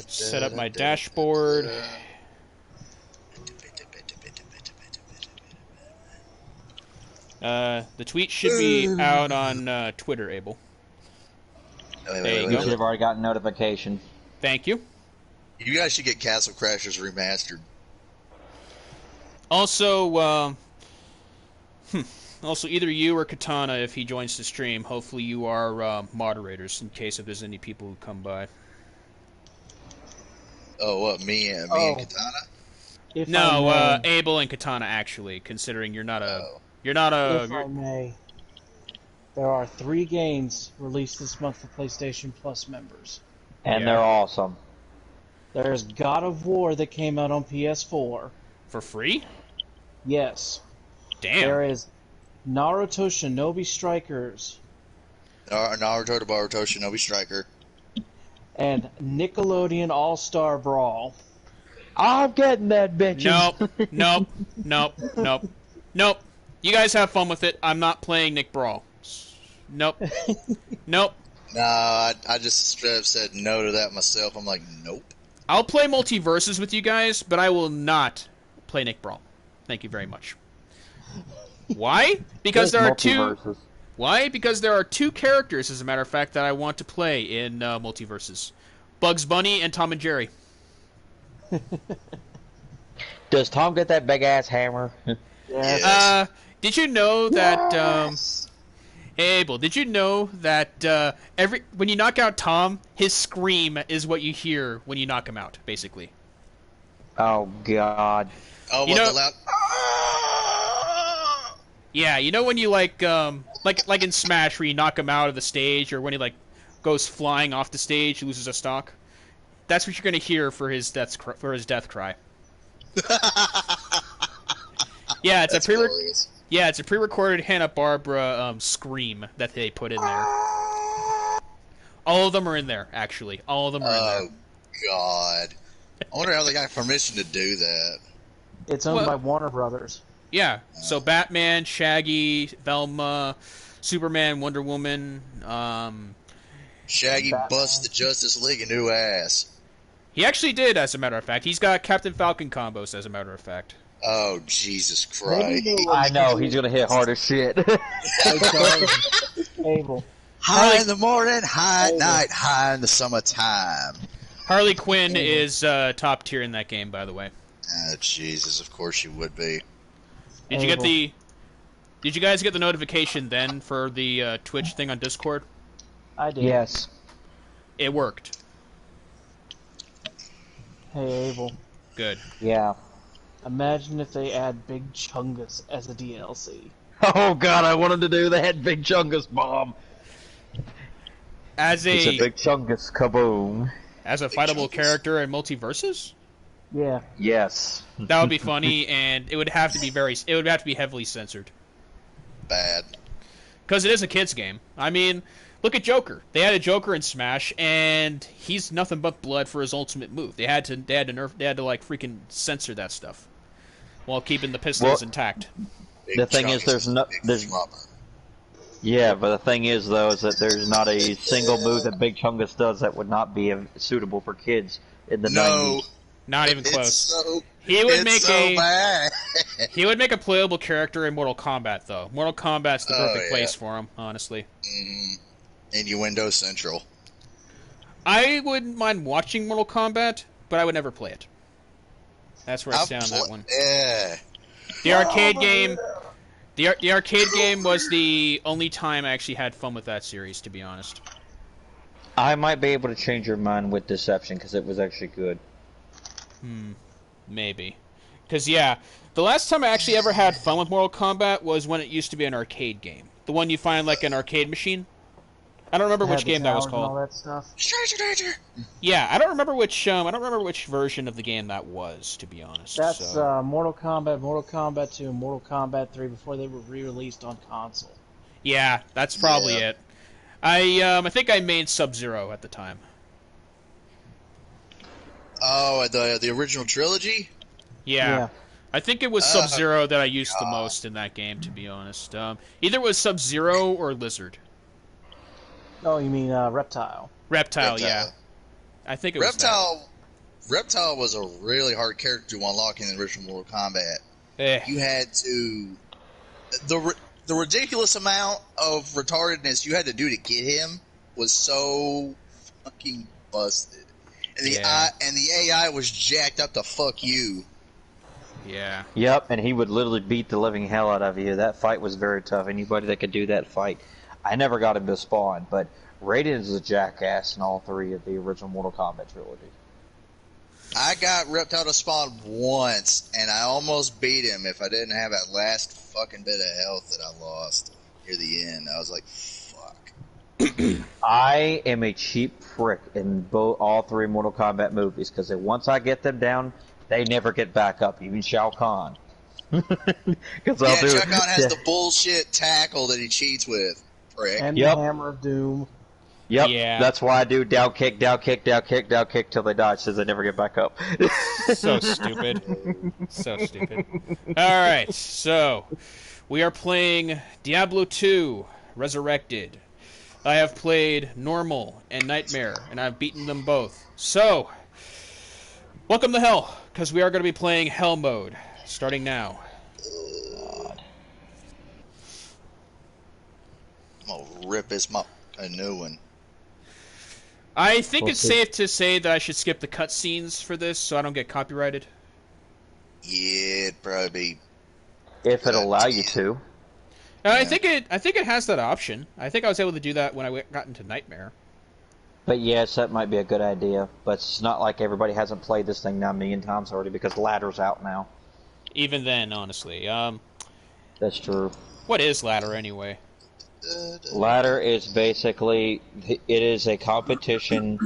Set up my dashboard. The tweet should be out on Twitter, Abel. There you go. You should have already gotten notification. Thank you. You guys should get Castle Crashers remastered. Also, also either you or Katana, if he joins the stream, hopefully you are moderators in case if there's any people who come by. Oh, what, me and Katana? No, Abel and Katana, actually, considering you're not a... You're not a... If I may, there are 3 games released this month for PlayStation Plus members. And they're awesome. There's God of War that came out on PS4. For free? Yes. Damn. There is Naruto Shinobi Strikers. Naruto to Boruto Shinobi Striker. And Nickelodeon All-Star Brawl. I'm getting that, bitches. Nope. You guys have fun with it. I'm not playing Nick Brawl. Nope. Nope. No, I just straight up said no to that myself. I'm like, nope. I'll play Multiverses with you guys, but I will not play Nick Brawl. Thank you very much. Why? Because there are two... Why? Because there are 2 characters, as a matter of fact, that I want to play in Multiverses. Bugs Bunny and Tom and Jerry. Does Tom get that big-ass hammer? Yes. Did you know that... Abel, did you know that when you knock out Tom, his scream is what you hear when you knock him out, basically? Oh, God. Oh, you what, know, the loud... Yeah, you know when you, like in Smash, where you knock him out of the stage, or when he, like, goes flying off the stage, loses a stock? That's what you're going to hear for his death cry. Yeah, it's a pre-recorded Hanna-Barbera scream that they put in there. All of them are in there, actually. All of them are in there. Oh, God. I wonder how they got permission to do that. It's owned by Warner Brothers. Yeah, so Batman, Shaggy, Velma, Superman, Wonder Woman, Shaggy busts the Justice League a new ass. He actually did, as a matter of fact. He's got Captain Falcon combos, as a matter of fact. Oh, Jesus Christ. I know, he's gonna hit hard as shit. Abel. High in the morning, high at night, high in the summertime. Harley Quinn is top tier in that game, by the way. Oh, Jesus, of course you would be. Did you guys get the notification then for the Twitch thing on Discord? I did. Yes. It worked. Hey, Abel. Good. Yeah. Imagine if they add Big Chungus as a DLC. Oh, God, I wanted to do that Big Chungus bomb. It's a Big Chungus kaboom. As a fightable character in Multiverses? Yeah. Yes. That would be funny, and it would have to be heavily censored. Bad. Because it is a kids game. I mean, look at Joker. They had a Joker in Smash, and he's nothing but blood for his ultimate move. They had to like freaking censor that stuff while keeping the pistols intact. The thing is, yeah, but the thing is though is that there's not a single move that Big Chungus does that would not be suitable for kids in the 90s. Not even close. So, he would make a playable character in Mortal Kombat, though. Mortal Kombat's the perfect place for him, honestly. Innuendo Central. I wouldn't mind watching Mortal Kombat, but I would never play it. That's where I stand on that one. Yeah. The arcade game. The arcade game was the only time I actually had fun with that series, to be honest. I might be able to change your mind with Deception because it was actually good. Maybe. Because, yeah, the last time I actually ever had fun with Mortal Kombat was when it used to be an arcade game. The one you find, like, an arcade machine. I don't remember which game that was called. All that stuff. Yeah, I don't remember which version of the game that was, to be honest. That's Mortal Kombat, Mortal Kombat 2, and Mortal Kombat 3 before they were re-released on console. Yeah, that's probably it. I think I made Sub-Zero at the time. Oh, the original trilogy? Yeah. I think it was Sub-Zero that I used the most in that game, to be honest. Either it was Sub-Zero or Lizard. Oh, you mean Reptile? Reptile, yeah. I think it was Reptile was a really hard character to unlock in the original Mortal Kombat. You had to the ridiculous amount of retardedness you had to do to get him was so fucking busted, and the AI was jacked up to fuck you. Yeah. Yep, and he would literally beat the living hell out of you. That fight was very tough. Anybody that could do that fight, I never got him to spawn, but Raiden is a jackass in all three of the original Mortal Kombat trilogy. I got Reptile to spawn once, and I almost beat him if I didn't have that last fucking bit of health that I lost near the end. I was like, fuck. I am a cheap prick in all three Mortal Kombat movies, because once I get them down, they never get back up, even Shao Kahn. Shao Kahn has the bullshit tackle that he cheats with, prick. And the Hammer of Doom. Yep, that's why I do down kick, down kick, down kick, down kick till they die, so they never get back up. So stupid. So stupid. Alright, so we are playing Diablo 2, Resurrected. I have played Normal and Nightmare, and I've beaten them both. So, welcome to Hell, because we are going to be playing Hell Mode, starting now. I'm gonna rip a new one. I think it's safe to say that I should skip the cutscenes for this so I don't get copyrighted. Yeah, it'd probably be. If it allow you to. I think it has that option. I think I was able to do that when I got into Nightmare. But yes, that might be a good idea. But it's not like everybody hasn't played this thing now a million times already, because Ladder's out now. Even then, honestly. That's true. What is Ladder anyway? Ladder is basically, it is a competition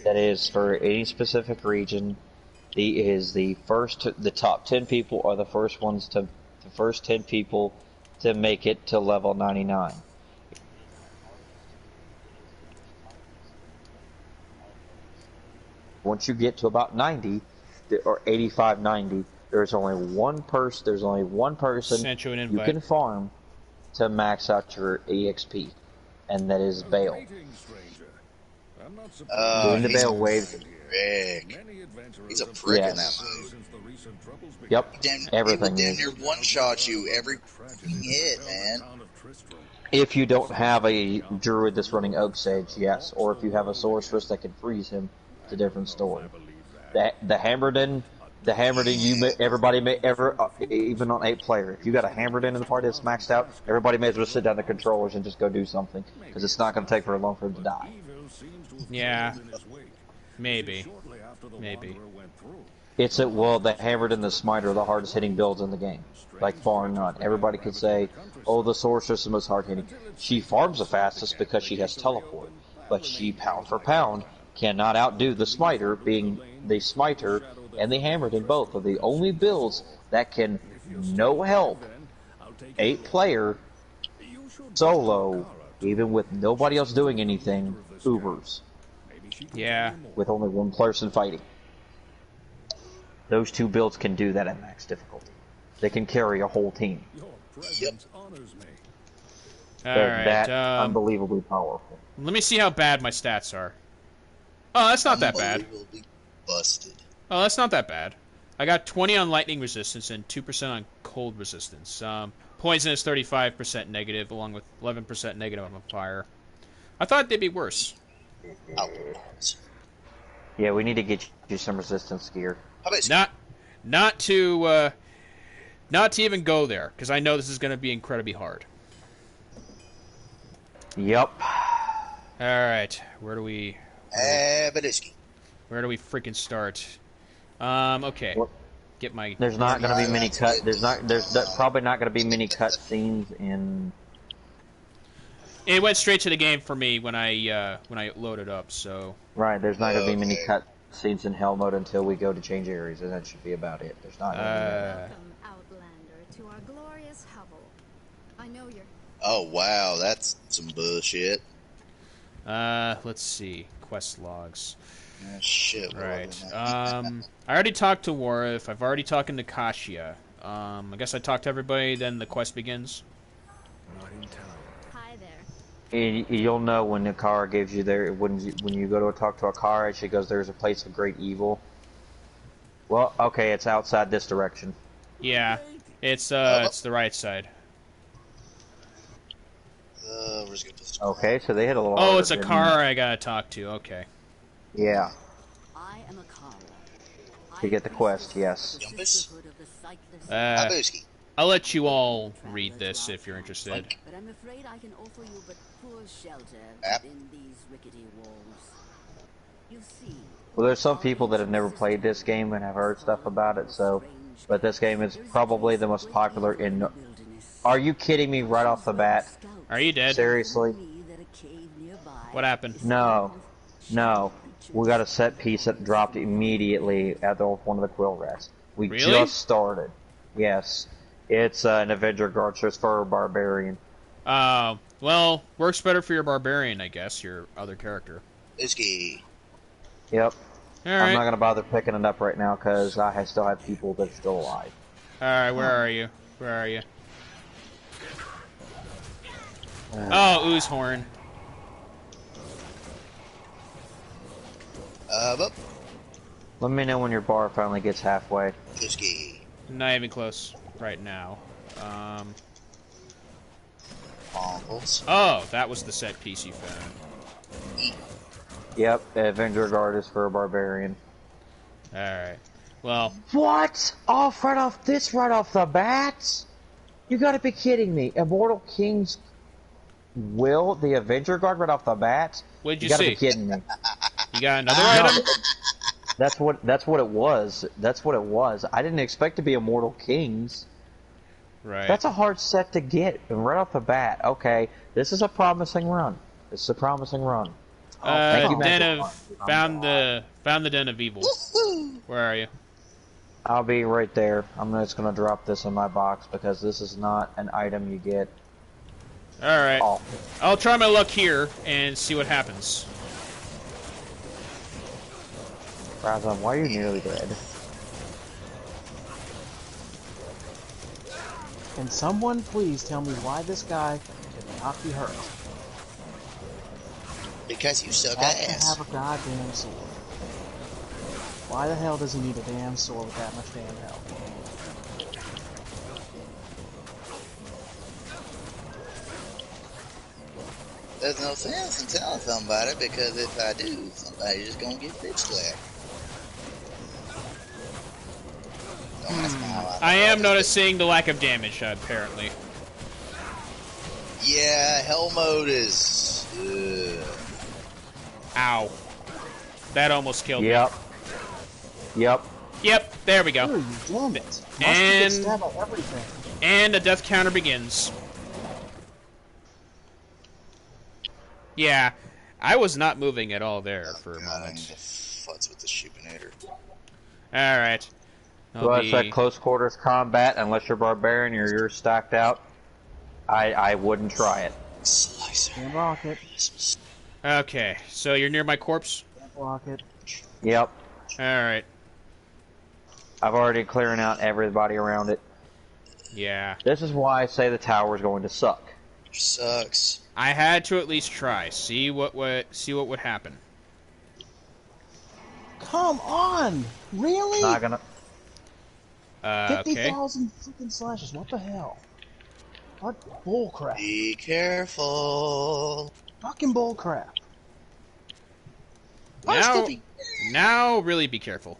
that is for any specific region. The top 10 people are the first 10 people to make it to level 99. Once you get to about 90, or 85, 90, there's only one person you can farm to max out your EXP, and that is Bale. Doing the Bale wave. He's a prick in that mode. Yep, everything. He would damn near one-shot you every hit, man. If you don't have a druid that's running Oak Sage, yes, or if you have a sorceress that can freeze him, it's a different story. The Hammerdin, everybody may even on 8-player, if you got a Hammerdin in the party that's maxed out, everybody may as well sit down the controllers and just go do something, because it's not going to take very long for him to die. Yeah, maybe. The Hammered and the Smiter are the hardest hitting builds in the game, like bar none. Everybody could say, oh, the Sorceress is the most hard hitting. She farms the fastest because she has teleport, but she, pound for pound, cannot outdo the Smiter, being the Smiter and the Hammered in both are the only builds that can, no help, 8-player, solo, even with nobody else doing anything, Ubers. Yeah. With only one person fighting. Those two builds can do that at max difficulty. They can carry a whole team. Yep. They're that unbelievably powerful. Let me see how bad my stats are. Oh, that's not that bad. Busted. Oh, that's not that bad. I got 20 on lightning resistance and 2% on cold resistance. Poison is 35% negative, along with 11% negative on fire. I thought they'd be worse. Yeah, we need to get you some resistance gear. Not to even go there, because I know this is going to be incredibly hard. Yep. All right, where do we freaking start? Okay. Get my. There's not going to be many cut. There's probably not going to be many cut scenes in. It went straight to the game for me when I loaded up. So. Right. There's not going to be many cut scenes in Hell mode until we go to change areas, and that should be about it. There's not. Welcome, Outlander, to our glorious hovel. I know you're. Oh wow, that's some bullshit. Let's see. Quest logs. Shit. Right. I already talked to Warif. I've already talked to Kashia. I guess I talked to everybody, then the quest begins. Hi there. You'll know when the car gives you there. When you go to talk to a car, it goes, "There's a place of great evil." Well, okay, it's outside this direction. Yeah, it's the right side. Where's good place? Okay, so they hit a little. Oh, it's a car I gotta talk to. Okay. Yeah. I am a car. To get the quest, yes. I'll let you all read this if you're interested. But I'm afraid I can offer you but poor shelter within these rickety walls. You see. Well, there's some people that have never played this game and have heard stuff about it, so... But this game is probably the most popular in... Are you kidding me right off the bat? Are you dead? Seriously? What happened? No. No. We got a set piece that dropped immediately at one of the quill racks. We just started. Yes. It's an Avenger Guard, so it's for a Barbarian. Well, works better for your Barbarian, I guess, your other character. Whiskey. Yep. All right. I'm not going to bother picking it up right now, because I still have people that are still alive. Alright, where are you? Where are you? Oh, Ooze Horn. Let me know when your bar finally gets halfway. Whiskey. Not even close right now. Oh, that was the set piece you found. Yep, Avenger Guard is for a Barbarian. Alright. Well... What? Right off the bat? You gotta be kidding me. Immortal King's Will, the Avenger Guard right off the bat? What'd you gotta see? Be kidding me. You got another item? That's what it was. That's what it was. I didn't expect to be Immortal Kings. Right. That's a hard set to get, and right off the bat. Okay, this is a promising run. This is a promising run. Found the Den of Evil. Where are you? I'll be right there. I'm just gonna drop this in my box because this is not an item you get. Alright. I'll try my luck here and see what happens. Razan, why are you nearly dead? Can someone please tell me why this guy cannot be hurt? Because you suck Has ass. to have a goddamn sword. Why the hell does he need a damn sword with that much damn health? There's no sense in telling somebody because if I do, somebody's just gonna get bitch slapped. I am noticing the lack of damage, apparently. Yeah, hell mode is... Ow. That almost killed me. Yep. Yep, there we go. Ooh, damn it. And the death counter begins. Yeah, I was not moving at all there for a moment. Futz with the Shupinator. Alright. Well, it's like close quarters combat, unless you're barbarian or you're stacked out. I wouldn't try it. Slicer. Rocket. Okay, so you're near my corpse? Rocket. Yep. Alright. I've already clearing out everybody around it. Yeah. This is why I say the tower is going to suck. Sucks. I had to at least try. See what would happen. Come on! Really? Not gonna... 50,000 freaking slashes, what the hell? What bullcrap. Be careful. Fucking bullcrap. Now really be careful.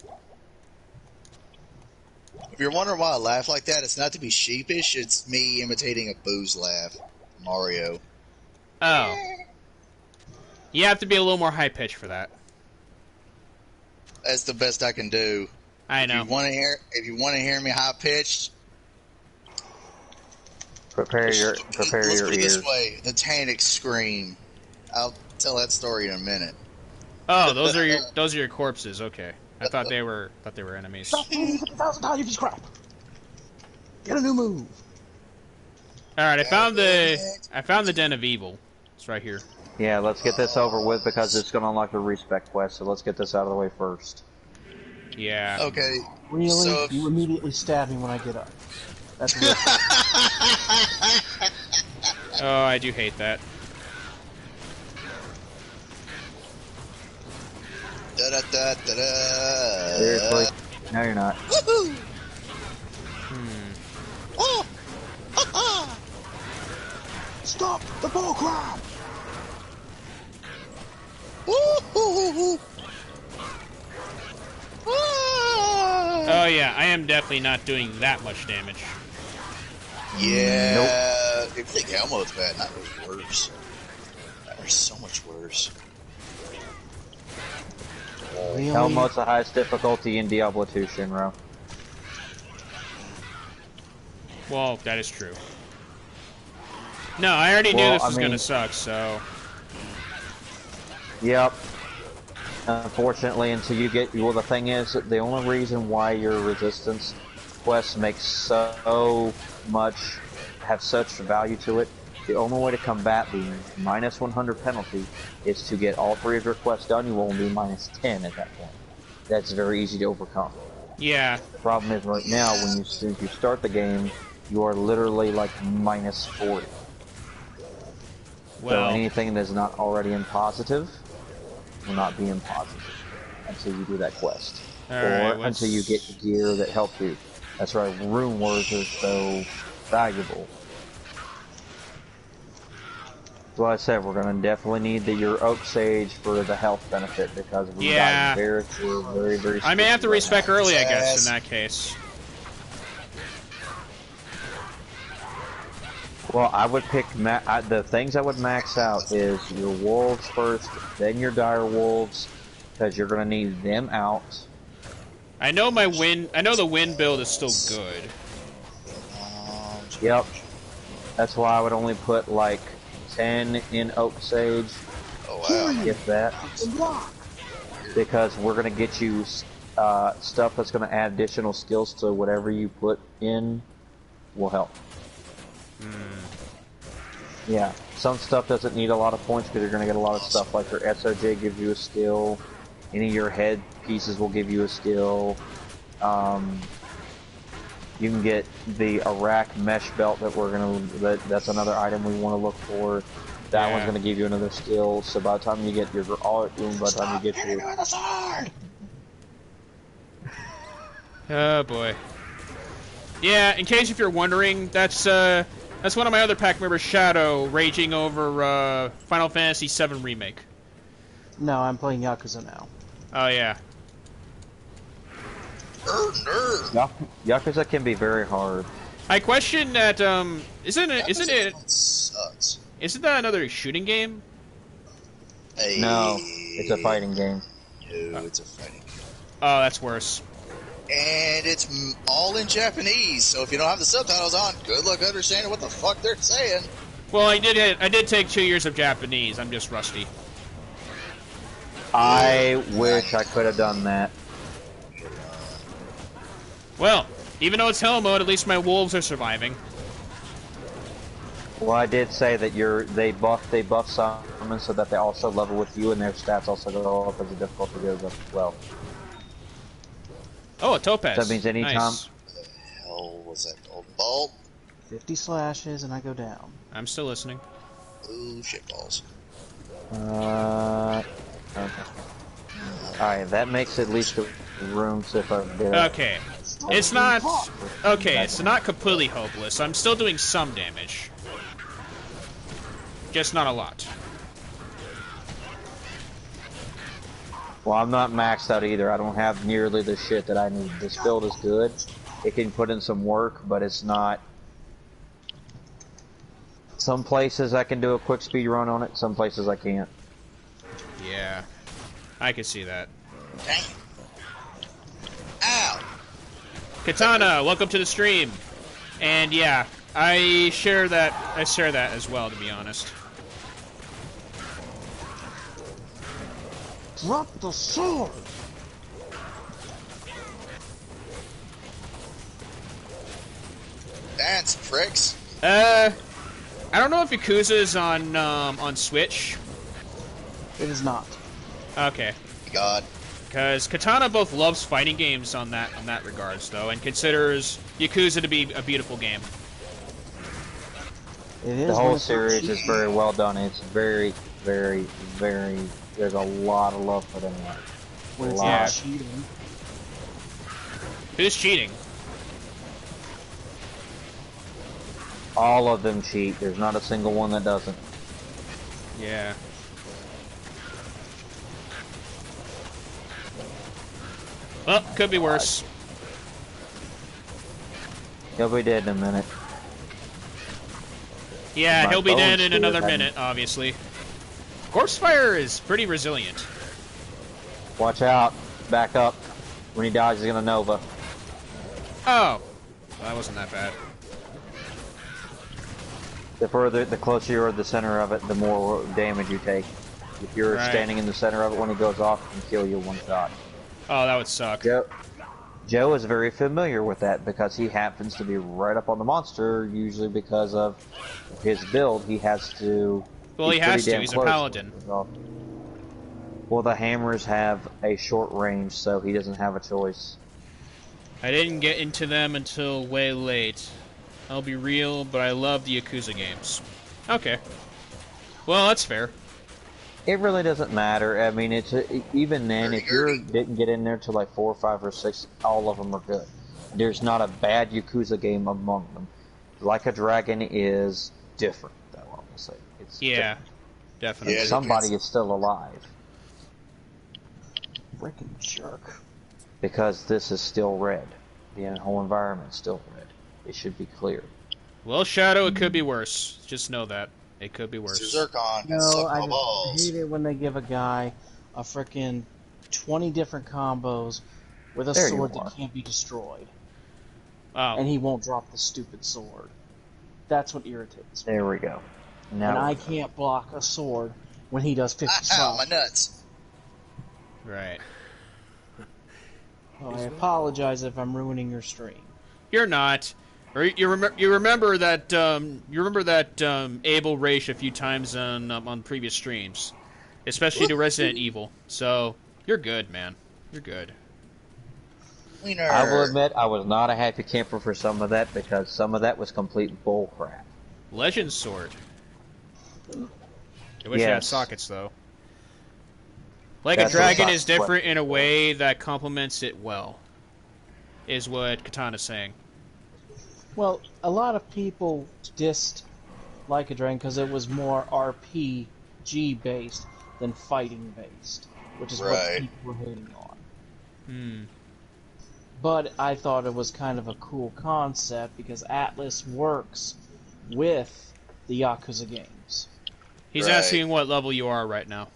If you're wondering why I laugh like that, it's not to be sheepish, it's me imitating a Boo's laugh. Mario. Oh. You have to be a little more high-pitched for that. That's the best I can do. I know. If you want to hear me high-pitched, prepare your let's put it ears. this way, the Tannic scream. I'll tell that story in a minute. Oh, those are your corpses. Okay, I thought they were enemies. Stop moving $50,000, you piece of crap! Get a new move. All right, I found the Den of Evil. It's right here. Yeah, let's get this over with because it's going to unlock the respec quest. So let's get this out of the way first. Yeah. Okay. Really? So You immediately stab me when I get up. That's real. Oh, I do hate that. Seriously? No, you're not. Woohoo! Oh! Stop the bullcrap! Woohoo! Oh yeah, I am definitely not doing that much damage. Yeah. Nope. If you think Elmo's bad, that was worse. That was so much worse. Really? Elmo's the highest difficulty in Diablo 2, Shiinro. Well, that is true. No, I already knew this was gonna suck, so... Yep. Unfortunately, until you get... Well, the thing is, the only reason why your resistance quests make so much... have such value to it, the only way to combat the minus 100 penalty is to get all 3 of your quests done. You will only be minus 10 at that point. That's very easy to overcome. Yeah. The problem is right now, when you start the game, you are literally like minus 40. Well, so anything that's not already in positive will not be in positive until you do that quest. Until you get gear that helps you. That's why Rune Wars are so valuable. So I said we're gonna definitely need your Oak Sage for the health benefit because we got bears who are very, very. I may have to respec early, I guess, in that case. Well, I would pick the things I would max out is your wolves first, then your dire wolves, because you're gonna need them out. I know the wind build is still good. Yep. That's why I would only put like 10 in Oak Sage. Oh wow. If that. Because we're gonna get you stuff that's gonna add additional skills to whatever you put in will help. Yeah, some stuff doesn't need a lot of points because you're going to get a lot of stuff like your SOJ gives you a skill, any of your head pieces will give you a skill. You can get the Iraq mesh belt that that's another item we want to look for. That one's going to give you another skill. So by the time you get your Oh boy. Yeah, in case if you're wondering, that's one of my other pack members, Shadow, raging over Final Fantasy VII Remake. No, I'm playing Yakuza now. Oh yeah. Yakuza can be very hard. I question that. Isn't that another shooting game? Hey. No, it's a fighting game. No, it's a fighting game. Oh, that's worse. And it's all in Japanese, so if you don't have the subtitles on, good luck understanding what the fuck they're saying. Well, I did take 2 years of Japanese. I'm just rusty. I wish I could have done that. Well, even though it's hell mode, at least my wolves are surviving. Well, I did say that they buff summons so that they also level with you, and their stats also go up as the difficulty goes up as well. Oh, a topaz. So that means anytime. Nice. What the hell was that golden ball? 50 slashes and I go down. I'm still listening. Ooh, shit balls. Okay. Alright, that makes at least a room so if I do. Okay. It's not... Okay, it's not completely hopeless. I'm still doing some damage. Just not a lot. Well, I'm not maxed out either. I don't have nearly the shit that I need. This build is good. It can put in some work, but it's not... Some places I can do a quick speed run on it, some places I can't. Yeah. I can see that. Dang. Ow! Katana, welcome to the stream. And yeah, I share that as well, to be honest. Drop the sword! Dance, pricks. I don't know if Yakuza is on Switch. It is not. Okay. God. Because Katana both loves fighting games on that regards, though, and considers Yakuza to be a beautiful game. It is. The whole series is very well done. It's very, very, very... There's a lot of love put in that. When it's not cheating. Who's cheating? All of them cheat. There's not a single one that doesn't. Yeah. Well, could be worse. He'll be dead in a minute. Yeah, he'll be dead in another minute, obviously. Corpsefire is pretty resilient. Watch out. Back up. When he dies, he's gonna Nova. Oh. Well, that wasn't that bad. The closer you are to the center of it, the more damage you take. If you're standing in the center of it when he goes off, it can kill you one shot. Oh, that would suck. Joe is very familiar with that because he happens to be right up on the monster, usually because of his build. He has to... Well, he has to. He's a paladin. Well, the hammers have a short range, so he doesn't have a choice. I didn't get into them until way late. I'll be real, but I love the Yakuza games. Okay. Well, that's fair. It really doesn't matter. I mean, even then, if you didn't get in there till like 4, 5, or 6, all of them are good. There's not a bad Yakuza game among them. Like a Dragon is different, though, I will say. It's different. Definitely. Yeah, somebody is still alive. Freaking jerk. Because this is still red. The whole environment's still red. It should be clear. Well, Shadow, it could be worse. Just know that. It could be worse. Zircon, no, I hate it when they give a guy a frickin' 20 different combos with a sword that can't be destroyed. Oh. And he won't drop the stupid sword. That's what irritates me. There we go. Now and I can't block a sword when he does 50 shots. Ow, my nuts. Right. Oh, I apologize if I'm ruining your stream. You're not. Or you remember that Abel raged a few times on previous streams, especially to Resident Evil. So you're good, man. You're good. Wiener. I will admit I was not a happy camper for some of that because some of that was complete bullcrap. Legend Sword. I wish it had sockets though. Like a Dragon is different in a way that complements it well, is what Katana's saying. Well, a lot of people dissed Like a Dragon because it was more RPG based than fighting based, which is what people were hating on. But I thought it was kind of a cool concept because Atlas works with the Yakuza games. He's asking what level you are right now.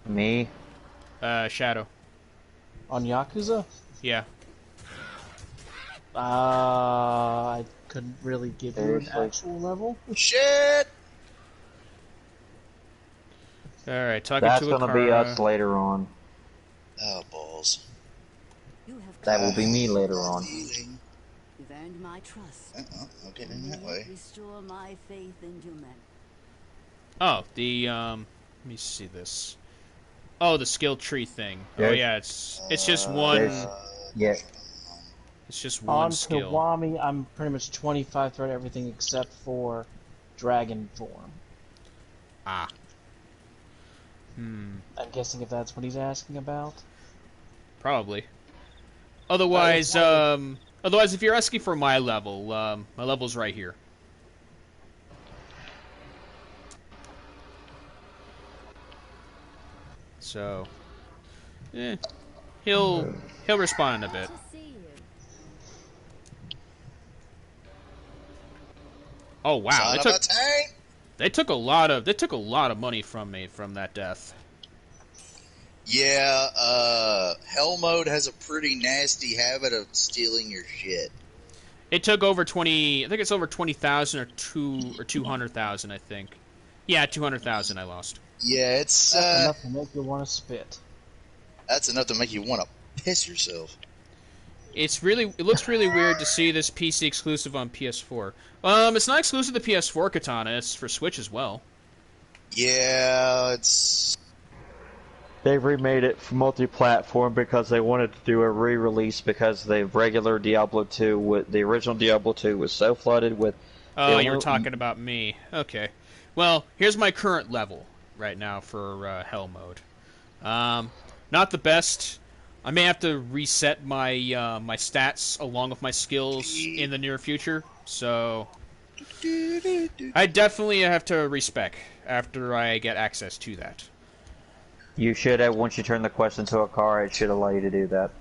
Me? Shadow. On Yakuza? Yeah. I couldn't really give you an actual level. Shit! Alright, talking That's to Akara. That's gonna be us later on. Oh, balls. That will be me later on. You've earned my trust. Okay, in that way. Restore my faith in humanity. Oh, let me see this. Oh, the skill tree thing. Yeah. Oh yeah, it's just one. Yeah. It's just one skill. On Kiwami, I'm pretty much 25 throughout everything except for Dragon form. Ah. I'm guessing if that's what he's asking about. Probably. Otherwise, if you're asking for my level, my level's right here. So, he'll respond in a bit. Oh wow, they took a lot of money from me from that death. Yeah, Hell Mode has a pretty nasty habit of stealing your shit. It took over 20. I think it's over 20,000 or 200,000. I think. Yeah, 200,000. I lost. Yeah, it's that's enough to make you want to spit. That's enough to make you want to piss yourself. It looks really weird to see this PC exclusive on PS4. It's not exclusive to PS4, Katana. It's for Switch as well. Yeah, it's. They remade it for multi-platform because they wanted to do a re-release because the regular Diablo 2, the original Diablo 2 was so flooded with... Oh, you were talking about me. Okay. Well, here's my current level right now for Hell Mode. Not the best. I may have to reset my my stats along with my skills in the near future, so I definitely have to respec after I get access to that. You should have, once you turn the quest into a car, it should allow you to do that.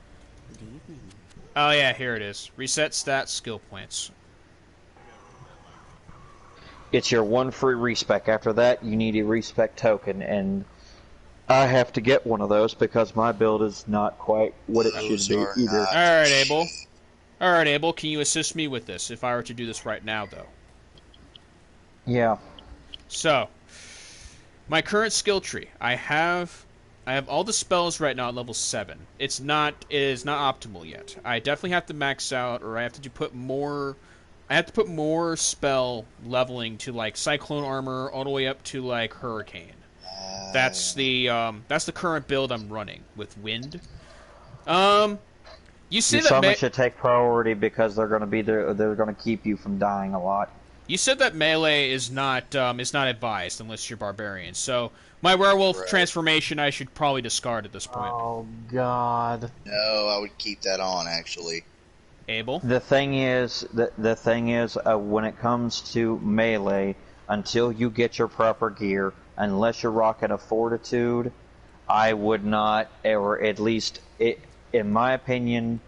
Oh yeah, here it is. Reset stats, skill points. It's your one free respec. After that, you need a respec token, and I have to get one of those because my build is not quite what it should be either. Alright, Abel. Alright, Abel, can you assist me with this if I were to do this right now, though? Yeah. So, my current skill tree. I have all the spells right now at level 7. It is not optimal yet. I definitely have to max out, or I have to put more spell leveling to like Cyclone Armor all the way up to like Hurricane. That's the current build I'm running with Wind. You said that summon should take priority because they're going to be there. They're going to keep you from dying a lot. You said that melee is not advised unless you're barbarian. So my werewolf transformation I should probably discard at this point. Oh God. No, I would keep that on actually. Abel. The thing is, when it comes to melee, until you get your proper gear, unless you're rocking a fortitude, I would not, or at least, in my opinion,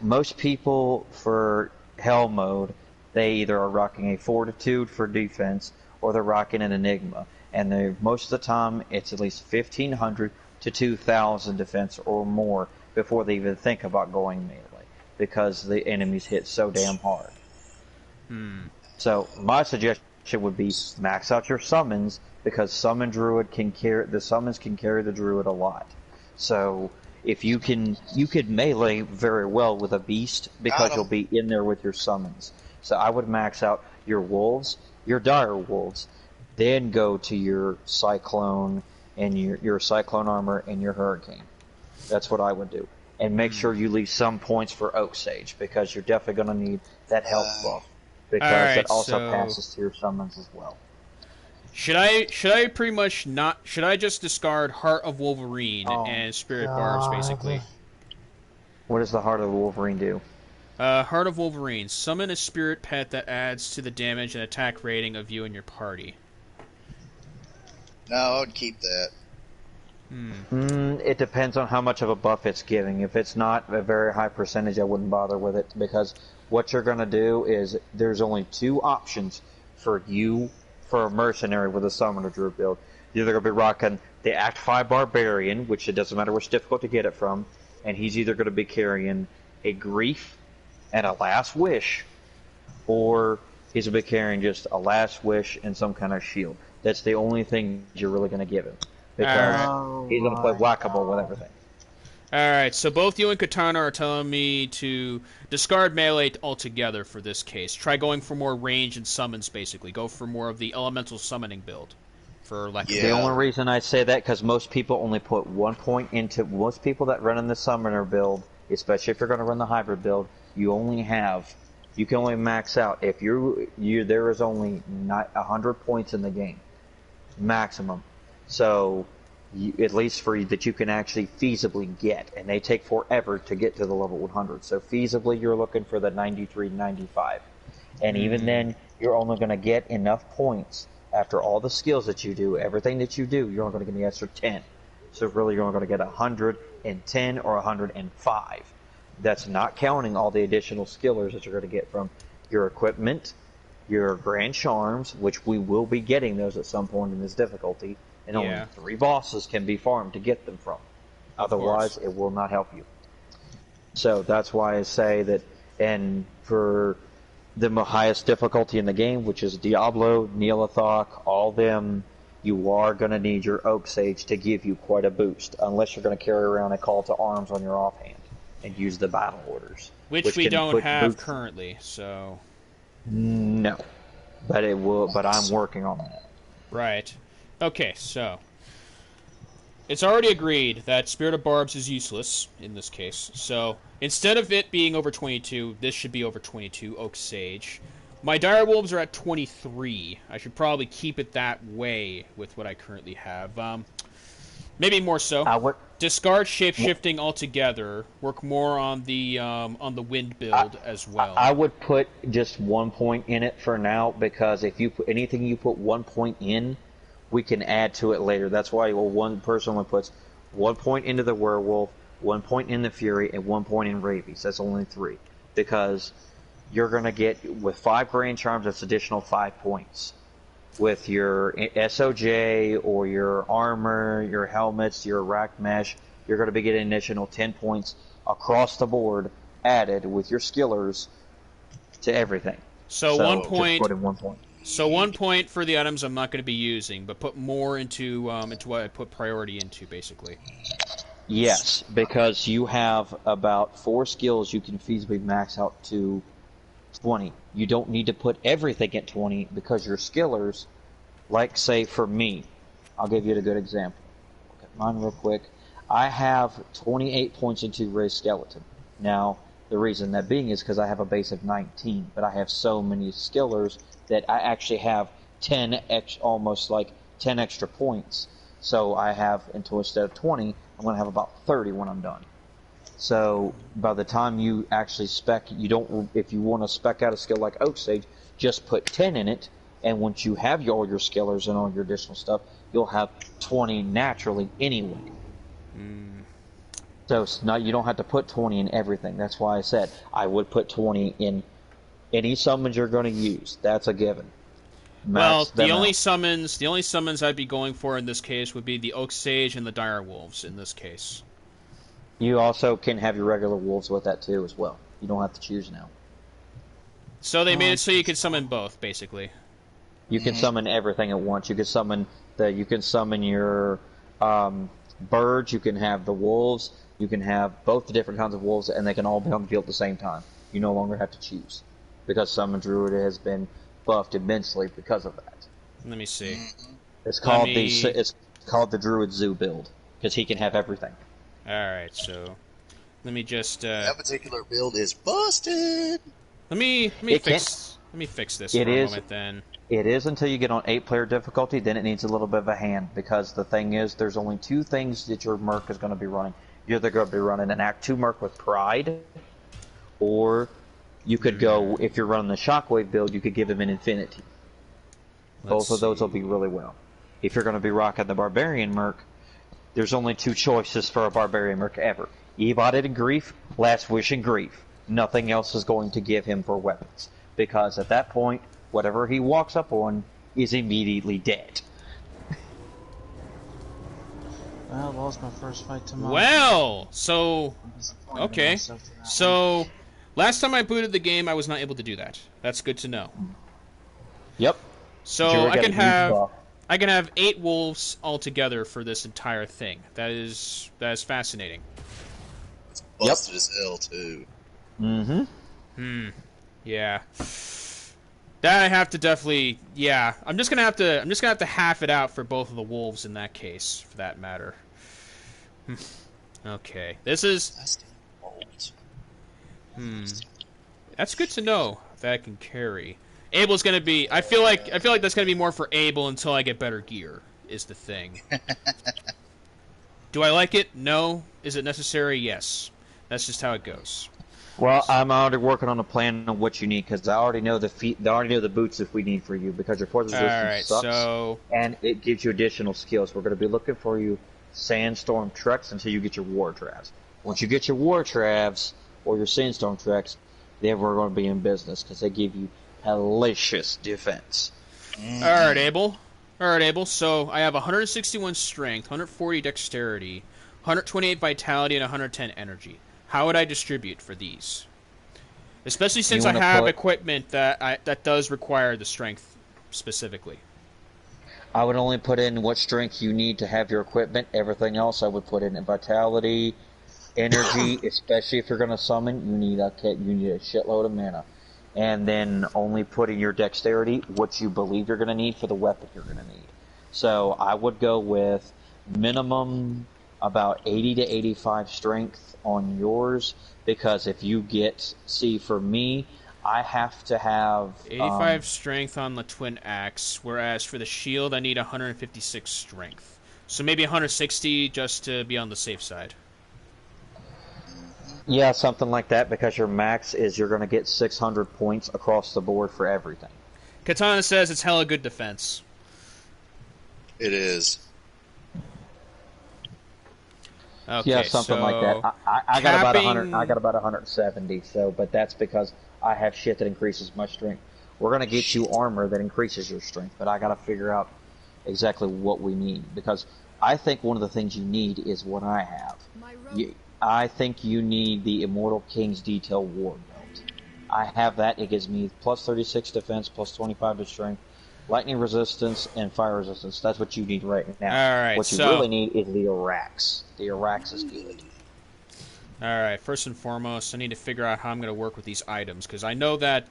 most people for Hell mode, they either are rocking a fortitude for defense, or they're rocking an enigma. And most of the time, it's at least 1,500 to 2,000 defense or more before they even think about going melee, because the enemies hit so damn hard. So my suggestion would be max out your summons, because summon druid the summons can carry the druid a lot. So if you could melee very well with a beast because you'll be in there with your summons. So I would max out your wolves, your dire wolves, then go to your cyclone and your cyclone armor and your hurricane. That's what I would do. And make sure you leave some points for Oak Sage, because you're definitely going to need that health buff. Because it also passes to your summons as well. Should I pretty much not... Should I just discard Heart of Wolverine and Spirit Barbs, basically? What does the Heart of Wolverine do? Heart of Wolverine. Summon a spirit pet that adds to the damage and attack rating of you and your party. No, I would keep that. It depends on how much of a buff it's giving. If it's not a very high percentage, I wouldn't bother with it, because what you're going to do is there's only two options for a mercenary with a summoner druid build. You're either going to be rocking the Act 5 Barbarian, which it doesn't matter which difficult to get it from, and he's either going to be carrying a Grief and a Last Wish, or he's going to be carrying just a Last Wish and some kind of shield. That's the only thing you're really going to give him. Because he's going to play whack-a-mole with everything. Alright, so both you and Katana are telling me to discard melee altogether for this case. Try going for more range and summons, basically. Go for more of the elemental summoning build. The only reason I say that, because most people only put 1 point into... Most people that run in the summoner build, especially if you're going to run the hybrid build, you can only max out. If there is only 100 points in the game. Maximum. So, at least that you can actually feasibly get, and they take forever to get to the level 100. So feasibly, you're looking for the 93, 95. And even then, you're only going to get enough points after all the skills that you do, everything that you do, you're only going to get the extra 10. So really, you're only going to get 110 or 105. That's not counting all the additional skillers that you're going to get from your equipment, your grand charms, which we will be getting those at some point in this difficulty. And only 3 bosses can be farmed to get them from. Otherwise, it will not help you. So that's why I say that, and for the highest difficulty in the game, which is Diablo, Neelathok, all them, you are going to need your Oak Sage to give you quite a boost, unless you're going to carry around a call to arms on your offhand and use the battle orders. Which we don't have currently, so... No. But it will. But I'm working on that. Right. Okay, so it's already agreed that Spirit of Barbs is useless in this case. So instead of it being over 22, this should be over 22, Oak Sage. My Dire Wolves are at 23. I should probably keep it that way with what I currently have. Maybe more so. I would discard shape-shifting altogether. Work more on the wind build as well. I would put just 1 point in it for now, because if you put anything you put 1 point in, we can add to it later. That's why one person only puts 1 point into the werewolf, 1 point in the fury, and 1 point in rabies. That's only 3, because you're gonna get with 5 grand charms. That's additional 5 points. With your SOJ or your armor, your helmets, your rack mesh, you're going to be getting an additional 10 points across the board added with your skillers to everything. So 1 point. Just put in 1 point. So 1 point for the items I'm not going to be using, but put more into what I put priority into, basically. Yes, because you have about 4 skills you can feasibly max out to 20. You don't need to put everything at 20, because your skillers, like say for me, I'll give you a good example. Look at mine real quick. I have 28 points into Raised Skeleton. Now, the reason that being is because I have a base of 19, but I have so many skillers that I actually have almost like 10 extra points. So I have, instead of 20, I'm going to have about 30 when I'm done. So by the time you actually if you want to spec out a skill like Oak Sage, just put 10 in it, and once you have all your skillers and all your additional stuff, you'll have 20 naturally anyway. So it's not, you don't have to put 20 in everything. That's why I said I would put 20 in any summons you're going to use. That's a given. Well, the only summons I'd be going for in this case would be the Oak Sage and the Dire Wolves in this case. You also can have your regular wolves with that too as well. You don't have to choose now. So they made it so you could summon both, basically. You can summon everything at once. You can summon your birds. You can have the wolves. You can have both the different kinds of wolves, and they can all be on the field at the same time. You no longer have to choose, because Summon Druid has been buffed immensely because of that. Let me see. It's called the Druid Zoo build, because he can have everything. Alright, so let me just that particular build is busted. Let me fix this for a moment then. It is until you get on 8-player difficulty, then it needs a little bit of a hand, because the thing is, there's only 2 things that your Merc is going to be running. You're either going to be running an Act 2 Merc with Pride, or you could go, if you're running the Shockwave build, you could give him an Infinity. Both of those will be really well. If you're going to be rocking the Barbarian Merc, there's only 2 choices for a Barbarian Merc ever. Evotted and Grief, Last Wish and Grief. Nothing else is going to give him for weapons. Because at that point, whatever he walks up on is immediately dead. Well, I lost my first fight tomorrow. Well, so... Okay. So, last time I booted the game, I was not able to do that. That's good to know. Yep. So, I can have 8 wolves altogether for this entire thing. That is fascinating. It's busted as hell, too. Yeah. That I have to definitely... Yeah. I'm just gonna have to half it out for both of the wolves in that case, for that matter. Okay. This is... That's good to know that I can carry. Abel's gonna be... I feel like that's gonna be more for Abel until I get better gear, is the thing. Do I like it? No. Is it necessary? Yes. That's just how it goes. Well, I'm already working on a plan on what you need, because I already know the boots if we need for you, because your poison resistance sucks, and it gives you additional skills. We're going to be looking for you Sandstorm Treks until you get your War Travs. Once you get your War Travs, or your Sandstorm Treks, then we're going to be in business, because they give you hellacious defense. Alright, Abel. So, I have 161 Strength, 140 Dexterity, 128 Vitality, and 110 Energy. How would I distribute for these? Especially since I have equipment that does require the strength specifically. I would only put in what strength you need to have your equipment. Everything else I would put in vitality, energy, especially if you're going to summon, you need a shitload of mana. And then only put in your dexterity what you believe you're going to need for the weapon you're going to need. So I would go with minimum about 80 to 85 strength on yours, because if you for me, I have to have 85 strength on the twin axe, whereas for the shield I need 156 strength. So maybe 160 just to be on the safe side. Yeah, something like that, because your max is you're going to get 600 points across the board for everything. Katana says it's hella good defense. It is. Okay, yeah, something so like that. I got about 100. I got about 170. So, but that's because I have shit that increases my strength. We're going to get you armor that increases your strength, but I got to figure out exactly what we need, because I think one of the things you need is what I have. I think you need the Immortal King's Detail War Belt. I have that. It gives me plus 36 defense, plus 25 to strength, lightning resistance, and fire resistance. That's what you need right now. Alright, what you really need is the Arax. The Arax is good. Alright, first and foremost, I need to figure out how I'm going to work with these items, because I know that...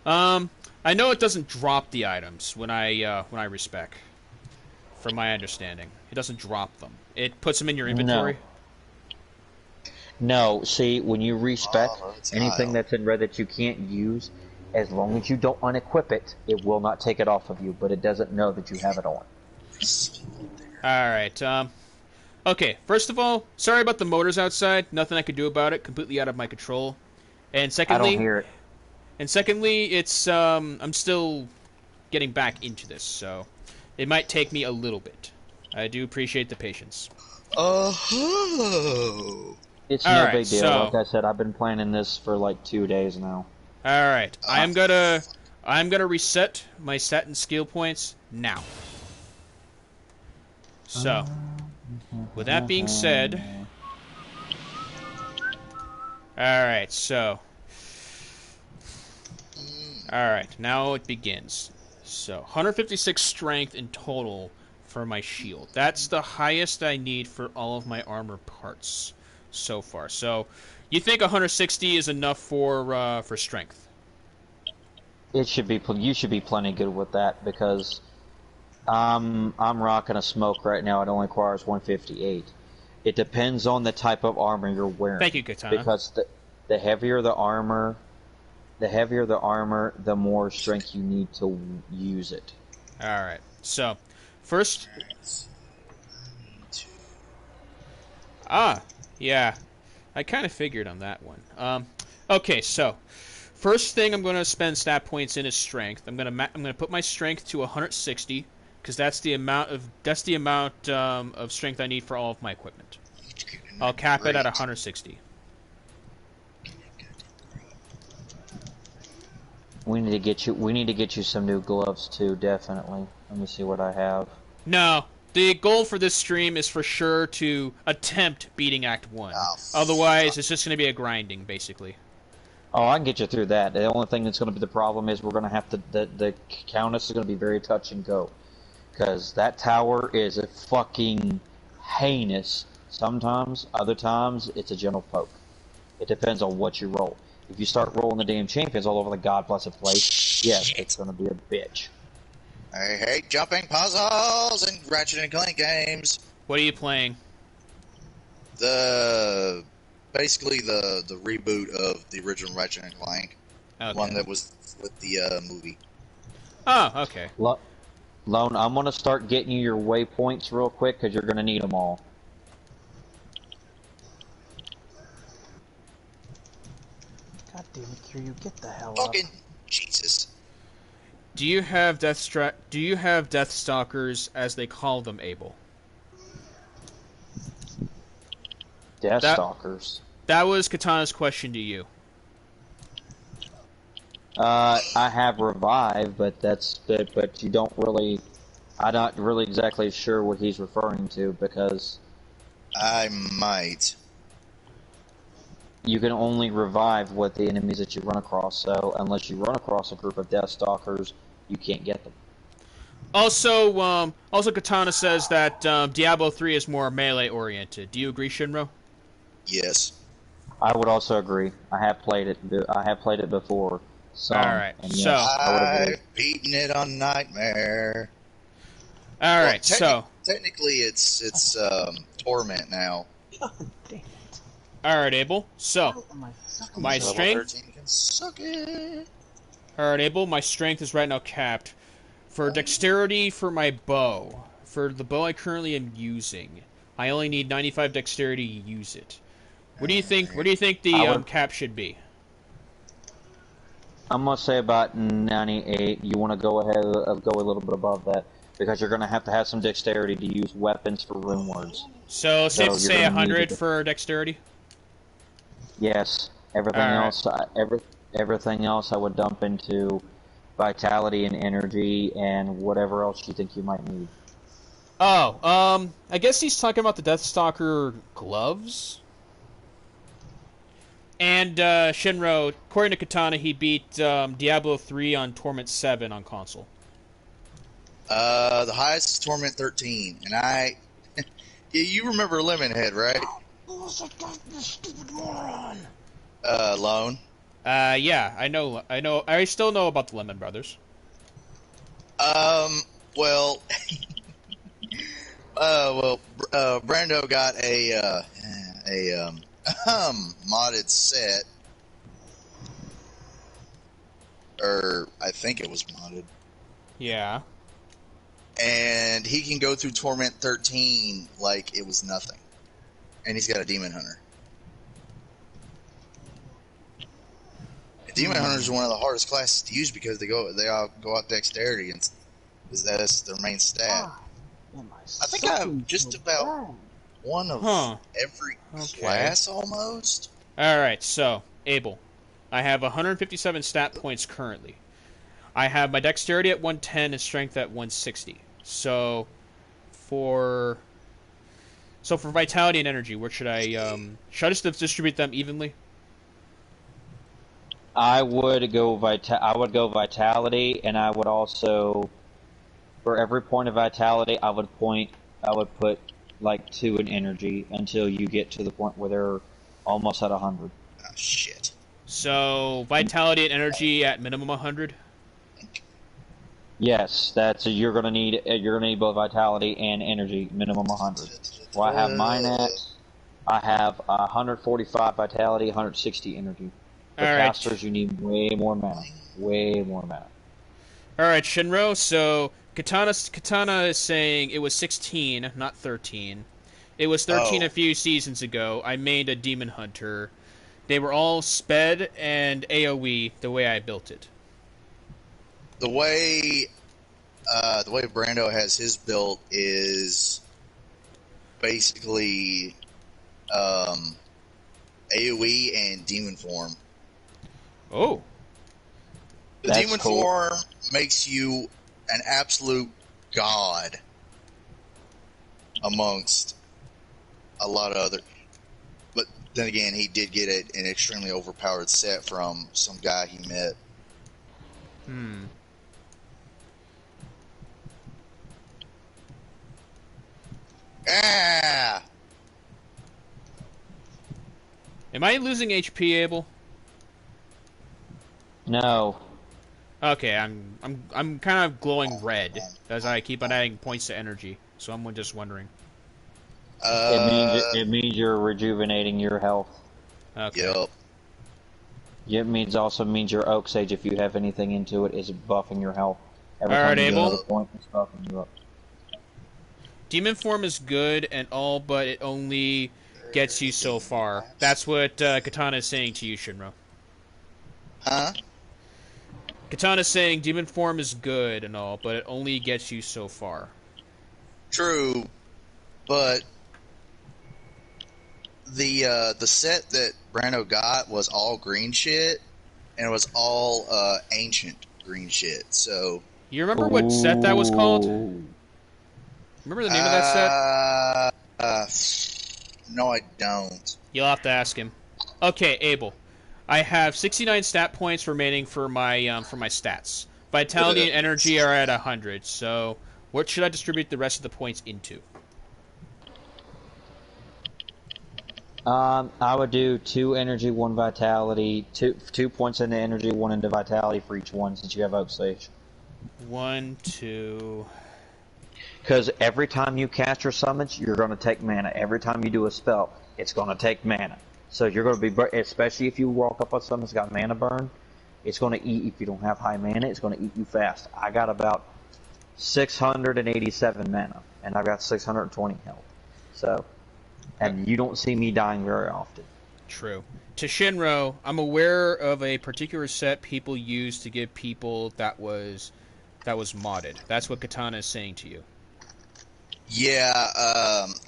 I know it doesn't drop the items when I respec. From my understanding. It doesn't drop them. It puts them in your inventory? No, see, when you respec, anything that's in red that you can't use, as long as you don't unequip it, it will not take it off of you, but it doesn't know that you have it on. Alright, okay, first of all, sorry about the motors outside. Nothing I could do about it. Completely out of my control. And secondly... I don't hear it. And secondly, it's, I'm still getting back into this, so... It might take me a little bit. I do appreciate the patience. Oh... It's no big deal. So, like I said, I've been planning this for like 2 days now. Alright, I'm gonna reset my stat and skill points now. So, with that being said... Alright, so... Alright, now it begins. So, 156 strength in total for my shield. That's the highest I need for all of my armor parts so far. So, you think 160 is enough for strength? It should be. You should be plenty good with that, because I'm rocking a smoke right now. It only requires 158. It depends on the type of armor you're wearing. Thank you, Katana. Because the heavier the armor, the more strength you need to use it. All right. So, first. Yeah, I kind of figured on that one. Okay, so first thing I'm going to spend stat points in is strength. I'm going to put my strength to 160, because that's the amount of strength I need for all of my equipment. I'll cap it at 160. We need to get you some new gloves too, definitely. Let me see what I have. No. The goal for this stream is for sure to attempt beating Act 1. Oh, otherwise, it's just going to be a grinding, basically. Oh, I can get you through that. The only thing that's going to be the problem is we're going to have to... The Countess is going to be very touch and go. Because that tower is a fucking heinous sometimes. Other times, it's a gentle poke. It depends on what you roll. If you start rolling the damn champions all over the god-blessed place, yes, it's going to be a bitch. I hate jumping puzzles and Ratchet and Clank games. What are you playing? Basically the reboot of the original Ratchet and Clank. Okay. One that was with the movie. Oh, okay. Lone, I'm going to start getting you your waypoints real quick, because you're going to need them all. God damn it, Kiryu, get the hell Fucking up. Jesus. Do you have Deathstalkers, as they call them, Abel? Deathstalkers? That was Katana's question to you. I have Revive, but you don't really... I'm not really exactly sure what he's referring to, because... I might. You can only revive what the enemies that you run across, so unless you run across a group of Deathstalkers, you can't get them. Also, Katana says that Diablo 3 is more melee-oriented. Do you agree, Shiinro? Yes. I would also agree. I have played it before. Alright, yes, so... I've beaten it on Nightmare. Alright, so... Technically, it's Torment now. God damn it. Alright, Abel. So, my strength... Alright, Abel, my strength is right now capped. For dexterity for my bow, for the bow I currently am using, I only need 95 dexterity to use it. What do you think? What do you think the cap should be? I'm gonna say about 98. You want to go ahead, go a little bit above that, because you're gonna have to have some dexterity to use weapons for rune words. So safe to say 100 for dexterity. Yes. Everything else, everything else, I would dump into vitality and energy and whatever else you think you might need. Oh, I guess he's talking about the Deathstalker gloves. And Shiinro, according to Katana, he beat Diablo 3 on Torment 7 on console. The highest is Torment 13, and I... you remember Lemonhead, right? Stupid moron. Lone? Yeah, I know. I still know about the Lemon Brothers. Well... Brando got a modded set. Or, I think it was modded. Yeah. And he can go through Torment 13 like it was nothing. And he's got a Demon Hunter. And Demon Hunters are one of the hardest classes to use because they all go out dexterity, and that's their main stat. I think I have just about one of every class almost. Alright, so, Abel. I have 157 stat points currently. I have my dexterity at 110 and strength at 160. So for vitality and energy, where should I just distribute them evenly? I would go vitality, and I would also, for every point of vitality, I would put like 2 in energy until you get to the point where they're almost at 100. Oh shit. So vitality and energy at minimum 100. Yes, you're gonna need both vitality and energy, minimum 100. Well, I have mine at. I have 145 vitality, 160 energy. For casters, you need way more mana. Way more mana. Alright, Shiinro, so Katana is saying it was 16, not 13. It was 13 a few seasons ago. I made a Demon Hunter. They were all sped and AoE the way I built it. The way Brando has his built is basically AoE and Demon Form. Oh. The Demon Form makes you an absolute god amongst a lot of other... But then again, he did get an extremely overpowered set from some guy he met. Ah! Am I losing HP, Abel? No. Okay, I'm kind of glowing red as I keep on adding points to energy. So I'm just wondering. It means you're rejuvenating your health. Okay. Yep. It also means your Oak Sage, if you have anything into it, is buffing your health. Every Alright, time you do Abel. another point, it's buffing you up. Demon Form is good and all, but it only gets you so far. That's what Katana is saying to you, Shiinro. Huh? Katana's saying Demon Form is good and all, but it only gets you so far. True, but the set that Brando got was all green shit, and it was all ancient green shit. So you remember what set that was called? Remember the name of that set? No, I don't. You'll have to ask him. Okay, Abel. I have 69 stat points remaining for my stats. Vitality and energy are at 100. So, what should I distribute the rest of the points into? I would do 2 energy, 1 vitality, 2 points into energy, 1 into vitality for each one, since you have Oak Sage. 1, 2. Because every time you cast your summons, you're going to take mana. Every time you do a spell, it's going to take mana. So you're going to be, especially if you walk up on something that's got mana burn, it's going to eat, if you don't have high mana, it's going to eat you fast. I got about 687 mana. and I've got 620 health. So, and you don't see me dying very often. True. To Shiinro, I'm aware of a particular set people use to give people that was modded. That's what Katana is saying to you. Yeah,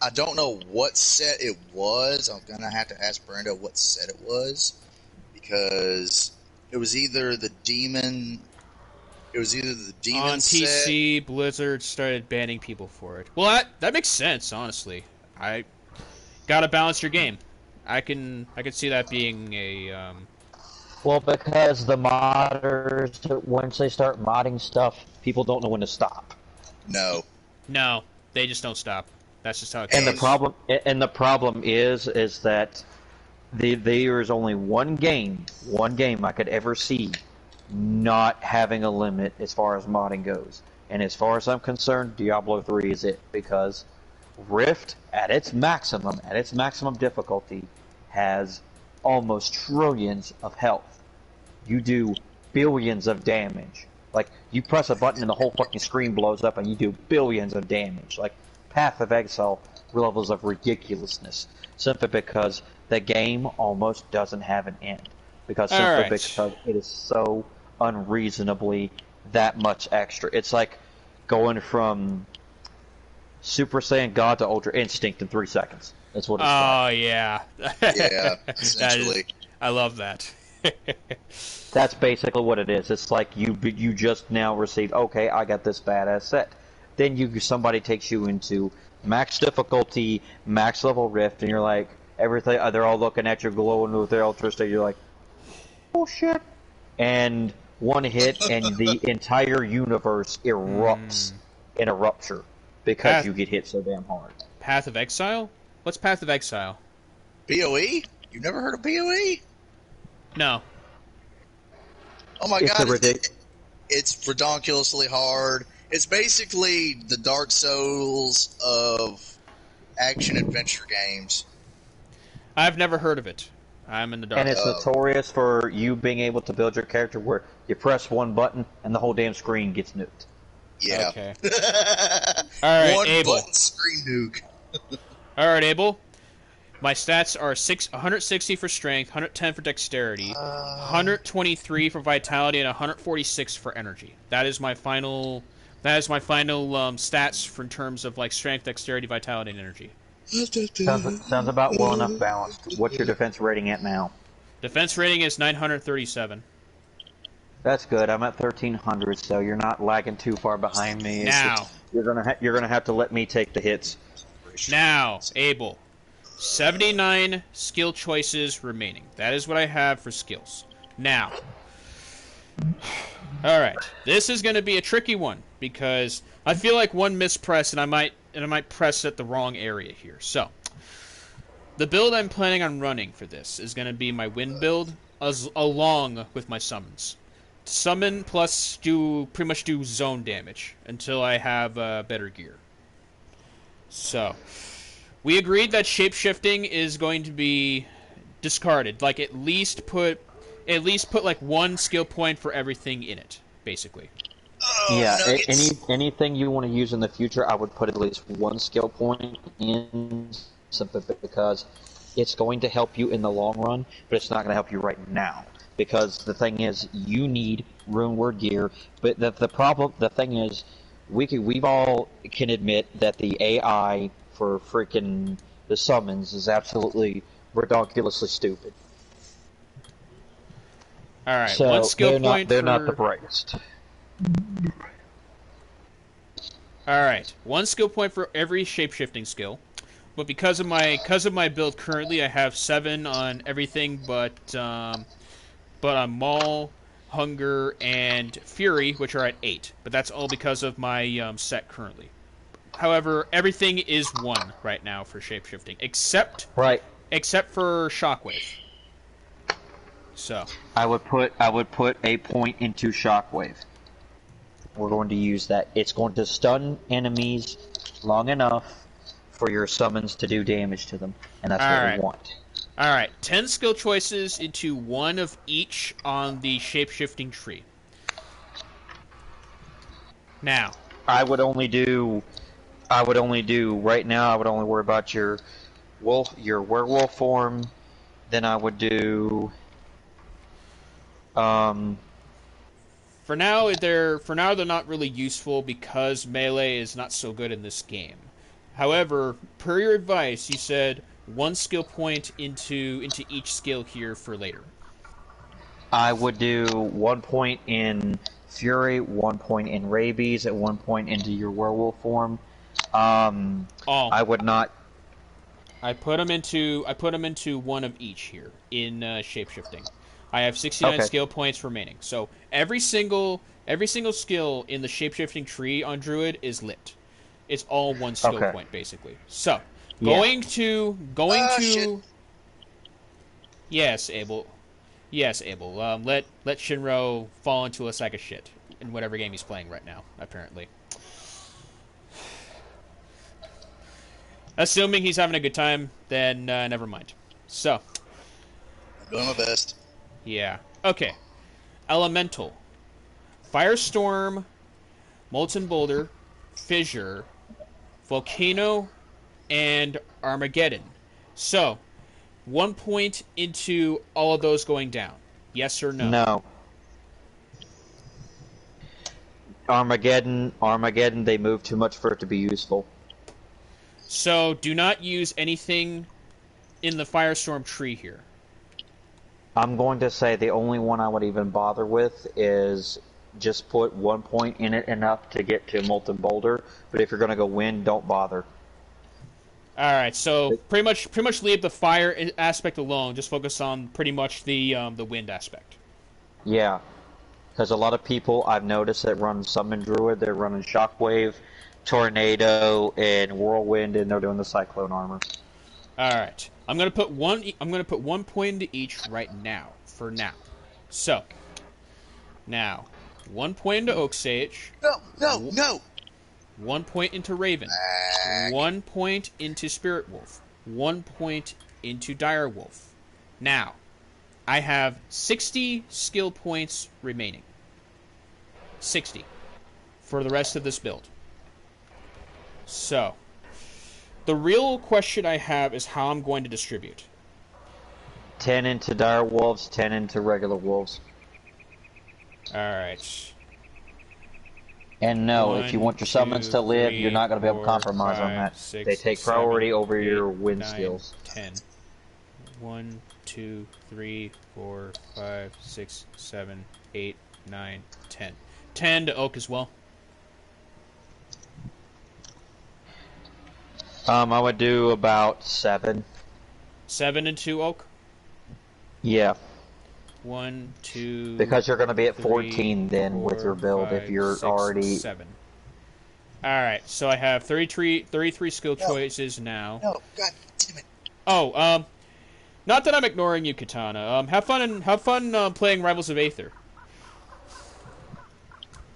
I don't know what set it was. I'm gonna have to ask Brenda what set it was, because it was either the demon. It was either the demon on PC. Set. Blizzard started banning people for it. Well, that makes sense, honestly. I gotta balance your game. I can see that being a. Well, because the modders, once they start modding stuff, people don't know when to stop. No, they just don't stop. That's just how it goes. And the problem is that there is only one game I could ever see not having a limit as far as modding goes. And as far as I'm concerned, Diablo 3 is it, because Rift, at its maximum difficulty, has almost trillions of health. You do billions of damage. Like, you press a button and the whole fucking screen blows up and you do billions of damage. Like, Path of Exile levels of ridiculousness. Simply because the game almost doesn't have an end. Because it is so unreasonably that much extra. It's like going from Super Saiyan God to Ultra Instinct in 3 seconds. That's what it's like. Oh, yeah. Yeah, essentially. I love that. That's basically what it is. It's like you just now received, okay, I got this badass set. Then somebody takes you into max difficulty, max level Rift, and you're like, everything, they're all looking at you glowing with their Ultra State. You're like, oh shit. And one hit, and the entire universe erupts in a rupture because you get hit so damn hard. Path of Exile? What's Path of Exile? PoE? You've never heard of PoE? No. Oh my god, it's ridiculously hard. It's basically the Dark Souls of action-adventure games. I've never heard of it. I'm in the dark. And it's notorious for you being able to build your character where you press one button and the whole damn screen gets nuked. Yeah. Okay. Alright, one Abel. Button screen nuke. Alright, Abel. My stats are 160 for strength, 110 for dexterity, 123 for vitality, and 146 for energy. That is my final. Stats for in terms of like strength, dexterity, vitality, and energy. Sounds about well enough balanced. What's your defense rating at now? Defense rating is 937. That's good. I'm at 1300, so you're not lagging too far behind me. Now you're gonna have to let me take the hits. Now, Abel, 79 skill choices remaining. That is what I have for skills. Now, all right, this is going to be a tricky one because I feel like one mispress and I might press at the wrong area here. So, the build I'm planning on running for this is going to be my wind build along with my summons. Summon plus pretty much do zone damage until I have better gear. So, we agreed that shapeshifting is going to be discarded. Like at least put like one skill point for everything in it, basically. Yeah, anything you want to use in the future, I would put at least one skill point in, simply because it's going to help you in the long run, but it's not going to help you right now. Because the thing is, you need rune word gear, but the thing is, we all can admit that the AI for freaking the summons is absolutely ridiculously stupid. All right, so one skill point. They're not the brightest. All right, one skill point for every shapeshifting skill. But because of my build currently, I have 7 on everything but on Maul, Hunger, and Fury, which are at 8. But that's all because of my set currently. However, everything is 1 right now for shapeshifting, except for Shockwave. So I would put a point into Shockwave. We're going to use that. It's going to stun enemies long enough for your summons to do damage to them, and that's what we want. Alright, 10 skill choices into 1 of each on the shapeshifting tree. Now, I would only do I would only do right now. I would only worry about your werewolf form. Then I would do. For now, they're not really useful because melee is not so good in this game. However, per your advice, you said 1 skill point into each skill here for later. I would do 1 point in Fury, 1 point in Rabies, and 1 point into your werewolf form. I would not. I put them into one of each here in shapeshifting. I have 69 skill points remaining. So every single skill in the shapeshifting tree on Druid is lit. It's all 1 skill point basically. So going to shit. Yes, Abel. Yes, Abel. Let Shiinro fall into a sack of shit in whatever game he's playing right now, apparently. Assuming he's having a good time, then never mind. So. I'm doing my best. Yeah. Okay. Elemental. Firestorm, Molten Boulder, Fissure, Volcano, and Armageddon. So, 1 point into all of those going down. Yes or no? No. Armageddon, they move too much for it to be useful. So, do not use anything in the Firestorm tree here. I'm going to say the only one I would even bother with is just put 1 point in it enough to get to Molten Boulder. But if you're going to go wind, don't bother. All right, so pretty much leave the fire aspect alone. Just focus on pretty much the wind aspect. Yeah, because a lot of people I've noticed that run Summon Druid, they're running Shockwave, Tornado, and Whirlwind, and they're doing the Cyclone armor. All right, I'm gonna put 1 point into each right now. For now, so now 1 point into Oak Sage. No. 1 point into Raven. 1 point into Spirit Wolf. 1 point into Dire Wolf. Now, I have 60 skill points remaining. 60 for the rest of this build. So, the real question I have is how I'm going to distribute. 10 into Dire Wolves, 10 into regular Wolves. Alright. And no, if you want your summons to live, you're not going to be able to compromise on that. They take priority over your wind skills. 10. 1, 2, 3, 4, 5, 6, 7, 8, 9, 10. 10 to Oak as well. I would do about 7. 7 into Oak? Yeah. 1, 2. Because you're going to be at 14 then 4, with your build 5, if you're 6, already. 7. Alright, so I have 33 skill choices now. No, god damn it. Oh, not that I'm ignoring you, Katana. Have fun playing Rivals of Aether.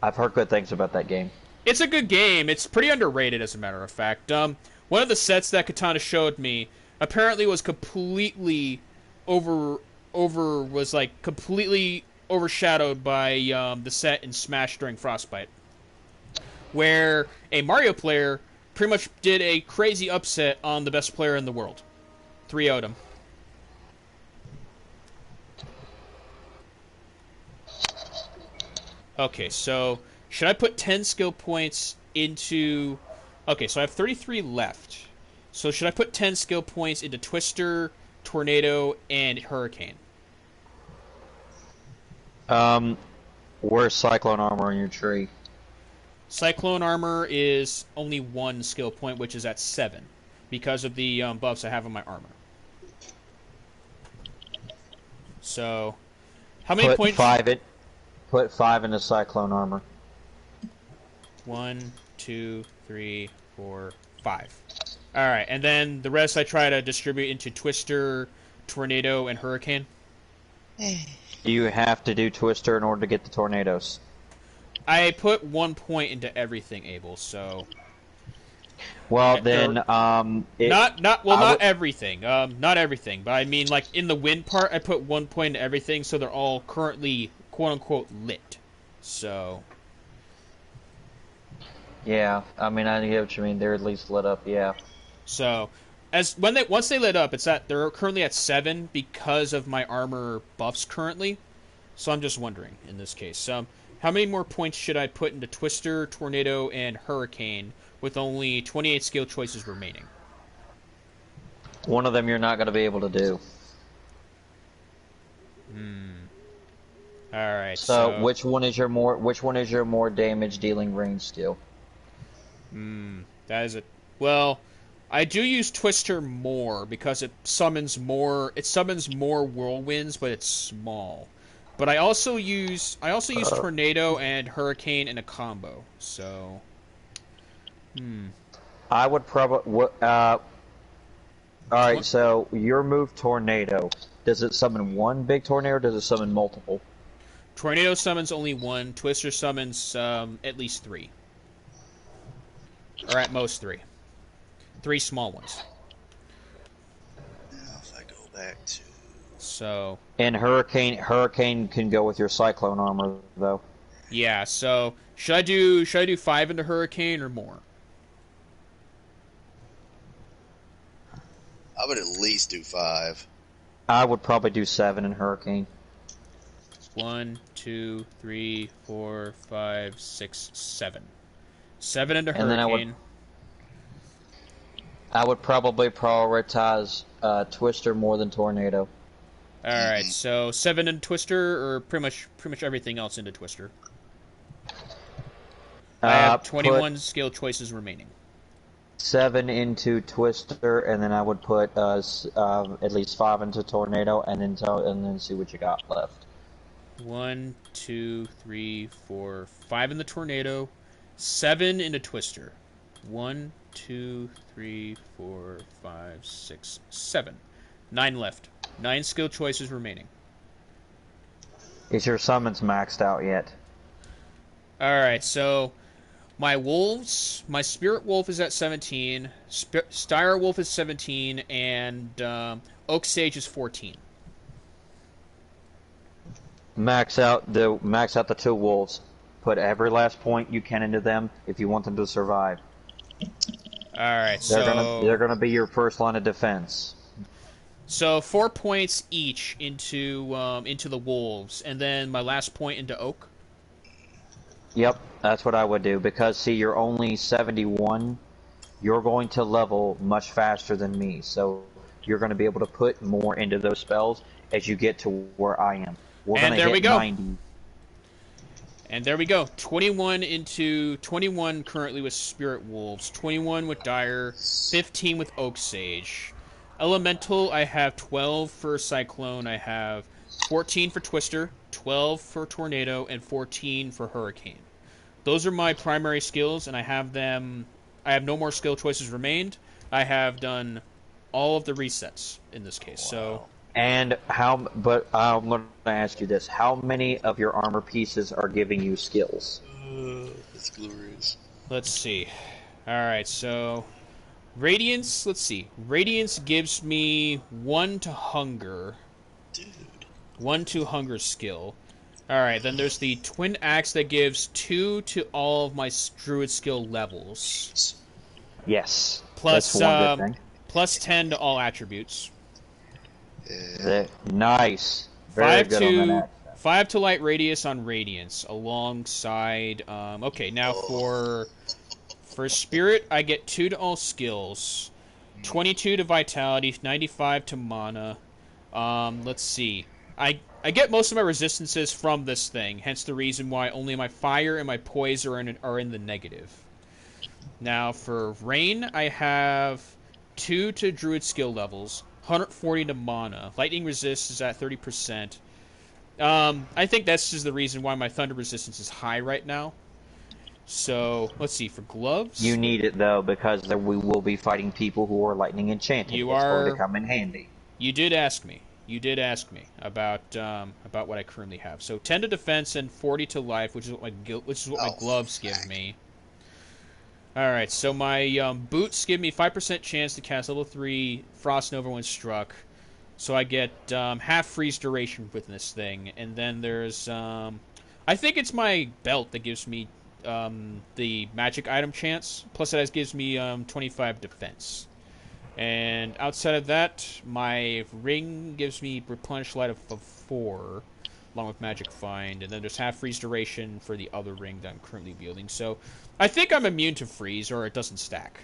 I've heard good things about that game. It's a good game. It's pretty underrated, as a matter of fact. One of the sets that Katana showed me apparently was completely completely overshadowed by the set in Smash during Frostbite, where a Mario player pretty much did a crazy upset on the best player in the world. 3-0'd him. Okay, so should I put 10 skill points into... Okay, so I have 33 left. So should I put 10 skill points into Twister, Tornado, and Hurricane? Where's Cyclone Armor in your tree? Cyclone Armor is only 1 skill point, which is at 7, because of the buffs I have on my armor. So, how many points? Put 5 into Cyclone Armor. 1, 2, 3, 4, 5. Alright, and then the rest I try to distribute into Twister, Tornado, and Hurricane? You have to do Twister in order to get the tornadoes. I put 1 point into everything, Abel, so... Well, then, not everything. Not everything, but I mean, like, in the wind part, I put 1 point into everything, so they're all currently, quote-unquote, lit. So... Yeah, I mean, I get what you mean. They're at least lit up, yeah. So, once they lit up, they're currently at 7 because of my armor buffs currently. So I'm just wondering in this case, how many more points should I put into Twister, Tornado, and Hurricane with only 28 skill choices remaining? One of them you're not going to be able to do. All right. So which one is your more damage dealing range skill? That is it. Well, I do use Twister more because it summons more whirlwinds, but it's small. But I also use Tornado and Hurricane in a combo. So, I would probably. All right, so your move Tornado. Does it summon one big tornado, or does it summon multiple? Tornado summons only one. Twister summons at least 3, or at most 3. 3 small ones. Now, if I go back to and Hurricane can go with your Cyclone armor though. Yeah. So should I do 5 into Hurricane or more? I would at least do 5. I would probably do 7 in Hurricane. 1, 2, 3, 4, 5, 6, 7. 7 into Hurricane. I would probably prioritize Twister more than Tornado. All right, so 7 into Twister, or pretty much everything else into Twister. I have 21 skill choices remaining. 7 into Twister, and then I would put at least 5 into Tornado, and then see what you got left. 1, 2, 3, 4, 5 in the Tornado, 7 into Twister. 1, 2, 3, 4, 5, 6, 7. 9 left. 9 skill choices remaining. Is your summons maxed out yet? Alright, so my wolves, my Spirit Wolf is at 17, Dire Wolf is 17, and Oak Sage is 14. Max out the 2 wolves. Put every last point you can into them if you want them to survive. Alright, they're gonna be your first line of defense. So 4 points each into the wolves, and then my last point into Oak. Yep, that's what I would do, because see, you're only 71. You're going to level much faster than me, so you're going to be able to put more into those spells as you get to where I am. And there we go. 90. And there we go. 21 currently with Spirit Wolves, 21 with Dire, 15 with Oak Sage. Elemental, I have 12 for Cyclone, I have 14 for Twister, 12 for Tornado, and 14 for Hurricane. Those are my primary skills, and I have no more skill choices remained. I have done all of the resets in this case. Wow. So. And I'm going to ask you this: how many of your armor pieces are giving you skills? That's glorious. Let's see. All right, so Radiance. Let's see. Radiance gives me 1 to Hunger. Dude. 1 to Hunger skill. Alright, then there's the Twin Axe that gives 2 to all of my Druid skill levels. Yes. Plus 10 to all attributes. Nice. Very good on that. 5 to Light Radius on Radiance, alongside... okay, now for Spirit, I get 2 to all skills, 22 to Vitality, 95 to Mana. Let's see. I get most of my resistances from this thing, hence the reason why only my Fire and my Poise are in the negative. Now, for Rain, I have 2 to Druid skill levels, 140 to Mana. Lightning Resist is at 30%. I think that's just the reason why my Thunder Resistance is high right now. So, let's see, for gloves... You need it, though, because we will be fighting people who are lightning enchanted. It's going to come in handy. You did ask me. About what I currently have. So 10 to defense and 40 to life, which is what my gloves give me. All right, so my boots give me 5% chance to cast level 3 Frost Nova when struck. So I get half freeze duration with this thing, and then there's I think it's my belt that gives me the magic item chance. Plus it gives me 25 defense. And outside of that, my ring gives me replenish light of 4, along with magic find, and then there's half freeze duration for the other ring that I'm currently wielding. So I think I'm immune to freeze, or it doesn't stack.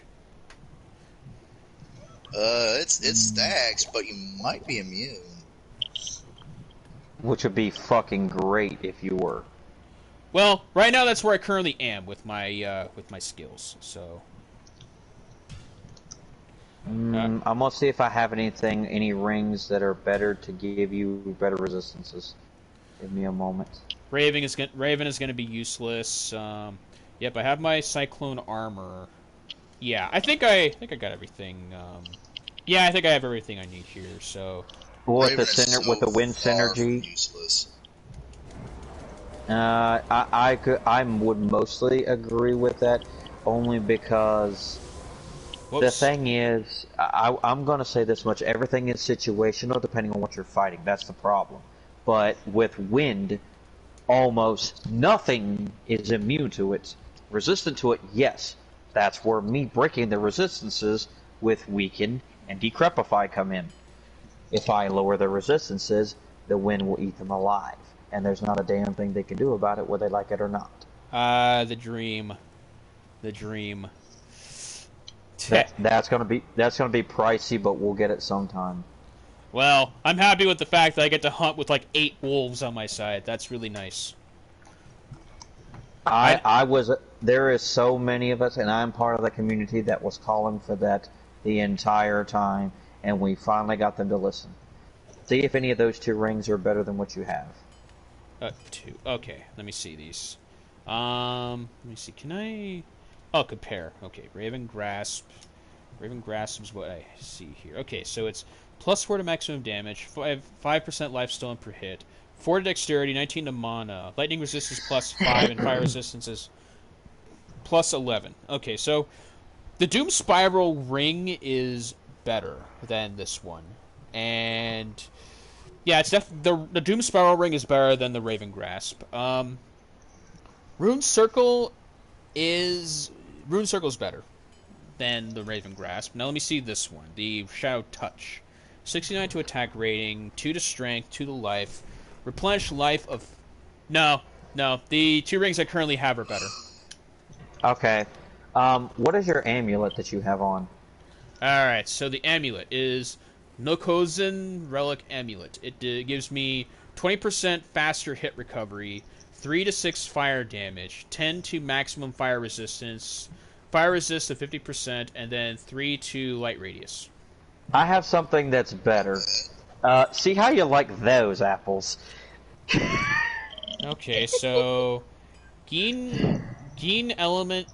It stacks, but you might be immune. Which would be fucking great if you were. Well, right now that's where I currently am with my skills. So I'm gonna see if I have any rings that are better to give you better resistances. Give me a moment. Raven is gonna be useless. Yep, I have my cyclone armor. Yeah, I think I got everything. Yeah, I think I have everything I need here. So with the wind synergy. Useless. I would mostly agree with that, only because the thing is, I'm going to say this much: everything is situational, depending on what you're fighting. That's the problem. But with wind, almost nothing is immune to it. Resistant to it, yes. That's where me breaking the resistances with weaken and decrepify come in. If I lower the resistances, the wind will eat them alive. And there's not a damn thing they can do about it, whether they like it or not. The dream. That's gonna be pricey, but we'll get it sometime. Well, I'm happy with the fact that I get to hunt with like 8 wolves on my side. That's really nice. There is so many of us, and I'm part of the community that was calling for that the entire time, and we finally got them to listen. See if any of those 2 rings are better than what you have. 2. Okay, let me see these. Let me see. Can I? Oh, compare. Okay, Raven Grasp. Raven Grasp is what I see here. Okay, so it's +4 to maximum damage, 5% life stolen per hit, 4 to dexterity, 19 to mana, lightning resistance +5, and fire resistance is +11. Okay, so the Doom Spiral ring is better than this one, and yeah, it's the Doom Spiral ring is better than the Raven Grasp. Rune Circle is better than the Raven Grasp. Now let me see this one, the Shadow Touch. 69 to attack rating, 2 to strength, 2 to life, replenish life of... No, the 2 rings I currently have are better. Okay. What is your amulet that you have on? Alright, so the amulet is Nokozan Relic Amulet. It gives me 20% faster hit recovery, 3 to 6 fire damage, 10 to maximum fire resistance, fire resist of 50%, and then 3 to light radius. I have something that's better. See how you like those apples. Okay, so gain element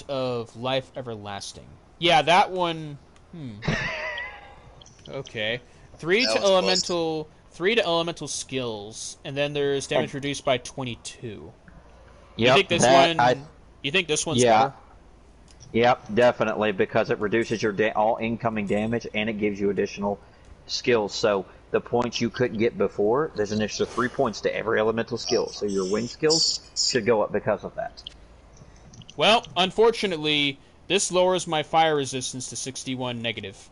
of life everlasting. Yeah, that one. Okay, 3 to elemental skills, and then there's damage reduced by 22. Yep, you think this one's better? Yep, definitely, because it reduces your all incoming damage and it gives you additional skills. So the points you couldn't get before, there's an extra 3 points to every elemental skill. So your wind skills should go up because of that. Well, unfortunately, this lowers my fire resistance to 61 negative.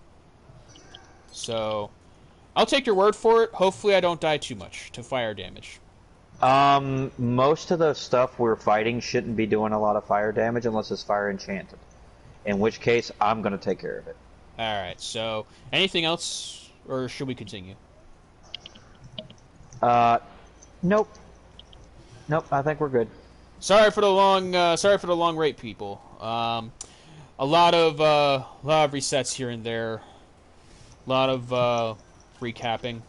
So I'll take your word for it. Hopefully I don't die too much to fire damage. Most of the stuff we're fighting shouldn't be doing a lot of fire damage unless it's fire enchanted. In which case, I'm going to take care of it. Alright, so anything else, or should we continue? Nope. Nope, I think we're good. Sorry for the long wait, people. A lot of resets here and there. A lot of recapping.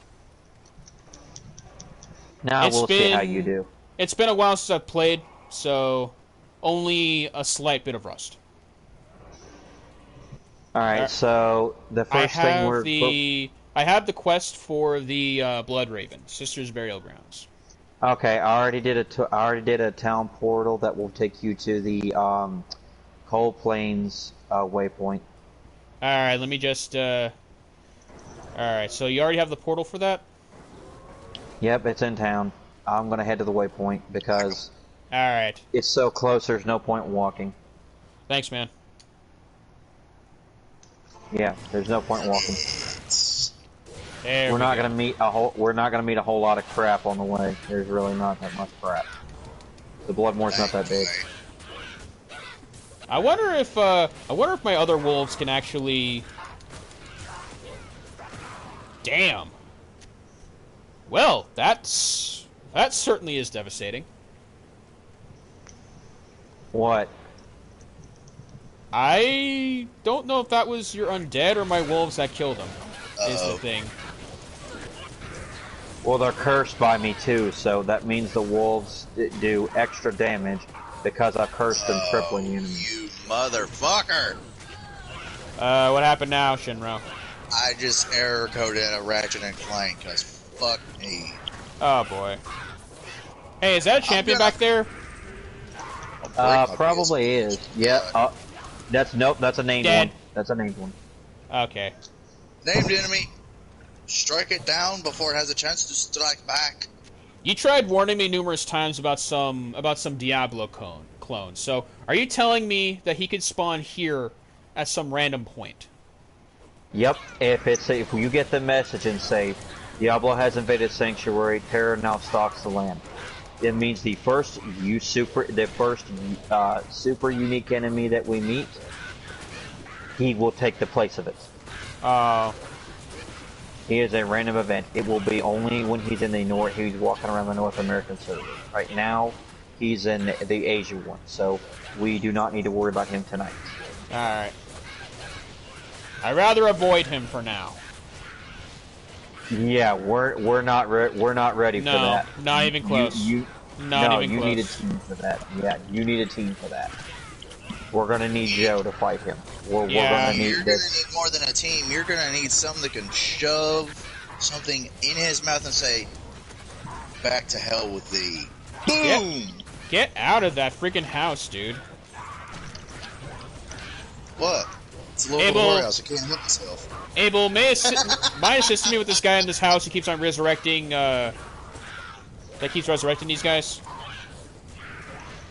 Now we'll see how you do. It's been a while since I've played, so only a slight bit of rust. Alright, so the first thing I have the quest for the Blood Raven, Sister's Burial Grounds. Okay, I already did a town portal that will take you to the Cold Plains waypoint. Alright, let me just Alright, so you already have the portal for that? Yep, it's in town. I'm gonna head to the waypoint because Alright. it's so close there's no point in walking. Thanks, man. Yeah, there's no point in walking. We're not gonna meet a whole lot of crap on the way. There's really not that much crap. The Bloodmoor's not that big. I wonder if my other wolves can actually. Damn. Well, that certainly is devastating. What? I don't know if that was your undead or my wolves that killed him. Is the thing. Well, they're cursed by me too, so that means the wolves do extra damage because I cursed them tripling the enemy. You motherfucker! What happened now, Shiinro? I just error coded a Ratchet and Clank, cause fuck me. Oh boy. Hey, is that a champion back there? Probably is. Yeah. That's a named one. That's a named one. Okay. Named enemy. Strike it down before it has a chance to strike back. You tried warning me numerous times about some Diablo clone. So, are you telling me that he could spawn here at some random point? Yep. If you get the message and say Diablo has invaded Sanctuary, Terror now stalks the land. It means the first super unique enemy that we meet, he will take the place of it. He is a random event. It will be only when he's in the north. He's walking around the North American server. Right now, he's in the Asia one, so we do not need to worry about him tonight. All right. I'd rather avoid him for now. Yeah, we're not ready for that. No, not even close. Not even close. Need a team for that. Yeah, you need a team for that. We're gonna need Joe to fight him. We're gonna need You're gonna need more than a team. You're gonna need someone that can shove something in his mouth and say, "Back to hell with thee." Boom! Get out of that freaking house, dude. What? It's a local whorehouse. I can't help myself. Abel, may assist me with this guy in this house who keeps on resurrecting, that keeps resurrecting these guys?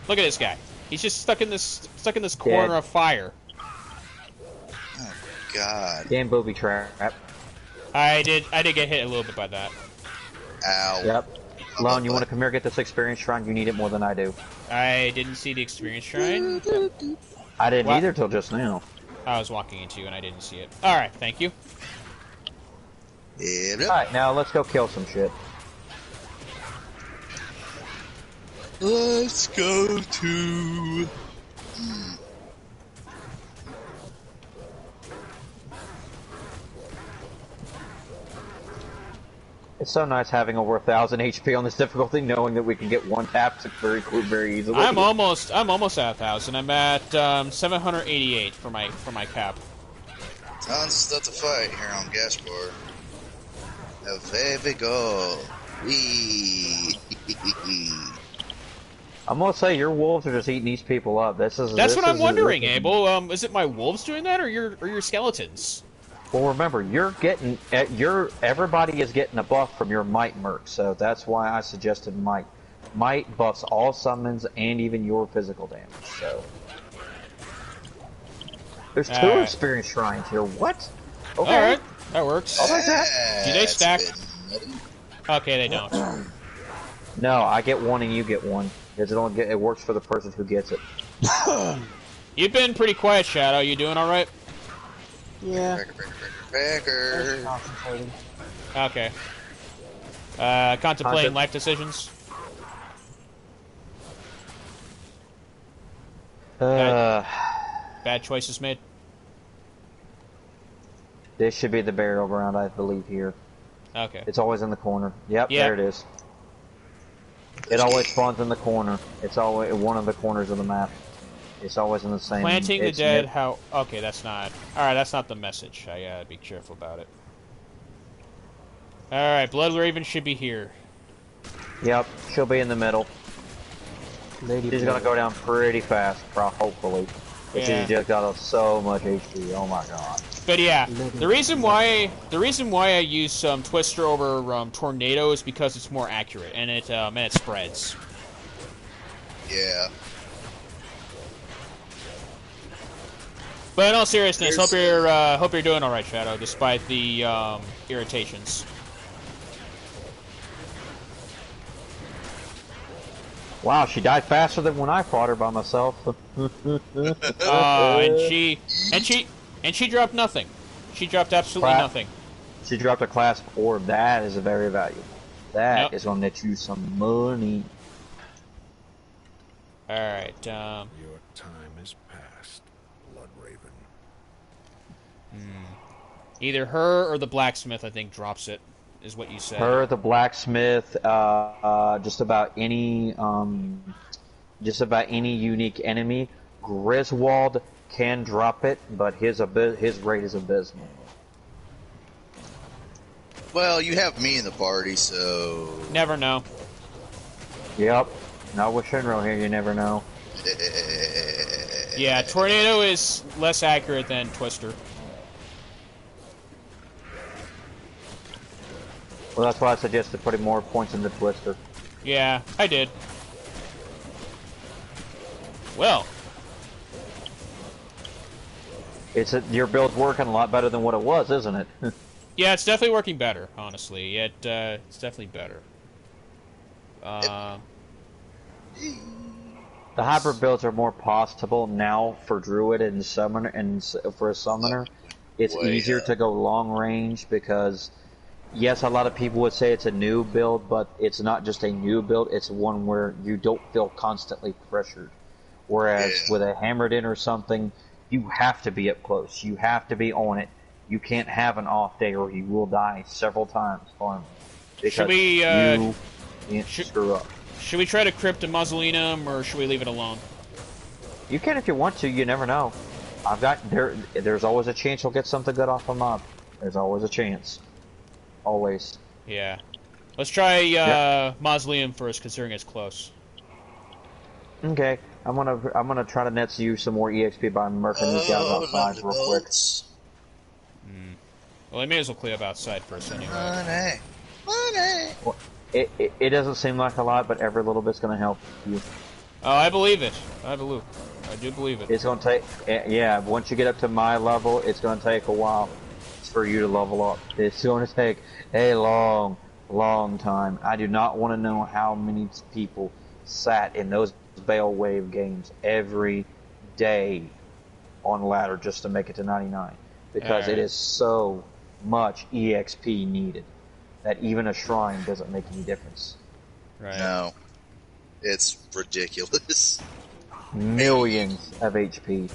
Look at this guy. He's just stuck in this corner of fire. Oh God! Damn booby trap. I did get hit a little bit by that. Ow. Yep. Lon, you want to come here and get this experience shrine? You need it more than I do. I didn't see the experience shrine. I didn't either till just now. I was walking into you and I didn't see it. Alright, thank you. Alright, now let's go kill some shit. Let's go to... It's so nice having over 1,000 HP on this difficulty, knowing that we can get one tap very easily. I'm almost at 1,000. I'm at 788 for my cap. Tons of stuff to fight here on Gaspar. There we go. I'm gonna say your wolves are just eating these people up. That's what I'm wondering, Abel. Is it my wolves doing that, or your skeletons? Well, remember, everybody is getting a buff from your might merc, so that's why I suggested might. Might buffs all summons and even your physical damage. So there's two experience shrines here. What? Okay, all right, that works. I'll take that. Do they stack? Okay, they don't. No, I get one and you get one. Because it works for the person who gets it. You've been pretty quiet, Shadow. You doing all right? Yeah. Backer. Concentrating. Okay. Contemplating life decisions. Bad choices made. This should be the burial ground, I believe, here. Okay. It's always in the corner. Yep, there it is. It always spawns in the corner. It's always one of the corners of the map. It's always in the same... Planting the dead, how... Okay, that's not... Alright, that's not the message. I gotta be careful about it. Alright, Blood Raven should be here. Yep, she'll be in the middle. She's gonna go down pretty fast, hopefully. But she's just got so much HP, oh my god. But yeah, the reason why I use Twister over Tornado is because it's more accurate and it spreads. Yeah. But in all seriousness, hope you're doing all right, Shadow, despite the irritations. Wow, she died faster than when I fought her by myself. And she dropped nothing. She dropped absolutely nothing. She dropped a class orb. That is very valuable. That is going to net you some money. All right. Your time is past, Blood Raven. Either her or the blacksmith, I think, drops it. Is what you said. Her, the blacksmith, just about any unique enemy. Griswold can drop it, but his rate is abysmal. Well, you have me in the party, so never know. Yep, not with Shiinro here. You never know. Yeah, Tornado is less accurate than Twister. Well, that's why I suggested putting more points in the Twister. Yeah, I did. Well, your build's working a lot better than what it was, isn't it? Yeah, it's definitely working better. Honestly, it's definitely better. The hybrid builds are more possible now for Druid and Summoner, and for a Summoner, it's easier to go long range because. Yes, a lot of people would say it's a new build, but it's not just a new build, it's one where you don't feel constantly pressured. Whereas with a Hammered In or something, you have to be up close. You have to be on it. You can't have an off day or you will die several times farming. Because you can't screw up. Should we try to crypt a Mausoleum or should we leave it alone? You can if you want to, you never know. There's always a chance you'll get something good off a mob. There's always a chance. Always. Yeah. Let's try Mausoleum first, considering it's close. Okay. I'm gonna try to net you some more EXP by murking these guys outside real quick. Well, I may as well clear up outside first anyway. Money. Well, it doesn't seem like a lot, but every little bit's gonna help you. Oh, I believe it. I do believe it. It's gonna take. Yeah. Once you get up to my level, it's gonna take a while for you to level up. It's going to take a long, long time. I do not want to know how many people sat in those Bale Wave games every day on ladder just to make it to 99. Because it is so much EXP needed that even a shrine doesn't make any difference. Right. No. It's ridiculous. Millions of HP.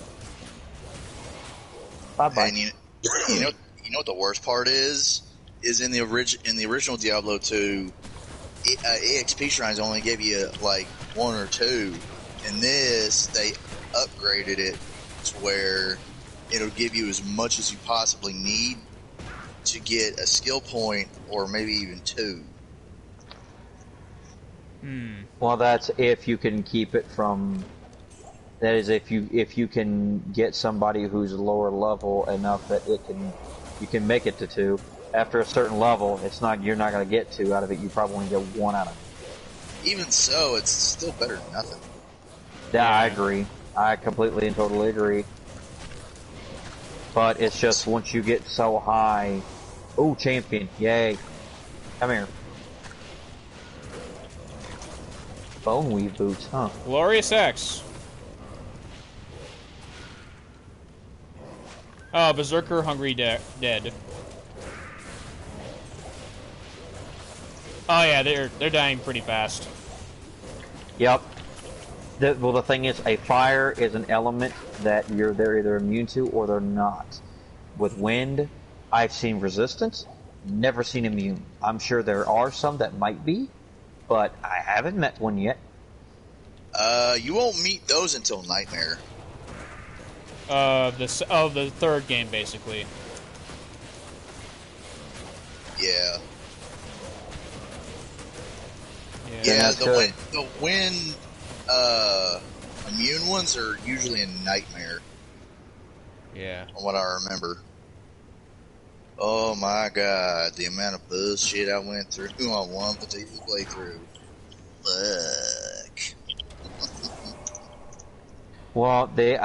Bye-bye. And you know what the worst part is in the original Diablo 2, EXP shrines only gave you like 1 or 2. In this, they upgraded it to where it'll give you as much as you possibly need to get a skill point, or maybe even 2. Well, that's if you can keep it from. That is, if you can get somebody who's lower level enough that you can make it to 2. After a certain level, you're not going to get 2 out of it. You probably only get 1 out of it. Even so, it's still better than nothing. Yeah, I agree. I completely and totally agree. But it's just once you get so high. Oh, champion! Yay! Come here. Bone weave boots, huh? Glorious X. Oh, Berserker Hungry Dead. Oh yeah, they're dying pretty fast. Yep. Well, the thing is, a fire is an element that they're either immune to or they're not. With wind, I've seen resistance, never seen immune. I'm sure there are some that might be, but I haven't met one yet. You won't meet those until Nightmare. The third game, basically. Yeah. Yeah, the wind immune ones are usually in Nightmare. Yeah. From what I remember. Oh my god, the amount of bullshit I went through on one particular playthrough. Fuck. Well, they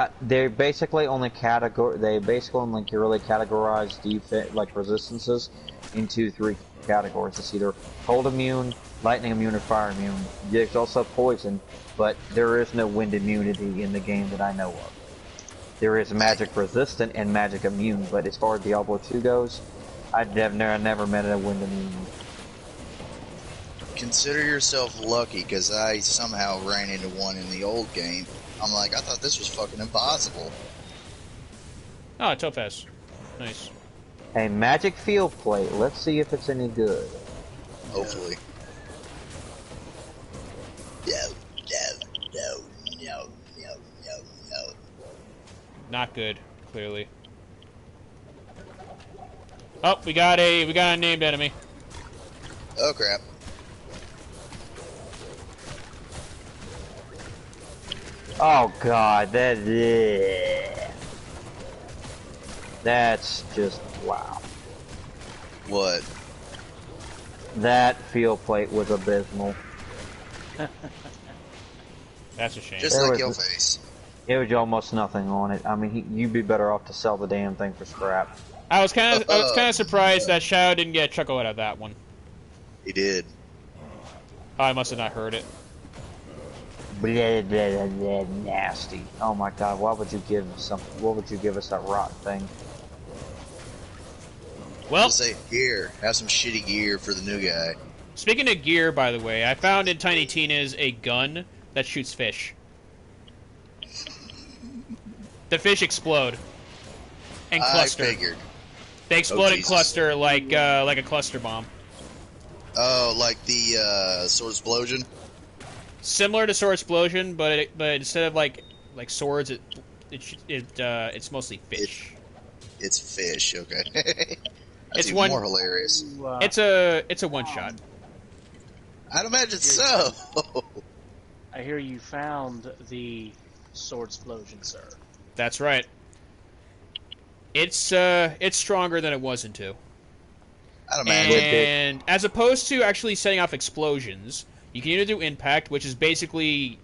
basically only really categorize defense like resistances into 3 categories. It's either cold immune, lightning immune, or fire immune. There's also poison, but there is no wind immunity in the game that I know of. There is magic resistant and magic immune, but as far as Diablo 2 goes, I never met a wind immune. Consider yourself lucky, because I somehow ran into one in the old game. I'm like, I thought this was fucking impossible. Oh, Topaz. Nice. A magic field plate. Let's see if it's any good. Hopefully. No. Not good, clearly. Oh, we got a named enemy. Oh crap. Oh god, that's just wow. What? That field plate was abysmal. That's a shame. Just like your face. It was almost nothing on it. I mean, you'd be better off to sell the damn thing for scrap. I was kind of surprised that Shadow didn't get a chuckle out of that one. He did. Oh, I must have not heard it. Blah, blah, blah, nasty. Oh my god, why would you give something? What would you give us that rot thing? Well, just say, here, have some shitty gear for the new guy. Speaking of gear, by the way, I found in Tiny Tina's a gun that shoots fish. The fish explode and cluster. I figured. They explode and cluster like a cluster bomb. Oh, like the sword explosion. Similar to sword explosion, but instead of like swords, it's mostly fish. It's fish. Okay. That's it's even more hilarious. It's a one shot. I'd imagine so. I hear you found the sword explosion, sir. That's right. It's stronger than it was in 2. I'd imagine. And as opposed to actually setting off explosions, you can either do impact, which is basically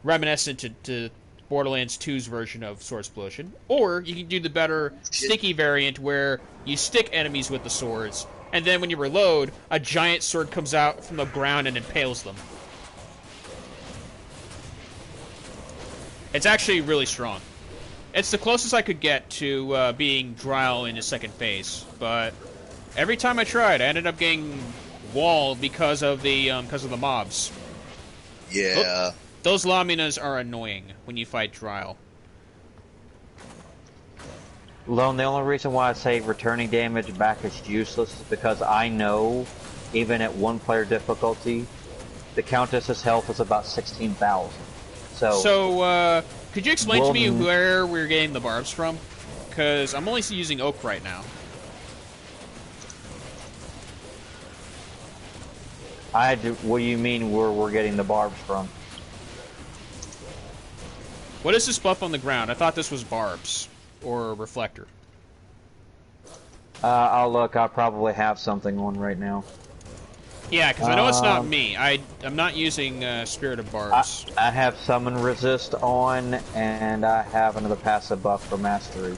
reminiscent to Borderlands 2's version of sword explosion, or you can do the better sticky variant where you stick enemies with the swords, and then when you reload, a giant sword comes out from the ground and impales them. It's actually really strong. It's the closest I could get to being Dryle in his second phase, but every time I tried, I ended up getting walled because of the mobs. Yeah. Those Laminas are annoying when you fight Dryle. Lone, the only reason why I say returning damage back is useless is because I know, even at 1-player difficulty, the Countess's health is about 16,000. So, could you explain to me where we're getting the barbs from? Because I'm only using oak right now. What do you mean where we're getting the barbs from? What is this buff on the ground? I thought this was barbs. Or reflector. I'll look. I probably have something on right now. Yeah, because I know it's not me. I'm not using Spirit of Barbs. I have Summon Resist on, and I have another passive buff for Mastery.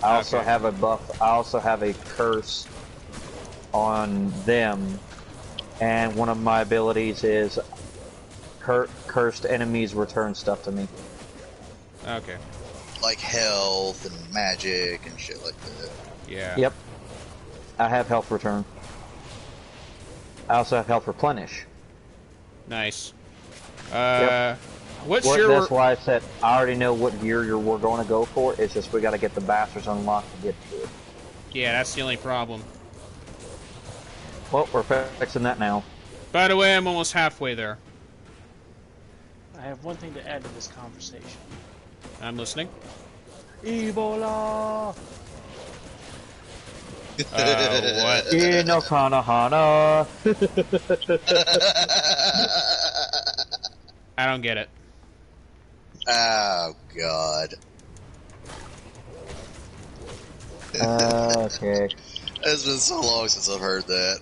I also have a buff. I also have a Curse on them, and one of my abilities is Cursed enemies return stuff to me. Okay. Like health and magic and shit like that. Yeah. Yep. I have health return. I also have health replenish. Nice. Yep. That's why I said I already know what gear we're going to go for. It's just we got to get the bastards unlocked to get to it. Yeah, that's the only problem. Well, we're fixing that now. By the way, I'm almost halfway there. I have one thing to add to this conversation. I'm listening. Ebola! What? No Kanahana. I don't get it. Oh, God. Okay. It's been so long since I've heard that.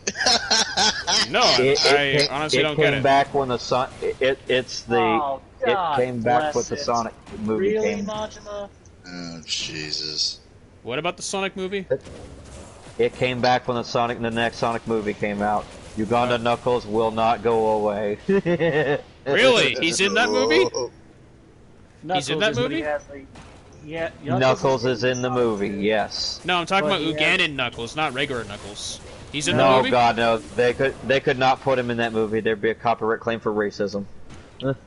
No, I honestly don't get it. It came back when the it came back with the Sonic movie came. Oh, Jesus. What about the Sonic movie? It came back when the next Sonic movie came out. Uganda Knuckles will not go away. Really? He's in that movie? He's in that movie? Knuckles is in the movie, yes. No, I'm talking about Ugandan Knuckles, not regular Knuckles. He's in the movie? No, God, no. They could not put him in that movie. There'd be a copyright claim for racism.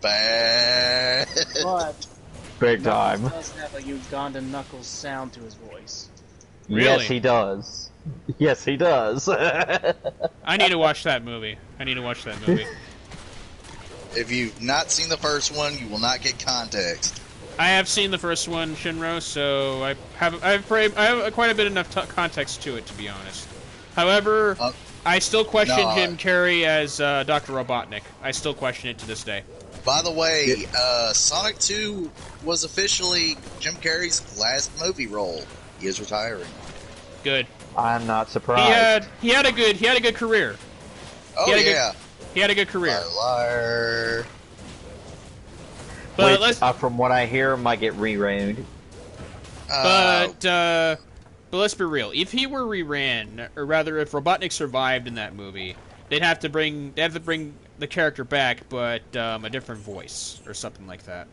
Bad. But big time. Knuckles does have a Ugandan Knuckles sound to his voice. Really? Yes, he does. Yes, he does. I need to watch that movie. If you've not seen the first one, you will not get context. I have seen the first one, Shiinro, so I have quite a bit enough context to it, to be honest. However, I still question Jim Carrey as Dr. Robotnik. I still question it to this day. By the way, Sonic 2 was officially Jim Carrey's last movie role. He is retiring. Good. I'm not surprised. He had a good career. Oh yeah. He had a good career. Liar. But from what I hear, might get re-rained. But let's be real. If he were re-ran, or rather, if Robotnik survived in that movie, they'd have to bring the character back, but a different voice or something like that.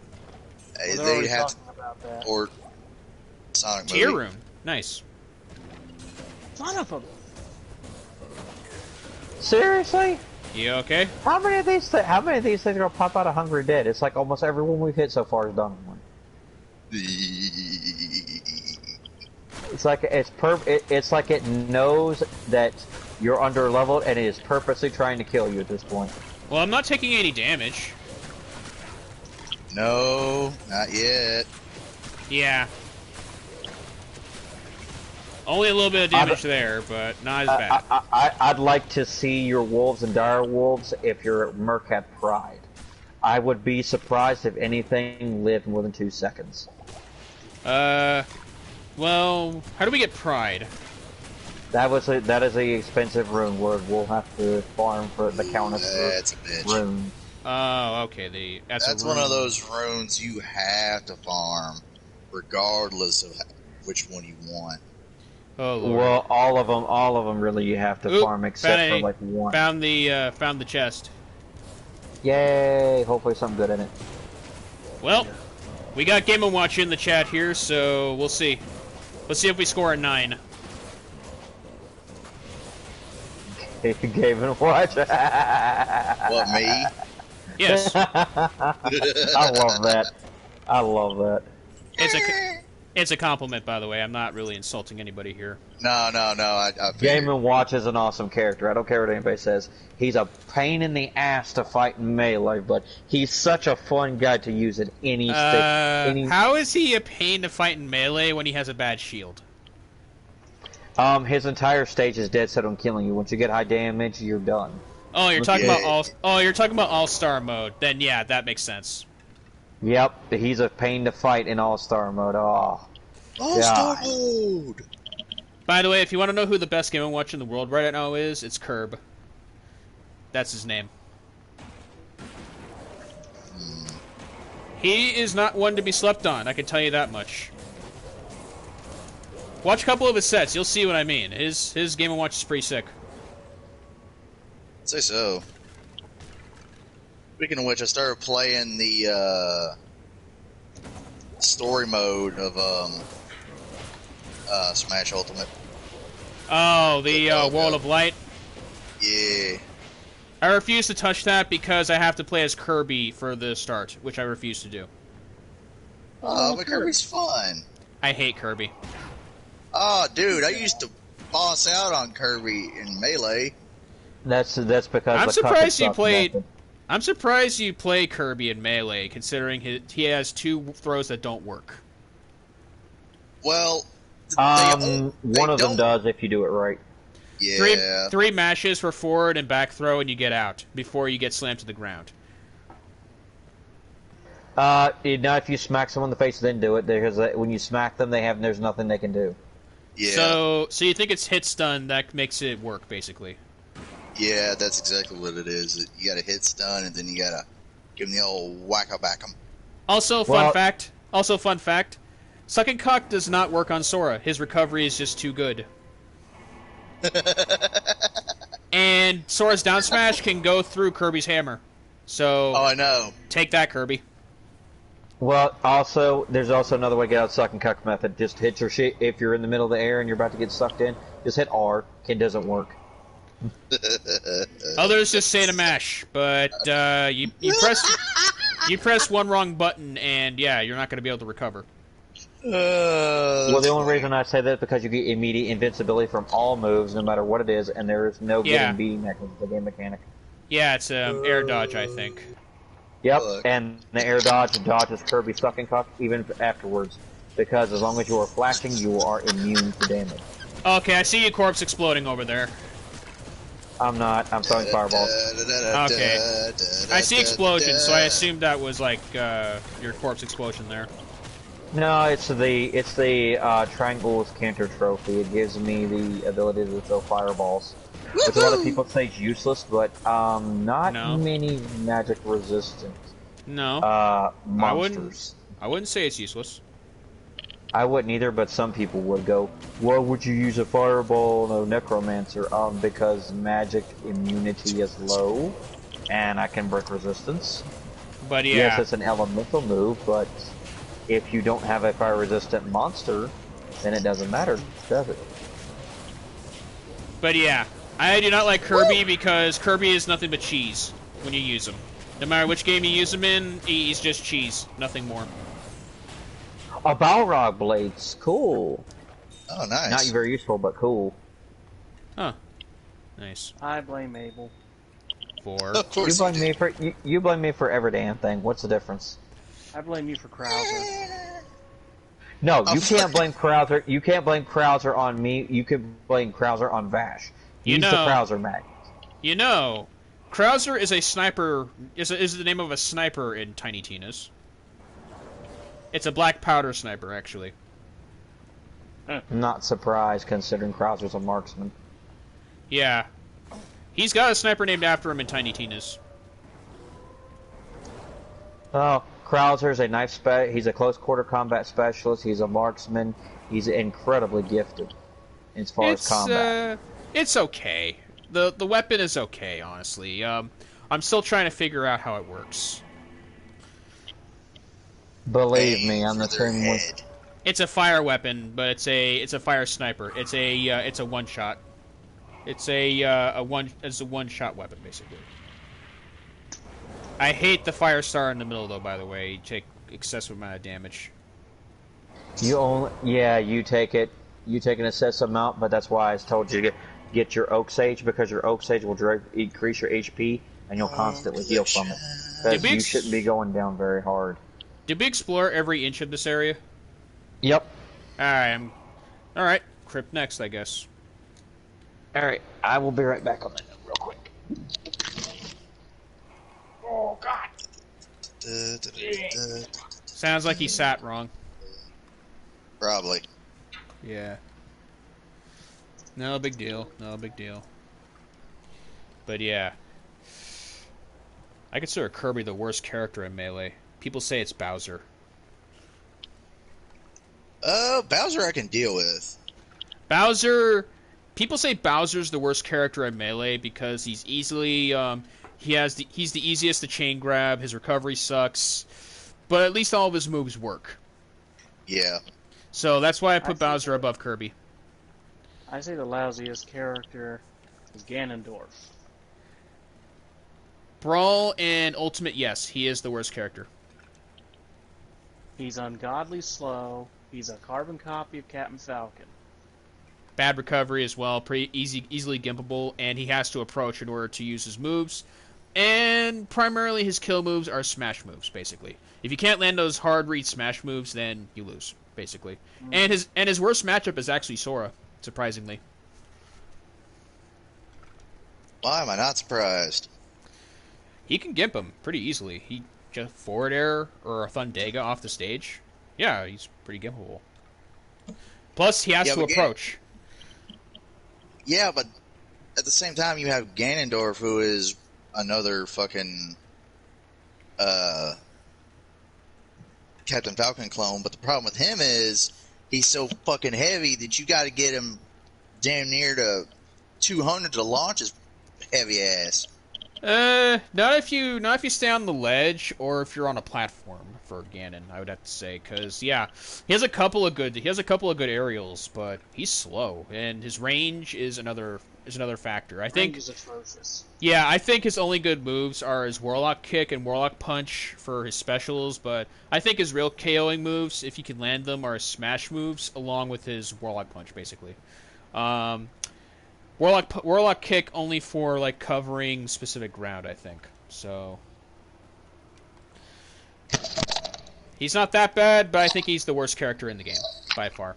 They have to, or Sonic movie. Tier room, nice. Son of a... Seriously? You okay? How many of these things are gonna pop out of Hungry Dead? It's like almost everyone we've hit so far has done one. It's like it's like it knows that you're under leveled and it is purposely trying to kill you at this point. Well, I'm not taking any damage. No, not yet. Yeah. Only a little bit of damage there, but not as bad. I'd like to see your wolves and dire wolves if your Merc had pride. I would be surprised if anything lived more than 2 seconds. Well, how do we get pride? That is a expensive rune word. We'll have to farm for the count of runes. Oh, okay. That's one of those runes you have to farm, regardless of which one you want. Oh, Lord. Well, all of them really you have to farm except for like one. Found the chest. Yay! Hopefully something good in it. Well, we got Game & Watch in the chat here, so we'll see. Let's see if we score a 9. Game & Watch. What, me? Yes. I love that. I love that. It's a compliment, by the way. I'm not really insulting anybody here. No. I Game & Watch is an awesome character. I don't care what anybody says. He's a pain in the ass to fight in melee, but he's such a fun guy to use at any stick. How is he a pain to fight in melee when he has a bad shield? His entire stage is dead set on killing you. Once you get high damage, you're done. Oh, you're talking about all-star mode. Then yeah, that makes sense. Yep, he's a pain to fight in All-Star mode. Oh, All-Star mode! By the way, if you want to know who the best Game & Watch in the world right now is, it's Curb. That's his name. He is not one to be slept on, I can tell you that much. Watch a couple of his sets, you'll see what I mean. His Game & Watch is pretty sick. I'd say so. Speaking of which, I started playing the story mode of Smash Ultimate. Oh, the Wall of Light? Yeah. I refuse to touch that because I have to play as Kirby for the start, which I refuse to do. Oh, but Kirby's fun. I hate Kirby. Oh, dude, I used to boss out on Kirby in Melee. That's because I'm surprised you played. I'm surprised you play Kirby in Melee, considering he has 2 throws that don't work. Well, one of them does if you do it right. Yeah. 3 mashes for forward and back throw, and you get out before you get slammed to the ground. Now if you smack someone in the face, then do it. Because when you smack them, there's nothing they can do. Yeah. So you think it's hit stun that makes it work, basically? Yeah, that's exactly what it is. You got to hit stun, and then you got to give him the old whack-a-back-em. Also, fun fact. Sucking Cock does not work on Sora. His recovery is just too good. And Sora's down smash can go through Kirby's hammer. So, oh, I know. Take that, Kirby. Well, also, there's also another way to get out of sucking cuck method. Just hit your shit. If you're in the middle of the air and you're about to get sucked in, just hit R. It doesn't work. Others just say to mash, but you press one wrong button, and yeah, you're not going to be able to recover. Well, the only reason I say that is because you get immediate invincibility from all moves, no matter what it is, and there is no getting beating that because it's a game mechanic. Yeah, it's air dodge, I think. Yep, and the air dodge dodges Kirby sucking cock even afterwards, because as long as you are flashing, you are immune to damage. Okay, I see your corpse exploding over there. I'm not. I'm throwing fireballs. Okay. I see explosion, so I assumed that was like your corpse explosion there. No, it's the Triangle's Canter Trophy. It gives me the ability to throw fireballs. Which a lot of people say is useless, but not many magic resistant monsters. I wouldn't say it's useless. I wouldn't either, but some people would go, why would you use a fireball no necromancer? Because magic immunity is low, and I can break resistance. But yeah. Yes, it's an elemental move, but if you don't have a fire resistant monster, then it doesn't matter, does it? But yeah, I do not like Kirby because Kirby is nothing but cheese when you use him. No matter which game you use him in, he's just cheese, nothing more. A Balrog Blade's cool. Oh, nice. Not very useful, but cool. Huh. Nice. I blame Abel. For? Of course you blame me for every damn thing. What's the difference? I blame you for Krauser. No, you can't blame Krauser. You can't blame Krauser on me. You can blame Krauser on Vash. He's the Krauser magnet. You know, Krauser is a sniper. Is the name of a sniper in Tiny Tina's. It's a black powder sniper, actually. Not surprised, considering Krauser's a marksman. Yeah. He's got a sniper named after him in Tiny Tina's. Oh, Krauser's a knife he's a close quarter combat specialist. He's a marksman. He's incredibly gifted as far as combat. It's okay. The weapon is okay, honestly. I'm still trying to figure out how it works. Believe me, I'm the same one. It's a fire weapon, but it's a fire sniper. It's a one shot. It's a one shot weapon basically. I hate the fire star in the middle though. By the way, you take excessive amount of damage. You take it. You take an excessive amount, but that's why I told you to get your Oak Sage, because your Oak Sage will increase your HP and you'll constantly heal from it. Because you shouldn't be going down very hard. Did we explore every inch of this area? Yep. Alright. Crypt next, I guess. Alright, I will be right back on that note real quick. Oh, God. Sounds like he sat wrong. Probably. Yeah. No big deal. No big deal. But yeah. I consider Kirby the worst character in Melee. People say it's Bowser. Bowser I can deal with. Bowser... People say Bowser's the worst character in Melee because he's easily... he's the easiest to chain grab, his recovery sucks, but at least all of his moves work. Yeah. So that's why I put Bowser above Kirby. I say the lousiest character is Ganondorf. Brawl and Ultimate, yes, he is the worst character. He's ungodly slow. He's a carbon copy of Captain Falcon. Bad recovery as well, pretty easily gimpable, and he has to approach in order to use his moves. And primarily his kill moves are smash moves, basically. If you can't land those hard read smash moves, then you lose, basically. And his worst matchup is actually Sora, surprisingly. Why am I not surprised? He can gimp him pretty easily. He just forward air or a Thundega off the stage. Yeah, he's pretty gimpable. Plus, he has to approach. Yeah, but at the same time, you have Ganondorf, who is another fucking Captain Falcon clone. But the problem with him is he's so fucking heavy that you got to get him damn near to 200 to launch his heavy ass. Not if you stay on the ledge or if you're on a platform for Ganon, I would have to say, because yeah, he has a couple of good aerials, but he's slow and his range is another factor. I think range is atrocious. Yeah, I think his only good moves are his Warlock Kick and Warlock Punch for his specials, but I think his real KOing moves, if he can land them, are his smash moves along with his Warlock Punch, basically. Warlock Kick only for like covering specific ground, I think. So he's not that bad, but I think he's the worst character in the game by far.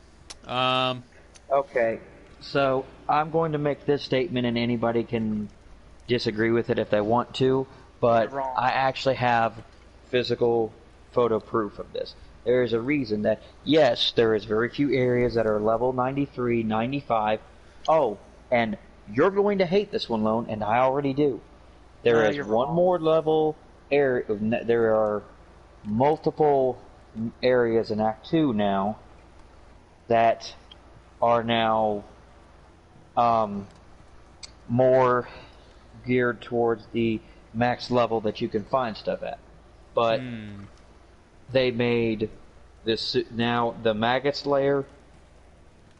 Okay, so I'm going to make this statement, and anybody can disagree with it if they want to, but I actually have physical photo proof of this. There is a reason that, yes, there is very few areas that are level 93, 95. Oh, and you're going to hate this one, Lone, and I already do. There is one more level area. There are multiple areas in Act 2 now that are now more geared towards the max level that you can find stuff at. But they made this now the Maggot Slayer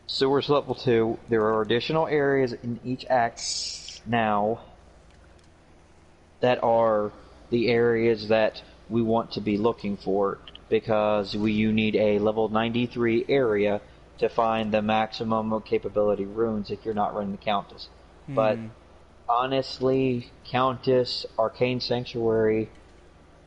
Sewers level 2. There are additional areas in each act now that are the areas that we want to be looking for, because you need a level 93 area to find the maximum capability runes if you're not running the Countess. But honestly, Countess, Arcane Sanctuary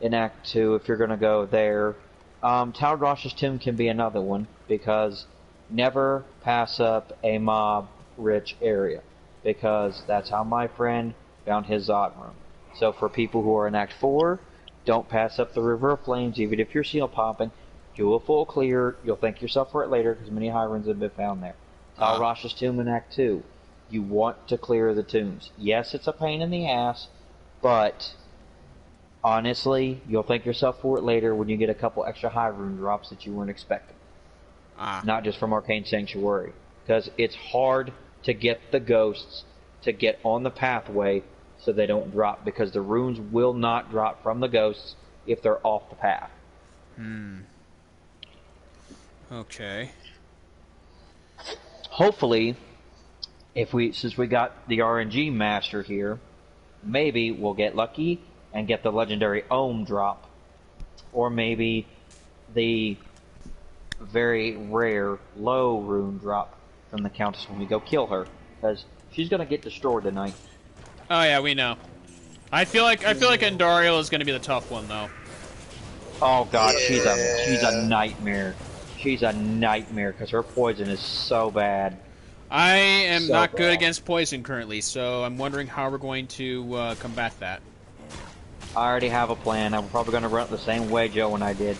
in Act 2, if you're going to go there, Talgrosh's Tomb can be another one, because never pass up a mob-rich area, because that's how my friend found his Zod room. So for people who are in Act 4, don't pass up the River of Flames, even if you're seal popping. Do a full clear. You'll thank yourself for it later, because many high runes have been found there. Talrosh's Tomb in Act 2. You want to clear the tombs. Yes, it's a pain in the ass, but honestly, you'll thank yourself for it later when you get a couple extra high rune drops that you weren't expecting. Not just from Arcane Sanctuary. Because it's hard to get the ghosts to get on the pathway so they don't drop, because the runes will not drop from the ghosts if they're off the path. Okay. Hopefully, since we got the RNG master here, maybe we'll get lucky and get the legendary Ohm drop, or maybe the very rare low rune drop from the Countess when we go kill her, because she's gonna get destroyed tonight. Oh yeah, we know. I feel like Andariel is gonna be the tough one though. Oh god, she's a nightmare. She's a nightmare because her poison is so bad. I am not good against poison currently, so I'm wondering how we're going to combat that. I already have a plan. I'm probably going to run it the same way Joe and I did.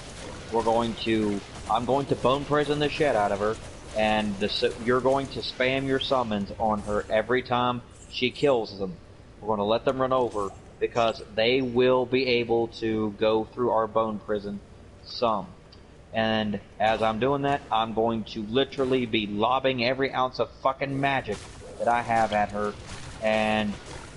I'm going to bone prison the shit out of her, and you're going to spam your summons on her every time she kills them. We're going to let them run over, because they will be able to go through our bone prison some. And as I'm doing that, I'm going to literally be lobbing every ounce of fucking magic that I have at her, and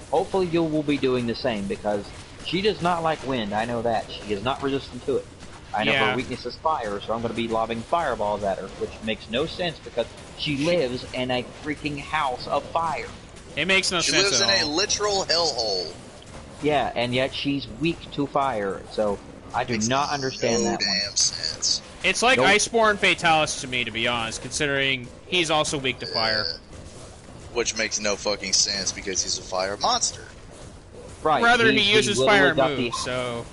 hopefully you will be doing the same, because she does not like wind. I know that. She is not resistant to it. I know her weakness is fire, so I'm going to be lobbing fireballs at her, which makes no sense because she lives in a freaking house of fire. It makes no sense at all. She lives in a literal hellhole. Yeah, and yet she's weak to fire, so I do not understand that damn sense. It's like Iceborne Fatalis to me, to be honest, considering he's also weak to fire. Which makes no fucking sense because he's a fire monster. Right. Rather, he uses fire moves, so...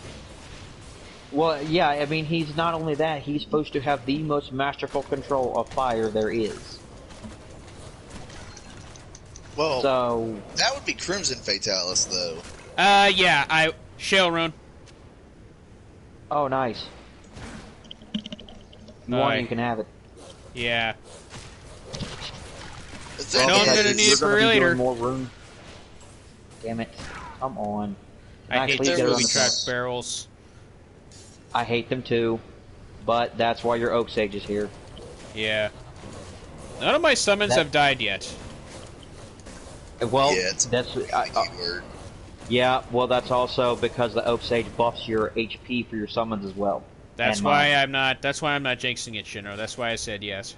Well, yeah, I mean, he's not only that, he's supposed to have the most masterful control of fire there is. Well, so that would be Crimson Fatalis, though. Yeah, Shale Rune. Oh, nice. You want it, you can have it. Yeah. I know I'm gonna need it for later. More room. Damn it! Come on. I hate these movie track barrels. I hate them too, but that's why your Oak Sage is here. Yeah. None of my summons have died yet. Well, that's yeah. Well, that's also because the Oak Sage buffs your HP for your summons as well. That's why I'm not. That's why I'm not jinxing it, Shiinro. That's why I said yes.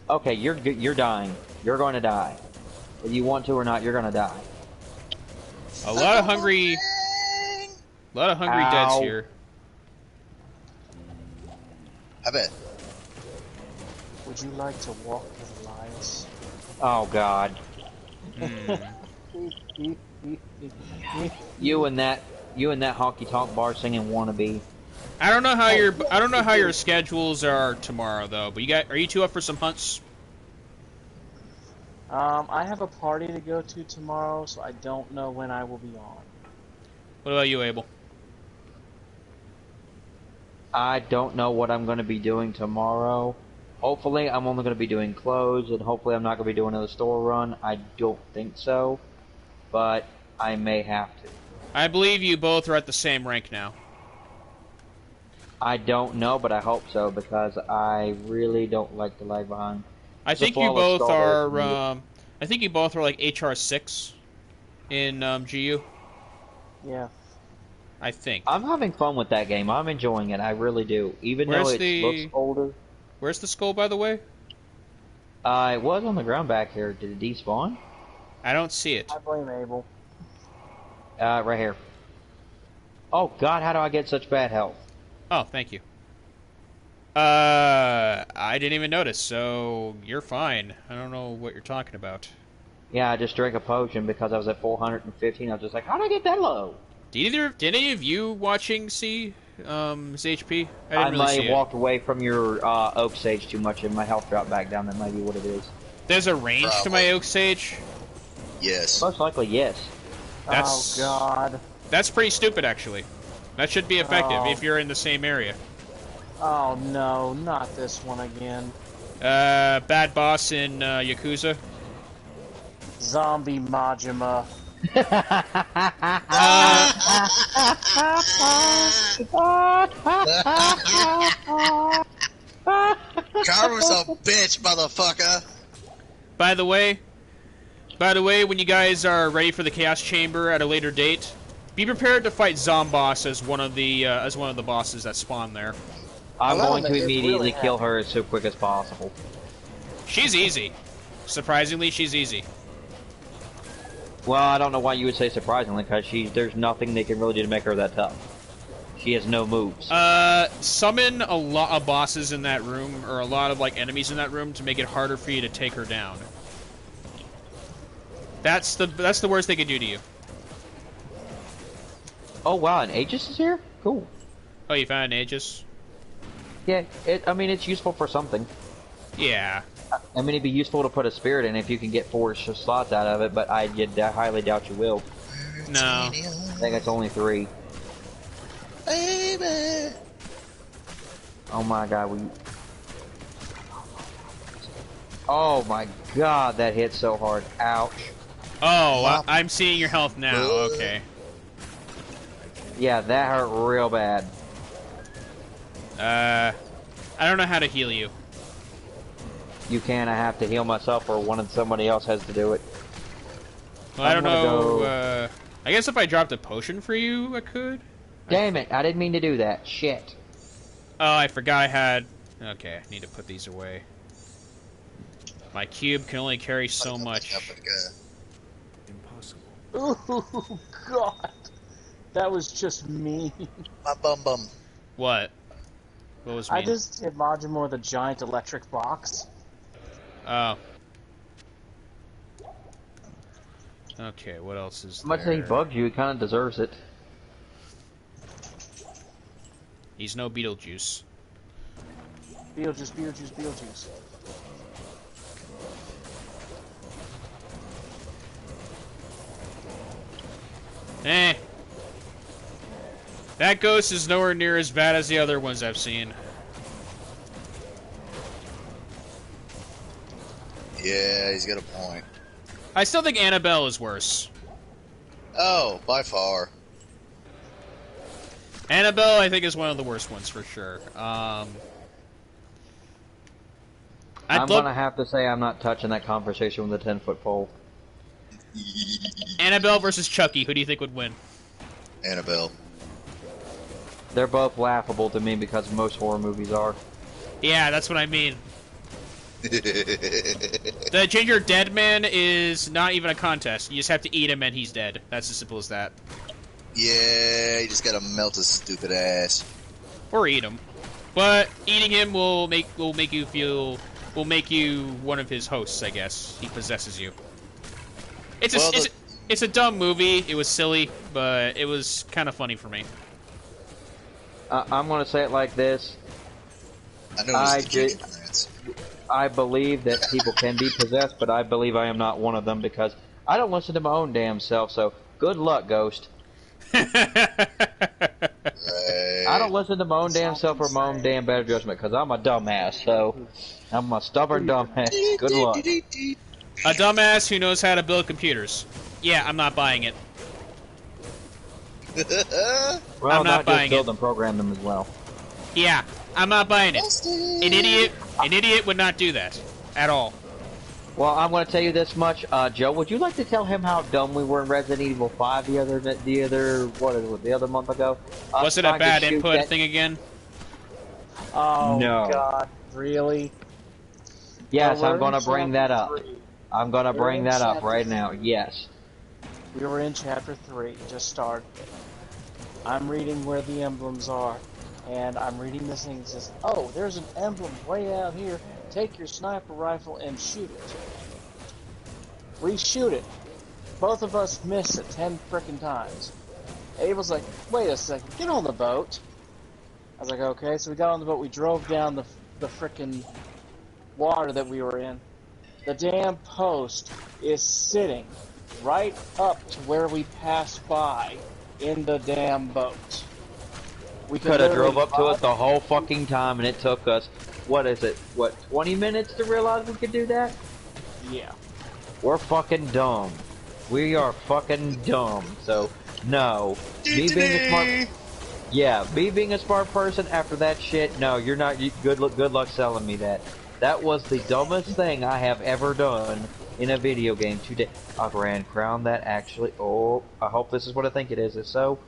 Okay, you're dying. You're going to die. Whether you want to or not, you're going to die. A lot of hungry deads here. I bet. Would you like to walk with Elias? Oh God. You and that honky tonk bar singing wannabe. I don't know how your schedules are tomorrow though. But are you two up for some hunts? I have a party to go to tomorrow, so I don't know when I will be on. What about you, Abel? I don't know what I'm going to be doing tomorrow. Hopefully, I'm only going to be doing clothes, and hopefully I'm not going to be doing another store run. I don't think so, but I may have to. I believe you both are at the same rank now. I don't know, but I hope so, because I really don't like to lag behind. I think you both are. I think you both are like HR 6 in GU. Yeah. I think. I'm having fun with that game. I'm enjoying it. I really do. Even though it looks older. Where's the skull, by the way? It was on the ground back here. Did it despawn? I don't see it. I blame Abel. Right here. Oh God, how do I get such bad health? Oh, thank you. I didn't even notice, so you're fine. I don't know what you're talking about. Yeah, I just drank a potion because I was at 415. I was just like, how did I get that low? Did any of you watching see his HP? I might have walked away from your Oak Sage too much and my health dropped back down. That might be what it is. There's a range to my Oak Sage? Yes. Most likely, yes. Oh, God. That's pretty stupid, actually. That should be effective if you're in the same area. Oh, no, not this one again. Bad boss in Yakuza. Zombie Majima. Karma's a bitch, motherfucker. By the way, when you guys are ready for the Chaos Chamber at a later date, be prepared to fight Zomboss as one of the bosses that spawn there. I'm going to immediately kill her as quick as possible. She's easy. Surprisingly, she's easy. Well, I don't know why you would say surprisingly, because there's nothing they can really do to make her that tough. She has no moves. Summon a lot of bosses in that room, or a lot of enemies in that room, to make it harder for you to take her down. That's the worst they could do to you. Oh wow, an Aegis is here? Cool. Oh, you found an Aegis? Yeah, I mean, it's useful for something. Yeah. I mean, it'd be useful to put a spirit in if you can get 4 slots out of it, but I highly doubt you will. No. I think it's only 3. Baby. Oh my God, oh my God, that hit so hard. Ouch. Oh, I'm seeing your health now. Okay. Yeah, that hurt real bad. I don't know how to heal you. You can. I have to heal myself, or somebody else has to do it. Well, I don't know. I guess if I dropped a potion for you, I could. Damn it! I didn't mean to do that. Shit. Oh, I forgot I had. Okay, I need to put these away. My cube can only carry so much. Impossible. Oh God, that was just me. My bum. What? What was mean? I just hit Majima with a giant electric box. Oh. Okay, what else is there? Much as he bugged you, he kind of deserves it. He's no Beetlejuice. Beetlejuice. Eh. That ghost is nowhere near as bad as the other ones I've seen. Yeah, he's got a point. I still think Annabelle is worse. Oh, by far. Annabelle, I think, is one of the worst ones for sure. I'm gonna have to say I'm not touching that conversation with a 10-foot pole. Annabelle versus Chucky, who do you think would win? Annabelle. They're both laughable to me because most horror movies are. Yeah, that's what I mean. The Ginger Dead Man is not even a contest. You just have to eat him and he's dead. That's as simple as that. Yeah, you just gotta melt his stupid ass. Or eat him. But eating him will make you one of his hosts, I guess. He possesses you. It's a dumb movie. It was silly, but it was kind of funny for me. I'm gonna say it like this. I believe that people can be possessed, but I believe I am not one of them because I don't listen to my own damn self, so good luck, Ghost. Right. I don't listen to my own damn self or my own damn better judgment because I'm a dumbass, so I'm a stubborn dumbass. Good luck. A dumbass who knows how to build computers. Yeah, I'm not buying it. Well, I'm not buying just build them, program them as well. Yeah, I'm not buying it. An idiot would not do that at all. Well, I'm going to tell you this much, Joe. Would you like to tell him how dumb we were in Resident Evil 5 the other month ago? Was it a bad input thing again? Oh no. God, really? Yes, I'm going to bring that up. I'm going to bring that up right now. Yes. We were in chapter 3. Just started. I'm reading where the emblems are, and I'm reading this thing that says, "Oh, there's an emblem way out here. Take your sniper rifle and shoot it." We shoot it. Both of us miss it 10 frickin' times. Abel's like, "Wait a second, get on the boat." I was like, "Okay." So we got on the boat. We drove down the frickin' water that we were in. The damn post is sitting right up to where we passed by in the damn boat. We could have drove up to it the whole fucking time, and it took us, 20 minutes to realize we could do that? Yeah. We're fucking dumb. We are fucking dumb. So, no. Me being a smart person after that shit, no, you're not, good luck selling me that. That was the dumbest thing I have ever done in a video game today. A Grand Crown that actually, I hope this is what I think it is. If so,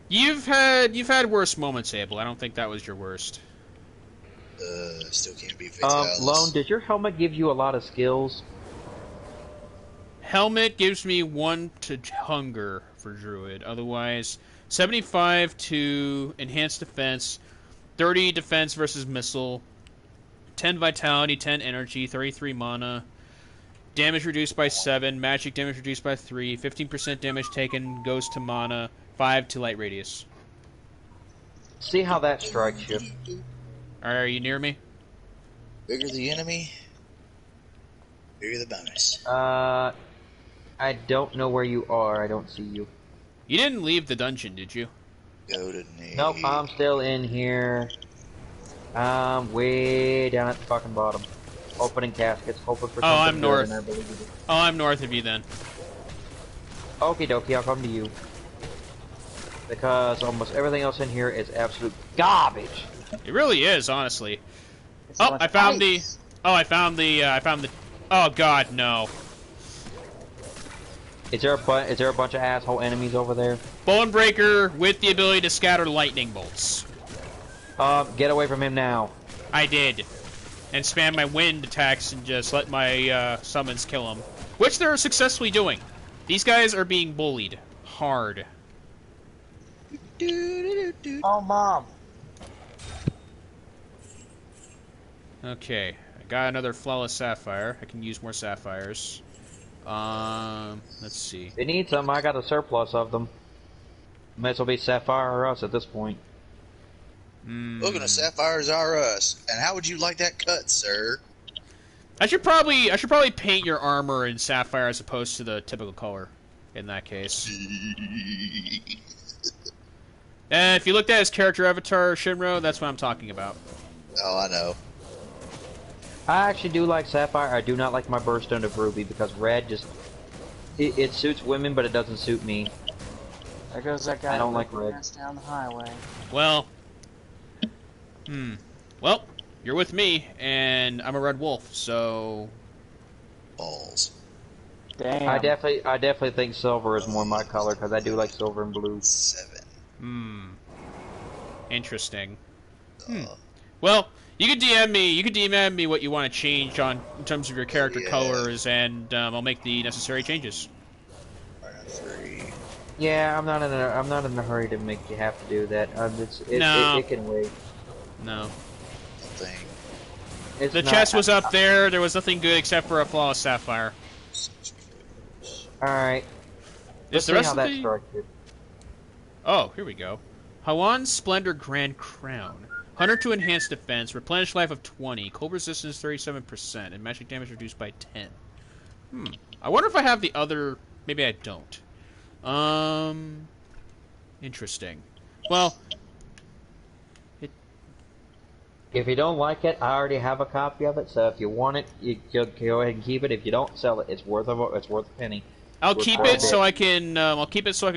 you've had worse moments, Abel. I don't think that was your worst. Still can't be Vitalis. Lone, did your helmet give you a lot of skills? Helmet gives me 1 to hunger for Druid. Otherwise, 75 to enhanced defense, 30 defense versus missile, 10 vitality, 10 energy, 33 mana, damage reduced by 7, magic damage reduced by 3, 15% damage taken goes to mana, 5 to light radius. See how that strikes you. Are you near me? Bigger the enemy, bigger the bonus. I don't know where you are. I don't see you. You didn't leave the dungeon, did you? Go to me. Nope, I'm still in here. I'm way down at the fucking bottom. Opening caskets, hoping for something I'm north. good, and I believe you. I'm north of you then. Okie dokie, I'll come to you. Because almost everything else in here is absolute garbage. It really is, honestly. I found the... Oh god, no. Is there a bunch of asshole enemies over there? Bonebreaker with the ability to scatter lightning bolts. Get away from him now. I did. And spam my wind attacks and just let my summons kill him. Which they're successfully doing. These guys are being bullied. Hard. Oh, Mom. Okay. I got another Flawless Sapphire. I can use more Sapphires. Let's see. If you need some, I got a surplus of them. Might as well be Sapphire or us at this point. Looking at Sapphires are us. And how would you like that cut, sir? I should probably paint your armor in Sapphire as opposed to the typical color. In that case. And if you looked at his character avatar, Shiinro, that's what I'm talking about. Oh, I know. I actually do like Sapphire. I do not like my Birthstone of Ruby because red just... It suits women, but it doesn't suit me. There goes that guy. I don't like red. Down the highway. Well... Well, you're with me, and I'm a red wolf, so... Balls. Damn. I definitely think silver is more my color, because I do like silver and blue. 7. Interesting. Well, you could DM me what you want to change in terms of your character colors, and I'll make the necessary changes. 3. Yeah, I'm not in a hurry to make you have to do that. It can wait. No. Nothing. The chest was up there. There was nothing good except for a flawless sapphire. Alright. Let's see how that started. Oh, here we go. Hawan's Splendor Grand Crown. 100 to enhance defense, replenish life of 20, cold resistance 37%, and magic damage reduced by 10. I wonder if I have the other... Maybe I don't. Interesting. Well... If you don't like it, I already have a copy of it, so if you want it, you go ahead and keep it. If you don't, sell it. It's worth a penny. I'll keep it so I can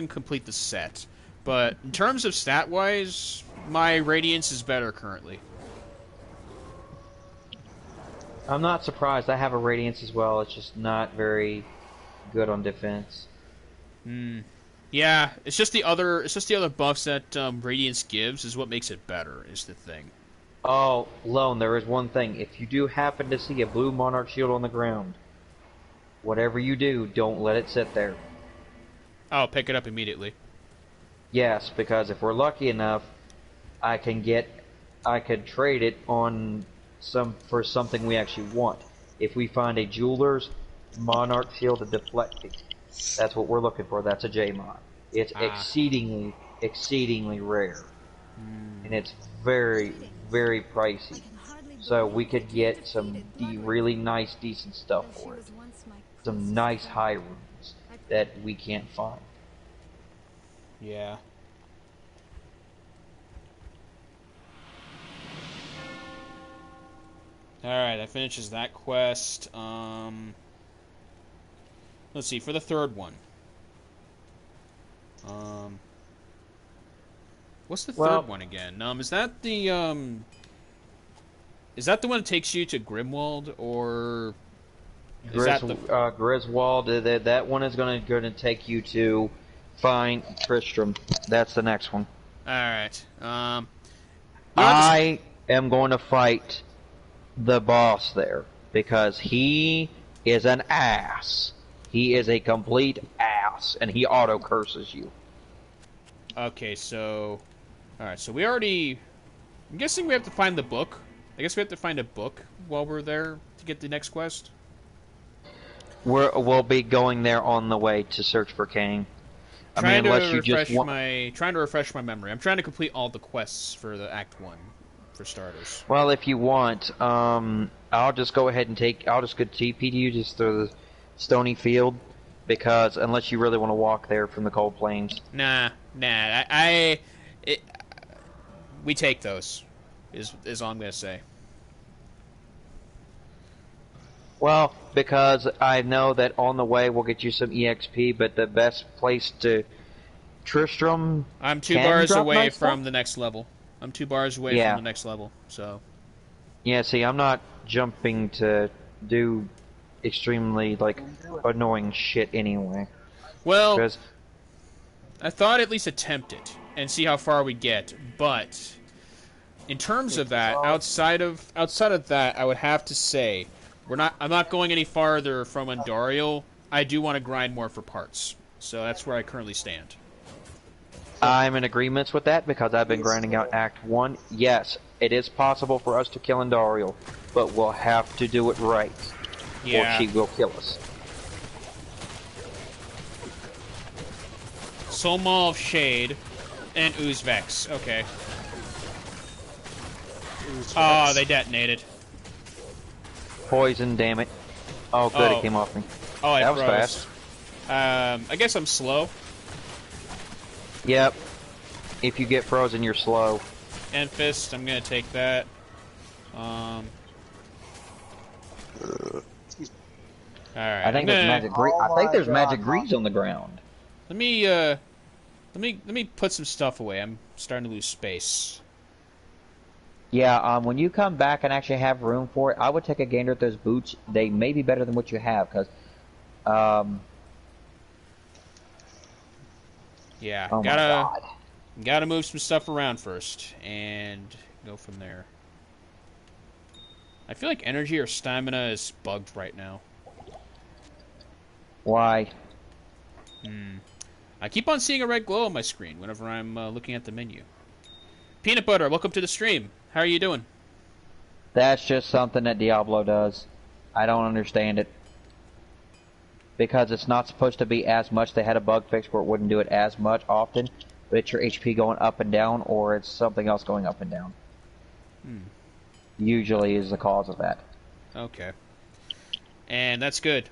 complete the set. But in terms of stat wise, my Radiance is better currently. I'm not surprised. I have a Radiance as well. It's just not very good on defense. Yeah, it's just the other buffs that Radiance gives is what makes it better. Is the thing. Oh, Lone, there is one thing. If you do happen to see a blue Monarch shield on the ground, whatever you do, don't let it sit there. I'll pick it up immediately. Yes, because if we're lucky enough, I could trade it on for something we actually want. If we find a jeweler's Monarch shield to deflecting, that's what we're looking for. That's a J-mod. It's exceedingly rare, and it's very, very pricey. So we could get some really nice, decent stuff for it. Some nice high runes that we can't find. Yeah. Alright, that finishes that quest. Let's see, for the third one. What's the third one again? Is that the one that takes you to Grimwald, or Griswold? That one is going to take you to find Tristram. That's the next one. All right. I am going to fight the boss there because he is an ass. He is a complete ass, and he auto curses you. Okay, so... Alright, so we already... I'm guessing we have to find the book. I guess we have to find a book while we're there to get the next quest. We'll be going there on the way to search for Kang. Trying to refresh my memory. I'm trying to complete all the quests for the Act 1, for starters. Well, if you want, I'll just go ahead and I'll just go TP to you just through the Stony Field, because unless you really want to walk there from the Cold Plains. Nah. We take those, is all I'm going to say. Well, because I know that on the way we'll get you some EXP, but the best place to Tristram... I'm 2 bars away from the next level. I'm 2 bars away from the next level, so... Yeah, see, I'm not jumping to do extremely, annoying shit anyway. Well, I thought at least attempt it and see how far we get, but in terms of that, outside of that, I would have to say I'm not going any farther from Andariel. I do want to grind more for parts, so that's where I currently stand. I'm in agreement with that because I've been grinding out Act 1. Yes, it is possible for us to kill Andariel, but we'll have to do it right. Yeah. Or she will kill us. Soul Maw of Shade and Oozvex. Okay. Oh, they detonated. Poison, damn it. Oh, good, it came off me. Oh, that was fast. I guess I'm slow. Yep. If you get frozen, you're slow. And Fist, I'm gonna take that. All right. I think there's magic. I think there's magic greaves on the ground. Let me put some stuff away. I'm starting to lose space. Yeah, when you come back and actually have room for it, I would take a gander at those boots. They may be better than what you have, because, yeah, oh gotta move some stuff around first, and go from there. I feel like energy or stamina is bugged right now. Why? I keep on seeing a red glow on my screen whenever I'm looking at the menu. Peanut Butter, welcome to the stream. How are you doing? That's just something that Diablo does. I don't understand it. Because it's not supposed to be as much. They had a bug fix where it wouldn't do it as much often. But it's your HP going up and down, or it's something else going up and down. Usually is the cause of that. Okay. And that's good.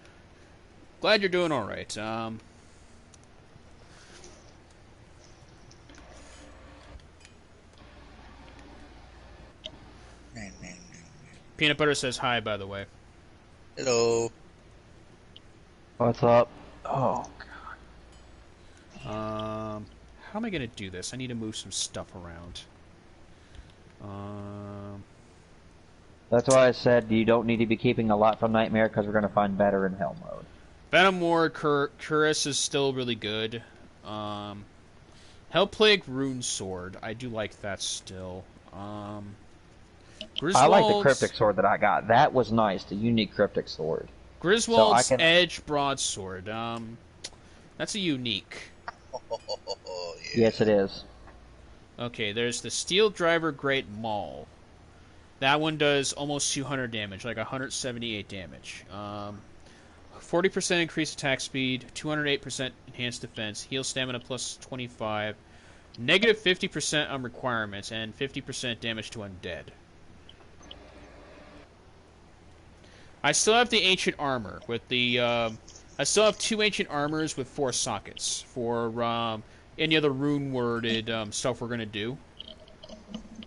Glad you're doing alright. Peanut Butter says hi, by the way. Hello. What's up? Oh, God. How am I going to do this? I need to move some stuff around. That's why I said you don't need to be keeping a lot from Nightmare, because we're going to find better in Hell mode. Venom Ward, Cuirass is still really good. Hellplague Rune Sword. I do like that still. I like the Cryptic Sword that I got. That was nice, the unique Cryptic Sword. Griswold's Edge Broadsword. That's a unique. Yes, it is. Okay, there's the Steel Driver Great Maul. That one does almost 200 damage, like 178 damage. 40% increased attack speed, 208% enhanced defense, heal stamina plus 25, negative 50% on requirements, and 50% damage to undead. I still have the ancient armor with the. I still have 2 ancient armors with 4 sockets for any other rune worded stuff we're gonna do.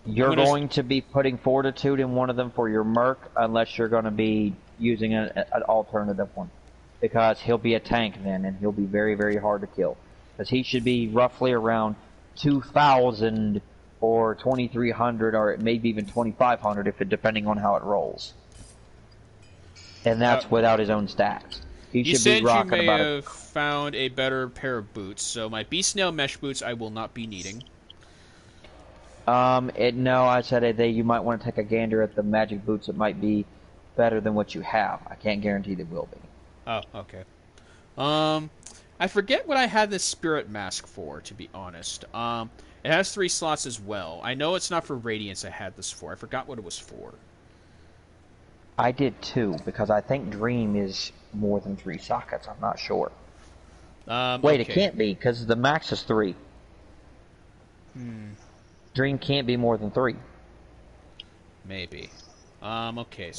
You're going to be putting Fortitude in one of them for your Merc, unless you're going to be using an alternative one, because he'll be a tank then, and he'll be very, very hard to kill. Because he should be roughly around 2,000 or 2,300, or maybe even 2,500, depending on how it rolls. And that's without his own stats. He should be rocking about. You may have found a better pair of boots, so my Beast Snail mesh boots I will not be needing. No, I said you might want to take a gander at the magic boots. It might be better than what you have. I can't guarantee they will be. Oh, okay. I forget what I had this Spirit Mask for, to be honest. It has 3 slots as well. I know it's not for Radiance I had this for. I forgot what it was for. I did too, because I think Dream is more than 3 sockets. I'm not sure. Wait, okay. It can't be, because the max is 3. Dream can't be more than 3. Maybe. Okay,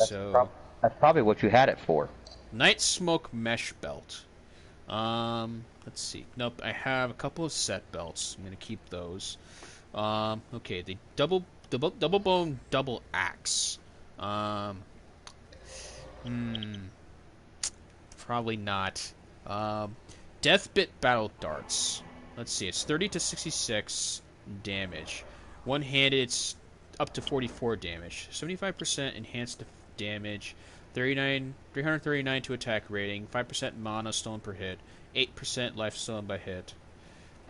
that's probably what you had it for. Night Smoke Mesh Belt. Let's see. Nope, I have a couple of set belts. I'm gonna keep those. Okay, the double bone double axe. Probably not. Deathbit battle darts. Let's see. It's 30 to 66 damage. One-handed, it's up to 44 damage. 75% enhanced damage. 339 to attack rating. 5% mana stolen per hit. 8% life stolen by hit.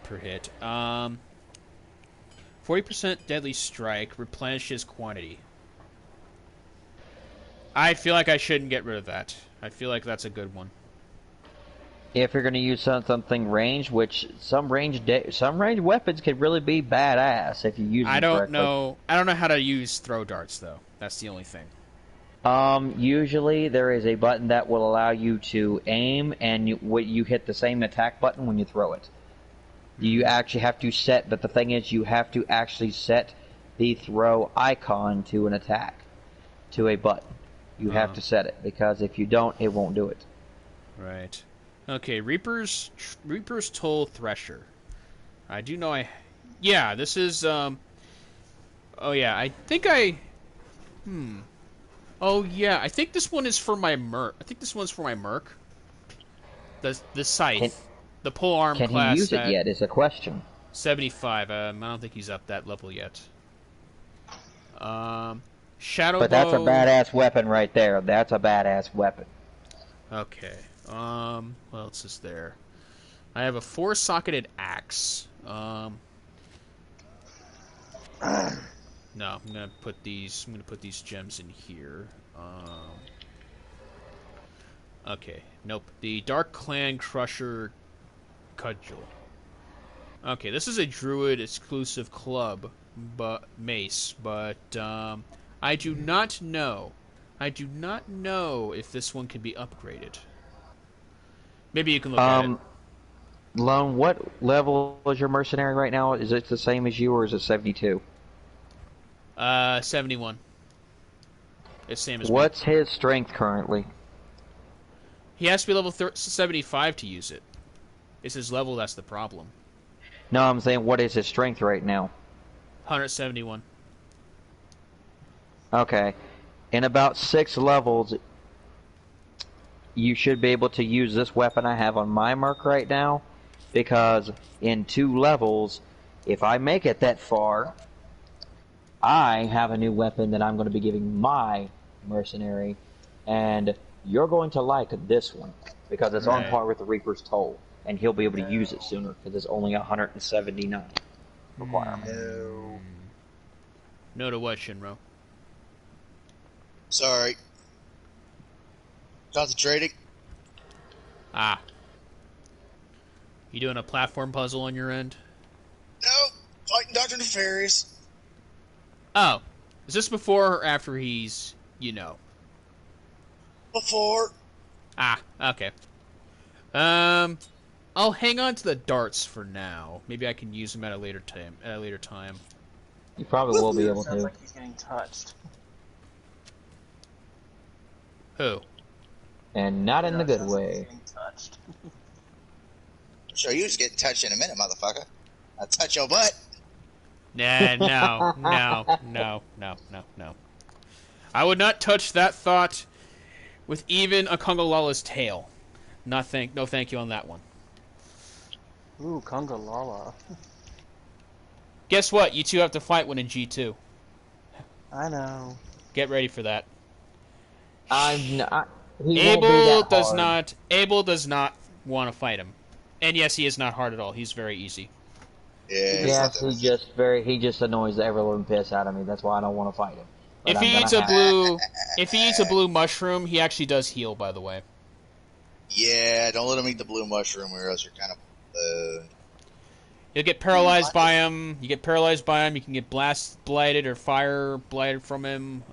Per hit. 40% deadly strike. Replenishes quantity. I feel like I shouldn't get rid of that. I feel like that's a good one. If you're going to use something ranged, which some ranged weapons could really be badass if you use them correctly. I don't know how to use throw darts though. That's the only thing. Usually there is a button that will allow you to aim, and you hit the same attack button when you throw it. You actually have to set, but the thing is, you have to actually set the throw icon to an attack, to a button. You have to set it, because if you don't, it won't do it. Right. Okay, Reaper's Toll Thresher. I do know this is, oh yeah, I think Oh yeah, I think this one is for my merc. I think this one's for my merc. The scythe, the polearm Can class. he use it yet? Is a question. 75. I don't think he's up that level yet. Shadow But bow. that's a badass weapon right there. That's a badass weapon. Okay. What else is there? I have a 4-socketed axe. No, I'm gonna put these. I'm gonna put these gems in here. Okay. Nope. The Dark Clan Crusher Cudgel. Okay, this is a Druid exclusive club, but mace. But I do not know. I do not know if this one can be upgraded. Maybe you can look at it. Lone, what level is your mercenary right now? Is it the same as you, or is it 72? 71. It's same as What's me. his strength currently? He has to be level 75 to use it. It's his level that's the problem. No, I'm saying what is his strength right now? 171. Okay. In about 6 levels, you should be able to use this weapon I have on my merc right now, because in 2 levels, if I make it that far, I have a new weapon that I'm going to be giving my mercenary, and you're going to like this one, because it's on par with the Reaper's Toll, and he'll be able to use it sooner, because it's only 179 requirement. No to what, Shiinro? Sorry. Concentrating. Ah. You doing a platform puzzle on your end? No, fighting Dr. Nefarious. Oh. Is this before or after he's, you know? Before. Ah, okay. I'll hang on to the darts for now. Maybe I can use them at a later time. You probably will be able Sounds to. like he's getting touched. Who? And not in the good Sounds like he's way. getting touched. Sure, you was getting touched in a minute, motherfucker. I'll touch your butt. Nah, no. I would not touch that thought with even a Congalala's tail. No thank you on that one. Ooh, Congalala. Guess what? You two have to fight one in G2. I know. Get ready for that. Abel does not want to fight him. And yes, he is not hard at all. He's very easy. Yeah. Yes, he just annoys the ever-living piss out of me. That's why I don't want to fight him. But if he eats a blue mushroom, he actually does heal, by the way. Yeah, don't let him eat the blue mushroom, or else you're kind of. You'll get paralyzed by him. You can get blast blighted or fire blighted from him.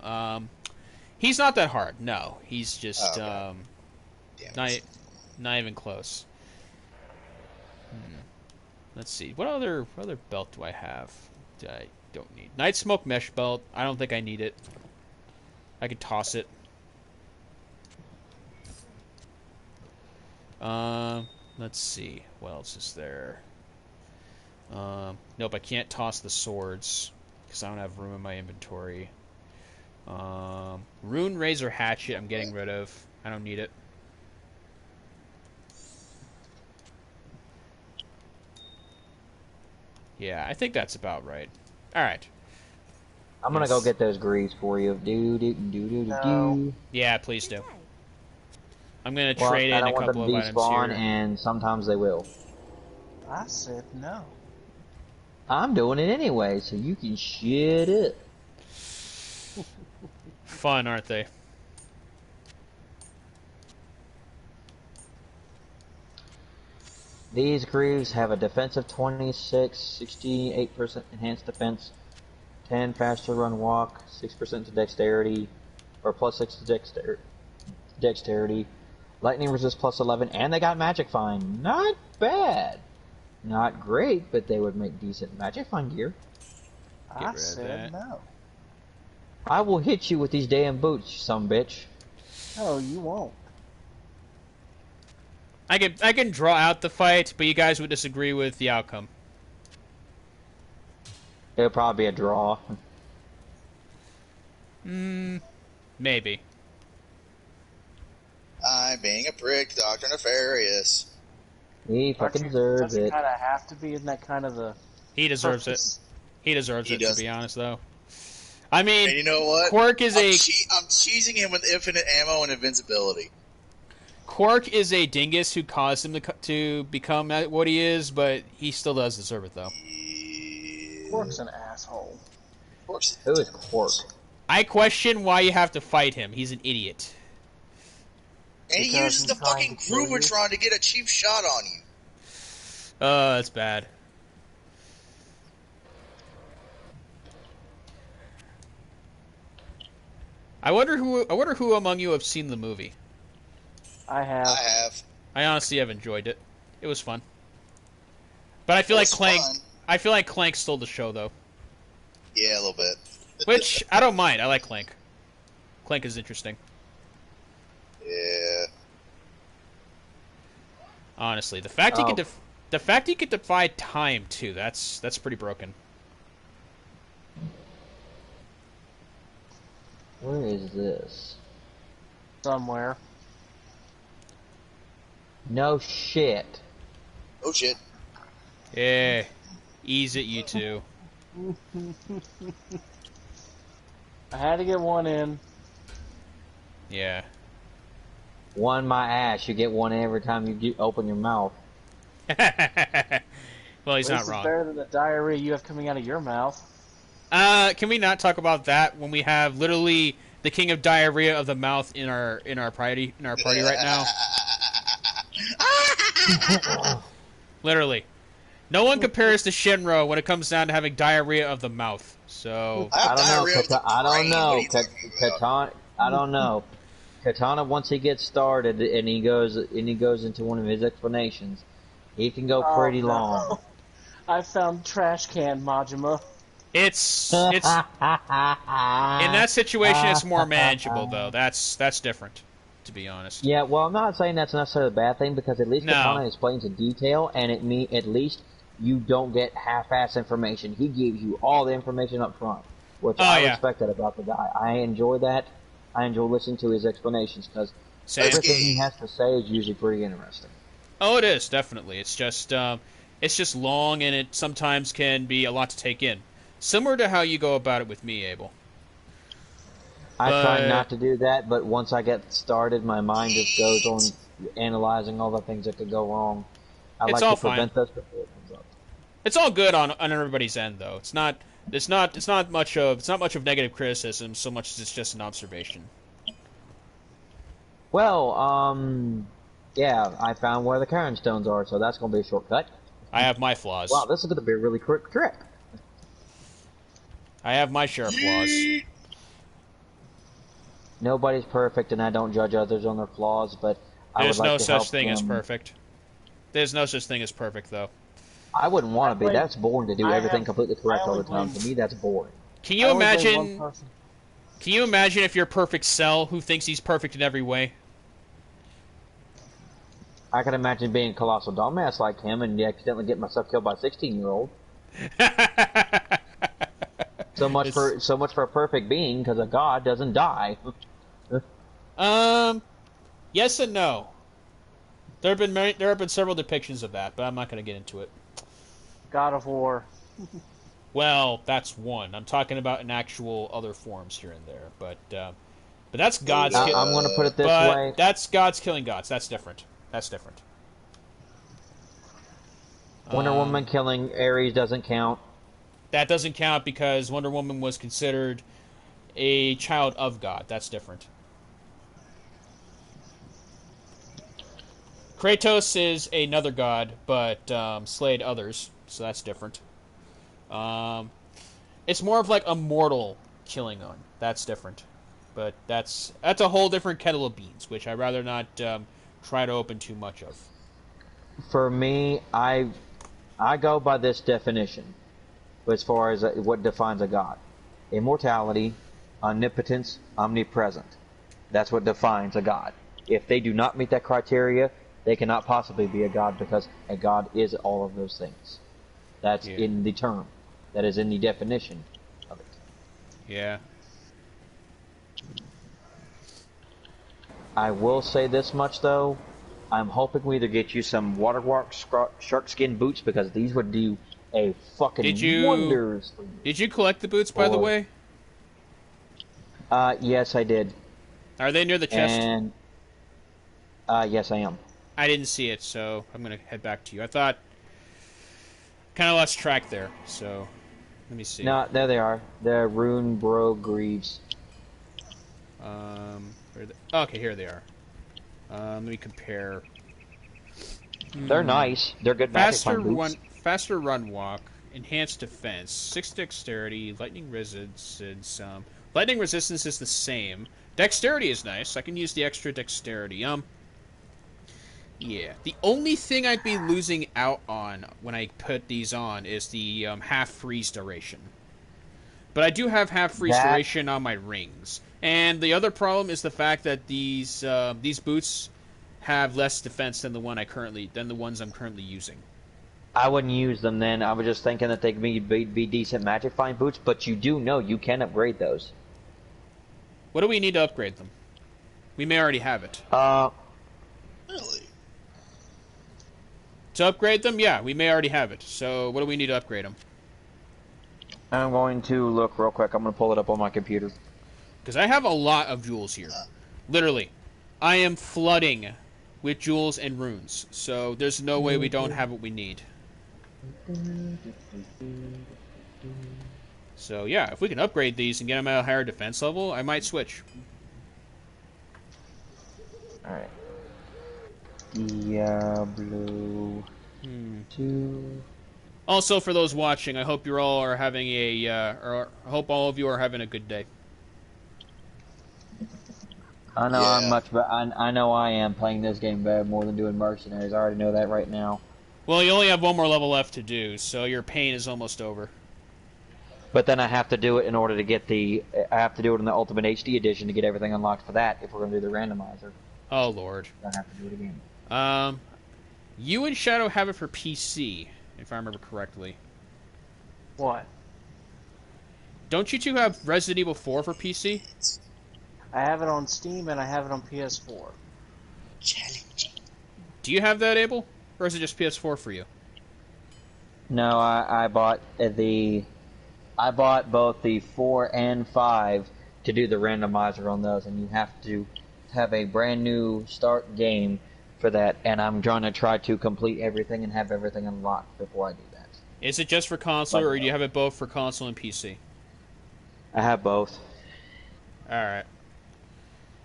He's not that hard. No, he's just not even close. Let's see. What other belt do I have that I don't need? Night Smoke Mesh Belt. I don't think I need it. I could toss it. Let's see. What else is there? Nope, I can't toss the swords because I don't have room in my inventory. Rune Razor Hatchet I'm getting rid of. I don't need it. Yeah, I think that's about right. Alright. I'm gonna go get those greaves for you. Do. Yeah, please do. I'm gonna trade in a couple of items here. And sometimes they will. I said no. I'm doing it anyway, so you can shit it. Fun, aren't they? These greaves have a defensive 26, 68% enhanced defense, 10 faster run walk, 6% to dexterity, or plus 6 to dexterity, lightning resist plus 11, and they got magic find. Not bad. Not great, but they would make decent magic find gear. I said no. I will hit you with these damn boots, some bitch. No, you won't. I can draw out the fight, but you guys would disagree with the outcome. It'll probably be a draw. No, Maybe. I'm being a prick, Dr. Nefarious. He fucking deserves it. Does it kind of have to be? Isn't that kind of the... He deserves it. He deserves it, to be honest, though. I mean, and you know what? Quark is I'm cheesing him with infinite ammo and invincibility. Quark is a dingus who caused him to become what he is, but he still does deserve it, though. Quark's an asshole. Who is Quark? I question why you have to fight him. He's an idiot. And he uses the fucking Groovatron to get a cheap shot on you. That's bad. I wonder who among you have seen the movie. I have. I honestly have enjoyed it. It was fun. But I feel like Clank stole the show, though. Yeah, a little bit. Which I don't mind. I like Clank. Clank is interesting. Yeah. Honestly, the fact he could defy time too. That's pretty broken. Where is this? Somewhere. No shit. Oh shit. Yeah. Ease it, you two. I had to get one in. Yeah. One my ass. You get one every time you open your mouth. Well, he's not This wrong. is better than the diarrhea you have coming out of your mouth. Can we not talk about that when we have literally the king of diarrhea of the mouth in our party right now? Literally. No one compares to Shiinro when it comes down to having diarrhea of the mouth. So I don't know. Katana, once he gets started and he goes into one of his explanations, he can go pretty long. I found trash can Majima. It's in that situation it's more manageable though. That's different, to be honest. Yeah, well, I'm not saying that's necessarily a bad thing because at least Katana explains in detail, and at least you don't get half-ass information. He gives you all the information up front, which I respected about the guy. I enjoy that. I enjoy listening to his explanations because everything he has to say is usually pretty interesting. Oh, it is definitely. It's just long, and it sometimes can be a lot to take in. Similar to how you go about it with me, Abel. I try not to do that, but once I get started, my mind just goes on analyzing all the things that could go wrong. I like to prevent those before it comes up. It's all good on everybody's end, though. It's not much of negative criticism so much as it's just an observation. Well, yeah, I found where the Karen stones are, so that's going to be a shortcut. I have my flaws. Wow, this is going to be a really quick trip. I have my share of flaws. Nobody's perfect, and I don't judge others on their flaws, but I would like to help them. There's no such thing as perfect. There's no such thing as perfect, though. I wouldn't want to be. That's boring to do everything completely correct all the time. To me, that's boring. Can you imagine? Can you imagine if you're perfect Cell, who thinks he's perfect in every way? I can imagine being a colossal dumbass like him and accidentally get myself killed by a 16-year-old. So much for a perfect being, because a god doesn't die. Yes and no. There have been several depictions of that, but I'm not going to get into it. God of War. Well, that's one. I'm talking about in actual other forms here and there, but that's God's. I'm going to put it this way. That's God's killing gods. That's different. That's different. Wonder Woman killing Ares doesn't count. That doesn't count because Wonder Woman was considered a child of God. That's different. Kratos is another god, but slayed others, so that's different. It's more of like a mortal killing on. That's different. But that's a whole different kettle of beans, which I'd rather not try to open too much of. For me, I go by this definition as far as what defines a god. Immortality, omnipotence, omnipresent. That's what defines a god. If they do not meet that criteria, they cannot possibly be a god because a god is all of those things. That's in the term. That is in the definition of it. Yeah. I will say this much though. I'm hoping we either get you some watermark shark skin boots because these would do a fucking wonders for you. Did you collect the boots, by the way? Yes, I did. Are they near the chest? And yes, I am. I didn't see it, so I'm gonna head back to you. I thought kind of lost track there, so let me see. No, there they are. They're Rune Bro Greaves. Okay, here they are. Let me compare. They're nice. They're good. Faster run walk, enhanced defense, 6 dexterity, lightning resistance. Lightning resistance is the same. Dexterity is nice. I can use the extra dexterity. Yeah. The only thing I'd be losing out on when I put these on is the half freeze duration. But I do have half freeze duration on my rings. And the other problem is the fact that these boots have less defense than the ones I'm currently using. I wouldn't use them then. I was just thinking that they could be decent magic find boots, but you do know you can upgrade those. What do we need to upgrade them? We may already have it. Really? To upgrade them? Yeah, we may already have it. So what do we need to upgrade them? I'm going to look real quick. I'm going to pull it up on my computer. Because I have a lot of jewels here. Literally. I am flooding with jewels and runes. So there's no way we don't have what we need. So yeah, if we can upgrade these and get them at a higher defense level, I might switch. Alright. Diablo 2. Also, for those watching, I hope you all are having I hope all of you are having a good day. I know I know I am playing this game better more than doing mercenaries. I already know that right now. Well, you only have one more level left to do, so your pain is almost over. But then I have to do it in order to get I have to do it in the Ultimate HD edition to get everything unlocked for that if we're going to do the randomizer. Oh, Lord. I have to do it again. You and Shadow have it for PC, if I remember correctly. What? Don't you two have Resident Evil 4 for PC? I have it on Steam and I have it on PS4. Challenging. Do you have that, Abel? Or is it just PS4 for you? No, I bought both the 4 and 5 to do the randomizer on those, and you have to have a brand new start game for that, and I'm trying to try to complete everything and have everything unlocked before I do that. Is it just for console, or do you have it both for console and PC? I have both. Alright.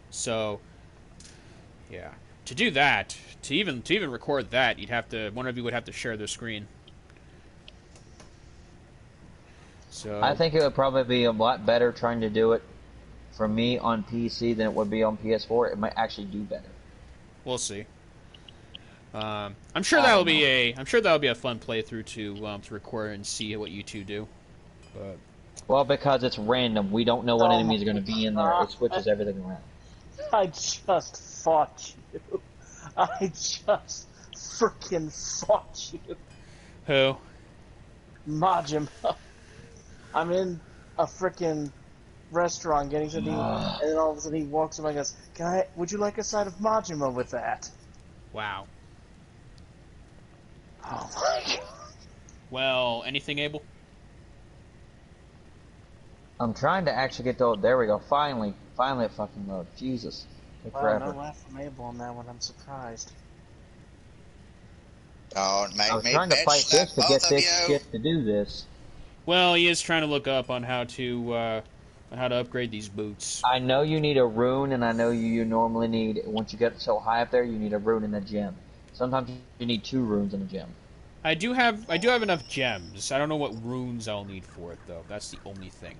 So, yeah. To do that, to even record that, one of you would have to share their screen. So I think it would probably be a lot better trying to do it for me on PC than it would be on PS4. It might actually do better. We'll see. I'm sure that'll be a fun playthrough to record and see what you two do. But well, because it's random, we don't know what enemies are going to be in there. It switches everything around. I just fought you. I just freaking fought you. Who? Majima. I'm in a freaking restaurant getting something, and then all of a sudden he walks up and goes, would you like a side of Majima with that? Wow. Oh my god. Well, anything, Abel? I'm trying to actually get to... There we go. Finally it fucking load. Jesus. Took forever. No laugh from Abel on that one. I'm surprised. Oh, I was trying to fight this to get this shit to do this. Well, he is trying to look up on how to upgrade these boots. I know you need a rune, and I know you normally need, once you get so high up there, you need a rune in a gem. Sometimes you need 2 runes in a gem. I do have enough gems. I don't know what runes I'll need for it though. That's the only thing.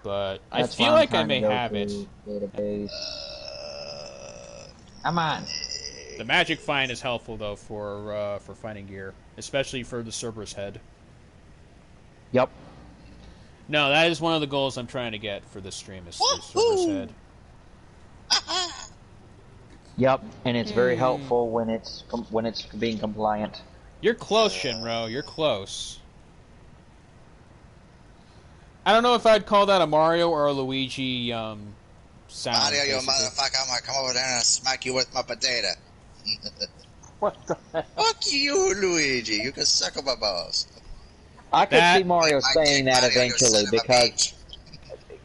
But I feel like I may have it. Database. Come on. The magic find is helpful though for finding gear, especially for the Cerberus head. Yep. No, that is one of the goals I'm trying to get for this stream is Cerberus head. Yep, and it's very helpful when it's being compliant. You're close, Shiinro. You're close. I don't know if I'd call that a Mario or a Luigi sound. Mario, you basically. motherfucker, I'm gonna come over there and smack you with my potato. What the hell? Fuck you, Luigi. You can suck on my balls. I could see Mario saying that Mario, eventually because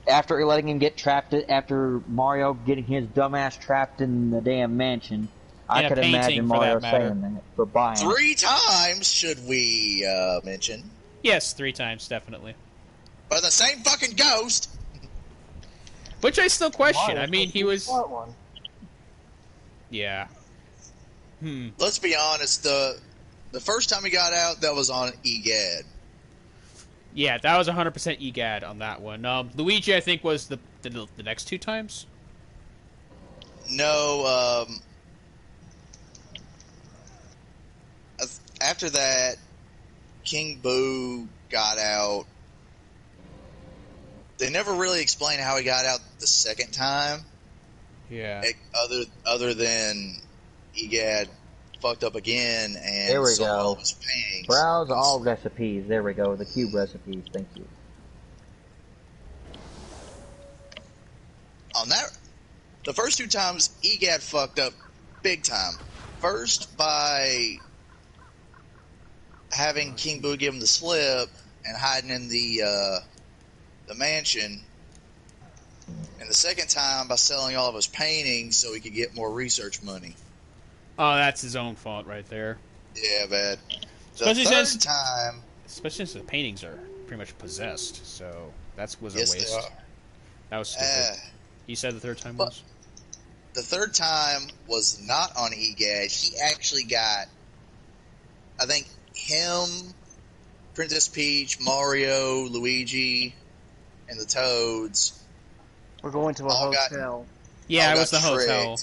after letting him get trapped, after Mario getting his dumbass trapped in the damn mansion, I could imagine Mario saying that for buying. 3 times, should we mention? Yes, 3 times, definitely. But the same fucking ghost. Which I still question. I mean, he was. Yeah. Let's be honest. The first time he got out, that was on EGAD. Yeah, that was 100% EGAD on that one. Luigi, I think, was the next 2 times. No. After that, King Boo got out. They never really explained how he got out the second time. Yeah. Other than EGAD fucked up again and there we saw go. all of his pangs. Browse all recipes. There we go. The cube recipes. Thank you. On that, the first 2 times, EGAD fucked up big time. First by having King Boo give him the slip and hiding in the mansion, and the second time by selling all of his paintings so he could get more research money. Oh, that's his own fault right there. Yeah, bad. Especially third time, especially since the paintings are pretty much possessed, so that was a yes, waste. they are. That was stupid. He said the third time was? The third time was not on EGAD. He actually got, I think, him, Princess Peach, Mario, Luigi, and the Toads. We're going to a hotel. Yeah, it was the hotel.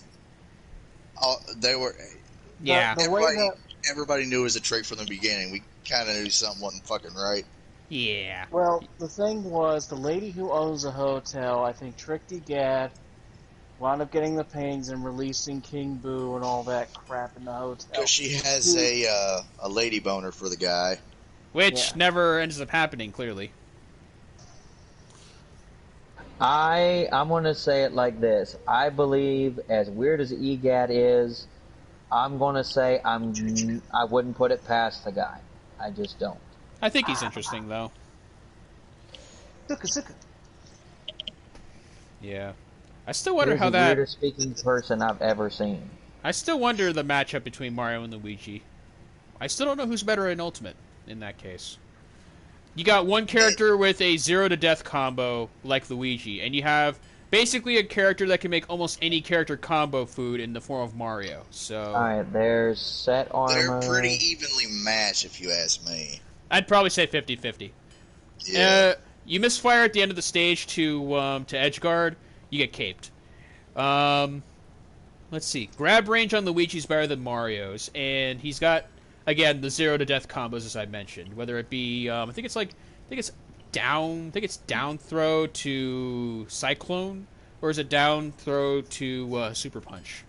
They were. Yeah. Everybody knew it was a trick from the beginning. We kind of knew something wasn't fucking right. Yeah. Well, the thing was, the lady who owns the hotel, I think, tricked EGAD, wound up getting the paintings and releasing King Boo and all that crap in the hotel. Because she has a lady boner for the guy. Which never ends up happening, clearly. I'm going to say it like this. I believe, as weird as EGAD is, I'm going to say I wouldn't put it past the guy. I just don't. I think he's interesting, though. Yeah. I still wonder how that... He's the weirdest speaking person I've ever seen. I still wonder the matchup between Mario and Luigi. I still don't know who's better in Ultimate, in that case. You got one character with a 0 to death combo, like Luigi, and you have basically a character that can make almost any character combo food in the form of Mario. So alright, there's set armor. They're pretty evenly matched, if you ask me. I'd probably say 50-50. Yeah. You misfire at the end of the stage to edgeguard, you get caped. Let's see. Grab range on Luigi's better than Mario's, and he's got, again, the 0 to death combos as I mentioned. Whether it be, I think it's down throw to Cyclone, or is it down throw to Super Punch?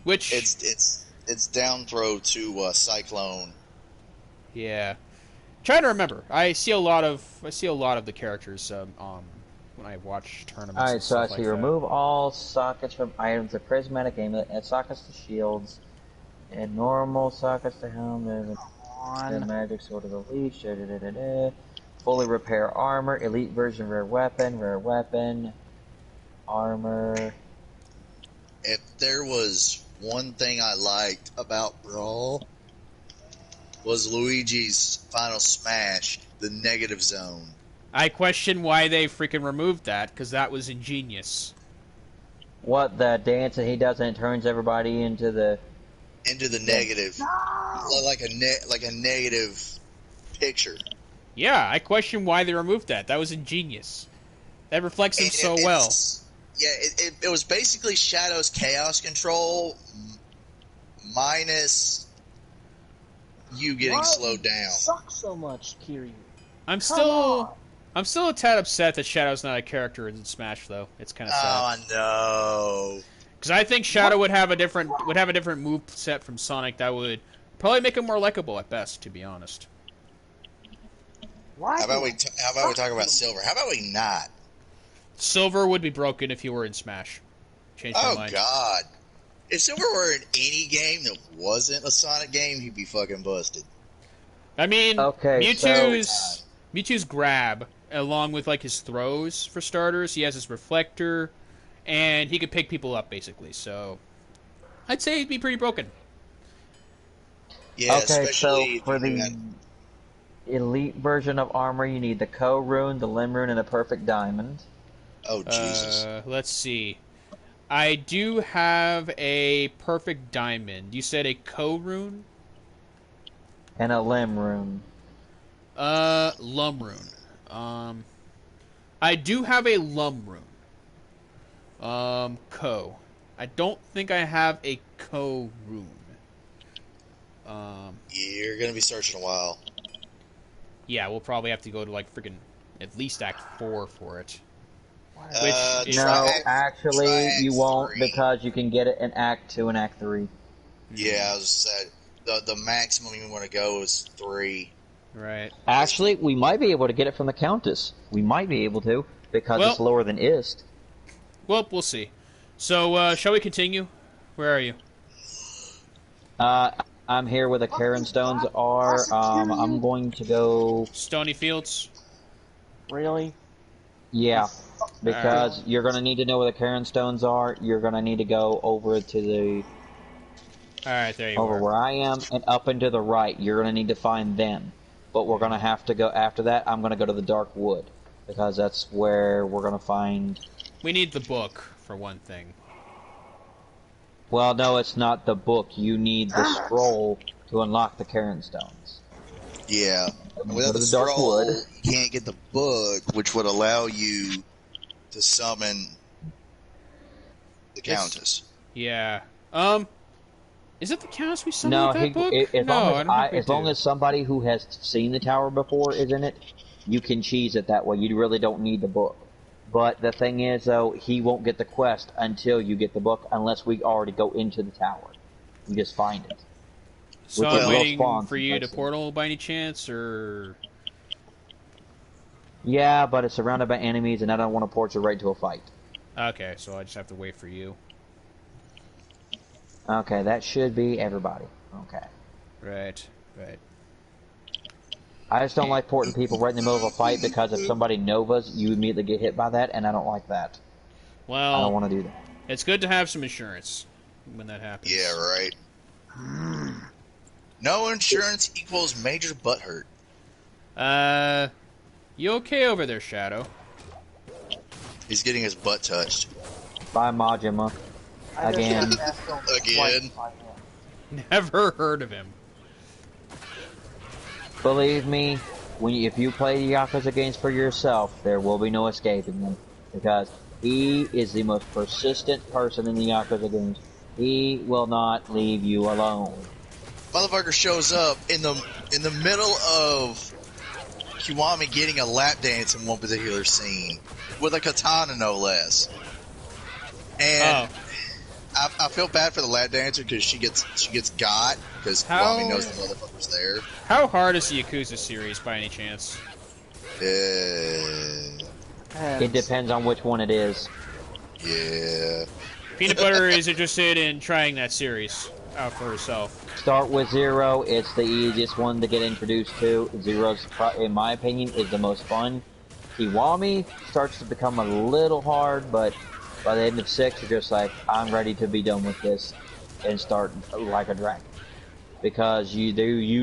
Which it's down throw to Cyclone. Yeah, trying to remember. I see a lot of the characters when I watch tournaments. Alright, so I see like remove all sockets from items of prismatic aim, add sockets to shields, and normal sockets to helmet, and magic sword of the leech, fully repair armor, elite version rare weapon, armor. If there was one thing I liked about Brawl, was Luigi's final smash, the negative zone. I question why they freaking removed that, because that was ingenious. What, the dance that he does and it turns everybody into the negative, like a negative picture. Yeah, I question why they removed that. That was ingenious. That reflects him so well. Yeah, it was basically Shadow's chaos control minus you getting slowed down. Sucks so much, Kiryu. I'm still a tad upset that Shadow's not a character in Smash, though. It's kind of sad. Oh no! Because I think Shadow would have a different move set from Sonic that would probably make him more likable at best, to be honest. How about we talk about Silver? How about we not? Silver would be broken if you were in Smash. Change my mind. Oh God! If Silver were in any game that wasn't a Sonic game, he'd be fucking busted. I mean, okay, Mewtwo's grab, along with like his throws for starters. He has his reflector, and he could pick people up basically. So, I'd say he'd be pretty broken. Yeah, okay, so for the had... elite version of armor, you need the Ko rune, the Limb rune, and the Perfect Diamond. Oh Jesus! Let's see. I do have a Perfect Diamond. You said a Ko rune? And a Limb rune. Lum rune. I do have a Lum rune. Ko. I don't think I have a Ko rune. You're gonna be searching a while. Yeah, we'll probably have to go to like freaking at least Act 4 for it. No, actually, you won't, because you can get it in Act 2 and Act 3. Yeah, I was said the maximum you want to go is 3. Right. Actually, we might be able to get it from the Countess. We might be able to, because it's lower than Ist. Well, we'll see. So, shall we continue? Where are you? I'm here where the Karen Stones are. I'm going to go... Stony Fields? Really? Yeah. Because you're going to need to know where the Karen Stones are. You're going to need to go over to the... Alright, there you are. Over where I am, and up and to the right. You're going to need to find them. But we're going to have to go... After that, I'm going to go to the Dark Wood. Because that's where we're going to find... We need the book, for one thing. Well, no, it's not the book. You need the scroll to unlock the Karen Stones. Yeah. Without the scroll, you can't get the book, which would allow you to summon the Countess. Yeah. Is it the Countess we summoned with that book? As long as somebody who has seen the tower before is in it, you can cheese it that way. You really don't need the book. But the thing is, though, he won't get the quest until you get the book, unless we already go into the tower. You just find it. So I'm waiting for you to portal by any chance, or... Yeah, but it's surrounded by enemies, and I don't want to portal right to a fight. Okay, so I just have to wait for you. Okay, that should be everybody. Okay. Right. I just don't like porting people right in the middle of a fight, because if somebody Novas, you immediately get hit by that, and I don't like that. Well, I don't want to do that. It's good to have some insurance when that happens. Yeah, right. No insurance equals major butt hurt. You okay over there, Shadow? He's getting his butt touched. By Majima. Again. Never heard of him. Believe me, if you play Yakuza games for yourself, there will be no escaping them. Because he is the most persistent person in the Yakuza games. He will not leave you alone. Motherfucker shows up in the middle of Kiwami getting a lap dance in one particular scene. With a katana, no less. And... I feel bad for the lap dancer because she gets got because Kiwami knows the motherfucker's there. How hard is the Yakuza series by any chance? It depends on which one it is. Yeah. Peanut Butter is interested in trying that series out for herself. Start with Zero. It's the easiest one to get introduced to. Zero's, in my opinion, is the most fun. Kiwami starts to become a little hard, but by the end of 6, you're just like, I'm ready to be done with this and start like a dragon. Because you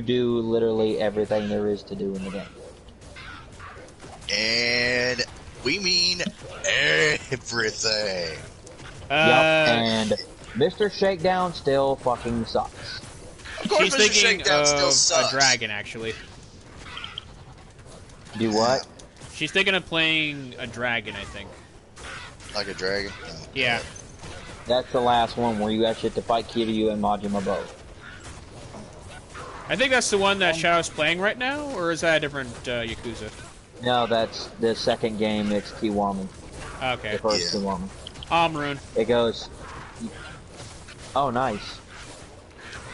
do literally everything there is to do in the game. And we mean everything. Yep, and Mr. Shakedown still fucking sucks. Of course, She's Mr. Shakedown still sucks. A dragon, actually. Do what? She's thinking of playing a dragon, I think. Like a dragon? Yeah. That's the last one where you actually have to fight Kiryu and Majima both. I think that's the one that Shadow's playing right now, or is that a different Yakuza? No, that's the second game. It's Kiwami. Okay. The first Kiwami. Amrune. It goes... Oh, nice.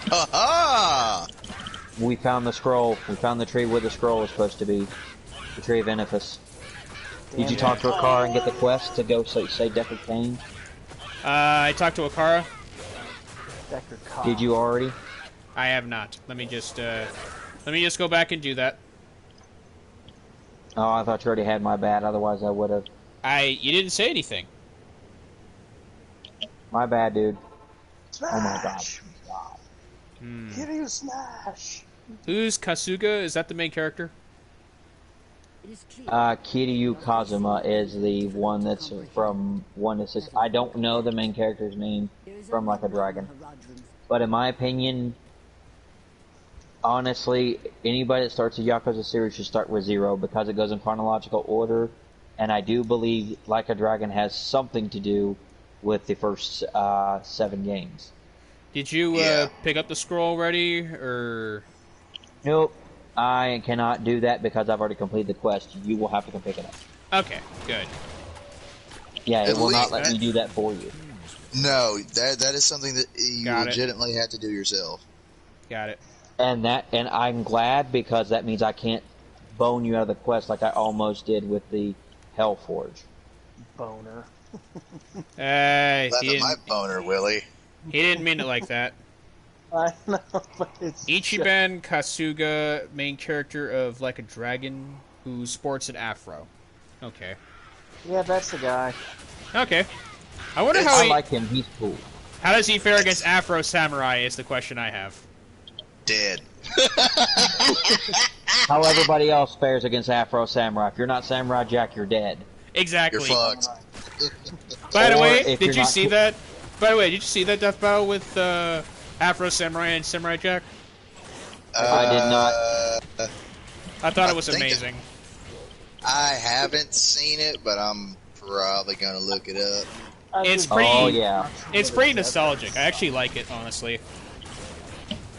Ha-ha! We found the scroll. We found the tree where the scroll is supposed to be. The tree of Eniphas. Did you talk to Akara and get the quest to go say Decker Kane? I talked to Akara. Decker Kane. Did you already? I have not. Let me just go back and do that. Oh, I thought you already had. My bad. Otherwise, I would have. You didn't say anything. My bad, dude. Smash! Oh my god. Kiryu smash! Who's Kasuga? Is that the main character? Kiryu Kazuma is the one that's from 1 to 6. I don't know the main character's name from Like a Dragon. But in my opinion, honestly, anybody that starts a Yakuza series should start with 0 because it goes in chronological order. And I do believe Like a Dragon has something to do with the first 7 games. Did you pick up the scroll already, or? Nope. I cannot do that because I've already completed the quest. You will have to come pick it up. Okay, good. Yeah, it will not let me do that for you. No, that is something that you legitimately have to do yourself. Got it. And I'm glad because that means I can't bone you out of the quest like I almost did with the Hellforge. Boner. That's my boner, Willie. He didn't mean it like that. I know, but it's Ichiban Kasuga, main character of Like a Dragon, who sports an afro. Okay. Yeah, that's the guy. Okay. I wonder I like him. He's cool. How does he fare against Afro Samurai is the question I have. Dead. How everybody else fares against Afro Samurai. If you're not Samurai Jack, you're dead. Exactly. You're fucked. By the way, did you see that? By the way, did you see that death battle with Afro Samurai and Samurai Jack? I did not. I thought it was amazing. I haven't seen it, but I'm probably gonna look it up. It's pretty. Oh yeah. It's pretty nostalgic. I actually like it, honestly.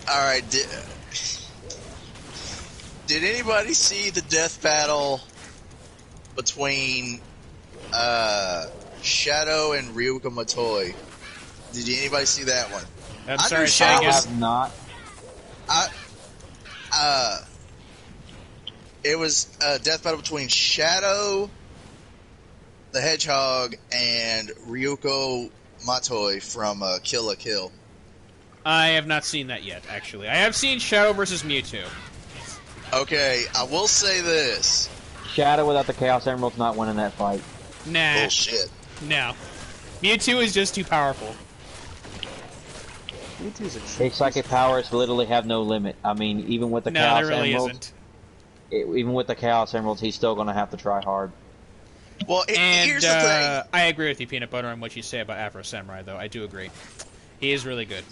All right. Did anybody see the death battle between Shadow and Ryuka Matoi? Did anybody see that one? I'm sorry, I have not. It was a death battle between Shadow the Hedgehog and Ryuko Matoi from Kill la Kill. I have not seen that yet, actually. I have seen Shadow versus Mewtwo. Okay, I will say this. Shadow without the Chaos Emerald's not winning that fight. Nah. Bullshit. No. Mewtwo is just too powerful. Mewtwo's a His psychic powers literally have no limit. I mean, even with the Chaos there really Emeralds, isn't. Even with the Chaos Emeralds, he's still going to have to try hard. Well, here's the thing. I agree with you, Peanut Butter, on what you say about Afro Samurai, though. I do agree. He is really good.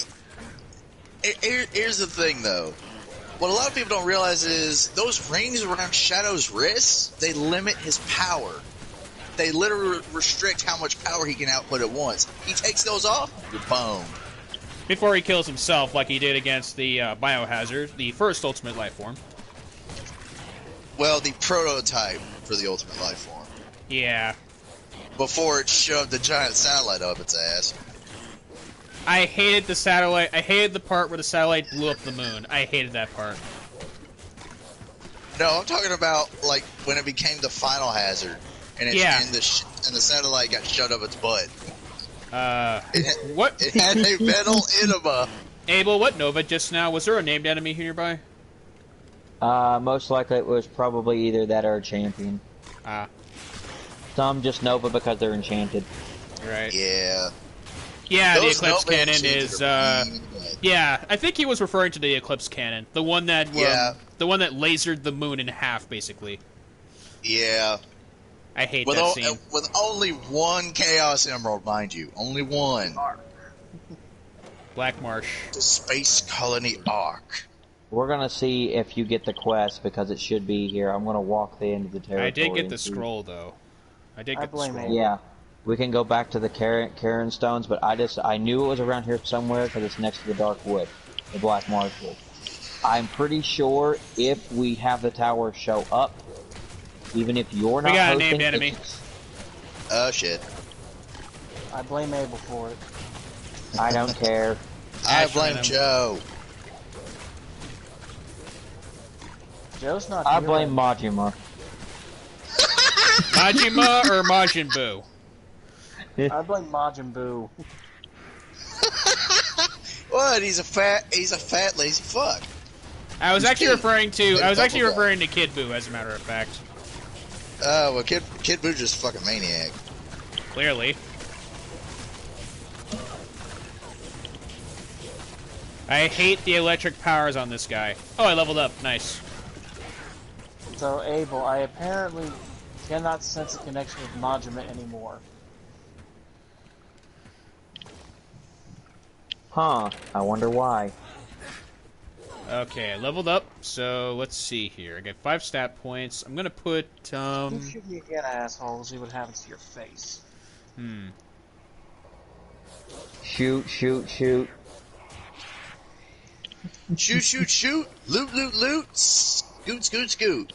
Here's the thing, though. What a lot of people don't realize is those rings around Shadow's wrists, they limit his power. They literally restrict how much power he can output at once. He takes those off, you're boned. Before he kills himself, like he did against the Biohazard, the first Ultimate Life Form. Well, the prototype for the Ultimate Life Form. Yeah. Before it shoved the giant satellite up its ass. I hated the satellite. I hated the part where the satellite blew up the moon. I hated that part. No, I'm talking about like when it became the final hazard, and the satellite got shoved up its butt. What? It had a metal enema. Abel, what Nova just now? Was there a named enemy here nearby? Most likely it was probably either that or a champion. Some just Nova because they're enchanted. Right. Yeah. Yeah, the Eclipse Cannon is. Yeah, I think he was referring to the Eclipse Cannon, the one that lasered the moon in half, basically. Yeah. I hate that scene. With only one Chaos Emerald, mind you, only one. Black Marsh. The Space Colony Arc. We're gonna see if you get the quest because it should be here. I'm gonna walk the end of the territory. I did get the scroll though. I did get the scroll. Yeah. We can go back to the Karen Stones, but I knew it was around here somewhere because it's next to the Dark Wood, the Black Marsh Wood. I'm pretty sure if we have the tower show up, even if you're not hosting... We got a named enemy. Oh, shit. I blame Abel for it. I don't care. I blame Joe. Joe's not I blame Majima. Majima or Majin Buu? I blame Majin Buu. What? He's a fat lazy fuck. I was actually referring to Kid Buu, as a matter of fact. Well, Kid Boo's just a fucking maniac. Clearly. I hate the electric powers on this guy. Oh, I leveled up. Nice. So, Abel, I apparently cannot sense a connection with Majima anymore. Huh. I wonder why. Okay, I leveled up, so let's see here. I got 5 stat points. I'm gonna put, You shoot me again, asshole. See what happens to your face. Shoot. Shoot. Loot. Scoot.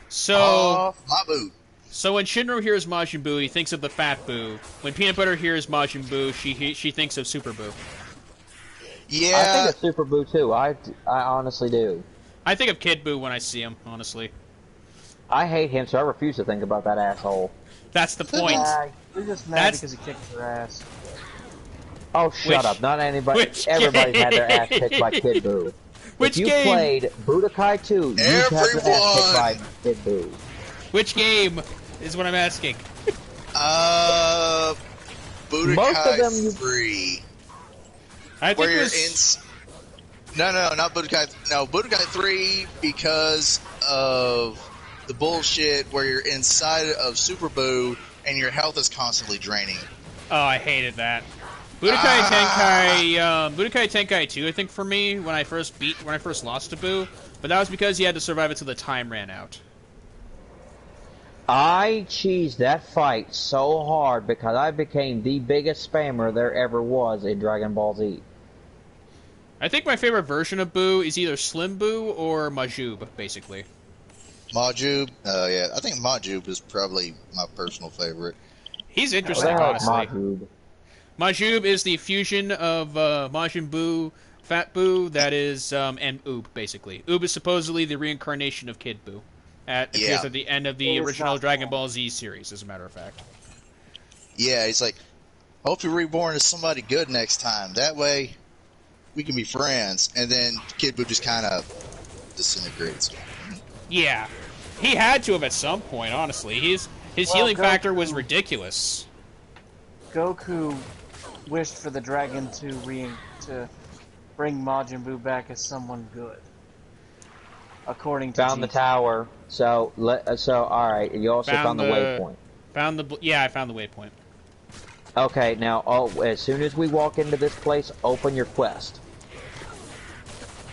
So, off my boot. So when Shiinro hears Majin Buu, he thinks of the Fat Buu. When Peanut Butter hears Majin Buu, she thinks of Super Buu. Yeah. I think of Super Buu too. I honestly do. I think of Kid Buu when I see him, honestly. I hate him, so I refuse to think about that asshole. That's the point. You're just mad because he kicked your ass. Oh, shut up. Not anybody. Everybody's had their ass kicked by Kid Buu. Which if you game? played Budokai 2, you've had your ass kicked by Kid Buu. Which game is what I'm asking? Budokai Most of them 3. I think where you're No, not Budokai. No, Budokai 3 because of the bullshit where you're inside of Super Buu and your health is constantly draining. Oh, I hated that. Budokai Tenkai 2, I think, for me, when I first lost to Buu, but that was because you had to survive until the time ran out. I cheesed that fight so hard because I became the biggest spammer there ever was in Dragon Ball Z. I think my favorite version of Buu is either Slim Buu or Majub, basically. Majub? Yeah, I think Majub is probably my personal favorite. He's interesting, honestly. Majub? Majub is the fusion of Majin Buu, Fat Buu, that is, and Oob, basically. Oob is supposedly the reincarnation of Kid Buu. Appears at the end of the original Dragon Ball Z series, as a matter of fact. Yeah, he's like, I hope you're reborn as somebody good next time. That way, we can be friends. And then Kid Buu just kind of disintegrates. Yeah. He had to have at some point, honestly. His healing factor was ridiculous. Goku wished for the dragon to bring Majin Buu back as someone good. According to Found the tower. So all right. You also found the waypoint. I found the waypoint. Okay, now as soon as we walk into this place, open your quest.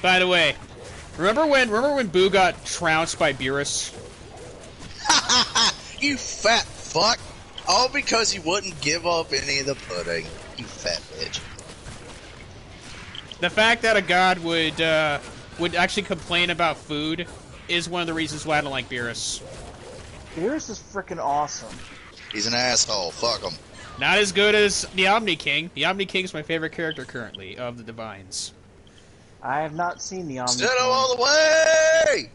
By the way, remember when Buu got trounced by Beerus? You fat fuck! All because he wouldn't give up any of the pudding. You fat bitch. The fact that a god would actually complain about food is one of the reasons why I don't like Beerus. Beerus is freaking awesome. He's an asshole. Fuck him. Not as good as the Omni King. The Omni King is my favorite character currently of the Divines. I have not seen the Omni King. Ditto all the way.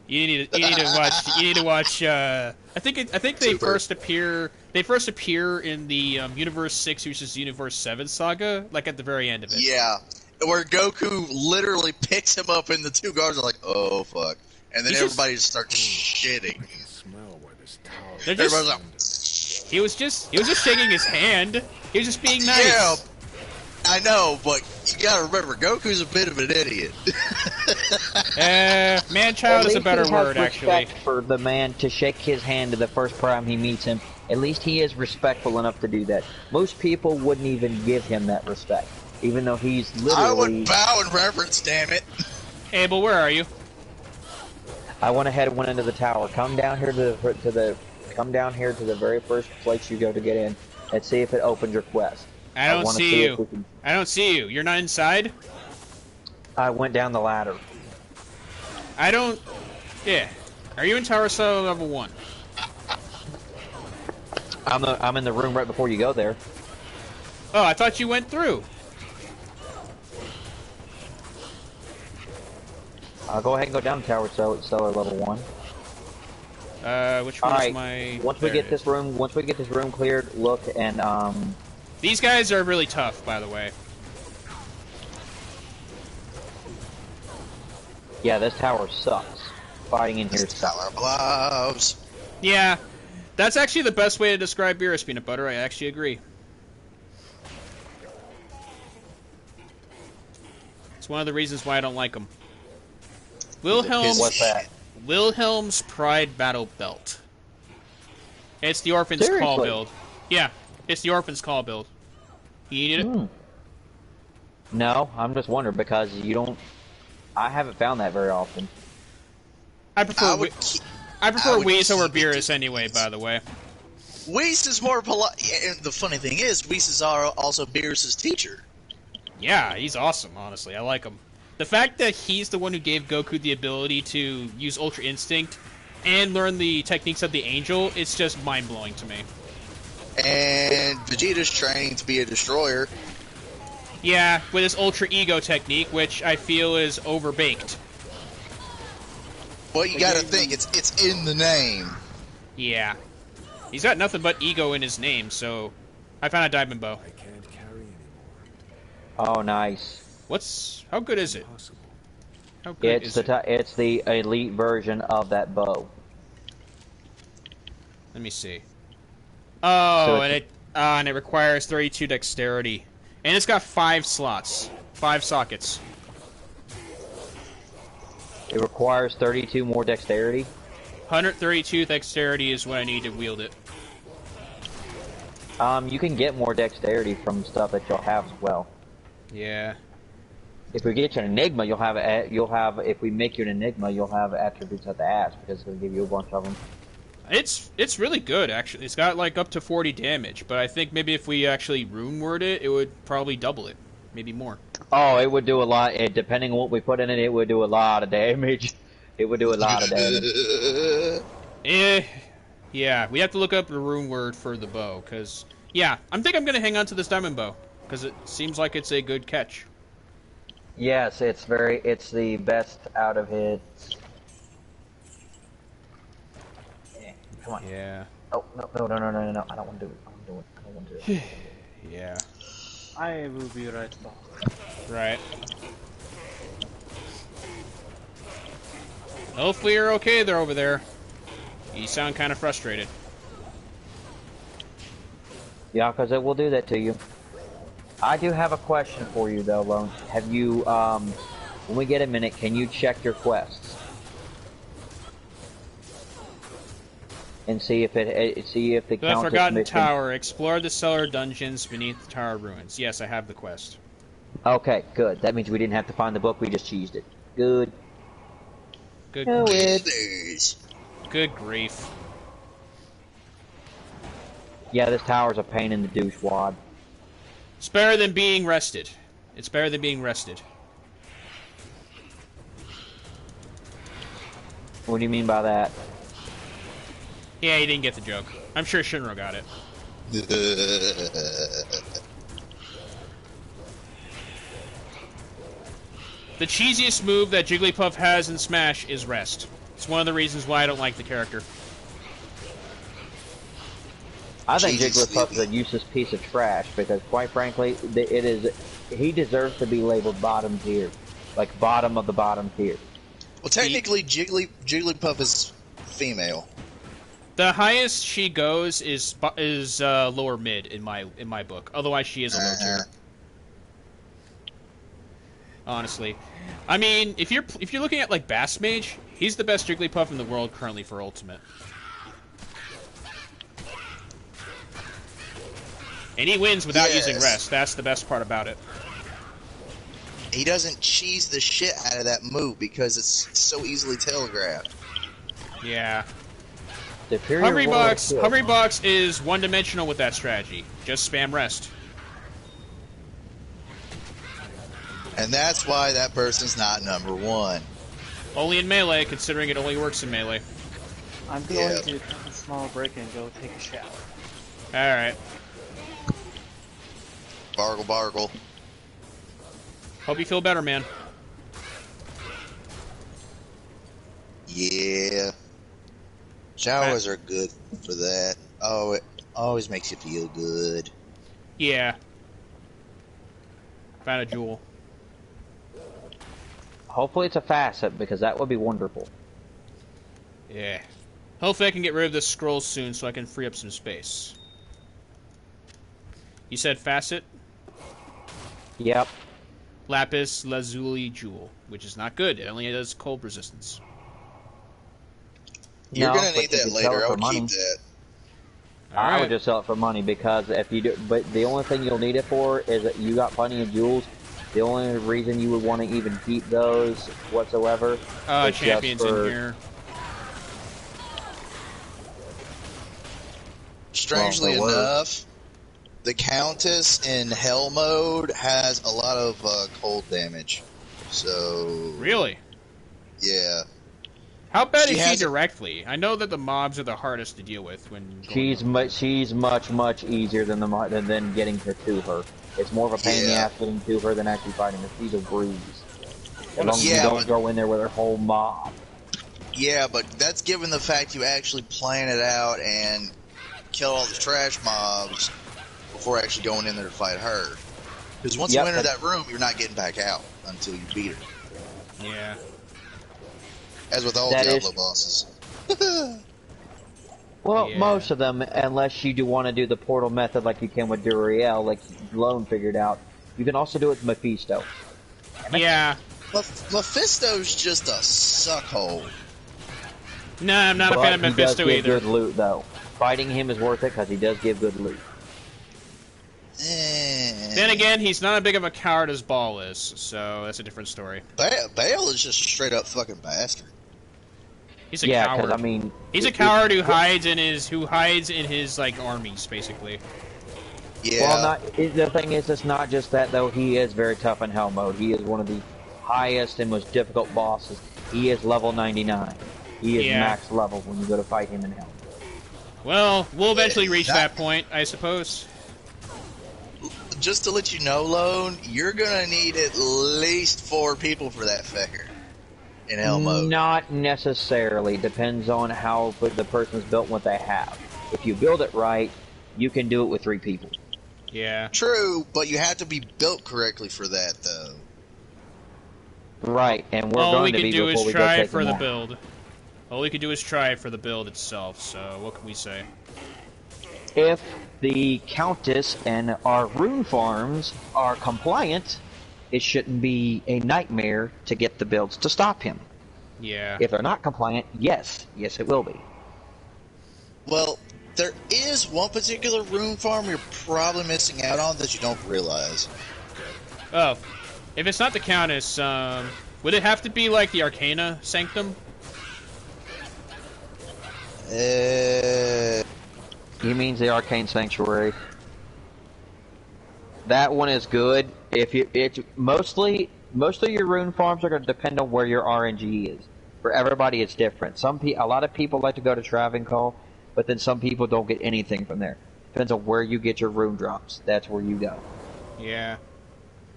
You need to watch. I think they first appear. They first appear in the Universe 6 versus Universe 7 saga, like at the very end of it. Yeah, where Goku literally picks him up and the two guards are like, "Oh fuck," and then everybody just starts shitting. Everybody's like, he was just shaking his hand. He was just being nice. Yeah, I know, but you gotta remember, Goku's a bit of an idiot. Man-child is a better word, actually. For the man to shake his hand to the first time he meets him, at least he is respectful enough to do that. Most people wouldn't even give him that respect, even though he's literally... I would bow in reverence, damn it. Abel, where are you? I went ahead and went into the tower. Come down here to the very first place you go to get in, and see if it opens your quest. I don't see you. I don't see you. You're not inside? I went down the ladder. I don't... Yeah. Are you in Tower Cell level 1? I'm in the room right before you go there. Oh, I thought you went through. I'll go ahead and go down to Tower Cellar level 1. Which one's my... Once we get this room cleared, look and These guys are really tough, by the way. Yeah, this tower sucks. Fighting in here sucks. Tower blows. Yeah, that's actually the best way to describe Beerus, Peanut Butter. I actually agree. It's one of the reasons why I don't like them. What's that? Wilhelm's Pride Battle Belt. It's the Orphan's Call build. Yeah, it's the Orphan's Call build. You need it? No, I'm just wondering because you don't... I haven't found that very often. I prefer Whis over Beerus anyway, by the way. Whis is more polite. And the funny thing is, Whis is also Beerus' teacher. Yeah, he's awesome, honestly. I like him. The fact that he's the one who gave Goku the ability to use Ultra Instinct and learn the techniques of the Angel, it's just mind-blowing to me. And Vegeta's training to be a destroyer. Yeah, with his Ultra Ego technique, which I feel is overbaked. Well, you gotta think, it's in the name. Yeah. He's got nothing but ego in his name, so... I found a Diamond Bow. I can't carry anymore. Oh, nice. How good is it? How good is it? It's the elite version of that bow. Let me see. Oh, so and it requires 32 dexterity. And it's got 5 slots. 5 sockets. It requires 32 more dexterity? 132 dexterity is what I need to wield it. You can get more dexterity from stuff that you'll have as well. Yeah. If we get you an Enigma, you'll have if we make you an Enigma, you'll have attributes at the ass because it's going to give you a bunch of them. It's really good, actually. It's got, like, up to 40 damage, but I think maybe if we actually rune word it, it would probably double it. Maybe more. Oh, it would do a lot. Depending on what we put in it, it would do a lot of damage. It would do a lot of damage. Yeah, we have to look up the rune word for the bow, because... Yeah, I think I'm going to hang on to this Diamond Bow, because it seems like it's a good catch. Yes, it's the best out of it. Come on. Yeah. Oh, no. I don't want to do it. I don't want to do it. Yeah. I will be right back. Right. Hopefully you're okay there over there. You sound kind of frustrated. Yeah, because it will do that to you. I do have a question for you, though, Lone. Have you, when we get a minute, can you check your quests? And see if the The Forgotten Tower. Explore the cellar dungeons beneath the tower ruins. Yes, I have the quest. Okay, good. That means we didn't have to find the book. We just cheesed it. Good. Good grief. Good grief. Yeah, this tower's a pain in the douche wad. It's better than being rested. It's better than being rested. What do you mean by that? Yeah, you didn't get the joke. I'm sure Shiinro got it. The cheesiest move that Jigglypuff has in Smash is rest. It's one of the reasons why I don't like the character. I think Jigglypuff is a useless piece of trash because, quite frankly, he deserves to be labeled bottom tier, like bottom of the bottom tier. Well, technically, Jigglypuff is female. The highest she goes is lower mid in my book. Otherwise, she is a low tier. Honestly, I mean, if you're looking at like Bass Mage, he's the best Jigglypuff in the world currently for Ultimate. And he wins without using rest. That's the best part about it. He doesn't cheese the shit out of that move because it's so easily telegraphed. Yeah. Hungry Box is one-dimensional with that strategy. Just spam rest. And that's why that person's not number 1. Only in Melee, considering it only works in Melee. I'm going to take a small break and go take a shower. Alright. Bargle. Hope you feel better, man. Yeah. Showers are good for that. Oh, it always makes you feel good. Yeah. Found a jewel. Hopefully it's a facet, because that would be wonderful. Yeah. Hopefully I can get rid of this scroll soon so I can free up some space. You said facet? Yep. Lapis Lazuli Jewel, which is not good. It only does cold resistance. You're gonna need that later. I would keep that. I would just sell it for money, because if you do, but the only thing you'll need it for is that you got plenty of jewels. The only reason you would want to even keep those whatsoever is champions just for, in here. Strangely enough, the Countess in Hell mode has a lot of cold damage. So really, yeah. How bad is she directly? I know that the mobs are the hardest to deal with when. She's much easier than getting to her. It's more of a pain in the ass getting to her than actually fighting her. She's a breeze. As long as you don't go in there with her whole mob. Yeah, but that's given the fact you actually plan it out and kill all the trash mobs before actually going in there to fight her. Because once you enter that room, you're not getting back out until you beat her. Yeah. As with all Diablo bosses. Well, most of them, unless you do want to do the portal method like you can with Duriel, like Lone figured out. You can also do it with Mephisto. Yeah. Mephisto's just a suckhole. No, I'm not a fan of Mephisto either. He does give good loot, though. Fighting him is worth it because he does give good loot. Then again, he's not as big of a coward as Baal is, so that's a different story. Baal is just a straight up fucking bastard. He's a coward. I mean, he's a coward who hides in his like armies, basically. Yeah. Well, the thing is, it's not just that though. He is very tough in Hell mode. He is one of the highest and most difficult bosses. He is level 99. He is max level when you go to fight him in Hell. Well, we'll eventually reach that point, I suppose. Just to let you know, Lone, you're gonna need at least 4 people for that figure. In Hell mode. Not necessarily. Depends on how the person's built and what they have. If you build it right, you can do it with 3 people. Yeah. True, but you have to be built correctly for that, though. Right, and we're going to be before we go All we can do is try for the out. build. All we can do is try for the build itself, so what can we say? If the Countess and our rune farms are compliant, it shouldn't be a nightmare to get the builds to stop him. Yeah. If they're not compliant, yes, it will be. Well, there is one particular rune farm you're probably missing out on that you don't realize. Oh, if it's not the Countess, would it have to be like the Arcana Sanctum? He means the Arcane Sanctuary. That one is good. If you, most of your rune farms are going to depend on where your RNG is. For everybody, it's different. A lot of people like to go to Travancore, but then some people don't get anything from there. Depends on where you get your rune drops. That's where you go. Yeah.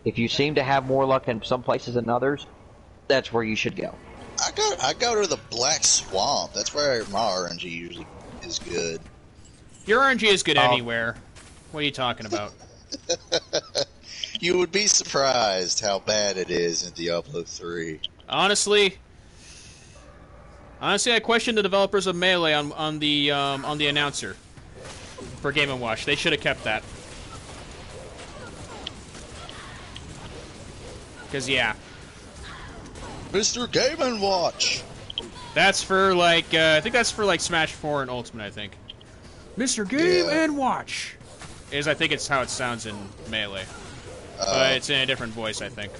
If you seem to have more luck in some places than others, that's where you should go. I go to the Black Swamp. That's where my RNG usually is good. Your RNG is good anywhere. What are you talking about? You would be surprised how bad it is in Diablo 3. Honestly, I question the developers of Melee on the announcer for Game & Watch. They should have kept that. Because Mr. Game & Watch. That's for like I think that's for like Smash 4 and Ultimate. I think. Mr. Game & Watch I think it's how it sounds in Melee. But it's in a different voice, I think.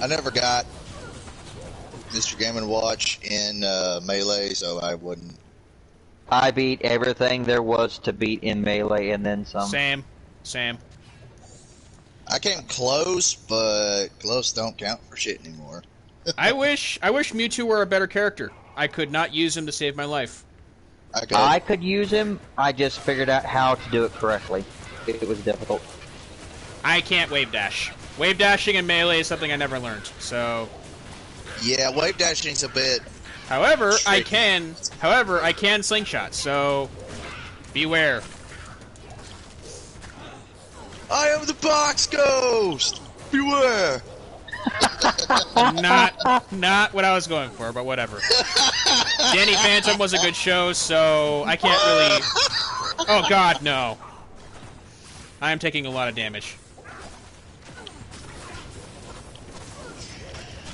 I never got Mr. Game & Watch in Melee, so I wouldn't. I beat everything there was to beat in Melee and then some. Same. I came close, but close don't count for shit anymore. I wish Mewtwo were a better character. I could not use him to save my life. I could use him. I just figured out how to do it correctly. It was difficult. I can't wave dash. Wave dashing in Melee is something I never learned. So. Yeah, wave dashing's a bit However, I can slingshot, so beware. I am the box ghost! Beware! Not what I was going for, but whatever. Danny Phantom was a good show, so I can't really... Oh god, no. I am taking a lot of damage.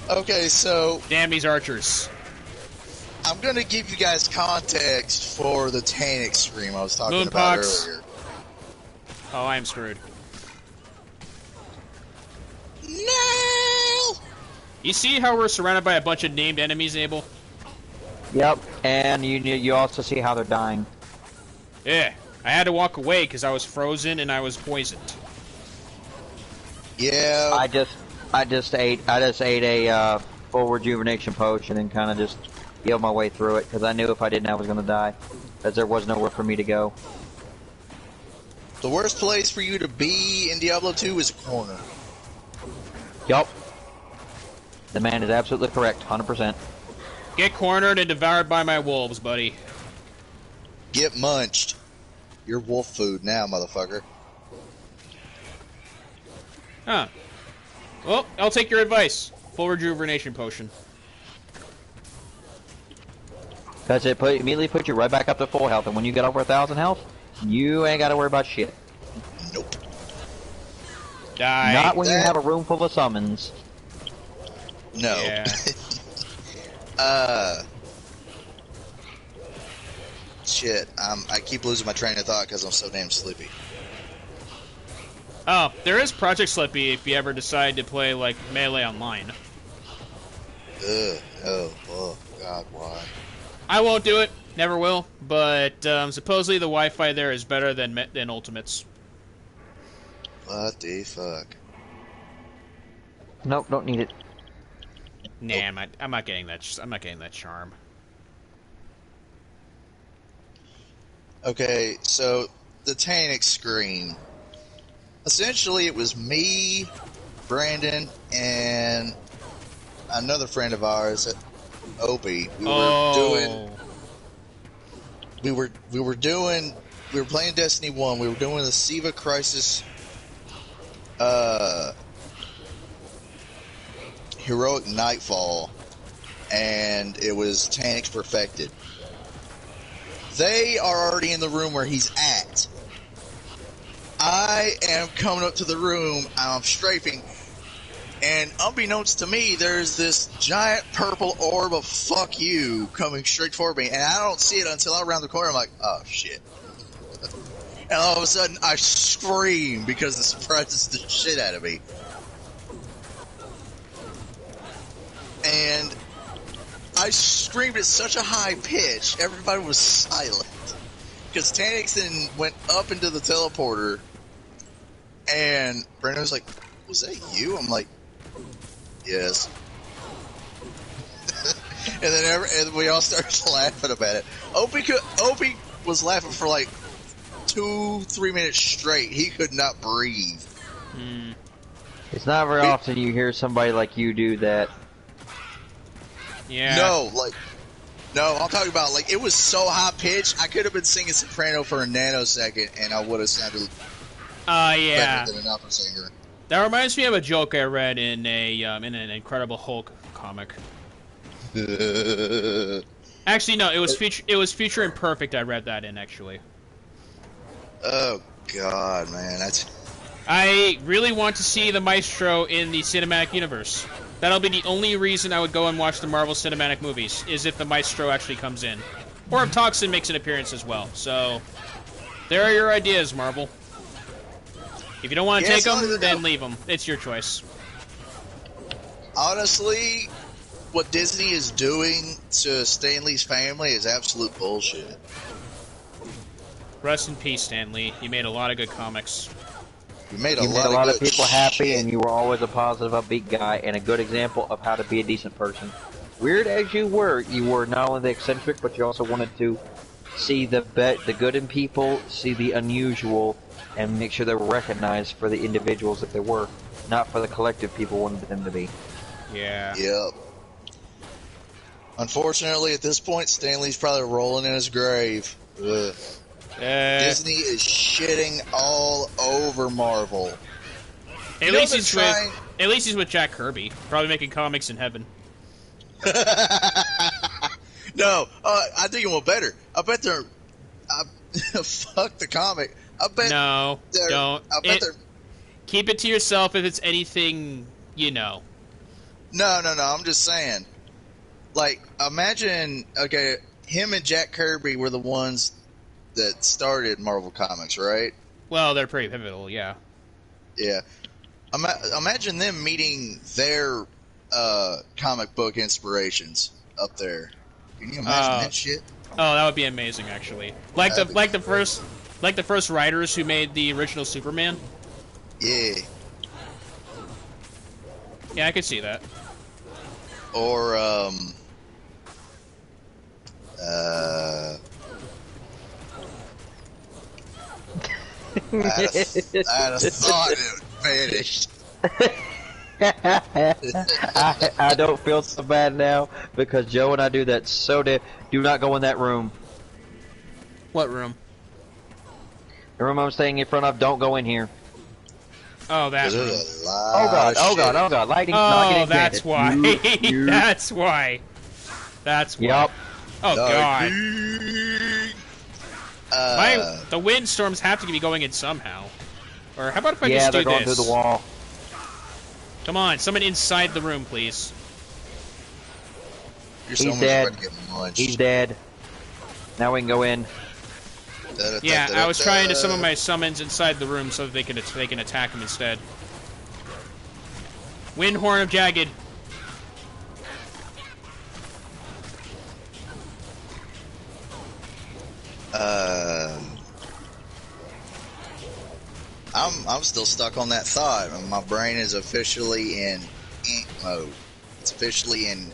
Okay, so... Damn these archers. I'm gonna give you guys context for the Tannic scream I was talking about earlier. Oh, I am screwed. No! You see how we're surrounded by a bunch of named enemies, Abel? Yep, and you also see how they're dying. Yeah, I had to walk away because I was frozen and I was poisoned. Yeah. I just ate a full rejuvenation potion and kind of just healed my way through it because I knew if I didn't, I was gonna die, because there was nowhere for me to go. The worst place for you to be in Diablo 2 is a corner. Yup. The man is absolutely correct, 100%. Get cornered and devoured by my wolves, buddy. Get munched. You're wolf food now, motherfucker. Huh. Well, I'll take your advice. Full rejuvenation potion. Because it immediately puts you right back up to full health, and when you get over 1,000 health, you ain't got to worry about shit. Nope. Die. Not when you have a room full of summons. No. Yeah. Shit. I keep losing my train of thought because I'm so damn sleepy. Oh, there is Project Slippy if you ever decide to play, like, Melee Online. Ugh. Oh, God, why? I won't do it. Never will. But, supposedly the Wi-Fi there is better than Ultimates. What the fuck? Nope, don't need it. Nah, I'm not getting that. I'm not getting that charm. Okay, so the Tannic scream. Essentially, it was me, Brandon, and another friend of ours, Opie. We were playing Destiny 1. We were doing the Siva Crisis Heroic Nightfall, and it was Tannic Perfected. They are already in the room where he's at. I am coming up to the room, I'm strafing, and unbeknownst to me, there's this giant purple orb of fuck you coming straight for me, and I don't see it until I round the corner. I'm like, oh shit. And all of a sudden, I scream because it surprises the shit out of me. And I screamed at such a high pitch, everybody was silent. Because Tannic then went up into the teleporter, and Brandon was like, was that you? I'm like, yes. and we all started laughing about it. Opie was laughing for like 2-3 minutes straight. He could not breathe. It's not very often you hear somebody like you do that. Yeah. No, I'm talking about, like, it was so high-pitched, I could have been singing soprano for a nanosecond, and I would have sounded yeah. better than an opera singer. That reminds me of a joke I read in an Incredible Hulk comic. Actually, no, it was Future Imperfect I read that in, actually. Oh, God, man, that's... I really want to see the Maestro in the cinematic universe. That'll be the only reason I would go and watch the Marvel Cinematic movies, is if the Maestro actually comes in. Or if Toxin makes an appearance as well. So, there are your ideas, Marvel. If you don't want to take them, then leave them. It's your choice. Honestly, what Disney is doing to Stan Lee's family is absolute bullshit. Rest in peace, Stan Lee. You made a lot of good comics. You made a lot lot of people happy, and you were always a positive, upbeat guy, and a good example of how to be a decent person. Weird as you were not only the eccentric, but you also wanted to see the good in people, see the unusual, and make sure they were recognized for the individuals that they were, not for the collective people wanted them to be. Yeah. Yep. Unfortunately, at this point, Stanley's probably rolling in his grave. Ugh. Disney is shitting all over Marvel. At least he's with Jack Kirby, probably making comics in heaven. No, I think it went better. I bet they're. Fuck the comic. I bet. No, don't. I bet they're. Keep it to yourself if it's anything you know. No. I'm just saying. Like, imagine. Okay, him and Jack Kirby were the ones that started Marvel Comics, right? Well, they're pretty pivotal, yeah. Yeah. Imagine them meeting their comic book inspirations up there. Can you imagine that shit? Oh, that would be amazing, actually. Like the first writers who made the original Superman. Yeah. Yeah, I could see that. Or I'd have thought it vanished. I don't feel so bad now because Joe and I do that so do not go in that room. What room? The room I'm staying in front of, don't go in here. Oh, that room. Oh god, lighting. Oh, that's why. That's why. Yep. Oh god. The windstorms have to be going in somehow. Or how about if I just do this? Yeah, they're going through the wall. Come on, someone inside the room, please. He's dead. He's dead. Now we can go in. Yeah, I was trying to summon my summons inside the room so that they can attack him instead. Wind Horn of Jagged. I'm still stuck on that thought. My brain is officially in ink mode. It's officially in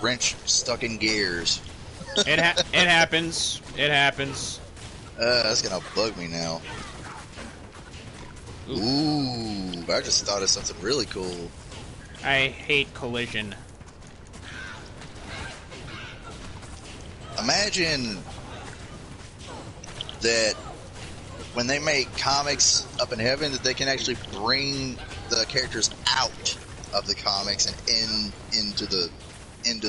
wrench stuck in gears. It happens. It happens. That's gonna bug me now. Ooh, I just thought of something really cool. I hate collision. Imagine that when they make comics up in heaven, that they can actually bring the characters out of the comics and into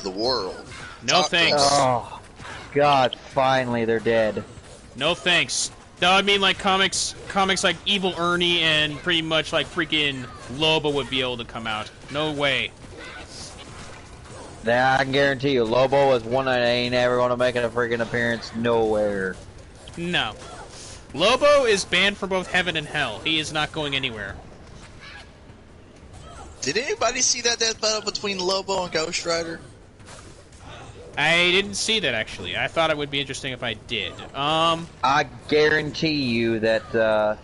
the world. No thanks. Oh, God! Finally, they're dead. No thanks. No, I mean like comics like Evil Ernie and pretty much like freaking Lobo would be able to come out. No way. Now I can guarantee you, Lobo is one that ain't ever gonna make a freaking appearance nowhere. No. Lobo is banned from both heaven and hell. He is not going anywhere. Did anybody see that death battle between Lobo and Ghost Rider? I didn't see that, actually. I thought it would be interesting if I did. I guarantee you that,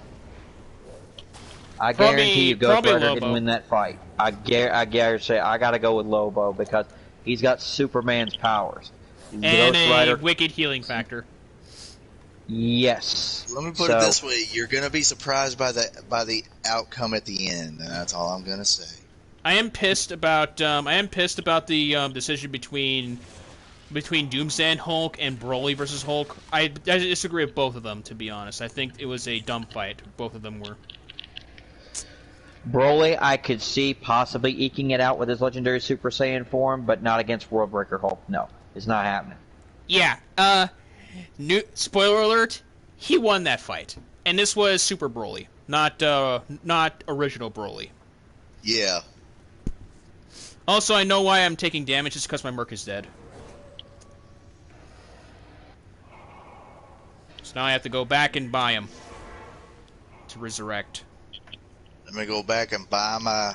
I guarantee you Ghost Rider can win that fight. I guarantee I gotta go with Lobo because he's got Superman's powers. And Ghost Rider, wicked healing factor. Yes. Let me put it this way: you're gonna be surprised by the outcome at the end, and that's all I'm gonna say. I am pissed about the decision between Doomsday and Hulk and Broly versus Hulk. I disagree with both of them, to be honest. I think it was a dumb fight. Both of them were. Broly, I could see possibly eking it out with his legendary Super Saiyan form, but not against Worldbreaker Hulk. No, it's not happening. Yeah. Spoiler alert: he won that fight, and this was Super Broly, not original Broly. Yeah. Also, I know why I'm taking damage. It's because my Merc is dead. So now I have to go back and buy him to resurrect. Let me go back and buy my.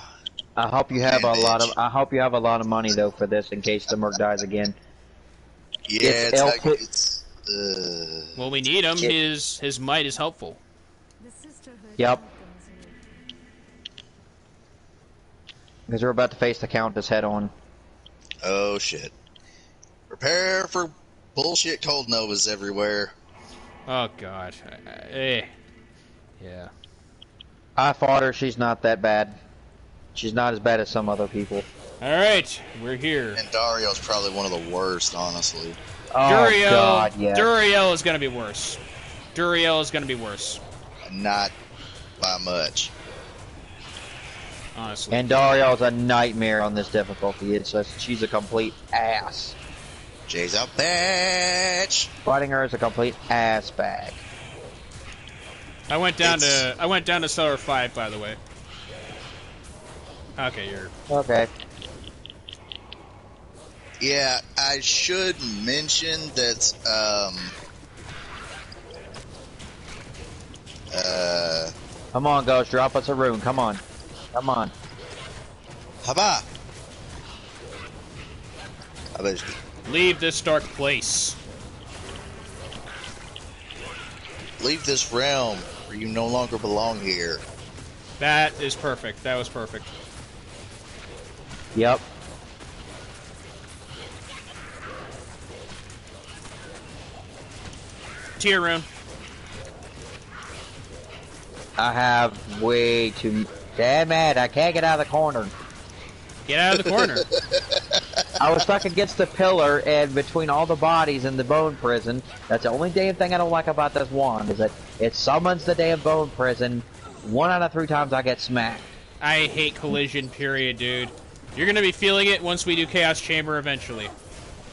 I hope you have I hope you have a lot of money though for this in case the Merc dies again. Yeah, it's well, we need him. His might is helpful. Yep. Because we're about to face the Countess head on. Oh shit! Prepare for bullshit cold novas everywhere. Oh god. Yeah. I fought her. She's not that bad. She's not as bad as some other people. Alright, we're here. And Dario's probably one of the worst, honestly. Oh, God, yeah. Duriel is gonna be worse. Duriel is gonna be worse. Not by much. Honestly. And Dario's a nightmare on this difficulty. It's just, she's a complete ass. Jay's a bitch. Fighting her is a complete ass bag. I went down to Cellar 5, by the way. Okay, you're... Okay. Yeah, I should mention that, Come on, Ghost, drop us a rune. Come on. Come on. Haba! Leave this dark place. Leave this realm, or you no longer belong here. That is perfect. That was perfect. Yep. Tier rune. I have way too... Damn it, I can't get out of the corner. Get out of the corner. I was stuck against the pillar and between all the bodies in the bone prison. That's the only damn thing I don't like about this wand, is that it summons the damn bone prison. 1 out of 3 times I get smacked. I hate collision, period, dude. You're gonna be feeling it once we do Chaos Chamber eventually.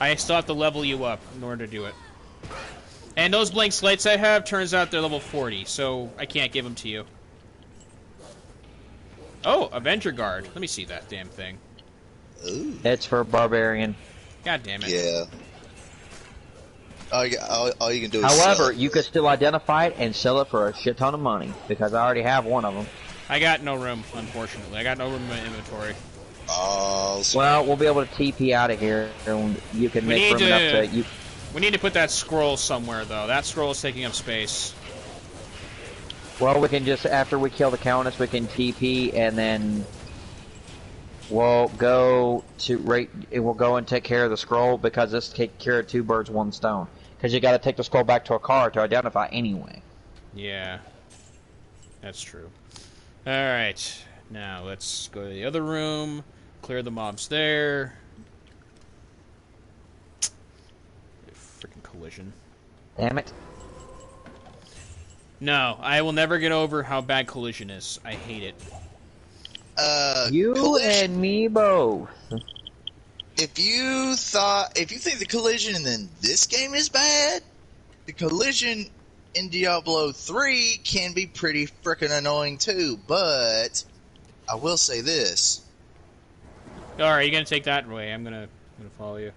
I still have to level you up in order to do it. And those blank slates I have, turns out they're level 40, so I can't give them to you. Oh, Avenger Guard. Let me see that damn thing. Ooh. It's for Barbarian. God damn it. Yeah. All you can do is However, sell it. you could still identify it and sell it for a shit ton of money, because I already have one of them. I got no room, unfortunately. I got no room in my inventory. Oh, well, we'll be able to TP out of here, and you can make room enough to... You... We need to put that scroll somewhere, though. That scroll is taking up space. Well, we can just, after we kill the Countess, we can TP, and then... We'll go and take care of the scroll, because this takes care of 2 birds, 1 stone. Because you gotta take the scroll back to a car to identify anyway. Yeah. That's true. Alright. Now, let's go to the other room. Clear the mobs there. Freaking collision. Damn it. No, I will never get over how bad collision is. I hate it. You collision. and me both. If you think the collision in this game is bad, the collision in Diablo 3 can be pretty frickin' annoying too, but I will say this. Alright, you're gonna take that way. I'm gonna follow you.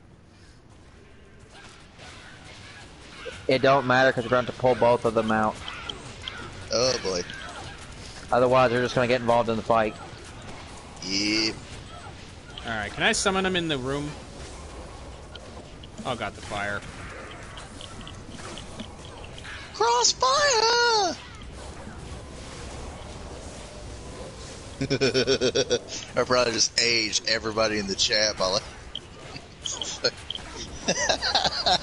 It don't matter, because we're going to pull both of them out. Oh boy. Otherwise, they're just going to get involved in the fight. Yep. Alright, can I summon them in the room? Oh god, the fire. Crossfire! I probably just aged everybody in the chat by like...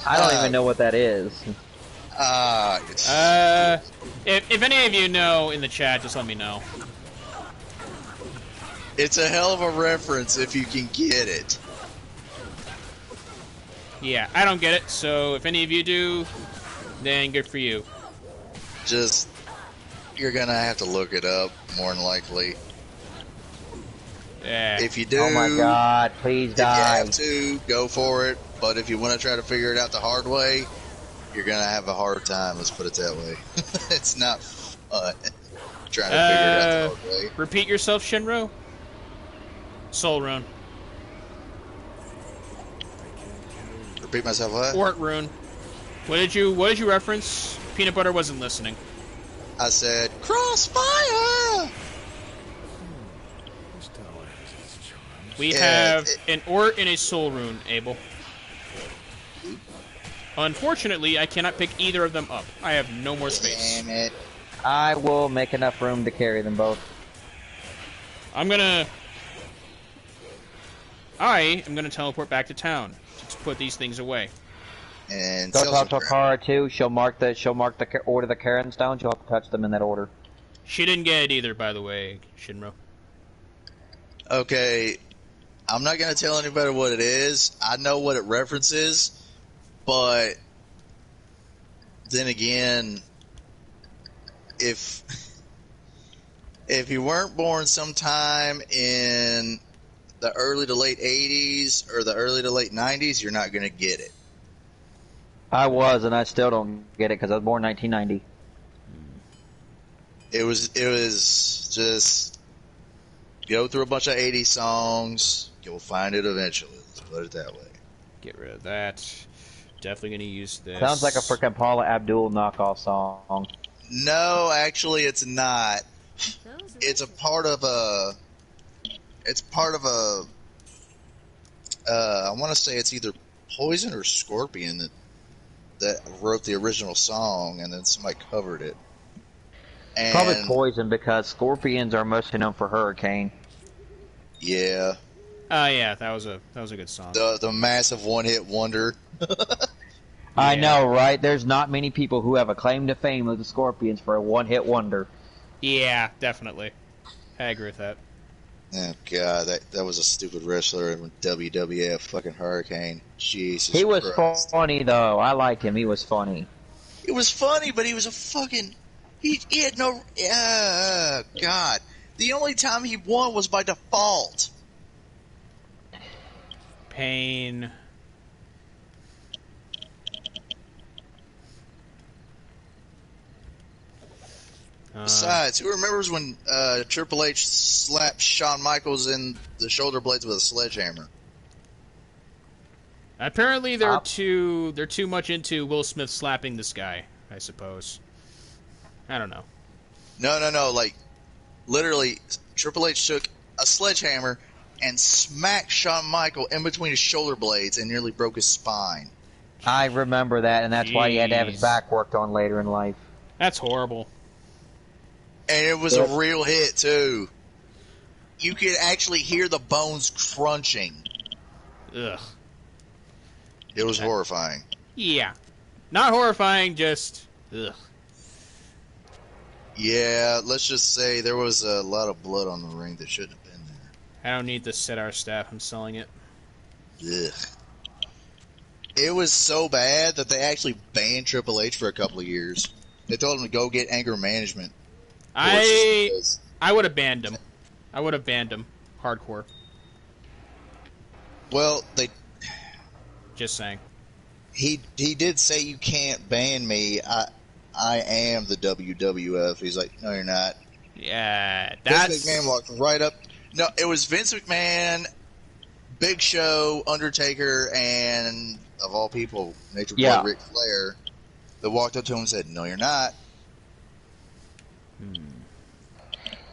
I don't even know what that is. If any of you know in the chat, just let me know. It's a hell of a reference if you can get it. Yeah, I don't get it, so if any of you do, then good for you. Just, you're gonna have to look it up, more than likely. Yeah. If you do, oh my god, please die. If you have to, go for it. But if you want to try to figure it out the hard way, you're gonna have a hard time, let's put it that way. It's not fun trying to figure it out the hard way. Repeat yourself, Shiinro. Soul rune. Repeat myself what? Ort rune. What did you reference? Peanut butter wasn't listening. I said crossfire. We have an Ort and a soul rune, Abel. Unfortunately, I cannot pick either of them up. I have no more space. Damn it. I will make enough room to carry them both. I am gonna teleport back to town to put these things away. And go talk to Kara too. She'll mark the order the Karen stones. You'll have to touch them in that order. She didn't get it either, by the way, Shiinro. Okay, I'm not going to tell anybody what it is. I know what it references, but then again, if you weren't born sometime in the early to late 80s or the early to late 90s, you're not going to get it. I was, and I still don't get it because I was born 1990. It was just go through a bunch of 80s songs. You'll find it eventually. Let's put it that way. Get rid of that. Definitely going to use this. Sounds like a freaking Paula Abdul knockoff song. No, actually, it's not. It's a part of a. It's part of a. I want to say it's either Poison or Scorpion that wrote the original song, and then somebody covered it. And probably Poison, because Scorpions are mostly known for Hurricane. Yeah. Yeah, that was a good song. The massive one-hit wonder. I know, right? There's not many people who have a claim to fame of the Scorpions for a one-hit wonder. Yeah, definitely. I agree with that. Oh, God, that was a stupid wrestler in WWF, fucking Hurricane. Jesus He was Christ. funny, though. I liked him. He was funny. It was funny, but he was a fucking... He had no... God. The only time he won was by default. Pain. Besides, who remembers when Triple H slapped Shawn Michaels in the shoulder blades with a sledgehammer? Apparently, they're too much into Will Smith slapping this guy, I suppose. I don't know. No. Like, literally, Triple H took a sledgehammer and smacked Shawn Michaels in between his shoulder blades and nearly broke his spine. I remember that, and that's why he had to have his back worked on later in life. That's horrible. And it was a real hit, too. You could actually hear the bones crunching. Ugh. It was horrifying. Yeah. Not horrifying, just... ugh. Yeah, let's just say there was a lot of blood on the ring that shouldn't have been there. I don't need this set our staff. I'm selling it. Ugh. It was so bad that they actually banned Triple H for a couple of years. They told him to go get anger management. I would have banned him. I would have banned him. Hardcore. Well, they... Just saying. He did say, you can't ban me. I am the WWF. He's like, no, you're not. Yeah, that's... Vince McMahon walked right up. No, it was Vince McMahon, Big Show, Undertaker, and, of all people, Nature Boy Ric Flair, that walked up to him and said, no, you're not.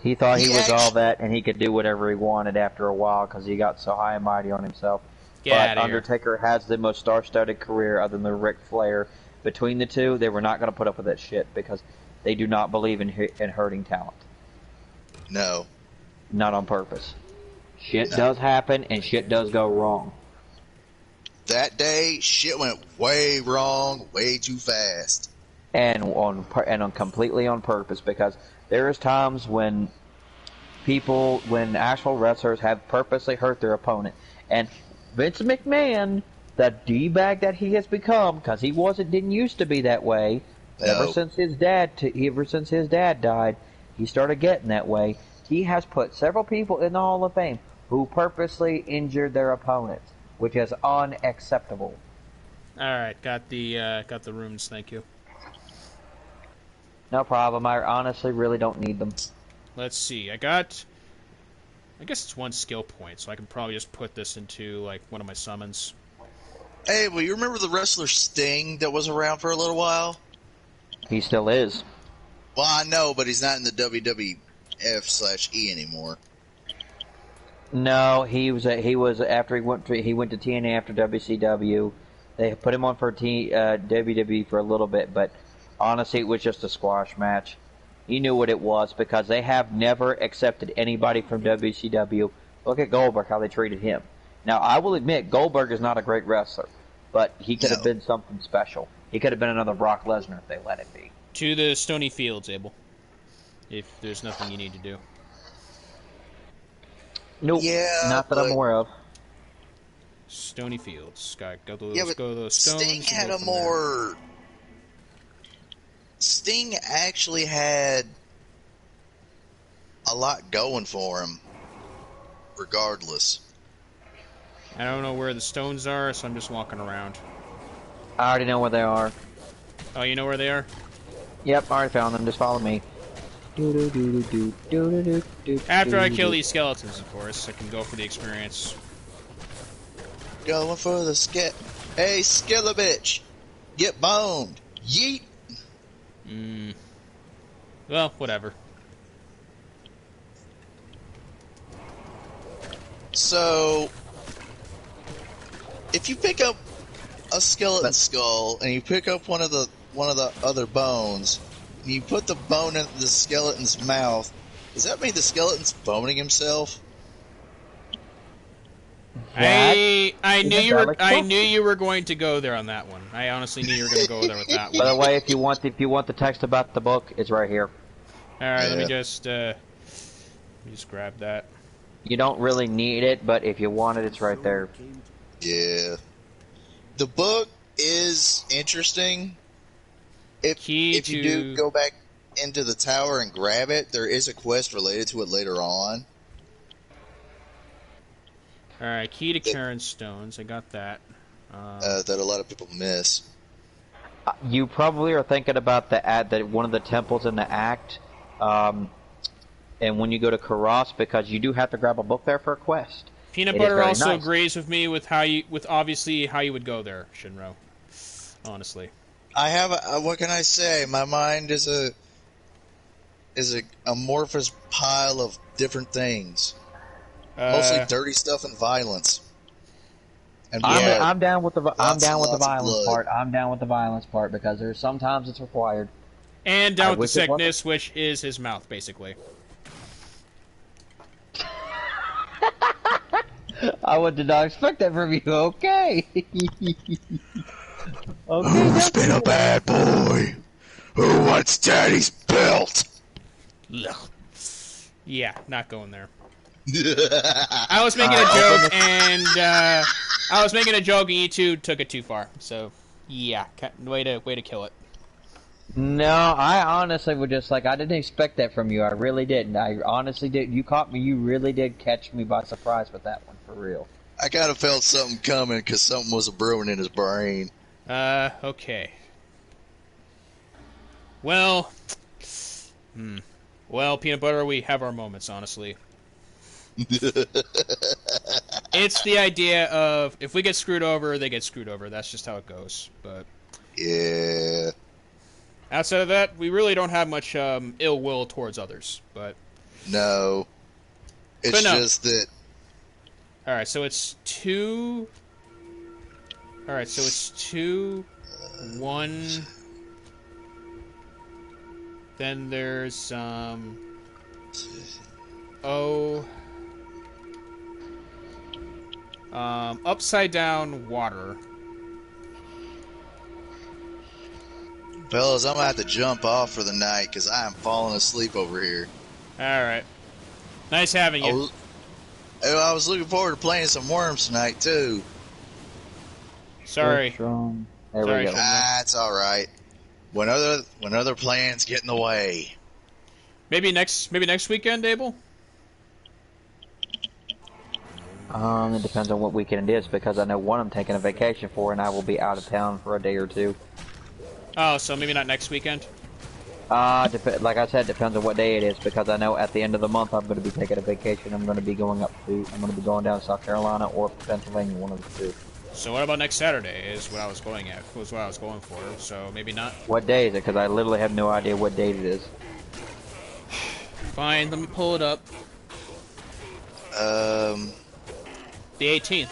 He thought he was all that, and he could do whatever he wanted after a while because he got so high and mighty on himself. But Undertaker has the most star-studded career other than Ric Flair. Between the two, they were not going to put up with that shit because they do not believe in hurting talent. No. Not on purpose. Shit does happen, and shit does go wrong. That day, shit went way wrong, way too fast. And completely on purpose, because there is times when actual wrestlers have purposely hurt their opponent. And Vince McMahon, the D-bag that he has become, because he didn't used to be that way. No. Ever since his dad died, he started getting that way. He has put several people in the Hall of Fame who purposely injured their opponents, which is unacceptable. All right, got the runes. Thank you. No problem. I honestly really don't need them. Let's see. I guess it's one skill point, so I can probably just put this into like one of my summons. Hey, well, you remember the wrestler Sting that was around for a little while? He still is. Well, I know, but he's not in the WWF/E anymore. No, he was after he went to TNA after WCW. They put him on for WWE for a little bit, but honestly, it was just a squash match. He knew what it was because they have never accepted anybody from WCW. Look at Goldberg, how they treated him. Now, I will admit, Goldberg is not a great wrestler, but he could have been something special. He could have been another Brock Lesnar if they let him be. To the Stony Fields, Abel. If there's nothing you need to do. Nope, not that I'm aware of. Stony fields. Gotta go to those, go to those stones. Sting had a more... There. Sting actually had a lot going for him, regardless. I don't know where the stones are, so I'm just walking around. I already know where they are. Oh, you know where they are? Yep, I already found them. Just follow me. After I kill these skeletons, of course, I can go for the experience. Going for the Hey, Skillabitch! Get boned! Yeet! Well, whatever. So, if you pick up a skeleton skull and you pick up one of the other bones, and you put the bone in the skeleton's mouth, does that mean the skeleton's boning himself? I knew you were going to go there on that one. I honestly knew you were going to go there with that one. By the way, if you want the text about the book, it's right here. All right, let me just grab that. You don't really need it, but if you want it, it's right there. Yeah, the book is interesting. If you do go back into the tower and grab it, there is a quest related to it later on. Alright, key to Karen Stones. I got that. That a lot of people miss. You probably are thinking about one of the temples in the act, and when you go to Karas, because you do have to grab a book there for a quest. Peanut Butter also agrees with me with obviously how you would go there, Shiinro. Honestly. I have what can I say? My mind is a amorphous pile of different things. Mostly dirty stuff and violence. And I'm down with the violence part. I'm down with the violence part because there's sometimes it's required. And down with the sickness, which is his mouth, basically. I did not expect that from you. Okay. Okay. Who's been a bad boy? Who wants Daddy's belt? Yeah, not going there. I was making a joke, and you two took it too far. So, yeah, way to kill it. No, I honestly would just I didn't expect that from you. I really didn't. I honestly did. You caught me. You really did catch me by surprise with that one, for real. I kind of felt something coming because something was brewing in his brain. Okay. Well, Peanut Butter, we have our moments, honestly. It's the idea of if we get screwed over, they get screwed over. That's just how it goes. But yeah, outside of that, we really don't have much ill will towards others. But no, it's just that. All right, so it's 2. All right, so it's 2, 1. Then there's upside down water. Fellas, I'm gonna have to jump off for the night because I am falling asleep over here. Alright. Nice having you. I was looking forward to playing some Worms tonight, too. Sorry. There we go. It's alright. When other plans get in the way. Maybe next weekend, Abel? It depends on what weekend it is, because I know one I'm taking a vacation for, and I will be out of town for a day or two. Oh, so maybe not next weekend? Like I said, depends on what day it is, because I know at the end of the month I'm going to be taking a vacation. I'm going to be going down to South Carolina or Pennsylvania, one of the two. So what about next Saturday is what I was going for, so maybe not. What day is it? Because I literally have no idea what date it is. Fine, let me pull it up. The 18th.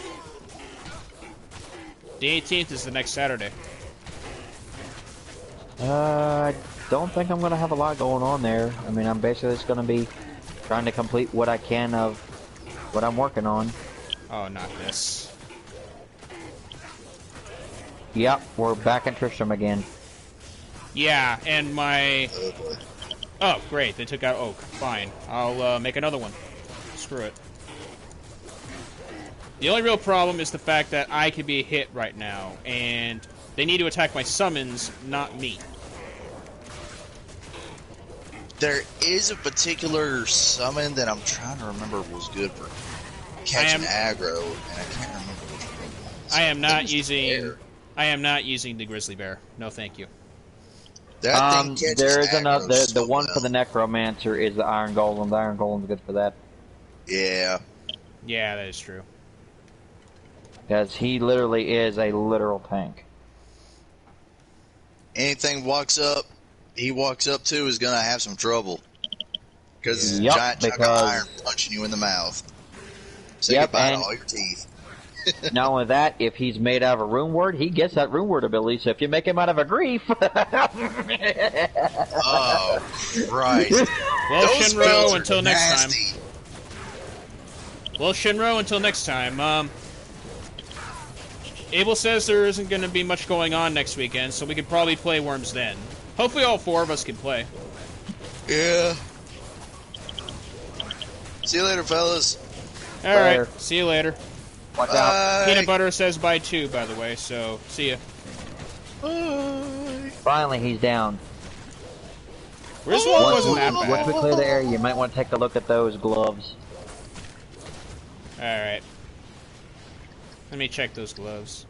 The 18th is the next Saturday. I don't think I'm going to have a lot going on there. I mean, I'm basically just going to be trying to complete what I can of what I'm working on. Oh, not this. Yep, we're back in Tristram again. Yeah, and my... Oh, great, they took out Oak. Fine. I'll make another one. Screw it. The only real problem is the fact that I could be hit right now, and they need to attack my summons, not me. There is a particular summon that I'm trying to remember was good for catching aggro, and I can't remember which one it was. I am not using the grizzly bear. No, thank you. There is another. The one for the necromancer is the iron golem. The iron golem's good for that. Yeah. Yeah, that is true. Because he literally is a literal tank. Anything he walks up to is gonna have some trouble. Because it's a giant chunk of iron punching you in the mouth. Say goodbye to all your teeth. Not only that, if he's made out of a rune word, he gets that rune word ability, so if you make him out of a grief... Oh, right. Well, Shiinro, until next time. Well, Shiinro, until next time. Abel says there isn't going to be much going on next weekend, so we could probably play Worms then. Hopefully all 4 of us can play. Yeah. See you later, fellas. Alright, see you later. Watch out. Peanut Butter says bye too, by the way, so see ya. Bye. Finally, he's down. Griswold wasn't that bad. Once we clear the area, you might want to take a look at those gloves. Alright. Let me check those gloves.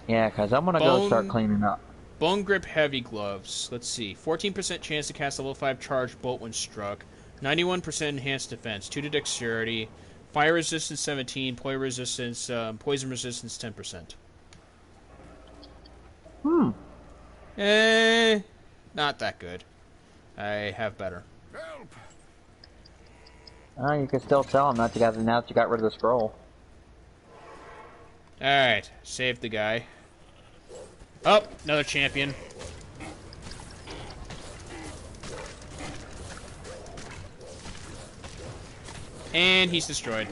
Yeah, because I'm going to go start cleaning up. Bone Grip Heavy Gloves. Let's see. 14% chance to cast a level 5 charged bolt when struck. 91% enhanced defense. 2 to dexterity. Fire resistance 17. Poison resistance 10%. Not that good. I have better. Oh, you can still sell them now that you got rid of the scroll. Alright, save the guy. Oh, another champion. And he's destroyed.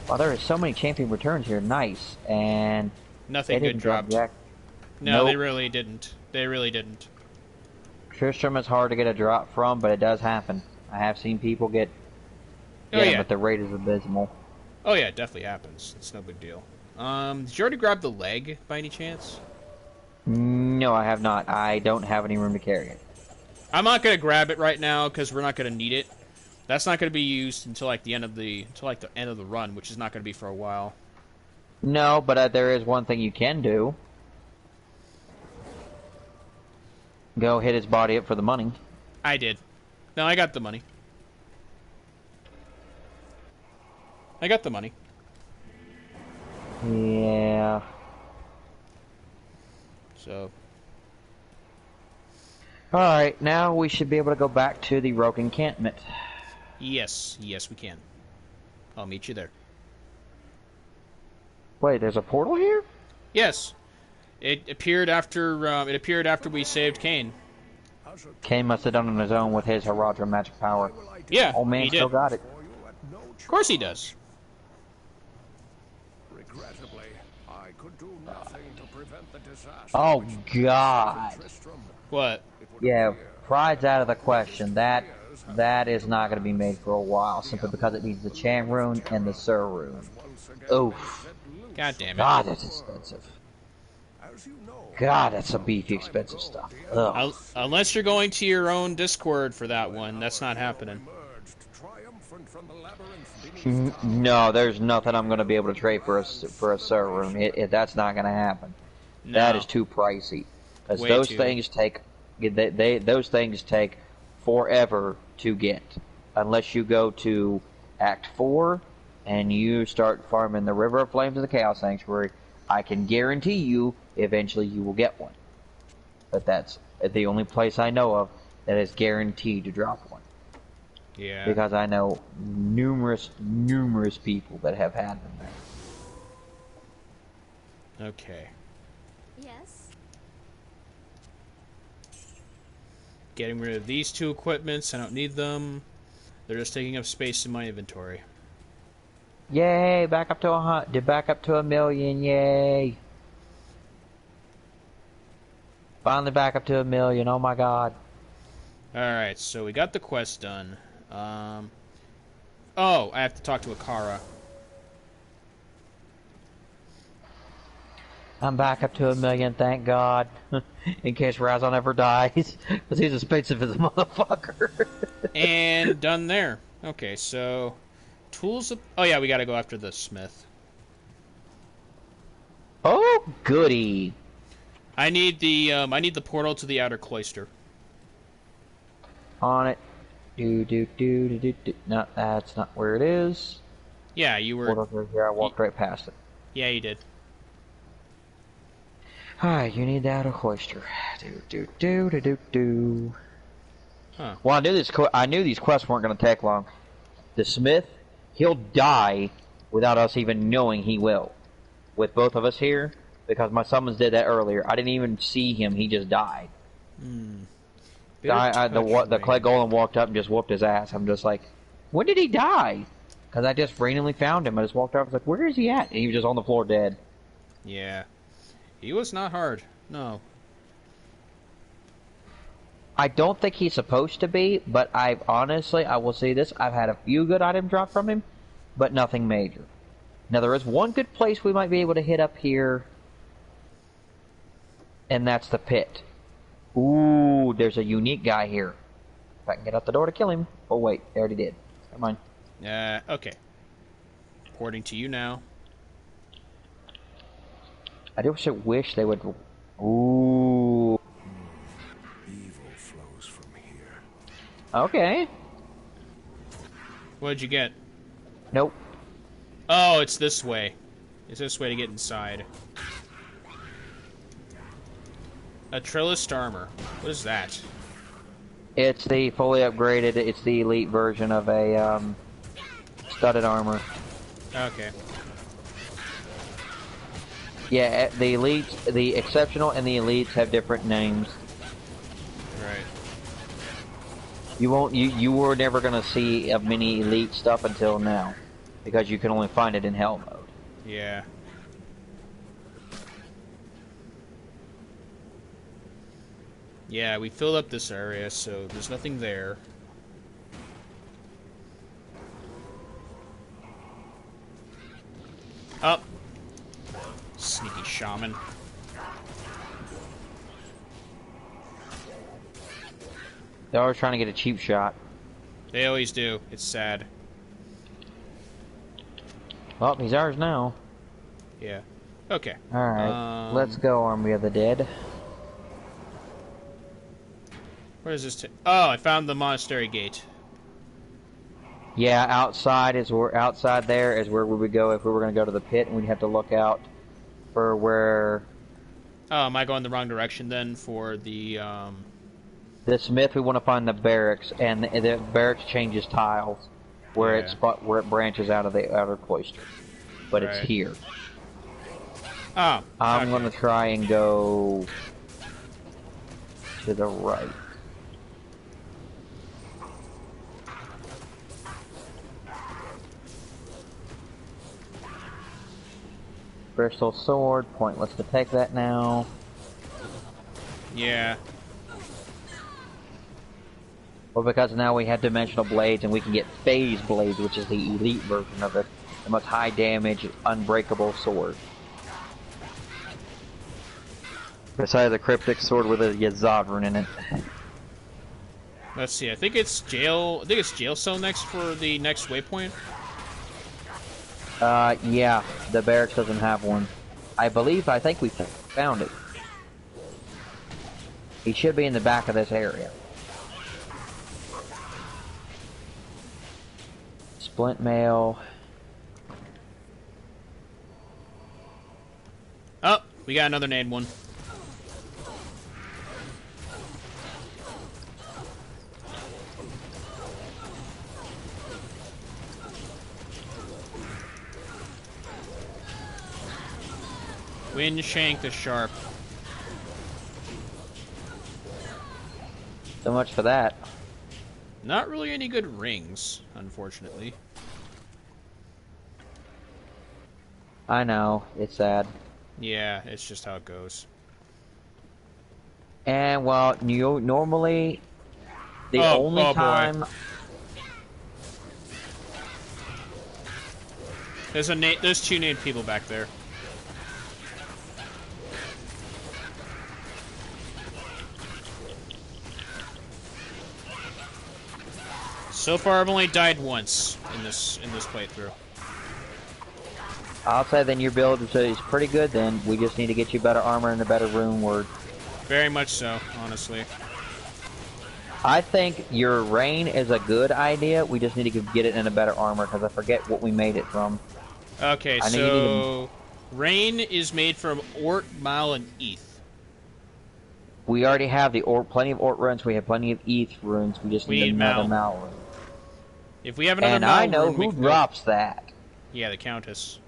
Wow, there are so many champion returns here. Nice. And nothing good dropped. No, nope. They really didn't. They really didn't. Tristram is hard to get a drop from, but it does happen. I have seen people get but the rate is abysmal. Oh yeah, it definitely happens. It's no big deal. Did you already grab the leg by any chance? No, I have not. I don't have any room to carry it. I'm not gonna grab it right now because we're not gonna need it. That's not gonna be used until like the end of the run, which is not gonna be for a while. No, but there is one thing you can do. Go hit his body up for the money. I did. No, I got the money. I got the money. Yeah. So. Alright, now we should be able to go back to the rogue encampment. Yes, yes we can. I'll meet you there. Wait, there's a portal here? Yes. It appeared after we saved Cain. Cain must have done it on his own with his Haradra magic power. Yeah, old man still got it. Of course he does. Regrettably, I could do nothing to prevent the disaster. Oh God. What? Yeah, pride's out of the question. That is not going to be made for a while, simply because it needs the Chan rune and the Sur rune. Oof. God damn it. God, that's expensive. God, that's some beefy, expensive stuff. Ugh. Unless you're going to your own Discord for that one, that's not happening. No, there's nothing I'm going to be able to trade for a Sur rune. That's not going to happen. No. That is too pricey. Because those things take those things take forever to get, unless you go to Act 4 and you start farming the River of Flames of the Chaos Sanctuary. I can guarantee you, eventually you will get one. But that's the only place I know of that is guaranteed to drop one. Yeah. Because I know numerous people that have had them there. Okay. Yes. Getting rid of these 2 equipments. I don't need them. They're just taking up space in my inventory. Yay! Back up to a million! Yay! Finally back up to 1,000,000. Oh my god. Alright, so we got the quest done. Oh, I have to talk to Akara. I'm back up to 1,000,000, thank God. In case Razon ever dies. Because he's expensive as a motherfucker. And done there. Okay, so... Tools of... Oh yeah, we gotta go after the smith. Oh, goody. I need the portal to the outer cloister. On it. Do. No, that's not where it is. Yeah, you were... Portal's here, I walked right past it. Yeah, you did. Alright, you need the outer cloister. Do. Huh. Well, I knew these quests weren't going to take long. The smith, he'll die without us even knowing he will. With both of us here, because my summons did that earlier. I didn't even see him, he just died. The clay golem walked up and just whooped his ass. I'm just like, when did he die? Because I just randomly found him. I just walked up and was like, where is he at? And he was just on the floor dead. Yeah. He was not hard. No. I don't think he's supposed to be, but I will say this, I've had a few good items dropped from him, but nothing major. Now there is one good place we might be able to hit up here, and that's the pit. Ooh, there's a unique guy here. If I can get out the door to kill him. Oh wait, I already did. Never mind. Okay. According to you now. I just wish they would... Ooh. Evil flows from here. Okay. What did you get? Nope. Oh, it's this way. It's this way to get inside. A trellised armor. What is that? It's the fully upgraded, it's the elite version of a studded armor. Okay. Yeah, the elites, the exceptional and the elites have different names. Right. You were never gonna see of many elite stuff until now, because you can only find it in hell mode. Yeah. Yeah, we filled up this area, so there's nothing there. Up. Sneaky shaman. They're always trying to get a cheap shot. They always do. It's sad. Well, he's ours now. Yeah. Okay. Alright, let's go, Army of the Dead. Where is this? Oh, I found the monastery gate. Yeah, outside there is where we would go if we were going to go to the pit, and we'd have to look out for where... Oh, am I going the wrong direction then for the, The smith, we want to find the barracks, and the barracks changes tiles where it branches out of the outer cloister. But it's here. Oh. I'm going to try and go to the right. Crystal sword, pointless to take that now. Yeah. Well, because now we have dimensional blades and we can get phase blades, which is the elite version of it. The most high damage, unbreakable sword. Besides the cryptic sword with a Yazadran in it. Let's see, I think it's jail cell next for the next waypoint. Yeah, the barracks doesn't have one. I think we found it. He should be in the back of this area. Splint mail. Oh, we got another nade one. Wind shank the sharp. So much for that. Not really any good rings, unfortunately. I know, it's sad. Yeah, it's just how it goes. And well, normally the only time. Boy. There's two named people back there. So far, I've only died once in this playthrough. I'll say then your build is pretty good. Then we just need to get you better armor and a better rune word. Very much so, honestly. I think your rain is a good idea. We just need to get it in a better armor because I forget what we made it from. Okay, so rain is made from Ort, Mal, and Eth. We already have plenty of Ort runes. We have plenty of Eth runes. We just need another Mal rune. If we have another Mal rune, I know who drops that. Yeah, the Countess.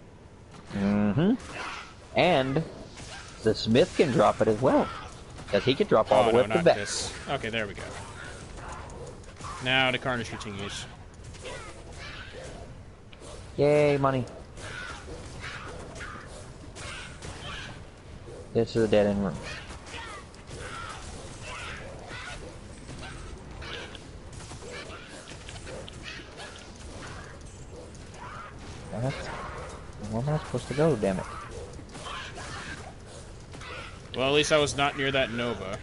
Mm-hmm. And the Smith can drop it as well. Because he can drop all the way up to Vex. Okay, there we go. Now the Carnage continues. Yay, money. This is a dead-end room. Where am I supposed to go, damn it? Well, at least I was not near that Nova.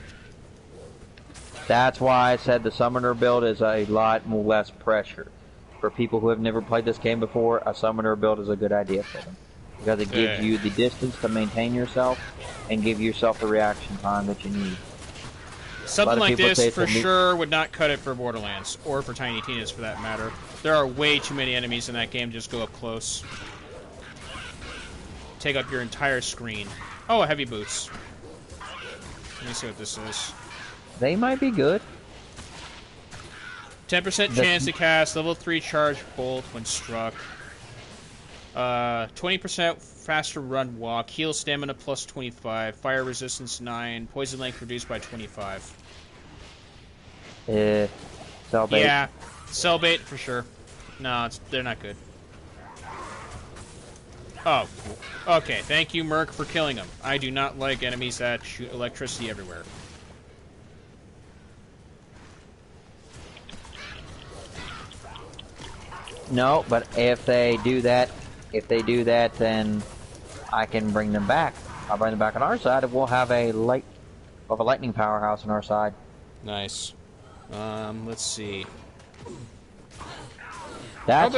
That's why I said the Summoner build is a lot less pressure. For people who have never played this game before, a Summoner build is a good idea for them. Because it gives you the distance to maintain yourself and give yourself the reaction time that you need. Something like this, for sure, would not cut it for Borderlands, or for Tiny Tina's for that matter. There are way too many enemies in that game, just go up close. Take up your entire screen. Oh, heavy boots. Let me see what this is. They might be good. 10% chance to cast level 3 charge bolt when struck. 20% faster run walk. Heal stamina plus 25. Fire resistance 9. Poison length reduced by 25. Cell bait. Yeah, cell bait for sure. No, they're not good. Oh, cool. Okay, thank you, Merc, for killing them. I do not like enemies that shoot electricity everywhere. No, but if they do that, then I can bring them back. I'll bring them back on our side, and we'll have a lightning powerhouse on our side. Nice. Let's see. That's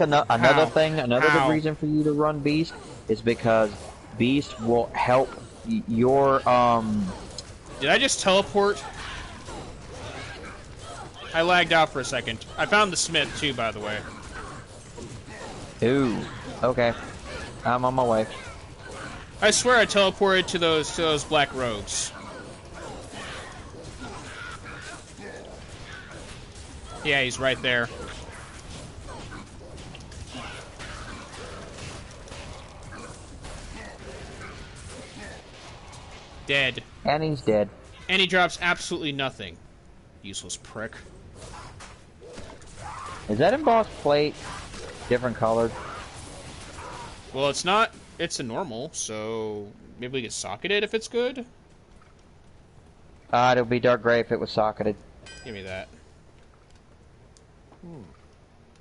another thing. Another reason for you to run Beast is because Beast will help your Did I just teleport? I lagged out for a second. I found the Smith too, by the way. Ooh. Okay. I'm on my way. I swear I teleported to those black rogues. Yeah, he's right there. Dead. And he's dead. And he drops absolutely nothing. Useless prick. Is that embossed plate different colored? Well, it's not. It's a normal, so maybe we can socket it if it's good. It'll be dark gray if it was socketed. Give me that.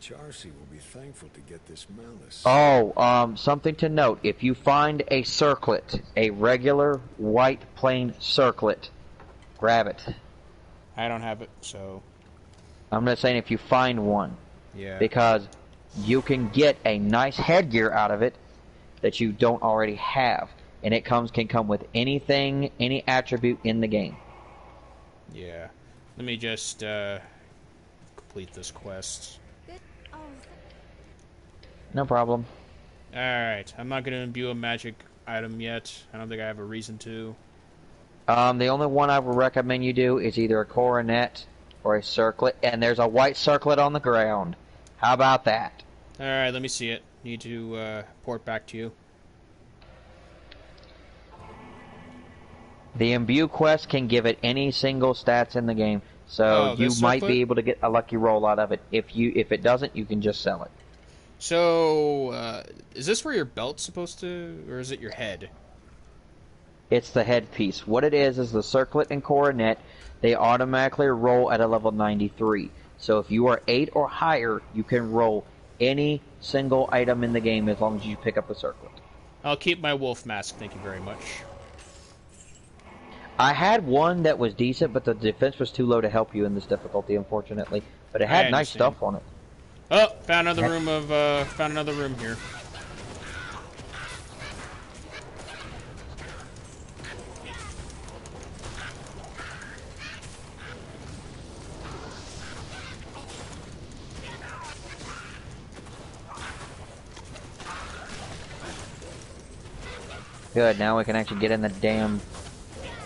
Charcy will be thankful to get this malice. Oh, something to note. If you find a circlet, a regular white plain circlet, grab it. I don't have it, so... I'm just saying if you find one. Yeah. Because you can get a nice headgear out of it that you don't already have. And it can come with anything, any attribute in the game. Yeah. Let me just complete this quest. No problem. Alright, I'm not going to imbue a magic item yet. I don't think I have a reason to. The only one I would recommend you do is either a coronet or a circlet, and there's a white circlet on the ground. How about that? Alright, let me see it. Need to port back to you. The imbue quest can give it any single stats in the game, so you might be able to get a lucky roll out of it. If it doesn't, you can just sell it. So, is this where your belt's supposed to, or is it your head? It's the headpiece. What it is the circlet and coronet, they automatically roll at a level 93. So if you are 8 or higher, you can roll any single item in the game as long as you pick up the circlet. I'll keep my wolf mask, thank you very much. I had one that was decent, but the defense was too low to help you in this difficulty, unfortunately. But it had nice stuff on it. Oh, found another room here. Good, now we can actually get in the damn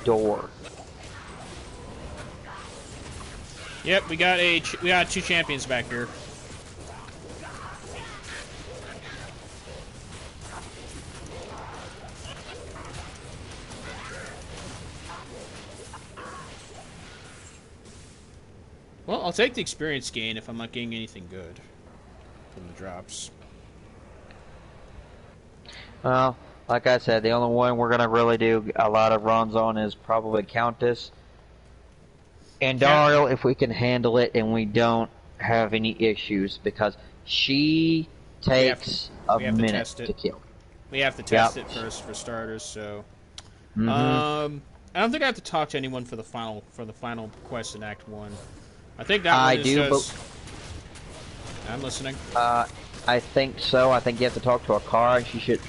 door. Yep, we got 2 champions back here. Well, I'll take the experience gain if I'm not getting anything good from the drops. Well, like I said, the only one we're gonna really do a lot of runs on is probably Countess and Daryl, if we can handle it and we don't have any issues, because she takes a minute to kill. We have to test it first for starters, so I don't think I have to talk to anyone for the final quest in Act 1. I think that one is just... I'm listening. I think so. I think you have to talk to a car, and she should...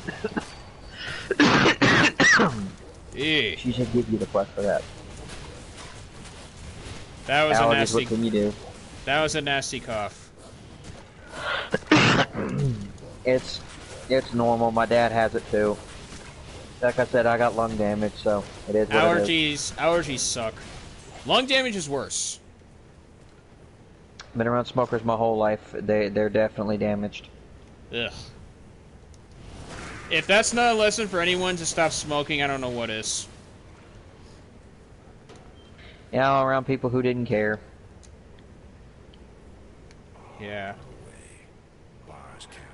She should give you the quest for that. That was a nasty... What can you do? That was a nasty cough. It's normal. My dad has it too. Like I said, I got lung damage, so it is what it is. Allergies suck. Lung damage is worse. Been around smokers my whole life. They're definitely damaged. Ugh. If that's not a lesson for anyone to stop smoking, I don't know what is. Yeah, around people who didn't care. Yeah.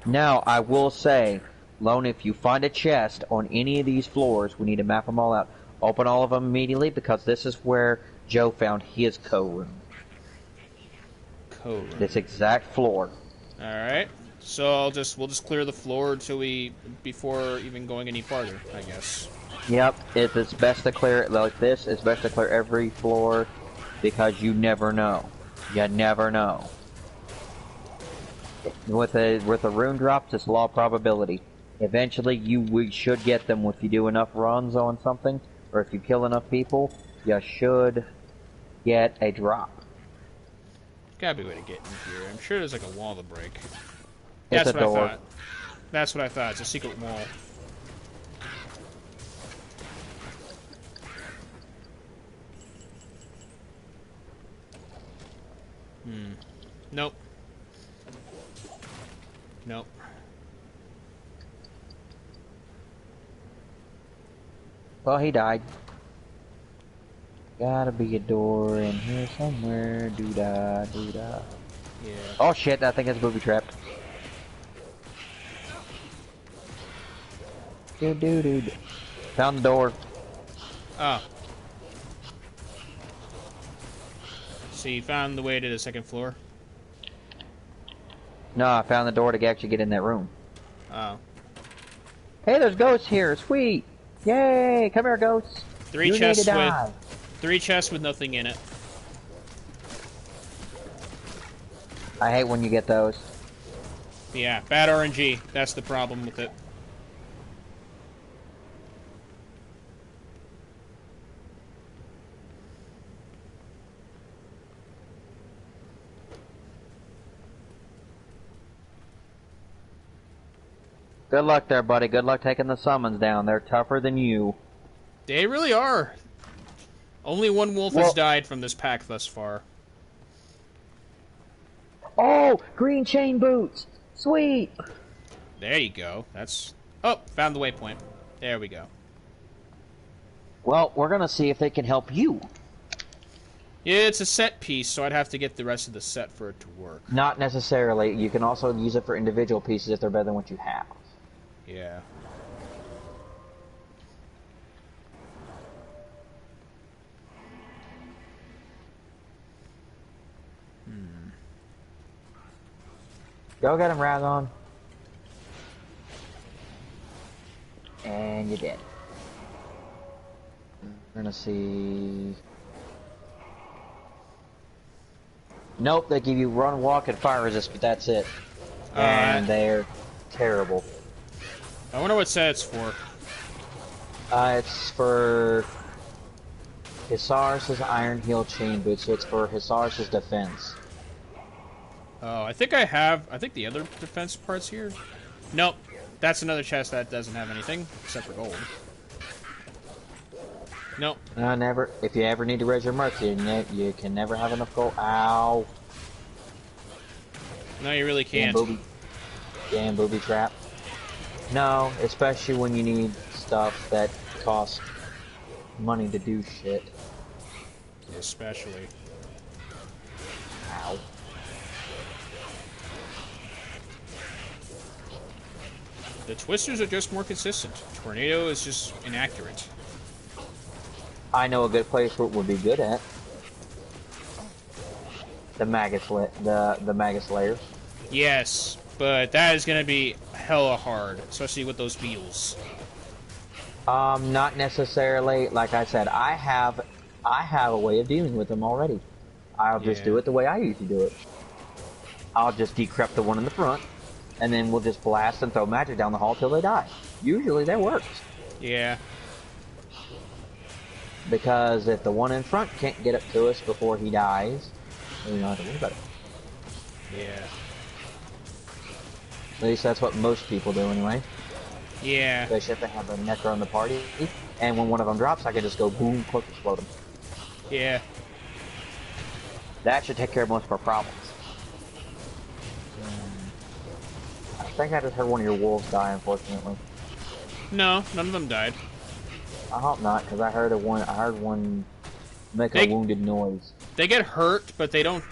Now, I will say, Lone, if you find a chest on any of these floors, we need to map them all out. Open all of them immediately, because this is where Joe found his co-room. Co-room. This exact floor. Alright. So we'll just clear the floor before even going any farther, I guess. Yep, it's best to clear it like this. It's best to clear every floor, because you never know. You never know. With a rune drops, it's law of probability. Eventually, we should get them if you do enough runs on something, or if you kill enough people, you should get a drop. Gotta be a way to get in here. I'm sure there's like a wall to break. It's That's a what door. I thought. That's what I thought. It's a secret wall. Nope. Nope. Well, he died. Gotta be a door in here somewhere. Doo-dah, doo-dah. Yeah. Oh shit, I think it's a booby trap. Dude. Found the door. Oh. So you found the way to the second floor? No, I found the door to actually get in that room. Oh. Hey, there's ghosts here. Sweet. Yay! Come here, ghosts. Three chests with nothing in it. I hate when you get those. Yeah, bad RNG. That's the problem with it. Good luck there, buddy. Good luck taking the summons down. They're tougher than you. They really are. Only one wolf has died from this pack thus far. Oh, green chain boots. Sweet. There you go. That's... Oh, found the waypoint. There we go. Well, we're going to see if they can help you. Yeah, it's a set piece, so I'd have to get the rest of the set for it to work. Not necessarily. You can also use it for individual pieces if they're better than what you have. Yeah. Go get him, Razon. And you're dead. We're gonna see... Nope, they give you run, walk, and fire resist, but that's it. And they're terrible. I wonder what set it's for. It's for Hussars' Iron Heel Chain Boots, so it's for Hussars' defense. Oh, I think the other defense part's here. Nope. That's another chest that doesn't have anything, except for gold. Nope. Never. If you ever need to raise your mercy, you can never have enough gold. Ow. No, you really can't. Damn booby trap. No, especially when you need stuff that costs money to do shit. Especially. Ow. The twisters are just more consistent. Tornado is just inaccurate. I know a good place where it would be good at. The Magus Slayer. Yes, but that is gonna be hella hard, especially with those beetles. Not necessarily. Like I said, I have a way of dealing with them already. I'll just do it the way I usually do it. I'll just decrypt the one in the front, and then we'll just blast and throw magic down the hall till they die. Usually that works. Yeah. Because if the one in front can't get up to us before he dies, then we don't have to worry about it. Yeah. At least that's what most people do anyway. Yeah. Especially if they have a necro in the party, and when one of them drops, I can just go boom, quick explode them. Yeah. That should take care of most of our problems. I think I just heard one of your wolves die, unfortunately. No, none of them died. I hope not, because I heard one make a wounded noise. They get hurt, but they don't.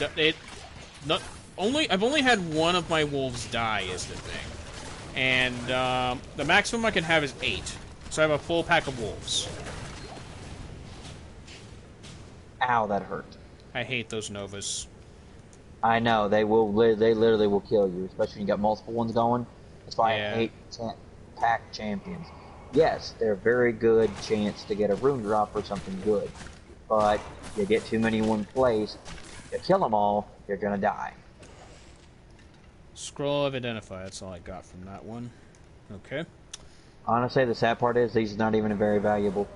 I've only had one of my wolves die is the thing, and the maximum I can have is 8. So I have a full pack of wolves. Ow, that hurt. I hate those novas. I know, they literally will kill you, especially when you got multiple ones going. That's why I hate pack champions. Yes, they're a very good chance to get a rune drop or something good, but you get too many in one place, you kill them all, you're gonna die. Scroll of Identify, that's all I got from that one. Okay. Honestly, the sad part is these are not even very valuable.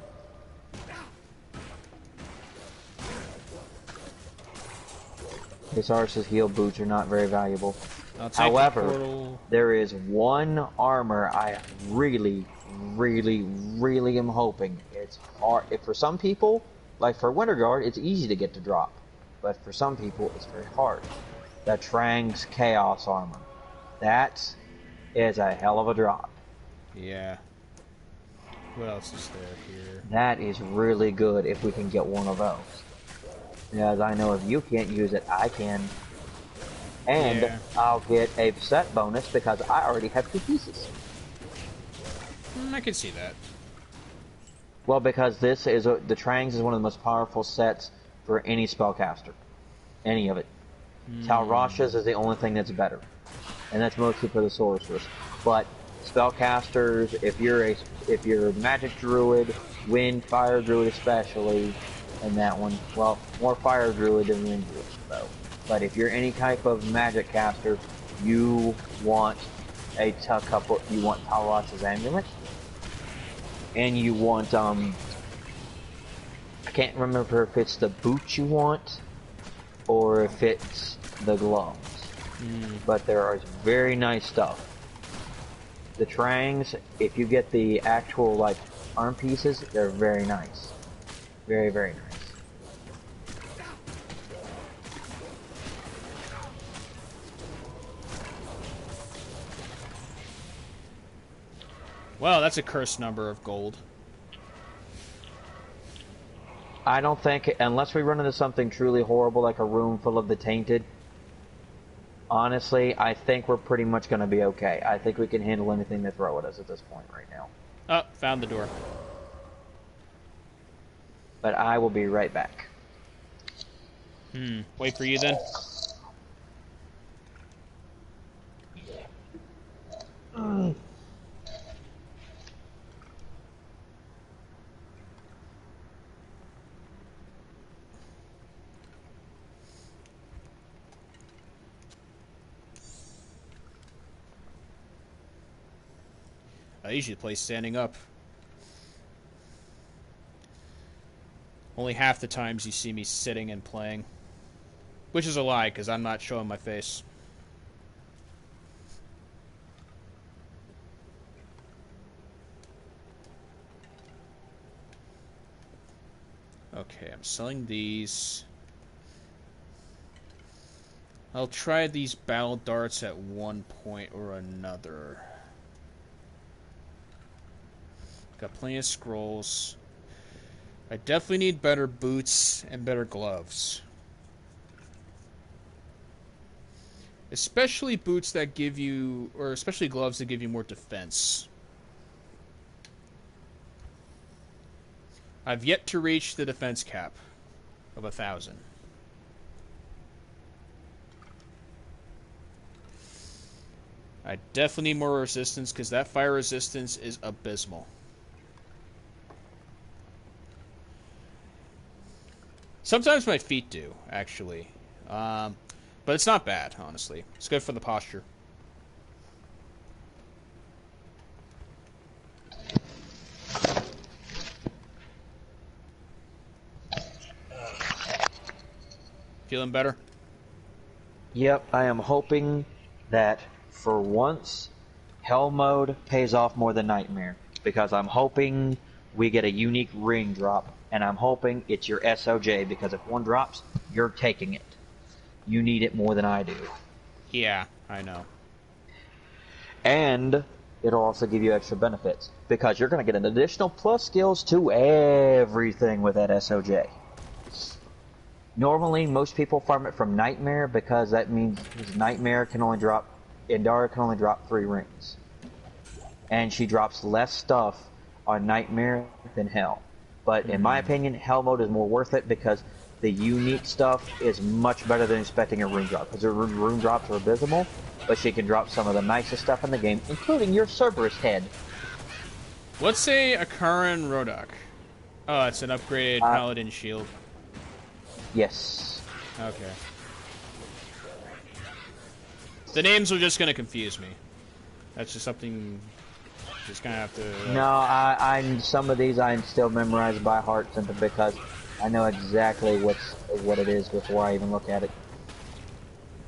Hussars' heel boots are not very valuable. However, there is one armor I really am hoping. It's hard. For some people, like for Winter Guard, it's easy to get to drop. But for some people, it's very hard. The Trang's Chaos Armor. That is a hell of a drop. Yeah. What else is there here? That is really good if we can get one of those. As I know if you can't use it, I can. And I'll get a set bonus because I already have 2 pieces. I can see that. Well, because this is the Trangs is one of the most powerful sets for any spellcaster. Any of it. Talrasha's is the only thing that's better. And that's mostly for the sorceress. But spellcasters, if you're a magic druid, wind, fire druid especially, and that one, well, more fire druid than wind druid though. But if you're any type of magic caster, you want you want Talrasha's amulet, and you want I can't remember if it's the boots you want or if it's the gloves. But there is very nice stuff. The Trangs, if you get the actual like arm pieces, they're very nice. Very, very nice. Well, that's a cursed number of gold. I don't think, unless we run into something truly horrible like a room full of the Tainted, honestly, I think we're pretty much going to be okay. I think we can handle anything they throw at us at this point right now. Oh, found the door. But I will be right back. Wait for you then. usually play standing up. Only half the times you see me sitting and playing. Which is a lie, because I'm not showing my face. Okay, I'm selling these. I'll try these battle darts at one point or another. Got plenty of scrolls. I definitely need better boots and better gloves. Especially boots that give you, or especially gloves that give you more defense. I've yet to reach the defense cap of 1,000. I definitely need more resistance, because that fire resistance is abysmal. Sometimes my feet do, actually. But it's not bad, honestly. It's good for the posture. Feeling better? Yep, I am hoping that for once, Hell Mode pays off more than Nightmare. Because I'm hoping we get a unique ring drop, and I'm hoping it's your SOJ, because if one drops, you're taking it. You need it more than I do. Yeah, I know. And it'll also give you extra benefits, because you're going to get an additional plus skills to everything with that SOJ. Normally, most people farm it from Nightmare, because that means Nightmare can only drop, Indara can only drop 3 rings. And she drops less stuff on Nightmare than Hell. But in my opinion, Hell Mode is more worth it, because the unique stuff is much better than expecting a rune drop. Because her rune drops are abysmal, but she can drop some of the nicest stuff in the game, including your Cerberus head. What's a Akaran Rodok? Oh, it's an upgraded Paladin shield. Yes. Okay. The names are just going to confuse me. That's just something... Just gonna have to... No, I some of these I still memorize by heart simply because I know exactly what it is before I even look at it.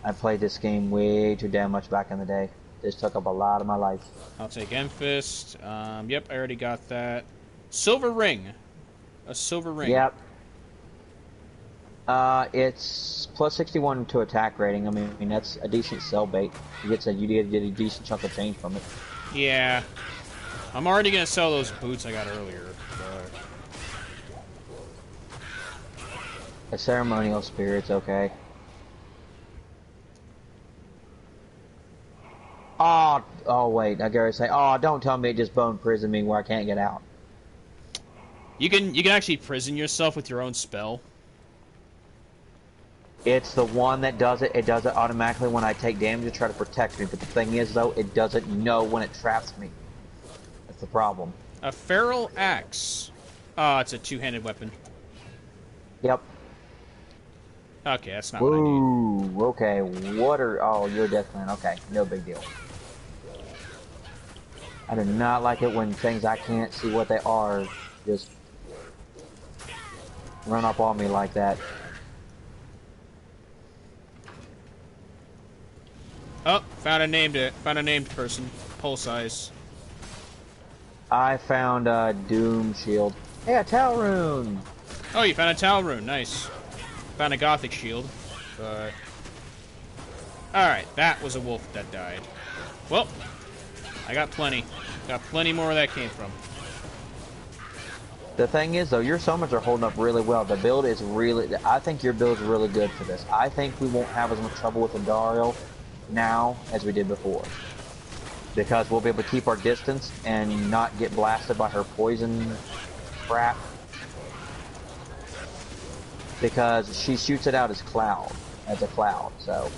I played this game way too damn much back in the day. This took up a lot of my life. I'll take Enfist. Yep, I already got that. Silver Ring. A silver ring. Yep. It's plus 61 to attack rating. I mean that's a decent sell bait. You get a decent chunk of change from it. Yeah. I'm already gonna sell those boots I got earlier. A ceremonial spirit's okay. Oh wait, I gotta say, don't tell me it just bone prison me where I can't get out. You can actually prison yourself with your own spell. It's the one that does it. It does it automatically when I take damage to try to protect me. But the thing is, though, it doesn't know when it traps me. That's the problem. A feral axe. Oh, it's a two-handed weapon. Yep. Okay, that's not what I need. Ooh, okay. Oh, you're a Deathland. Okay, no big deal. I do not like it when things I can't see what they are just run up on me like that. Oh, found a named person. Pulse eyes. I found a Doom shield. Hey, a Tal rune! Oh, you found a Tal rune. Nice. Found a Gothic shield. But... Alright, that was a wolf that died. Well, I got plenty. Got plenty more where that came from. The thing is, though, your summons are holding up really well. The build is really... I think your build is really good for this. I think we won't have as much trouble with Indariel now as we did before, because we'll be able to keep our distance and not get blasted by her poison crap, because she shoots it out as a cloud, so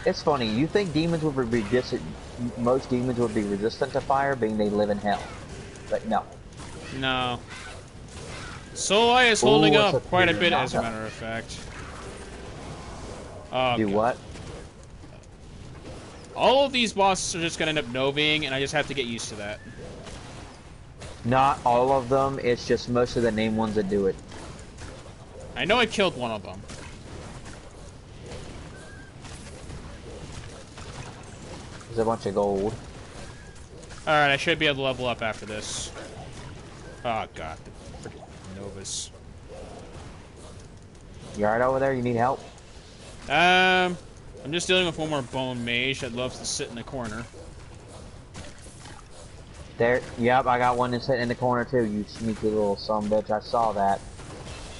it's funny. You think demons would be most demons would be resistant to fire, being they live in hell, but no. Solai is holding up quite a bit, as a matter of fact. Oh, do God. what? All of these bosses are just gonna end up novaing, and I just have to get used to that. Not all of them, it's just most of the named ones that do it. I know I killed one of them. There's a bunch of gold. Alright, I should be able to level up after this. Oh god, the freaking Novas. You alright over there? You need help? I'm just dealing with one more bone mage that loves to sit in the corner. There, yep, I got one that's sitting in the corner too, you sneaky little sumbitch. I saw that.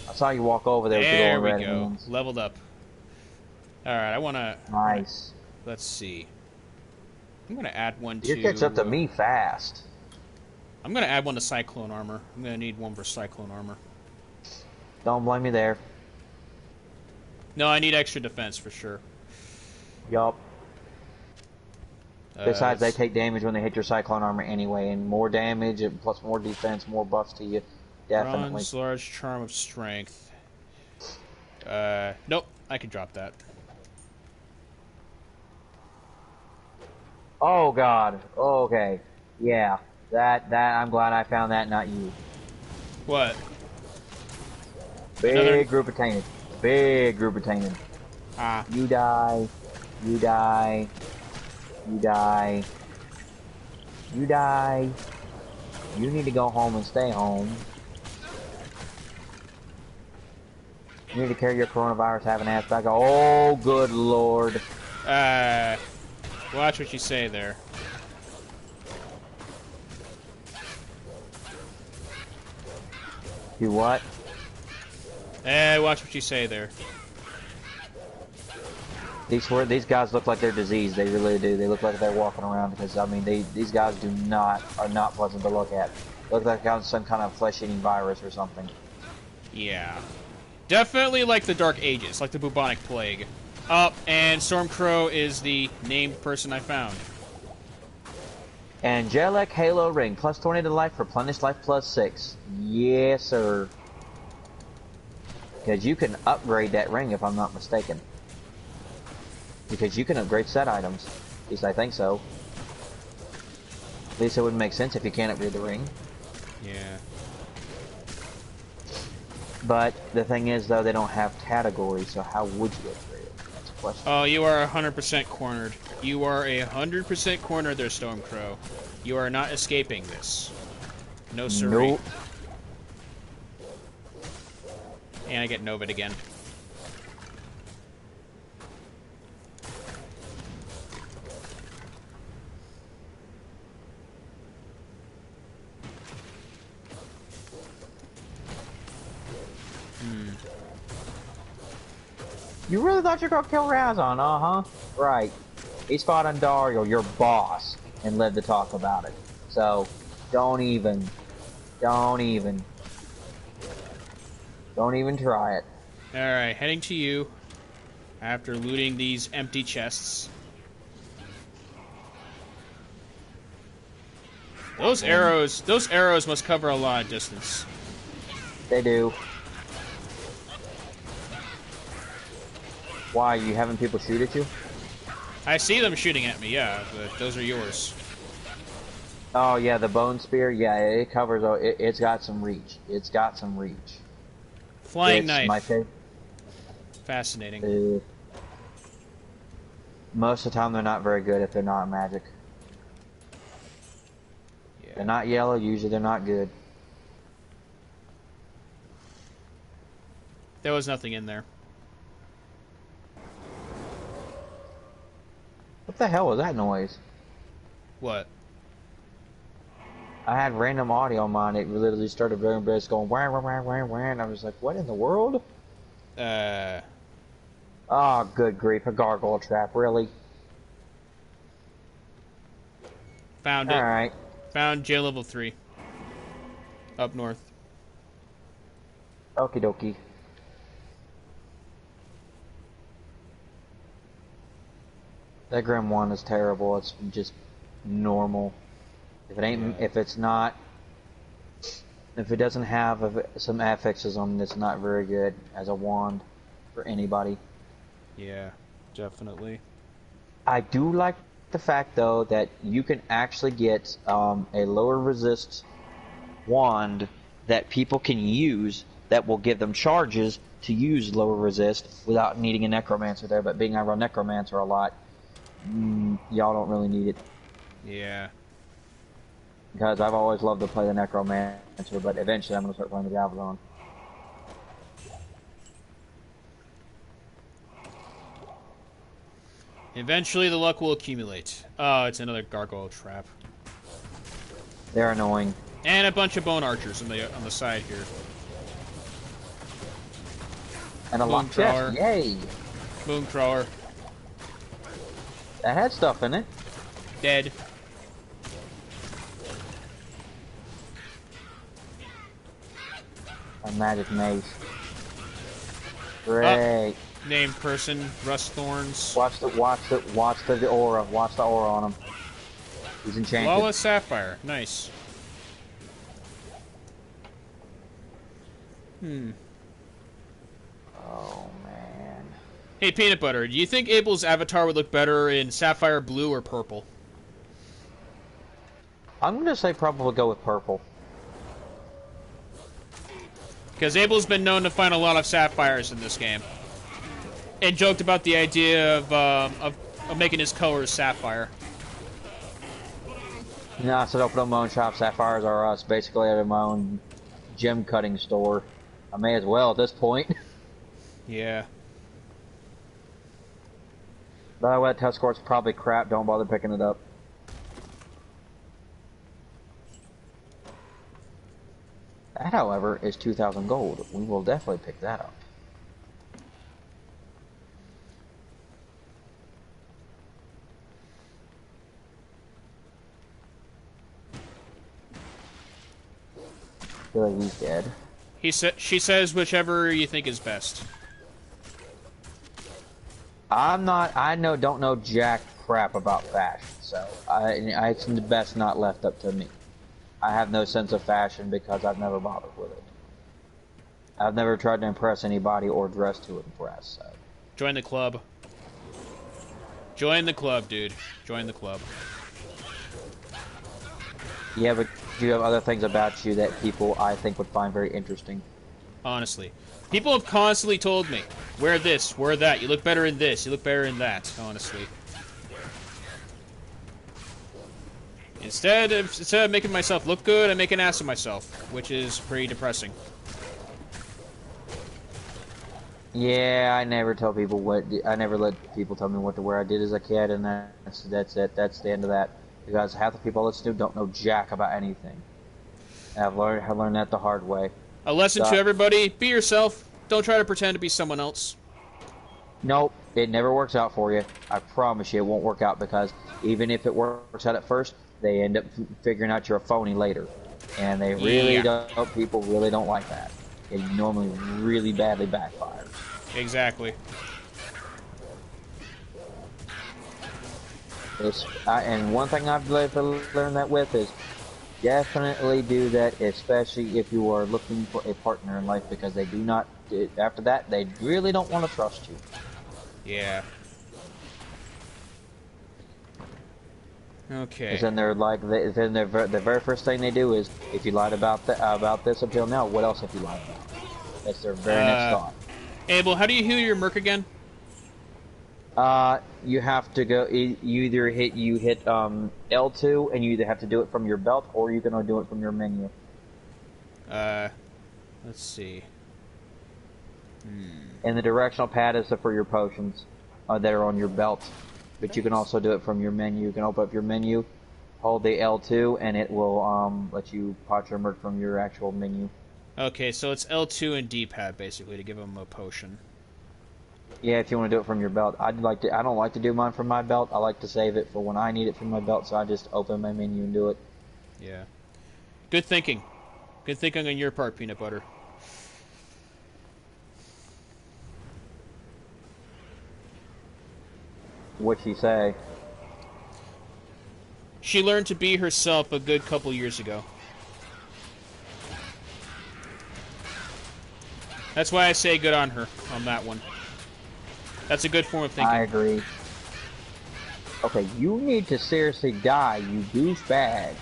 I saw you walk over there with There the we go. hands. Leveled up. Alright, I wanna... Nice. Let's see. I'm gonna add one to... You catch up to me fast. I'm gonna add one to Cyclone Armor. I'm gonna need one for Cyclone Armor. Don't blame me there. No, I need extra defense for sure. Yup. Besides, they take damage when they hit your Cyclone Armor anyway, and more damage, and plus more defense, more buffs to you. Definitely. Bronze, large, charm of strength. Nope, I can drop that. Oh god. Okay. Yeah. That I'm glad I found that, not you. What? Big group of tainted. Big group of tainted. Ah. You die. You die. You die. You die. You need to go home and stay home. You need to carry your coronavirus having ass back. Oh, good lord. Watch what you say there. You what? Watch what you say there. These guys look like they're diseased. They really do. They look like they're walking around because I mean these guys are not pleasant to look at. Look like they got some kind of flesh-eating virus or something. Yeah. Definitely like the Dark Ages, like the bubonic plague. And Stormcrow is the named person I found. Angelic Halo Ring, plus 20 to life, replenished life plus 6. Yes, sir. Because you can upgrade that ring if I'm not mistaken. Because you can upgrade set items. At least I think so. At least it wouldn't make sense if you can't upgrade the ring. Yeah. But the thing is, though, they don't have categories, so how would you upgrade it? That's a question. Oh, you are 100% cornered. You are 100% cornered there, Stormcrow. You are not escaping this. No siree. Nope. And I get Nova'd again. You really thought you were gonna kill Razon, uh-huh? Right. He fought on Dario, your boss, and lived to talk about it. So, don't even try it. Alright, heading to you. After looting these empty chests. Those arrows must cover a lot of distance. They do. Why, you having people shoot at you? I see them shooting at me, yeah, but those are yours. Oh yeah, the bone spear, yeah, it covers, it's got some reach. It's got some reach. Flying knife. My favorite. Fascinating. Most of the time they're not very good if they're not magic. Yeah. They're not yellow, usually they're not good. There was nothing in there. What the hell was that noise? What? I had random audio on mine. It literally started very brisk going wah wah wah wah wah, and I was like, what in the world? Oh, good grief, a gargoyle trap, really? Found it. Alright. Found jail level 3. Up north. Okie dokie. That Grim 1 is terrible. It's just normal. If it ain't, if it doesn't have some affixes on it, it's not very good as a wand for anybody. Yeah, definitely. I do like the fact, though, that you can actually get a lower resist wand that people can use that will give them charges to use lower resist without needing a necromancer there. But being I run necromancer a lot, y'all don't really need it. Yeah. Because I've always loved to play the necromancer, but eventually I'm going to start playing the Diablo. Eventually the luck will accumulate. Oh, it's another gargoyle trap. They're annoying. And a bunch of bone archers on the side here. And a locked chest, yay! Mooncrawler. That had stuff in it. Dead. A magic mace. Great. Named person, rust thorns. Watch the aura. Watch the aura on him. He's enchanted. Lawless sapphire, nice. Oh man. Hey, Peanut Butter, do you think Abel's avatar would look better in sapphire blue or purple? I'm gonna say probably go with purple. Because Abel's been known to find a lot of sapphires in this game. And joked about the idea of making his colors sapphire. No, I said open up my own shop. Sapphires are us. Basically, I have my own gem cutting store. I may as well at this point. Yeah. By the way, that touch score's probably crap. Don't bother picking it up. That, however, is 2,000 gold. We will definitely pick that up. I feel like he's dead. She says whichever you think is best. I'm not. Don't know jack crap about fashion, so it's the best not left up to me. I have no sense of fashion because I've never bothered with it. I've never tried to impress anybody or dress to impress. So. Join the club. Join the club, dude. Join the club. Yeah, but you have other things about you that people, I think, would find very interesting. Honestly. People have constantly told me, wear this, wear that, you look better in this, you look better in that, honestly. Instead of making myself look good, I make an ass of myself, which is pretty depressing. Yeah, I never tell people what, I never let people tell me what to wear. I did as a kid, and that's it. That's the end of that. Because half the people I listen to don't know jack about anything. And I've learned that the hard way. A lesson to everybody, be yourself. Don't try to pretend to be someone else. Nope, it never works out for you. I promise you it won't work out, because even if it works out at first, they end up figuring out you're a phony later. And they really don't, people really don't like that. It normally really badly backfires. Exactly. And one thing I've learned that with is definitely do that, especially if you are looking for a partner in life, because they do not, after that, they really don't want to trust you. Yeah. Okay. Because then they're like, the very first thing they do is, if you lied about this until now, what else have you lied about? That's their very next thought. Abel, how do you heal your merc again? You have to go. You hit L2, and you either have to do it from your belt, or you can do it from your menu. Let's see. And the directional pad is for your potions that are on your belt, but you can also do it from your menu. You can open up your menu, hold the L2, and it will let you pot your merc from your actual menu. Okay, so it's L2 and D-pad basically to give them a potion. Yeah, if you want to do it from your belt. I don't like to do mine from my belt. I like to save it for when I need it from my belt, so I just open my menu and do it. Yeah. Good thinking. Good thinking on your part, Peanut Butter. What'd she say? She learned to be herself a good couple years ago. That's why I say good on her on that one. That's a good form of thinking. I agree. Okay, you need to seriously die, you douchebag.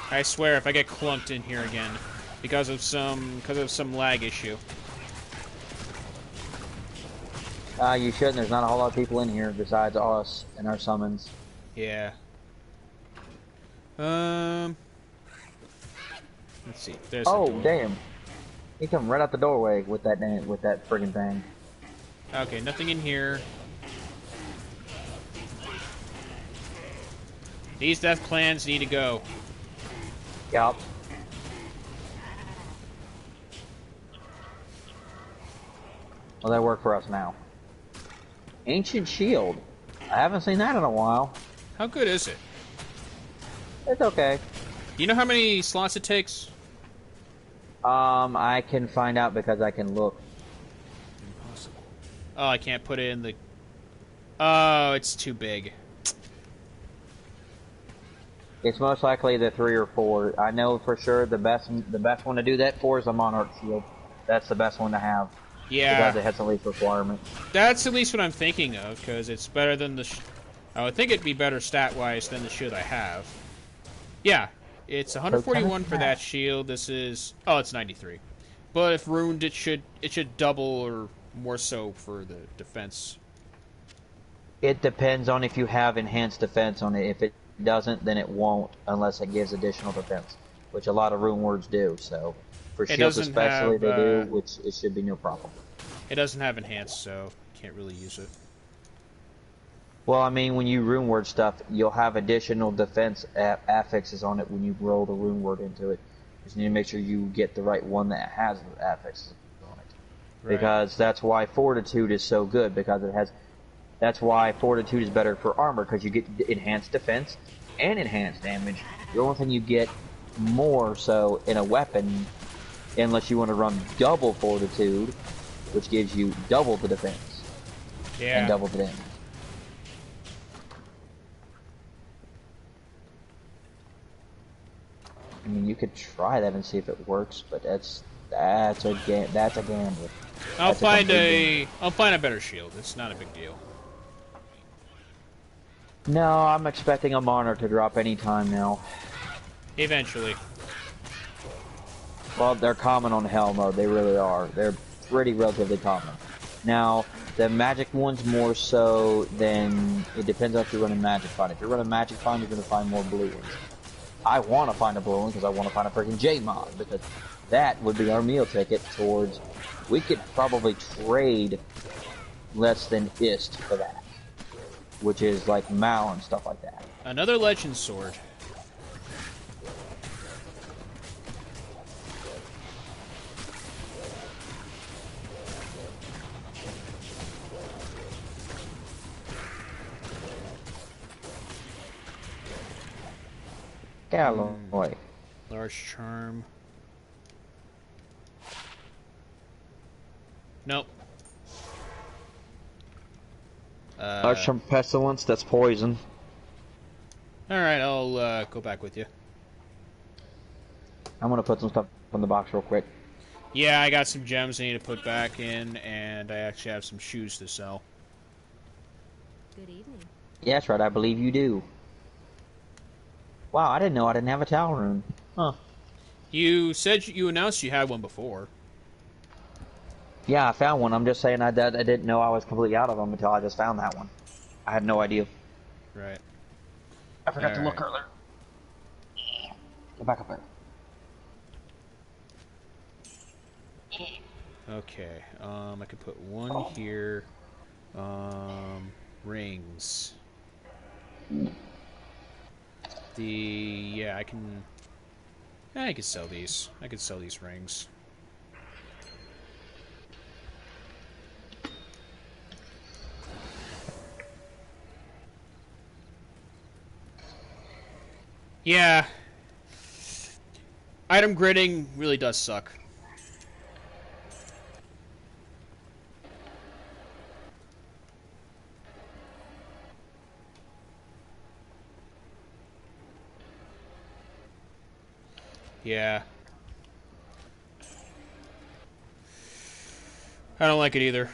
I swear, if I get clumped in here again, because of some lag issue. You shouldn't. There's not a whole lot of people in here besides us and our summons. Yeah. Let's see. There's. Oh damn! He come right out the doorway with that friggin' thing. Okay, nothing in here. These death clans need to go. Yup. Well, they work for us now. Ancient Shield. I haven't seen that in a while. How good is it? It's okay. Do you know how many slots it takes? I can find out because I can look. Impossible. Oh, I can't put it in the... Oh, it's too big. It's most likely the 3 or 4. I know for sure the best one to do that for is a Monarch Shield. That's the best one to have. Yeah. Because it has the least requirement. That's at least what I'm thinking of, because it's better than the... I would think it'd be better stat-wise than the shield I have. Yeah. It's 141 for that shield. This is... Oh, it's 93. But if ruined, it should double or more so for the defense. It depends on if you have enhanced defense on it. If it doesn't, then it won't unless it gives additional defense, which a lot of rune words do. So for shields especially, they do, which it should be no problem. It doesn't have enhanced, so can't really use it. Well, I mean, when you rune word stuff, you'll have additional defense affixes on it when you roll the rune word into it. You just need to make sure you get the right one that has the affixes on it. Right. Because that's why Fortitude is so good, because it has... That's why Fortitude is better for armor, because you get enhanced defense and enhanced damage. The only thing you get more so in a weapon, unless you want to run double Fortitude, which gives you double the defense and double the damage. I mean, you could try that and see if it works, but that's a gamble. I'll find a better shield. It's not a big deal. No, I'm expecting a Monarch to drop any time now. Eventually. Well, they're common on Hell mode. They really are. They're pretty relatively common. Now, the magic ones more so than... It depends on if you're running Magic Find. If you're running Magic Find, you're going to find more blue ones. I want to find a blue one because I want to find a freaking J-Mod, because that would be our meal ticket towards... We could probably trade less than IST for that, which is like Mal and stuff like that. Another Legend Sword. Alloy. Large Charm. Nope. Large Charm Pestilence, that's poison. Alright, I'll go back with you. I'm gonna put some stuff in the box real quick. Yeah, I got some gems I need to put back in, and I actually have some shoes to sell. Good evening. Yeah, that's right, I believe you do. Wow, I didn't know I didn't have a towel rune. Huh. You said you announced you had one before. Yeah, I found one. I'm just saying I didn't know I was completely out of them until I just found that one. I had no idea. Right. I forgot to look earlier. Get back up there. Okay, I could put one here. Rings. I could sell these. I could sell these rings. Yeah. Item gridding really does suck. Yeah. I don't like it either.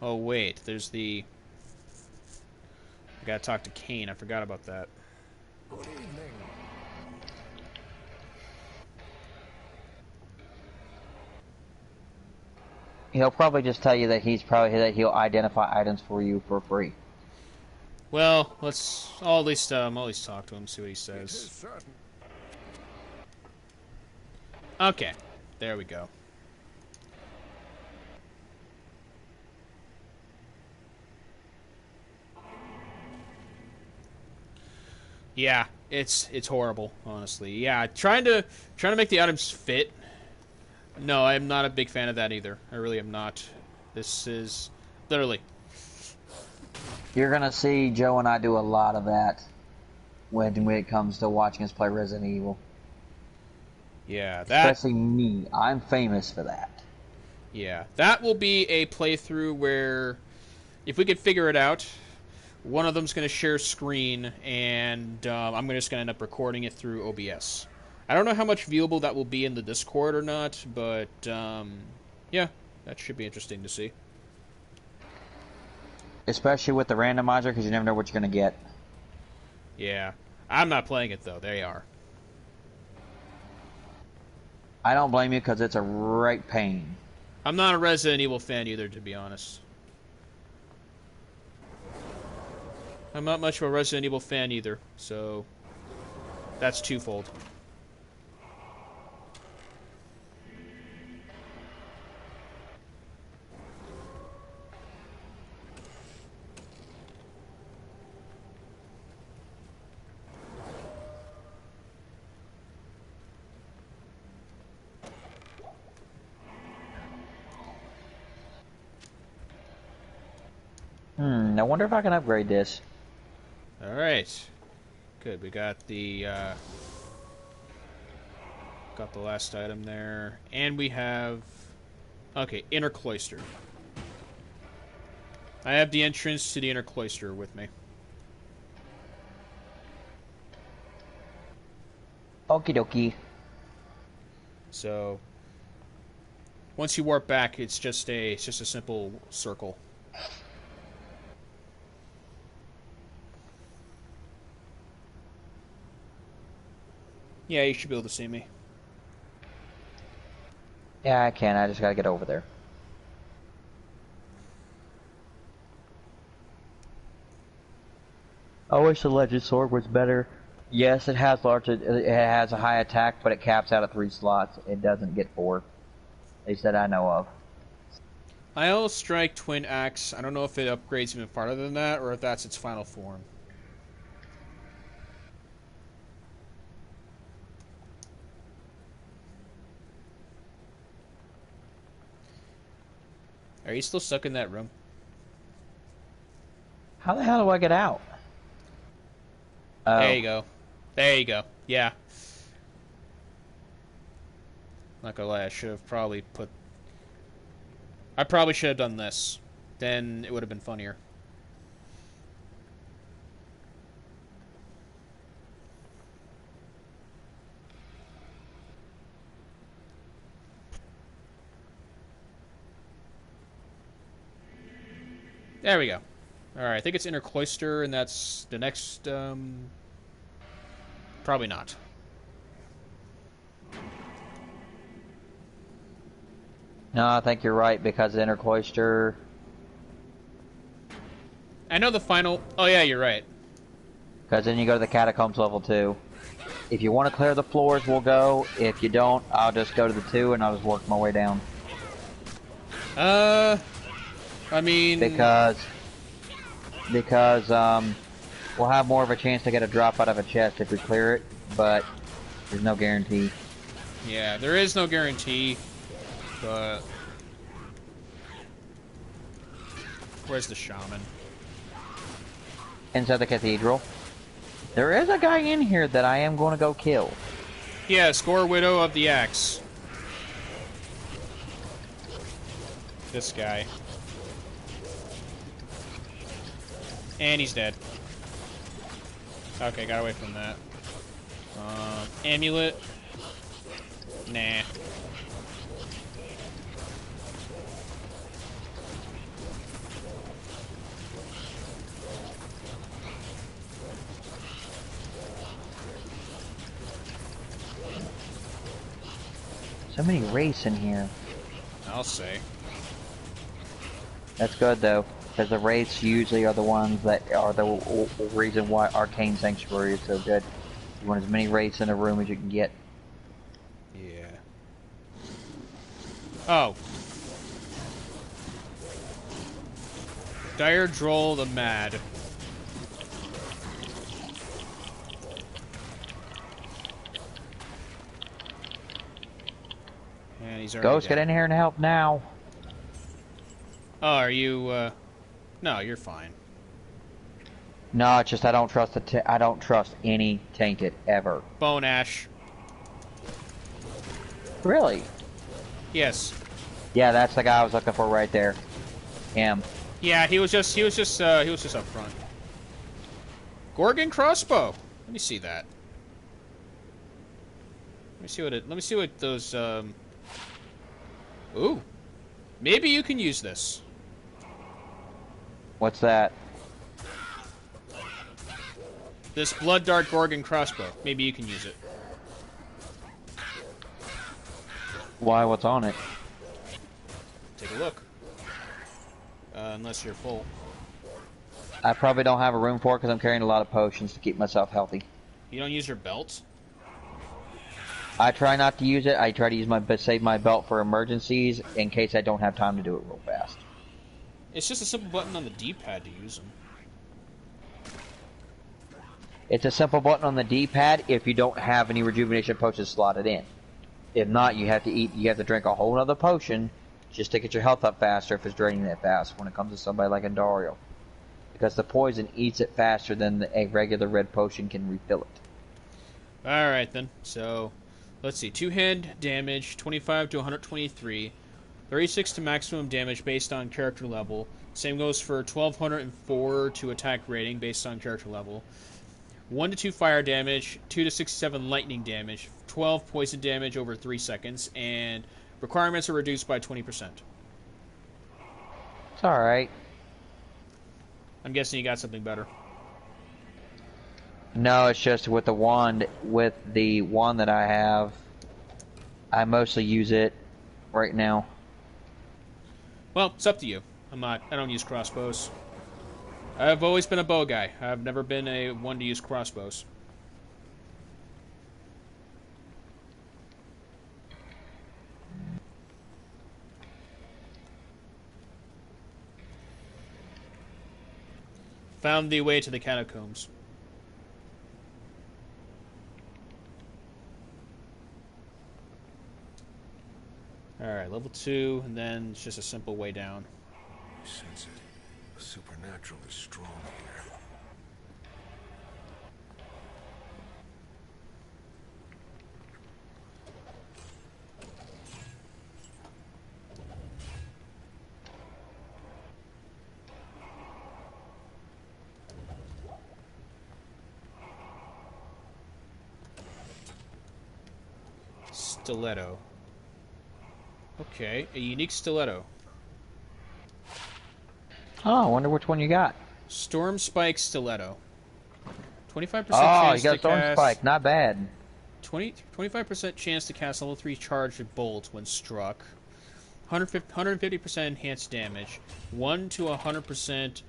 Oh wait, there's the... I gotta talk to Kane, I forgot about that. Good evening. He'll probably just tell you that he'll identify items for you for free. Well, I'll at least talk to him, see what he says. Okay, there we go. Yeah, it's horrible, honestly. Yeah, trying to make the items fit. No, I'm not a big fan of that either. I really am not. This is literally. You're gonna see Joe and I do a lot of that when it comes to watching us play Resident Evil. Yeah, that. Especially me. I'm famous for that. Yeah, that will be a playthrough where, if we could figure it out, one of them's going to share screen, and I'm just going to end up recording it through OBS. I don't know how much viewable that will be in the Discord or not, but yeah, that should be interesting to see. Especially with the randomizer, because you never know what you're going to get. Yeah, I'm not playing it though. They are. I don't blame you, because it's a right pain. I'm not a Resident Evil fan either, to be honest. I'm not much of a Resident Evil fan either, so that's twofold. I wonder if I can upgrade this. Alright. Good, we got the last item there. And we have... Okay, Inner Cloister. I have the entrance to the Inner Cloister with me. Okie dokie. So... Once you warp back, it's just a simple circle. Yeah, you should be able to see me. Yeah, I can. I just gotta get over there. I wish the Legend Sword was better. Yes, it has a high attack, but it caps out at 3 slots. It doesn't get 4. At least that I know of. I'll strike Twin Axe. I don't know if it upgrades even farther than that, or if that's its final form. Are you still stuck in that room? How the hell do I get out? There you go. There you go. Yeah. Not gonna lie, I should have probably put... I probably should have done this. Then it would have been funnier. There we go. Alright, I think it's Inner Cloister, and that's the next, probably not. No, I think you're right, because Inner Cloister... I know the final... Oh yeah, you're right. Because then you go to the Catacombs level 2. If you want to clear the floors, we'll go. If you don't, I'll just go to the 2 and I'll just work my way down. I mean... Because we'll have more of a chance to get a drop out of a chest if we clear it, but there's no guarantee. Yeah, there is no guarantee, but... Where's the shaman? Inside the cathedral. There is a guy in here that I am going to go kill. Yeah, Score Widow of the Axe. This guy. And he's dead. Okay, got away from that. Amulet. Nah. So many wraiths in here. I'll say. That's good though, because the wraiths usually are the ones that are the reason why Arcane Sanctuary is so good. You want as many wraiths in a room as you can get. Yeah. Oh. Dire Droll the Mad. And he's already Ghost, dead. get in here and help now. Oh, are you, No, you're fine. No, it's just I don't trust I don't trust any tainted ever. Bone Ash. Really? Yes. Yeah, that's the guy I was looking for right there. Him. Yeah, he was just up front. Gorgon crossbow. Let me see that. Let me see what those, Ooh. Maybe you can use this. What's that? This Blood Dart Gorgon crossbow. Maybe you can use it. Why? What's on it? Take a look. Unless you're full. I probably don't have a room for it because I'm carrying a lot of potions to keep myself healthy. You don't use your belt? I try not to use it. I try to use save my belt for emergencies in case I don't have time to do it real fast. It's just a simple button on the D-pad to use them. It's a simple button on the D-pad if you don't have any rejuvenation potions slotted in. If not, you have to drink a whole other potion just to get your health up faster if it's draining that fast when it comes to somebody like Andario. Because the poison eats it faster than a regular red potion can refill it. Alright then, so let's see. 2-hand damage, 25 to 123. 36 to maximum damage based on character level. Same goes for 1204 to attack rating based on character level. 1 to 2 fire damage, 2 to 67 lightning damage, 12 poison damage over 3 seconds, and requirements are reduced by 20%. It's alright. I'm guessing you got something better. No, it's just with the wand that I have, I mostly use it right now. Well, it's up to you. I don't use crossbows. I've always been a bow guy. I've never been a one to use crossbows. Found the way to the catacombs. Alright, level 2, and then it's just a simple way down. You sense it. The supernatural is strong here. Stiletto. Okay, a unique stiletto. Oh, I wonder which one you got. Storm Spike Stiletto. 25% Oh, chance you got to Storm cast... Spike. Not bad. 25% chance to cast level 3 charged bolt when struck. 150% enhanced damage. 1 to 100%...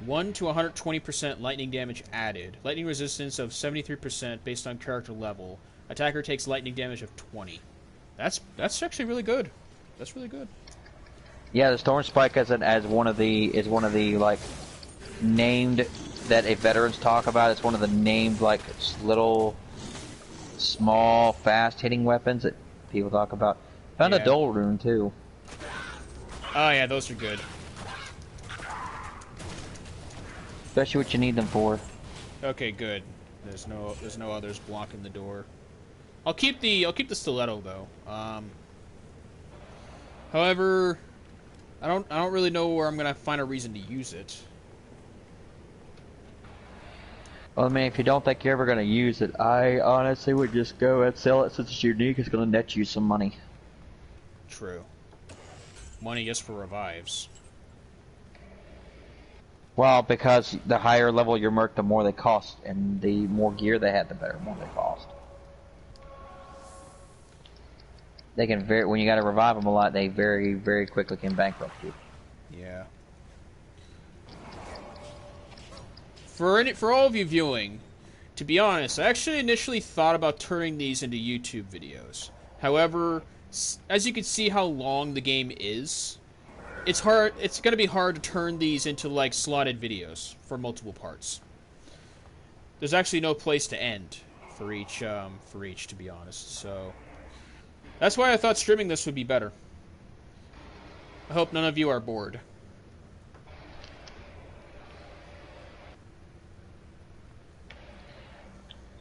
1 to 120% lightning damage added. Lightning resistance of 73% based on character level. Attacker takes lightning damage of 20. That's actually really good. That's really good. Yeah, the Storm Spike is one of the like named that if veterans talk about. It's one of the named like little small fast hitting weapons that people talk about. Found a dull rune too. Oh yeah, those are good. Especially what you need them for. Okay, good. There's no others blocking the door. I'll keep the stiletto though. However, I don't really know where I'm gonna find a reason to use it. Well, I mean, if you don't think you're ever going to use it, I honestly would just go and sell it since it's unique. It's going to net you some money. True. Money just for revives. Well, because the higher level your merc, the more they cost, and the more gear they have, the better more they cost. They can when you got to revive them a lot, they very, very quickly can bankrupt you. Yeah. For all of you viewing, to be honest, I actually initially thought about turning these into YouTube videos. However, as you can see how long the game is, it's hard. It's going to be hard to turn these into like slotted videos for multiple parts. There's actually no place to end for each, to be honest. So that's why I thought streaming this would be better. I hope none of you are bored.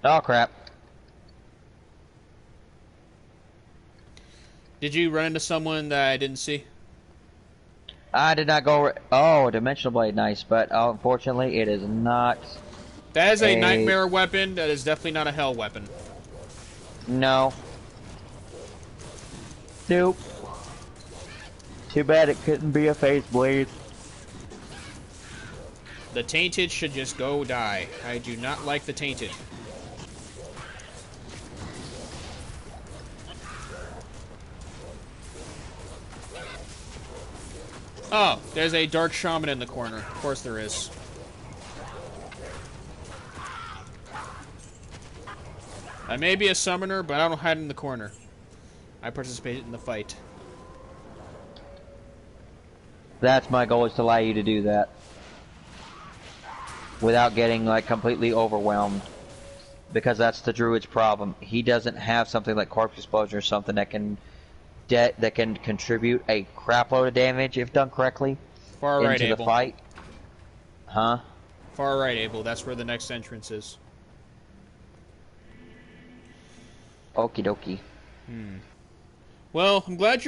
Oh crap! Did you run into someone that I didn't see? I did not go. Oh, Dimensional Blade, nice, but unfortunately, it is not. That is a nightmare weapon. That is definitely not a hell weapon. No. Nope. Too bad it couldn't be a phase blade. The Tainted should just go die. I do not like the Tainted. Oh, there's a Dark Shaman in the corner. Of course there is. I may be a summoner, but I don't hide in the corner. I participated in the fight. That's my goal, is to allow you to do that. Without getting, like, completely overwhelmed. Because that's the druid's problem. He doesn't have something like Corpse Explosion or something that can contribute a crapload of damage if done correctly. Far right, into Abel. the fight. Huh? Far right, Abel. That's where the next entrance is. Okie dokie. Well, I'm glad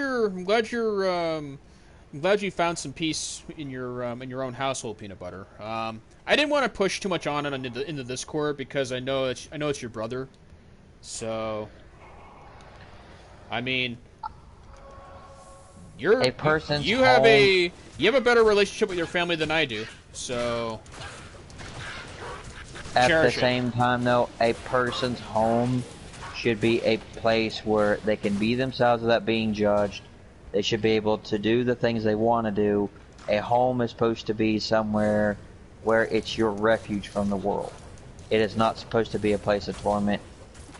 you found some peace in your own household, Peanut Butter. I didn't want to push too much on it into Discord because I know it's your brother. So, I mean, you have a better relationship with your family than I do. So, at the same time, though, a person's home should be a place where they can be themselves without being judged. They should be able to do the things they want to do. A home is supposed to be somewhere where it's your refuge from the world. It is not supposed to be a place of torment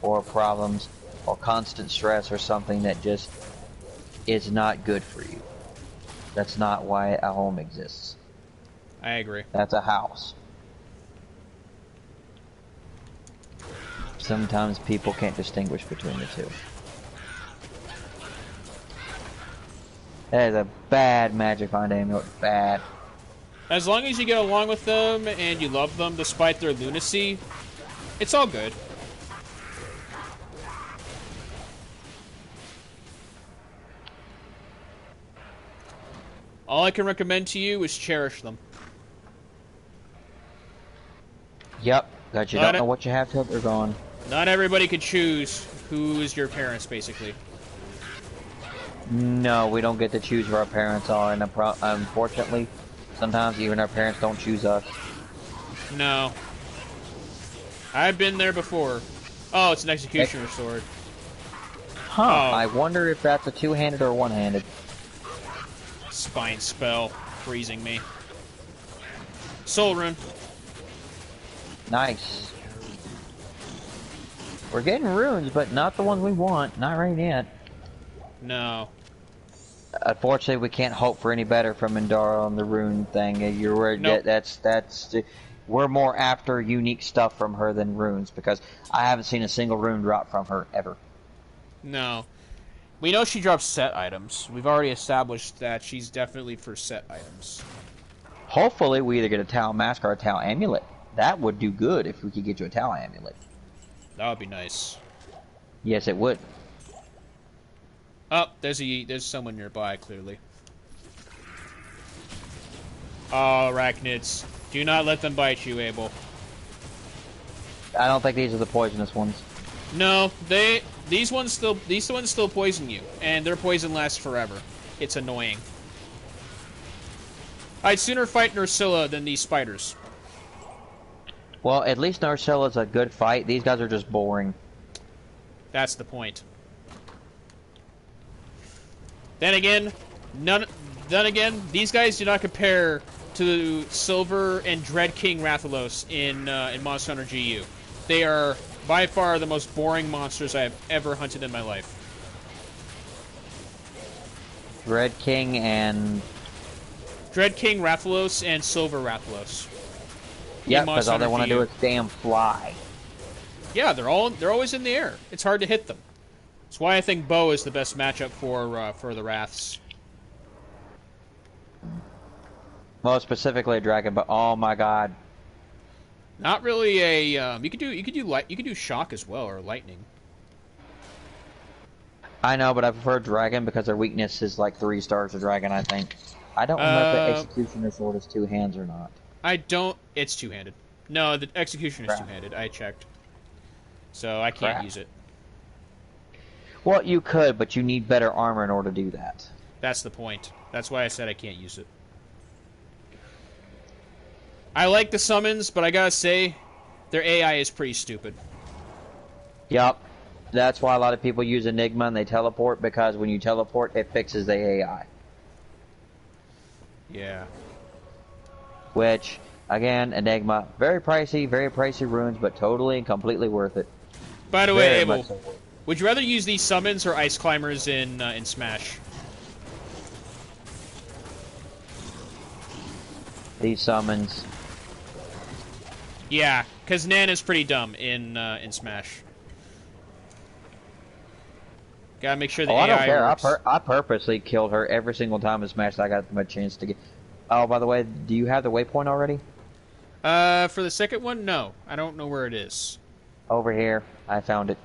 or problems or constant stress or something that just is not good for you. That's not why a home exists. I agree. That's a house. Sometimes people can't distinguish between the two. That is a bad Magic Find Amulet. Bad. As long as you get along with them and you love them despite their lunacy, it's all good. All I can recommend to you is cherish them. Yep, that you don't know what you have till they're gone. Not everybody can choose who is your parents, basically. No, we don't get to choose who our parents are, and unfortunately, sometimes even our parents don't choose us. No. I've been there before. Oh, it's an executioner sword. Huh, oh. I wonder if that's a two-handed or one-handed. Spine spell. Freezing me. Soul rune. Nice. We're getting runes, but not the ones we want. Not right yet. No. Unfortunately, we can't hope for any better from Indara on the rune thing. Nope. We're more after unique stuff from her than runes, because I haven't seen a single rune drop from her ever. No. We know she drops set items. We've already established that she's definitely for set items. Hopefully, we either get a Tau Mask or a Tau Amulet. That would do good if we could get you a Tau Amulet. That would be nice. Yes, it would. Oh, there's someone nearby, clearly. Oh, arachnids. Do not let them bite you, Abel. I don't think these are the poisonous ones. No, these ones still poison you, and their poison lasts forever. It's annoying. I'd sooner fight Nursilla than these spiders. Well, at least Nursilla is a good fight. These guys are just boring. That's the point. Then again, these guys do not compare to Silver and Dread King Rathalos in Monster Hunter GU. They are by far the most boring monsters I have ever hunted in my life. Dread King Rathalos and Silver Rathalos. Yeah, because all they want to do is damn fly. Yeah, they're always in the air. It's hard to hit them. That's why I think Bow is the best matchup for the Wraths. Well, specifically a dragon, but oh my god. Not really a you could do shock as well, or lightning. I know, but I prefer dragon because their weakness is like 3 stars of dragon, I think. I don't know if the Executioner sword is 2 hands or not. It's 2-handed. No, the Executioner is 2-handed. I checked. So I can't use it. Well, you could, but you need better armor in order to do that. That's the point. That's why I said I can't use it. I like the summons, but I gotta say, their AI is pretty stupid. Yup. That's why a lot of people use Enigma and they teleport, because when you teleport, it fixes the AI. Yeah. Which, again, Enigma, very pricey runes, but totally and completely worth it. By the way, Abel, would you rather use these summons or Ice Climbers in Smash? These summons. Yeah, because Nana's pretty dumb in Smash. Gotta make sure the AI I don't care. works. I purposely killed her every single time in Smash that I got my chance to get. Oh, by the way, do you have the waypoint already? For the second one, no. I don't know where it is. Over here. I found it.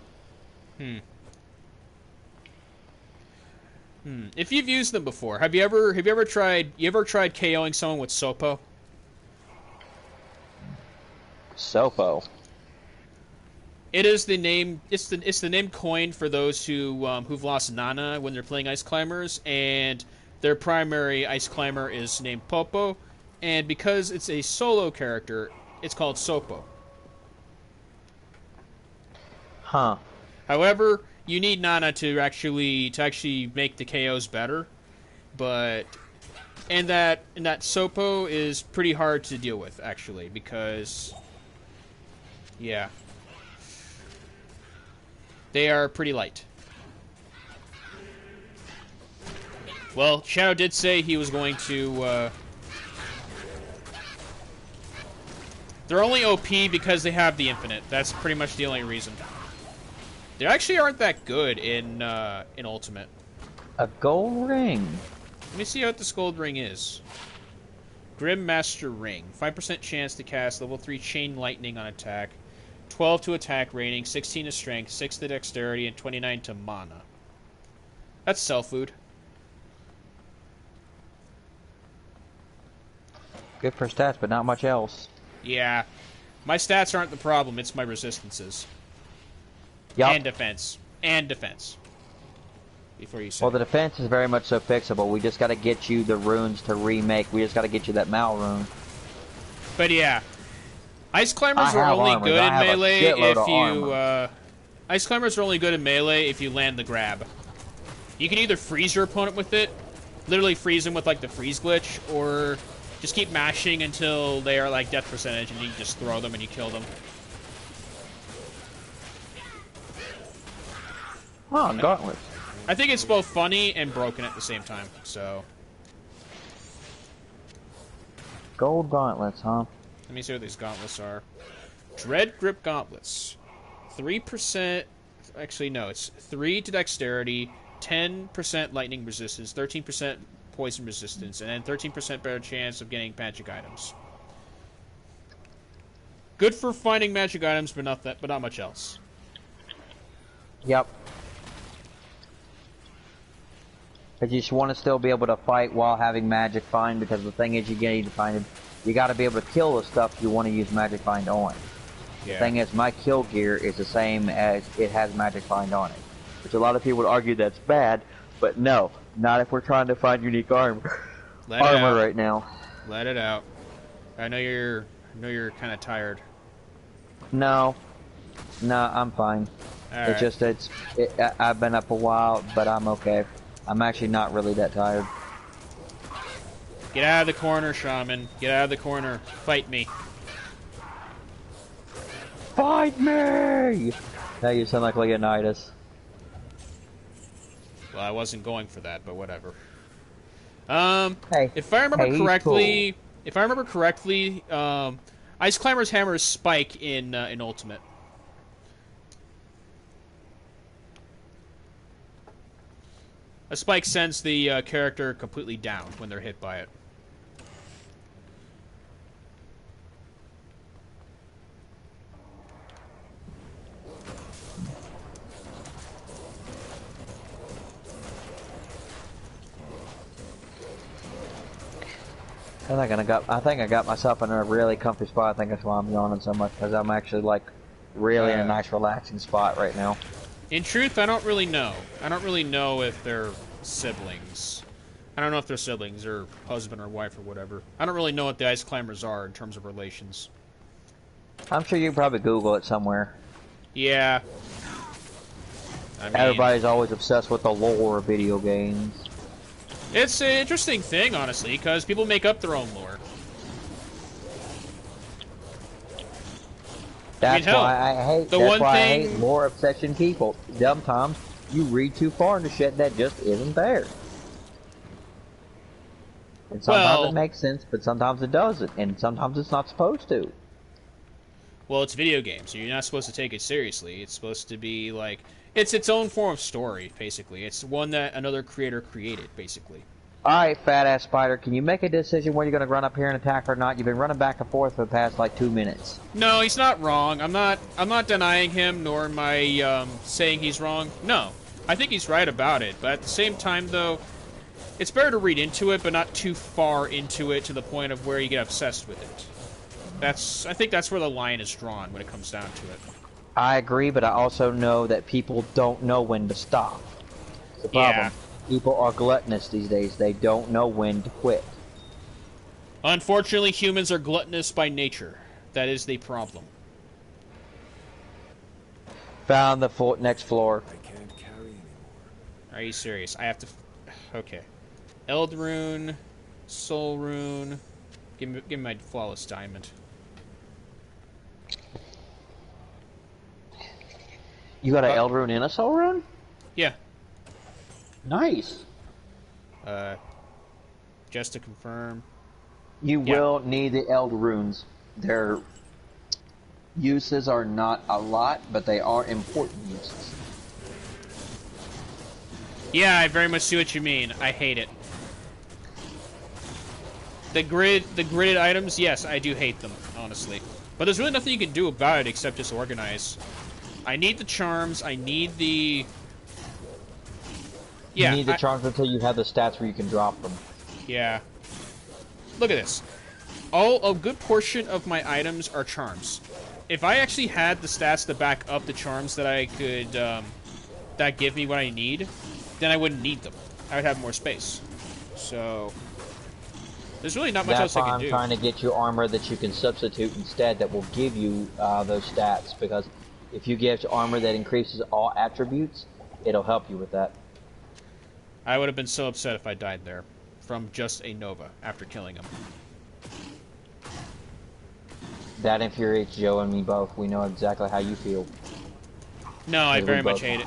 If you've used them before, have you ever tried KOing someone with Sopo? Sopo. It is the name. It's the name coined for those who've lost Nana when they're playing Ice Climbers, and their primary Ice Climber is named Popo, and because it's a solo character, it's called Sopo. Huh. However, you need Nana to actually make the KOs better, and that Sopo is pretty hard to deal with actually, because yeah, they are pretty light. Well, Shadow did say he was going to they're only OP because they have the infinite. That's pretty much the only reason. They actually aren't that good in Ultimate. A gold ring. Let me see what this gold ring is. Grim Master Ring. 5% chance to cast level 3 Chain Lightning on attack. 12 to attack rating, 16 to strength, 6 to dexterity, and 29 to mana. That's cell food. Good for stats, but not much else. Yeah. My stats aren't the problem, it's my resistances. Yep. And defense. And defense. Before you say. Well, the defense is very much so fixable. We just got to get you the runes to remake. We just got to get you that Mal rune. But yeah. Ice Climbers are only good in melee if you... Ice Climbers are only good in melee if you land the grab. You can either freeze your opponent with it, literally freeze them with like the freeze glitch, or just keep mashing until they are like death percentage and you just throw them and you kill them. Oh, Gauntlet. I think it's both funny and broken at the same time, so... Gold gauntlets, huh? Let me see what these gauntlets are. Dread Grip Gauntlets. 3%... Actually, no. It's 3 to dexterity, 10% lightning resistance, 13% poison resistance, and then 13% better chance of getting magic items. Good for finding magic items, but not much else. Yep. Because you just want to still be able to fight while having Magic Find, because the thing is, you need to find it. You got to be able to kill the stuff you want to use Magic Find on. The thing is, my kill gear is the same as it has magic find on it, which a lot of people would argue that's bad, but no, not if we're trying to find unique armor right now. Let it out. I know you're kind of tired. No, I'm fine. All it's right. just I've been up a while, but I'm okay. I'm actually not really that tired. Get out of the corner, Shaman. Get out of the corner. Fight me. Fight me! Now you sound like Leonidas. Well, I wasn't going for that, but whatever. Hey, if I remember correctly, cool. Ice Climber's hammer is Spike in Ultimate. A spike sends the character completely down when they're hit by it. I think I got myself in a really comfy spot. I think that's why I'm yawning so much, because I'm actually like really in a nice relaxing spot right now. In truth, I don't really know. I don't really know if they're siblings. I don't know if they're siblings or husband or wife or whatever. I don't really know what the Ice Climbers are in terms of relations. I'm sure you can probably Google it somewhere. Yeah. I mean, everybody's always obsessed with the lore of video games. It's an interesting thing, honestly, because people make up their own lore. That's why I hate. That's why I hate lore obsession people. Sometimes you read too far into shit that just isn't there. And sometimes it makes sense, but sometimes it doesn't, and sometimes it's not supposed to. Well, it's video games, so you're not supposed to take it seriously. It's supposed to be like it's its own form of story, basically. It's one that another creator created, basically. Alright, fat-ass spider, can you make a decision whether you're going to run up here and attack or not? You've been running back and forth for the past, like, 2 minutes. No, he's not wrong. I'm not denying him, nor am I saying he's wrong. No, I think he's right about it. But at the same time, though, it's better to read into it, but not too far into it to the point of where you get obsessed with it. I think that's where the line is drawn when it comes down to it. I agree, but I also know that people don't know when to stop. It's the problem. Yeah. People are gluttonous these days. They don't know when to quit. Unfortunately, humans are gluttonous by nature. That is the problem. Found the next floor. I can't carry anymore. Are you serious? I have to... Okay. Eld Rune, Soul Rune. Give me my Flawless Diamond. You got an Eld Rune and a Soul Rune? Yeah. Nice. Just to confirm. You will need the Eld Runes. Their uses are not a lot, but they are important uses. Yeah, I very much see what you mean. I hate it. The gridded items, yes, I do hate them, honestly. But there's really nothing you can do about it except just organize. I need the charms, I need the... Yeah, you need the charms until you have the stats where you can drop them. Yeah. Look at this. A good portion of my items are charms. If I actually had the stats to back up the charms that I could, that give me what I need, then I wouldn't need them. I would have more space. So... There's really not much else I can do. That's why I'm trying to get you armor that you can substitute instead that will give you those stats, because if you get armor that increases all attributes, it'll help you with that. I would have been so upset if I died there from just a Nova after killing him. That infuriates Joe and me both. We know exactly how you feel. No, I very much hate it.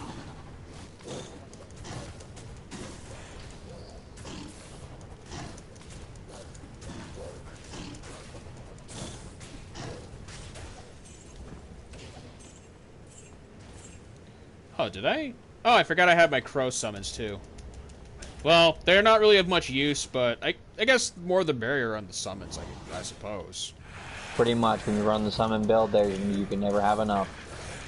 Oh, did I? Oh, I forgot I had my crow summons, too. Well, they're not really of much use, but I guess more the barrier on the summons, I suppose. Pretty much, when you run the summon build, you can never have enough.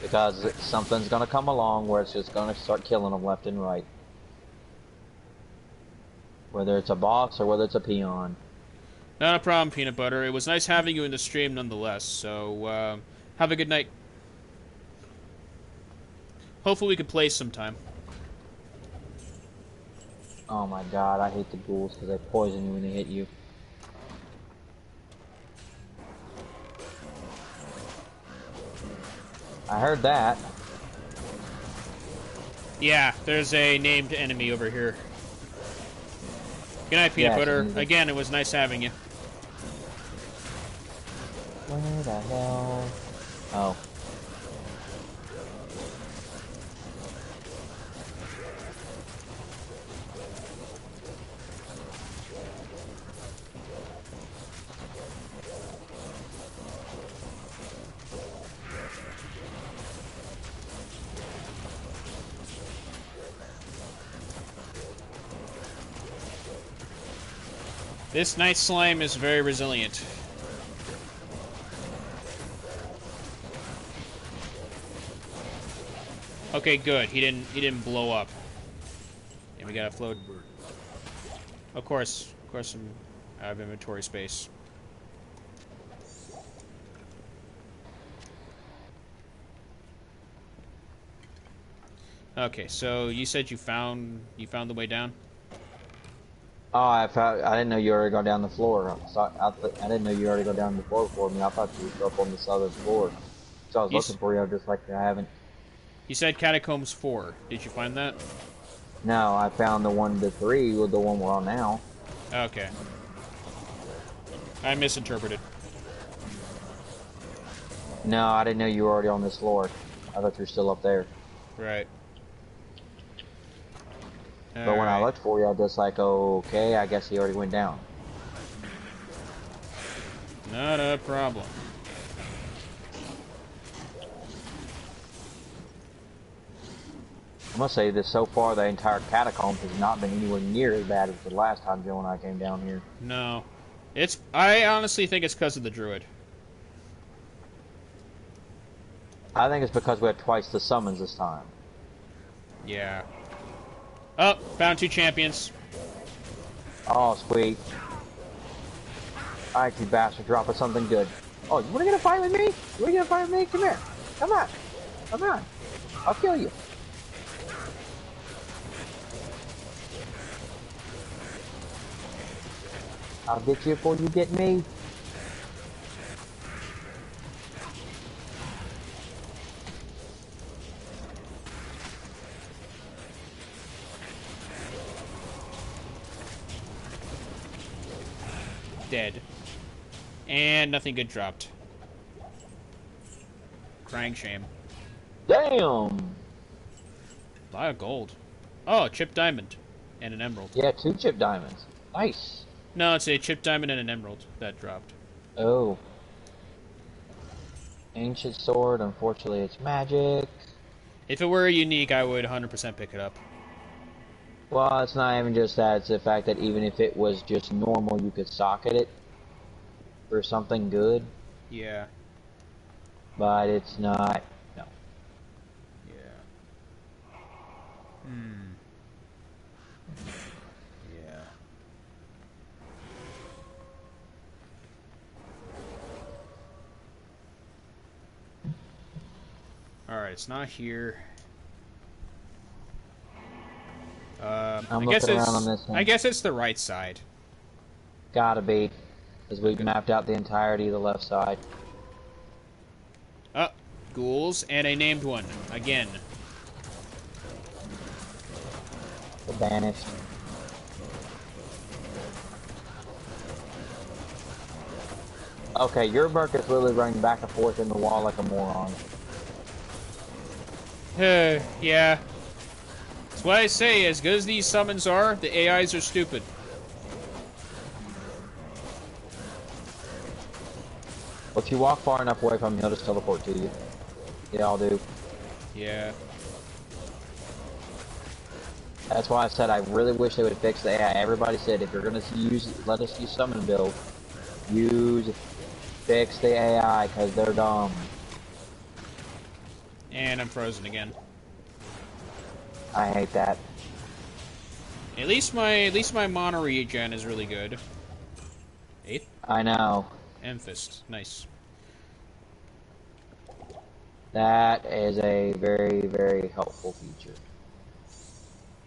Because something's going to come along where it's just going to start killing them left and right. Whether it's a boss or whether it's a peon. Not a problem, Peanut Butter. It was nice having you in the stream nonetheless, so, Have a good night. Hopefully we can play sometime. Oh my god, I hate the ghouls because they poison you when they hit you. I heard that. Yeah, there's a named enemy over here. Good night, Peanut Butter. Again, it was nice having you. Where the hell? Oh. This night slime is very resilient. Okay, good. He didn't blow up. And we gotta float. Of course, I'm out of inventory space. Okay, so you said you found the way down? Oh, I didn't know you already got down the floor. I didn't know you already got down the floor for me. I thought you were up on this other floor. So I was looking for you. I was just like, I haven't. You said Catacombs 4. Did you find that? No, I found the 1 to 3 with the one we're on now. Okay. I misinterpreted. No, I didn't know you were already on this floor. I thought you were still up there. Right. But when I looked for you, I was just like, okay, I guess he already went down. Not a problem. I must say that so far the entire Catacombs has not been anywhere near as bad as the last time Joe and I came down here. No. I honestly think it's because of the Druid. I think it's because we had twice the summons this time. Yeah. Oh, found 2 champions. Oh, sweet. Alright, you bastard, drop us something good. Oh, you wanna get a fight with me? You wanna get a fight with me? Come here. Come on. Come on. I'll kill you. I'll get you before you get me. Dead. And nothing good dropped. Crying shame. Damn! A lot of gold. Oh, a chip diamond. And an emerald. Yeah, 2 chip diamonds. Nice. No, it's a chip diamond and an emerald that dropped. Oh. Ancient sword, unfortunately it's magic. If it were unique, I would 100% pick it up. Well, it's not even just that, it's the fact that even if it was just normal, you could socket it for something good. Yeah. But it's not, no. Yeah. Yeah. Alright, it's not here. I'm looking around on this one. I guess it's the right side. Gotta be, because we've mapped out the entirety of the left side. Ghouls and a named one again. The banished. Okay, your Merc is really running back and forth in the wall like a moron. Yeah. That's what I say, as good as these summons are, the AIs are stupid. Well, if you walk far enough away from him, he'll just teleport to you. Yeah, I'll do. Yeah. That's why I said I really wish they would fix the AI. Everybody said if you're gonna let us use summon build, fix the AI because they're dumb. And I'm frozen again. I hate that. At least my mana regen is really good. 8th? I know. Amethyst. Nice. That is a very, very helpful feature.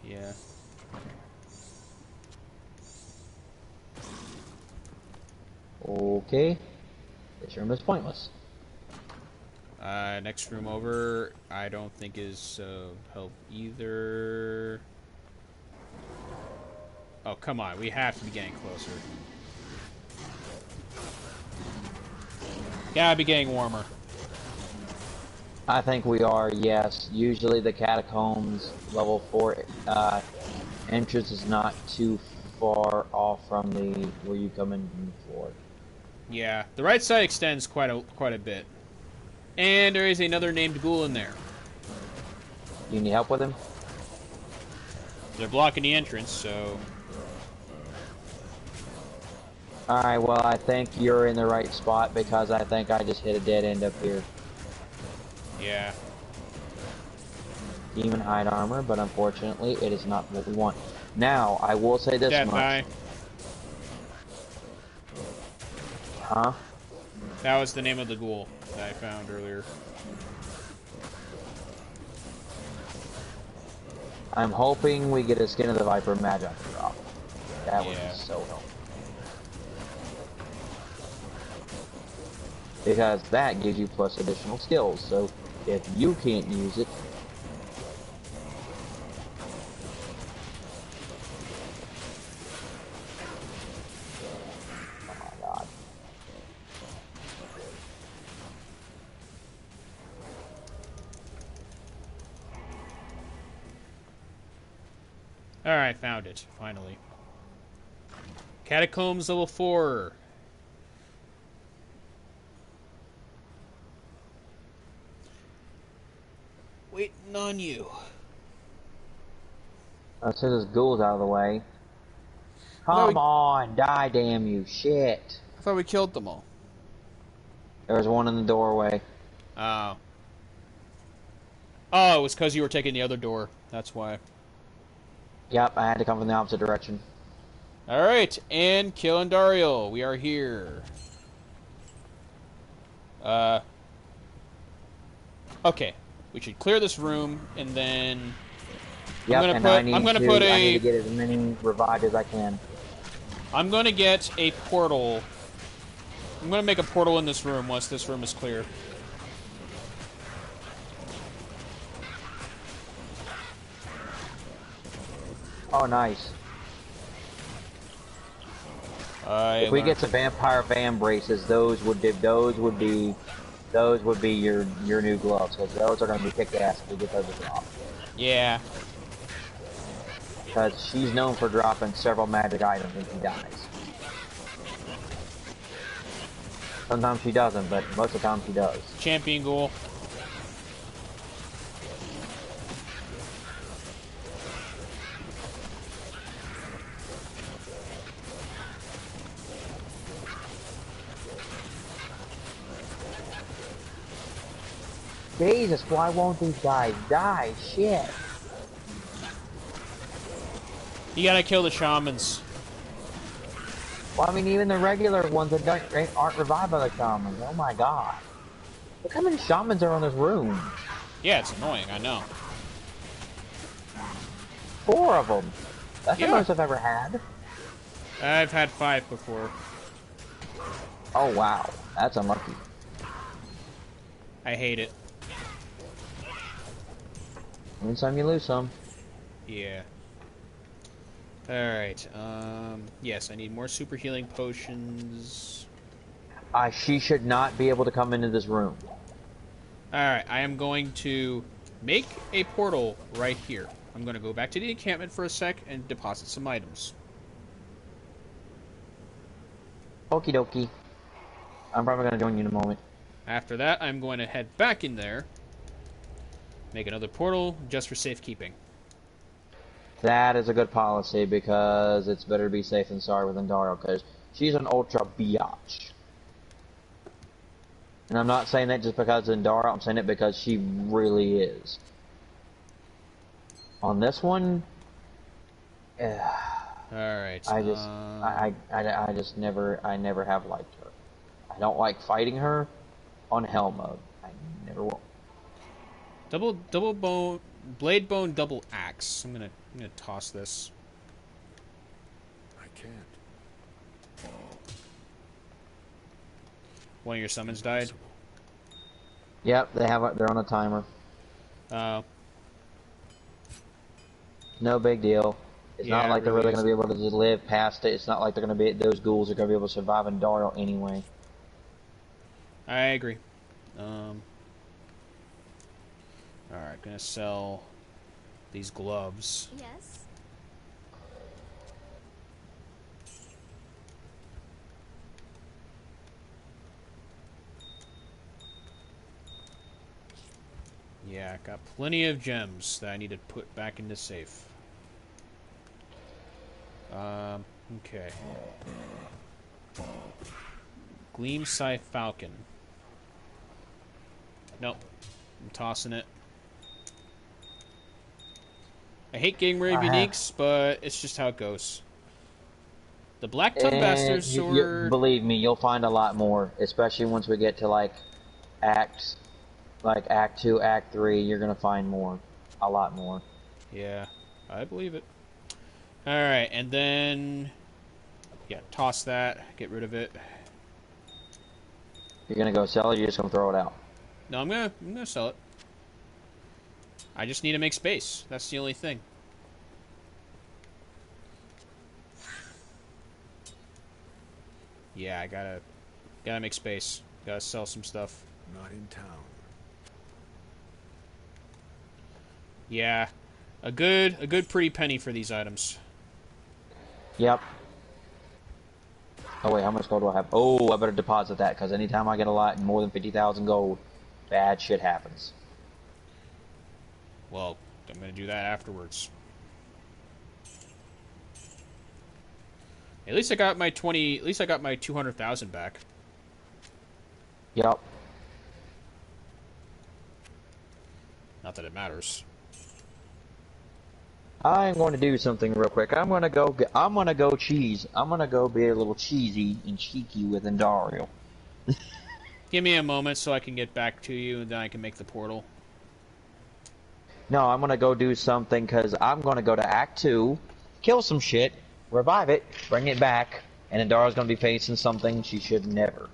Yeah. Okay. This room is pointless. Next room over, I don't think is help either. Oh, come on. We have to be getting closer. Gotta be getting warmer. I think we are, yes. Usually the catacombs level 4 entrance is not too far off from the where you come in from the floor. Yeah, the right side extends quite a bit. And there is another named ghoul in there. Do you need help with him? They're blocking the entrance, so... Alright, well, I think you're in the right spot because I think I just hit a dead end up here. Yeah. Demon hide armor, but unfortunately, it is not what we want. Now, I will say this Death much. Eye. Huh? That was the name of the ghoul that I found earlier. I'm hoping we get a Skin of the Viper Magi drop. That would be so helpful. Because that gives you plus additional skills, so if you can't use it... Oh my god. Alright, found it, finally. Catacombs level 4. Waiting on you. Let's say this ghoul's out of the way. Come on, die damn you, shit. I thought we killed them all. There was one in the doorway. Oh. Oh, it was because you were taking the other door. That's why. Yep, I had to come from the opposite direction. Alright, and Kill and Dario, we are here. Okay. We should clear this room, and then... Yep, I need to get as many revived as I can. I'm gonna get a portal. I'm gonna make a portal in this room once this room is clear. Oh, nice. If we get some vampire van braces, those would be your new gloves, because those are gonna be kick ass if we get those to drop. Yeah. Because she's known for dropping several magic items when she dies. Sometimes she doesn't, but most of the time she does. Champion ghoul. Jesus, why won't these guys die? Shit. You gotta kill the shamans. Well, I mean, even the regular ones that aren't revived by the shamans. Oh my god. Look how many shamans are in this room. Yeah, it's annoying, I know. 4 of them. That's the most I've ever had. I've had 5 before. Oh wow, that's unlucky. I hate it. Win some, you lose some. Yeah. Alright, yes, I need more super healing potions. She should not be able to come into this room. Alright, I am going to make a portal right here. I'm going to go back to the encampment for a sec and deposit some items. Okie dokie. I'm probably going to join you in a moment. After that, I'm going to head back in there, make another portal just for safekeeping. That is a good policy, because it's better to be safe than sorry with Dario, because she's an ultra biatch. And I'm not saying that just because of Dario, I'm saying it because she really is. On this one, alright. I never have liked her. I don't like fighting her on hell mode. I never will. Double bone, blade bone, double axe. I'm gonna toss this. I can't. One of your summons died. Yep, they're on a timer. Oh. No big deal. It's Yeah, not like it they're really really going to be able to just live past it. It's not like they're going to be, those ghouls are going to be able to survive in Daryl anyway. I agree. Alright, gonna sell these gloves. Yes. Yeah, got plenty of gems that I need to put back into safe. Okay. Gleam Scythe Falcon. Nope. I'm tossing it. I hate getting rid of uniques, but it's just how it goes. The Black Tongue Bastard Sword... Believe me, you'll find a lot more, especially once we get to, like Act 2, Act 3, you're going to find more. A lot more. Yeah, I believe it. Alright, and then... Yeah, toss that. Get rid of it. You're going to go sell it, or you're just going to throw it out? No, I'm gonna sell it. I just need to make space. That's the only thing. Yeah, I gotta make space. Gotta sell some stuff. Not in town. Yeah, a good pretty penny for these items. Yep. Oh wait, how much gold do I have? Oh, I better deposit that, because anytime I get a lot more than 50,000 gold, bad shit happens. Well, I'm gonna do that afterwards. At least I got my 20. At least I got my 200,000 back. Yep. Not that it matters. I'm going to do something real quick. I'm gonna go cheese. I'm gonna go be a little cheesy and cheeky with Indario. Give me a moment so I can get back to you, and then I can make the portal. No, I'm gonna go do something, because I'm gonna go to Act 2, kill some shit, revive it, bring it back, and Indario's gonna be facing something she should never.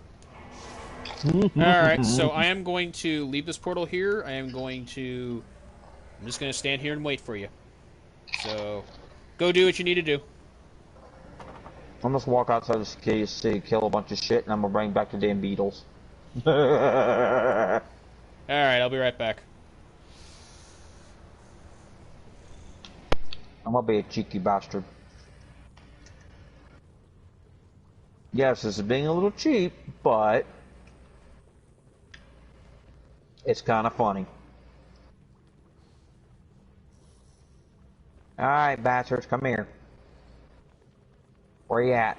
Alright, so I am going to leave this portal here. I'm just gonna stand here and wait for you. So, go do what you need to do. I'm just walk outside the city, kill a bunch of shit, and I'm gonna bring back the damn beetles. Alright, I'll be right back. I'm gonna be a cheeky bastard. Yes, this is being a little cheap, but it's kind of funny. Alright, bastards, come here. Where you at?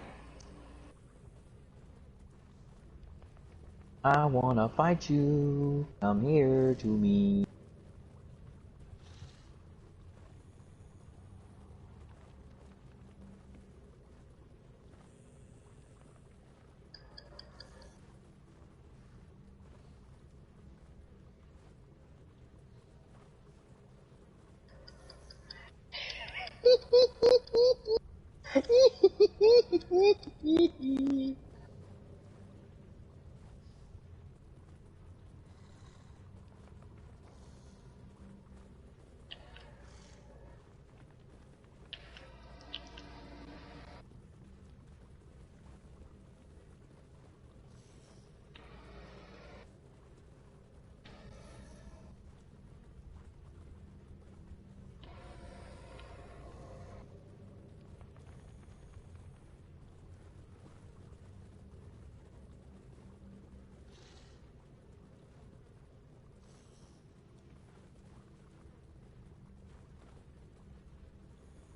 I wanna fight you. Come here to me.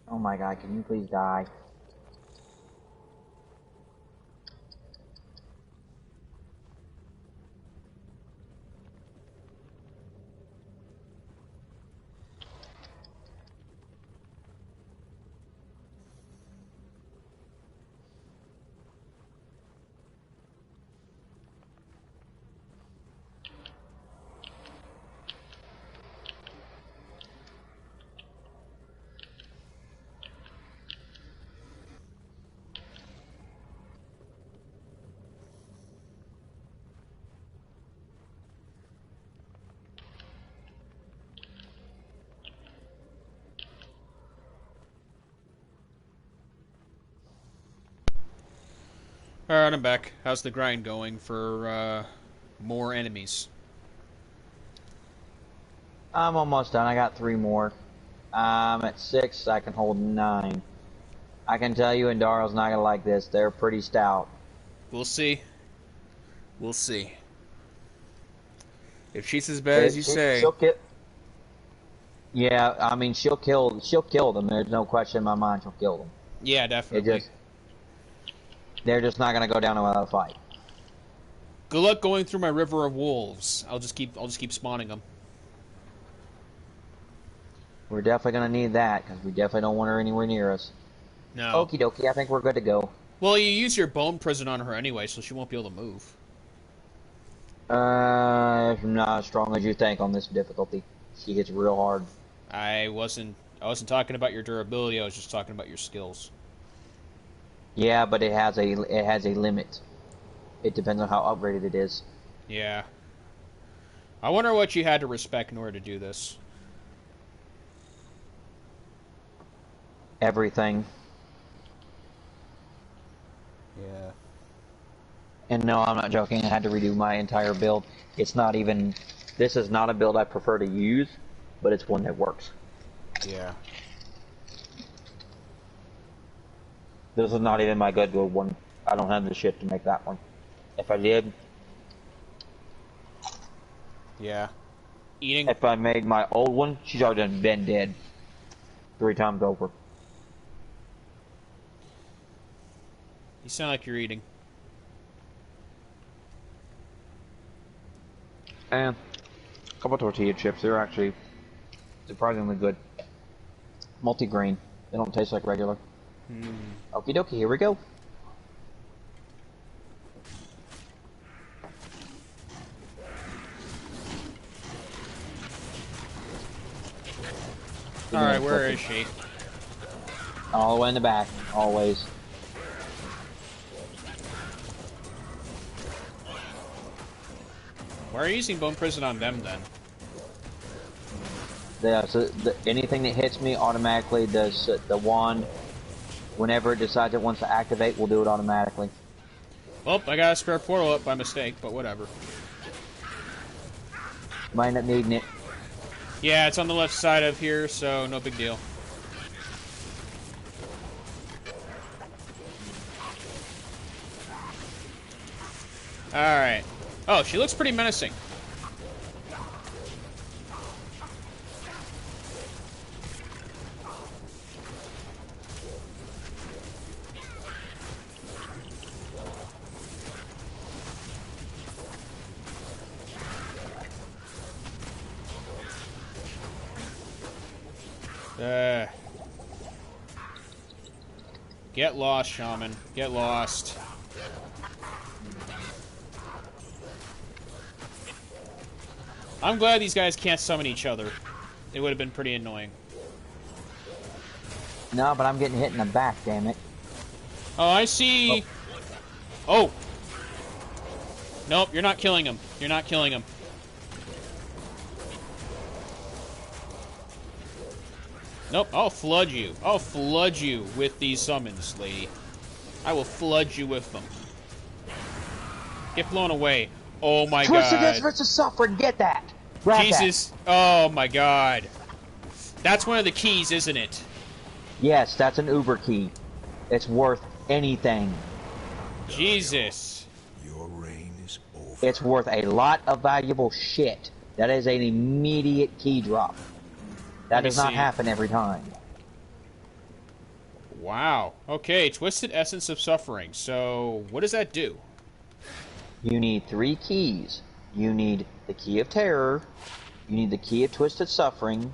Oh my god, can you please die? Alright, I'm back. How's the grind going for more enemies? I'm almost done. I got 3 more. I'm at 6. I can hold 9. I can tell you, and Daryl's not gonna like this. They're pretty stout. We'll see. We'll see. If she's as bad as you say. Yeah, I mean, she'll kill them. There's no question in my mind she'll kill them. Yeah, definitely. They're just not gonna go down without a fight. Good luck going through my river of wolves. I'll just keep spawning them. We're definitely gonna need that because we definitely don't want her anywhere near us. No. Okie dokie, I think we're good to go. Well, you use your bone prison on her anyway, so she won't be able to move. Not as strong as you think on this difficulty. She hits real hard. I wasn't talking about your durability. I was just talking about your skills. Yeah, but it has a limit. It depends on how upgraded it is. Yeah. I wonder what you had to respect in order to do this. Everything. Yeah. And no, I'm not joking. I had to redo my entire build. It's not even... This is not a build I prefer to use, but it's one that works. Yeah. This is not even my good one. I don't have the shit to make that one. If I did... Yeah. Eating? If I made my old one, she's already been dead. 3 times over. You sound like you're eating. And a couple tortilla chips. They're actually surprisingly good. Multi-grain. They don't taste like regular. Okie dokie, here we go. Alright, where is she? All the way in the back, always. Why are you using bone prison on them then? Yeah, so anything that hits me automatically does the wand. Whenever it decides it wants to activate, we'll do it automatically. Well, I got a spare portal up by mistake, but whatever. Might end up needing it. Yeah, it's on the left side of here, so no big deal. Alright. Oh, she looks pretty menacing. Get lost, Shaman. Get lost. I'm glad these guys can't summon each other. It would have been pretty annoying. No, but I'm getting hit in the back, damn it. Oh, I see. Oh. Nope, you're not killing him. You're not killing him. Nope, I'll flood you. I'll flood you with these summons, lady. I will flood you with them. Get blown away. Oh my god. Twisted versus Suffering, get that! Grab Jesus. That. Oh my god. That's one of the keys, isn't it? Yes, that's an Uber key. It's worth anything. Jesus. Your reign is over. It's worth a lot of valuable shit. That is an immediate key drop. That does not happen every time. Wow. Okay, Twisted Essence of Suffering. So, what does that do? You need 3 keys. You need the Key of Terror, you need the Key of Twisted Suffering,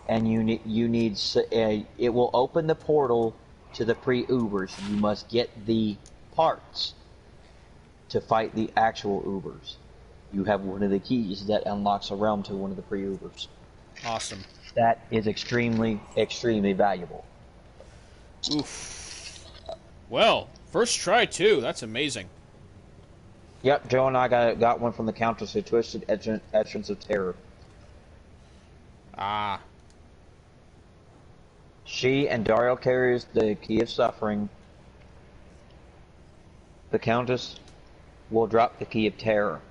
and it will open the portal to the pre-Ubers. You must get the parts to fight the actual Ubers. You have one of the keys that unlocks a realm to one of the pre-Ubers. Awesome. That is extremely, extremely valuable. Oof. Well, first try too. That's amazing. Yep, Joe and I got one from the Countess of Twisted Essence of Terror. Ah. She and Dario carries the Key of Suffering. the Countess will drop the Key of Terror.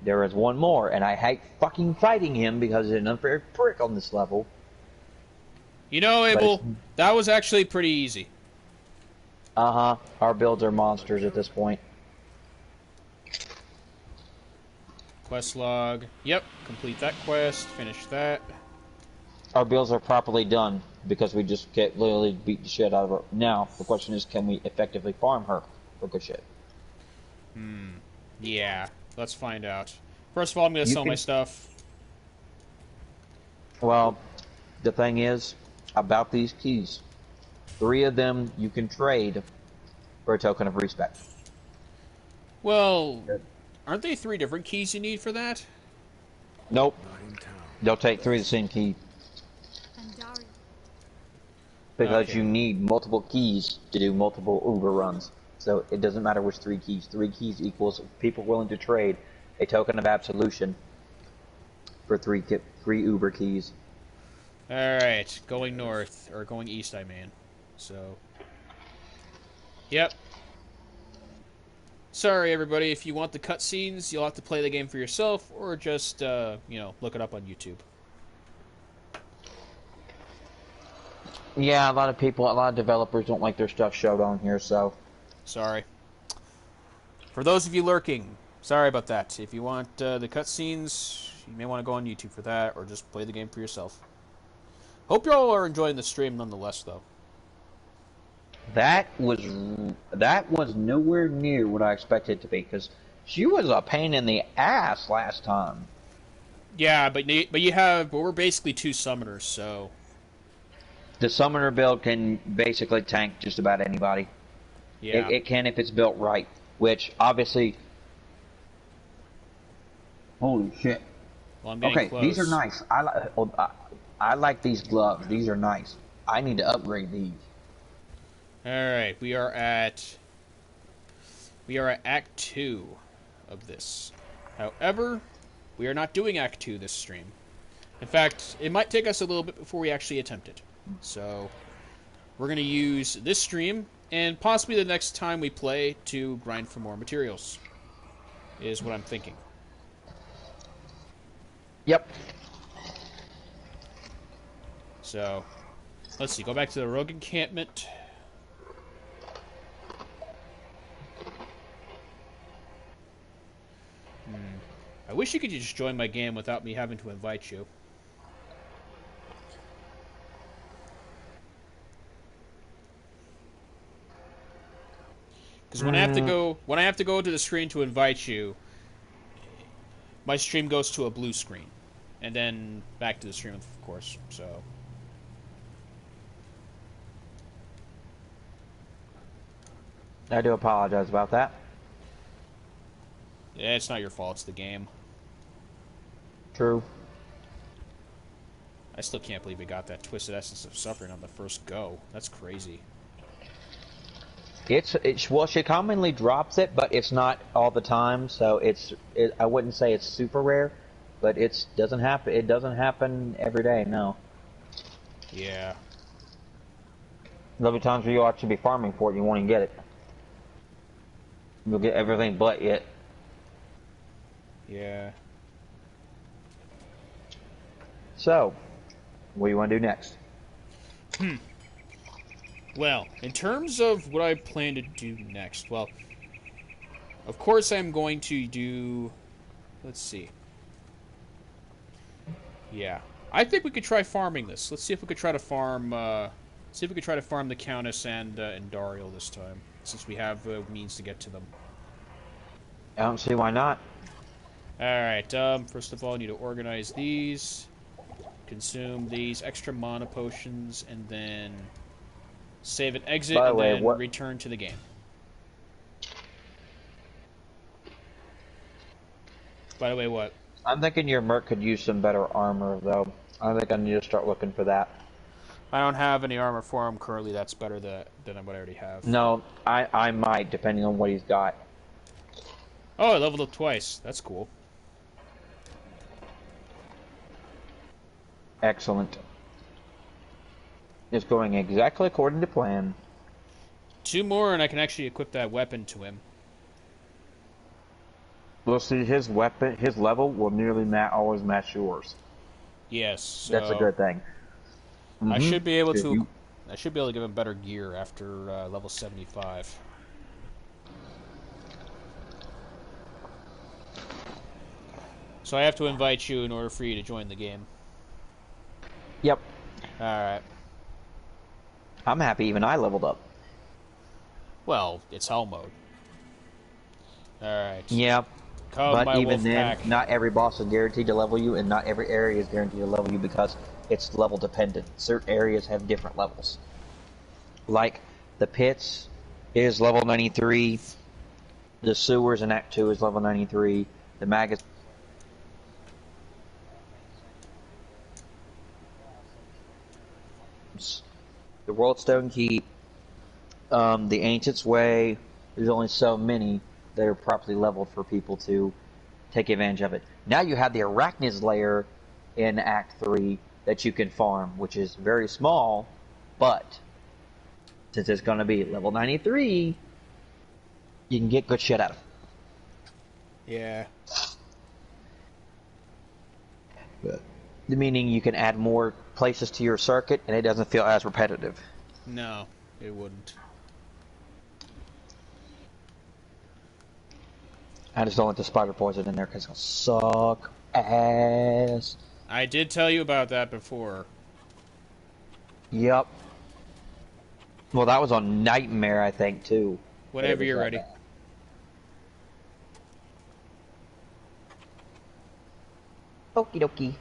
There is one more, and I hate fucking fighting him because he's an unfair prick on this level. You know, Abel, that was actually pretty easy. Uh-huh. Our builds are monsters at this point. Quest log. Yep, complete that quest, finish that. Our builds are properly done because we just get literally beat the shit out of her. Now, the question is, can we effectively farm her for good shit? Yeah, let's find out. First of all, I'm going to sell my stuff. Well, the thing is, about these keys, 3 of them you can trade for a token of respect. Well, aren't they 3 different keys you need for that? Nope. They'll take 3 of the same key. Because you need multiple keys to do multiple Uber runs. So it doesn't matter which 3 keys. 3 keys equals people willing to trade a token of absolution for 3 Uber keys. Alright, going north, or going east, I mean. So, yep. Sorry, everybody, if you want the cutscenes, you'll have to play the game for yourself, or just, you know, look it up on YouTube. Yeah, a lot of developers don't like their stuff showed on here, so... Sorry. For those of you lurking, sorry about that. If you want the cutscenes, you may want to go on YouTube for that, or just play the game for yourself. Hope y'all are enjoying the stream nonetheless, though. That was nowhere near what I expected it to be, because she was a pain in the ass last time. Yeah, but we're basically 2 summoners, so... The summoner build can basically tank just about anybody. Yeah. It can if it's built right, which obviously... Holy shit. Well, I'm getting close. These are nice. I like these gloves. These are nice. I need to upgrade these. Alright, we are at Act 2 of this. However, we are not doing Act 2 this stream. In fact, it might take us a little bit before we actually attempt it. So, we're going to use this stream, and possibly the next time we play, to grind for more materials. Is what I'm thinking. Yep. So, let's see, go back to the rogue encampment. I wish you could just join my game without me having to invite you. Because when I have to go to the screen to invite you, my stream goes to a blue screen, and then back to the stream, of course. So. I do apologize about that. Yeah, it's not your fault. It's the game. True. I still can't believe we got that Twisted Essence of Suffering on the first go. That's crazy. Well, she commonly drops it, but it's not all the time. So I wouldn't say it's super rare, but it doesn't happen every day. No. Yeah. There'll be times where you'll actually be farming for it, and you won't even get it. You'll get everything but it. Yeah. So, what do you want to do next? Well, in terms of what I plan to do next, well, of course I'm going to do... Let's see. Yeah. I think we could try farming this. Let's see if we could try to farm... the Countess and Dariel this time, since we have means to get to them. I don't see why not. Alright, first of all, I need to organize these, consume these extra mana potions, and then save and exit, and then return to the game. By the way, what? I'm thinking your merc could use some better armor, though. I think I need to start looking for that. I don't have any armor for him currently that's better than what I already have. No, I might, depending on what he's got. Oh, I leveled up twice. That's cool. Excellent. It's going exactly according to plan. 2 more, and I can actually equip that weapon to him. Well, see, his weapon, his level will nearly always match yours. Yes, so that's a good thing. I should be able to. I should be able to give him better gear after level 75. So I have to invite you in order for you to join the game. Yep. Alright. I'm happy even I leveled up. Well, it's hell mode. Alright. Yeah. Come, but even then, pack. not every boss is guaranteed to level you, and not every area is guaranteed to level you because it's level dependent. Certain areas have different levels. Like, the pits is level 93, the sewers in Act 2 is level 93, the magazine... The World Stone Keep, the Ancient's Way, there's only so many that are properly leveled for people to take advantage of it. Now you have the Arachnid's Lair in Act 3 that you can farm, which is very small, but since it's going to be level 93, you can get good shit out of it. Yeah. Good. Meaning you can add more places to your circuit, and it doesn't feel as repetitive. No, it wouldn't. I just don't want the spider poison in there because it'll suck ass. I did tell you about that before. Yep. Well, that was on Nightmare, I think, too. Whenever you're ready. Okie dokie.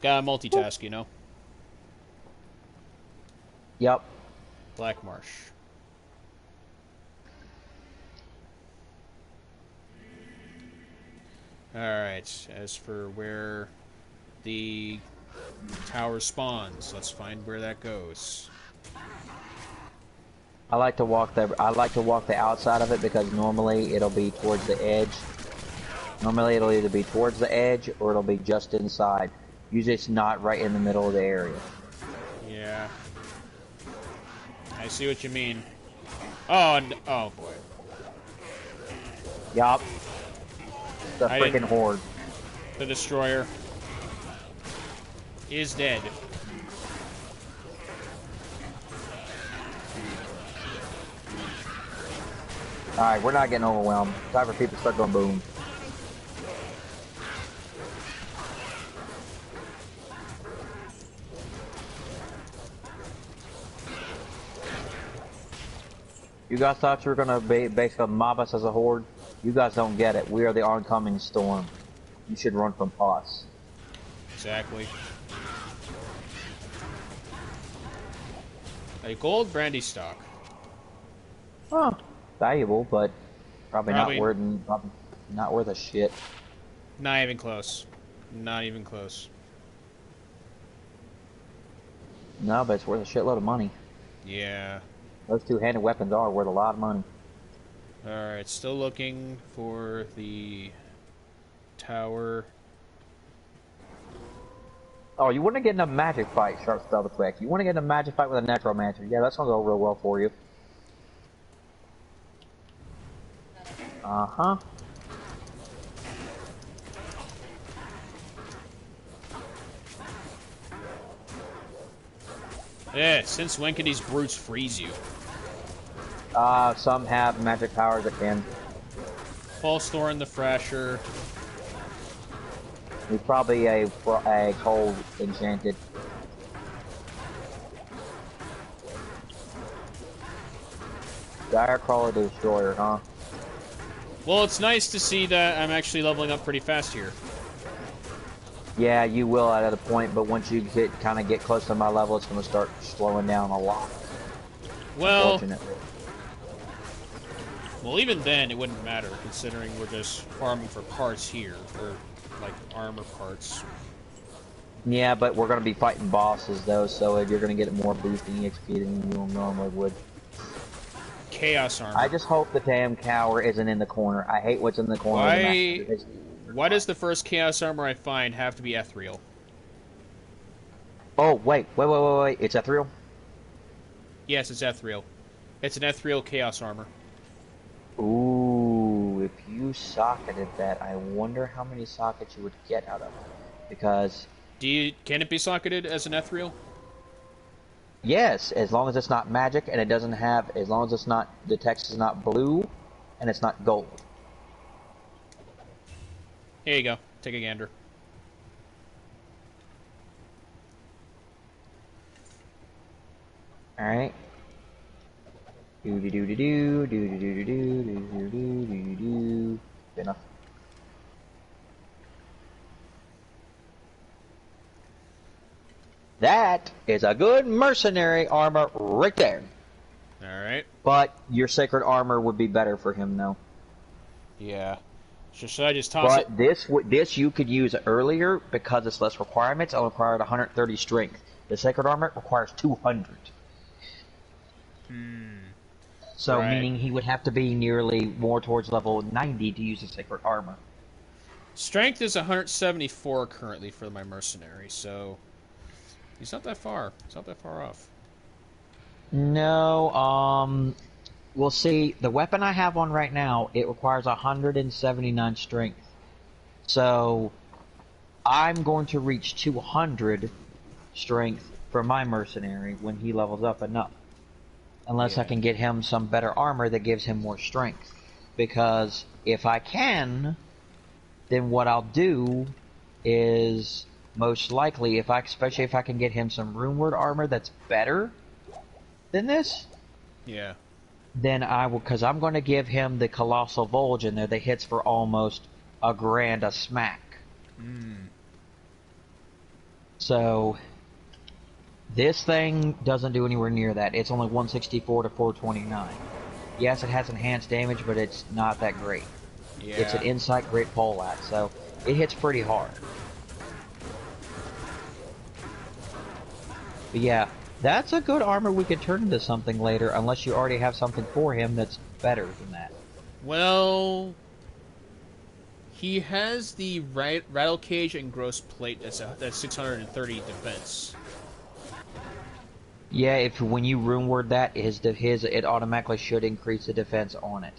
Gotta multitask, you know? Yep. Black Marsh. Alright, as for where the tower spawns, let's find where that goes. I like to walk the outside of it because normally it'll be towards the edge. Normally it'll either be towards the edge or it'll be just inside. Usually it's not right in the middle of the area. Yeah. I see what you mean. Oh, oh boy. Yup. The freaking horde. The destroyer is dead. Alright, we're not getting overwhelmed. Time for people to start going boom. You guys thought you were gonna basically mob us as a horde? You guys don't get it. We are the oncoming storm. You should run from us. Exactly. A gold brandy stock. Huh. Valuable, but probably not worth a shit. Not even close. Not even close. No, but it's worth a shitload of money. Yeah. Those two-handed weapons are worth a lot of money. Alright, still looking for the tower. Oh, you want to get in a magic fight, Sharp Spell Effect. You want to get in a magic fight with a necromancer. Yeah, that's going to go real well for you. Uh-huh. Yeah, since when can these brutes freeze you? Some have magic powers that can. False Thorn the Thrasher. He's probably a cold enchanted. Direcrawler the Destroyer, huh? Well, it's nice to see that I'm actually leveling up pretty fast here. Yeah, you will at a point, but once you kind of get close to my level, it's going to start slowing down a lot. Well, even then, it wouldn't matter, considering we're just farming for parts here, or, like, armor parts. Yeah, but we're going to be fighting bosses, though, so you're going to get more boosting XP than you normally would. Chaos armor. I just hope the damn cower isn't in the corner. I hate what's in the corner. Why does the first chaos armor I find have to be ethereal? Oh, wait. It's ethereal? Yes, it's ethereal. It's an ethereal chaos armor. Ooh, if you you socketed that, I wonder how many sockets you would get out of it. Because... Can it be socketed as an ethereal? Yes, as long as it's not magic and it doesn't have... As long as it's not... The text is not blue and it's not gold. Here you go. Take a gander. Alright. Do-do-do-do-do, do-do-do-do-do, do-do-do-do-do. Good enough. That is a good mercenary armor right there. Alright. But your sacred armor would be better for him, though. Yeah. So should I just toss it? But this you could use earlier because it's less requirements. It required 130 strength. The sacred armor requires 200. So Right. meaning he would have to be nearly more towards level 90 to use the sacred armor. Strength is 174 currently for my mercenary, so he's not that far. He's not that far off. No, we'll see. The weapon I have on right now, it requires 179 strength. So I'm going to reach 200 strength for my mercenary when he levels up enough. Unless I can get him some better armor that gives him more strength. Because if I can, then what I'll do is most likely, especially if I can get him some runeward armor that's better than this, then I will, because I'm going to give him the Colossal Vulge in there that hits for almost $1,000 a smack. So this thing doesn't do anywhere near that. It's only 164 to 429. Yes, it has enhanced damage, but it's not that great. Yeah. It's an Insight Great Poleaxe, so it hits pretty hard. But yeah, that's a good armor we could turn into something later, unless you already have something for him that's better than that. Well, he has the rattle cage and gross plate. That's 630 defense. Yeah, when you runeward that, it automatically should increase the defense on it.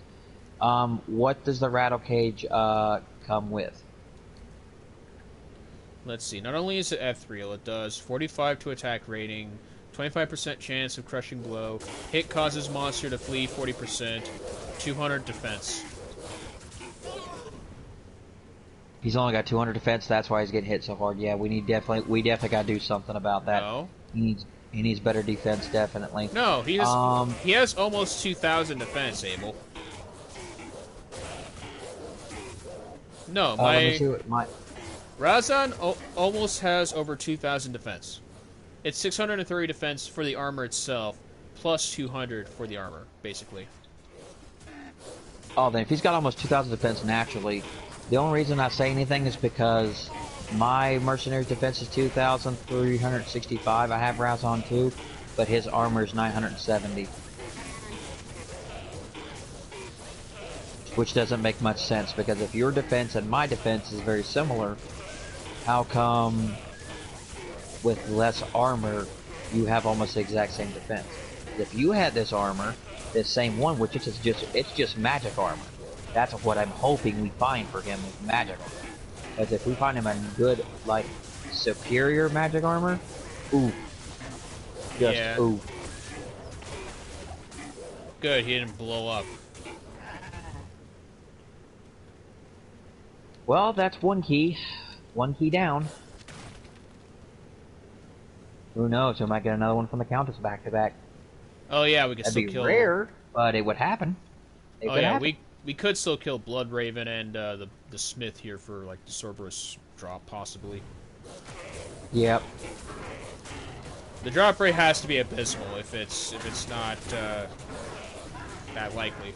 What does the rattle cage come with? Let's see. Not only is it ethereal, it does 45 to attack rating, 25% chance of crushing blow, hit causes monster to flee 40%, 200 defense. He's only got 200 defense. That's why he's getting hit so hard. Yeah, we definitely got to do something about that. No. He needs better defense, definitely. No, he has almost 2,000 defense, Abel. No, my Razan almost has over 2,000 defense. It's 630 defense for the armor itself, plus 200 for the armor, basically. Oh, then if he's got almost 2,000 defense naturally, the only reason I say anything is because my mercenary's defense is 2,365. I have Razan too, but his armor is 970. Which doesn't make much sense, because if your defense and my defense is very similar, how come with less armor you have almost the exact same defense? If you had this armor, this same one, which is just magic armor, that's what I'm hoping we find for him, is magic armor. Because if we find him a good, like, superior magic armor, ooh. Just ooh. Good, he didn't blow up. Well, that's one key. One key down. Who knows? We might get another one from the Countess back to back. Oh yeah, we could still kill. kill. That'd be rare, but it would happen. We could still kill Blood Raven and the Smith here for like the Cerberus drop, possibly. Yep. The drop rate has to be abysmal if it's not that likely.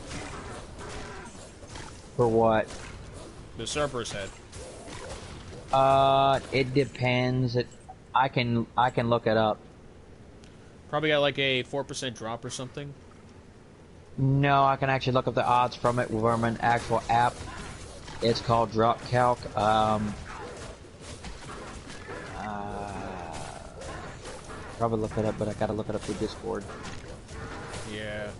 For what? The Cerberus head. It depends. I can look it up. Probably got like a 4% drop or something. No, I can actually look up the odds from it from an actual app. It's called Drop Calc. Probably look it up, but I gotta look it up through Discord. Yeah.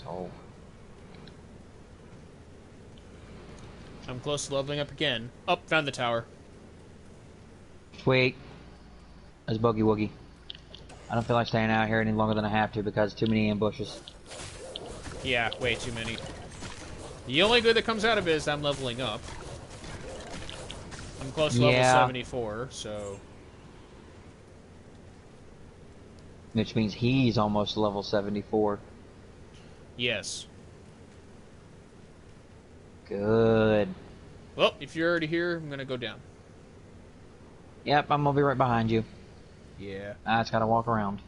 Oh. I'm close to leveling up again. Oh, found the tower. Sweet. That's boogie woogie. I don't feel like staying out here any longer than I have to because too many ambushes. Yeah, way too many. The only good that comes out of it is I'm leveling up. I'm close to level 74, so... Which means he's almost level 74. Yes. Good. Well, if you're already here, I'm gonna go down. Yep, I'm gonna be right behind you. Yeah. I just gotta walk around.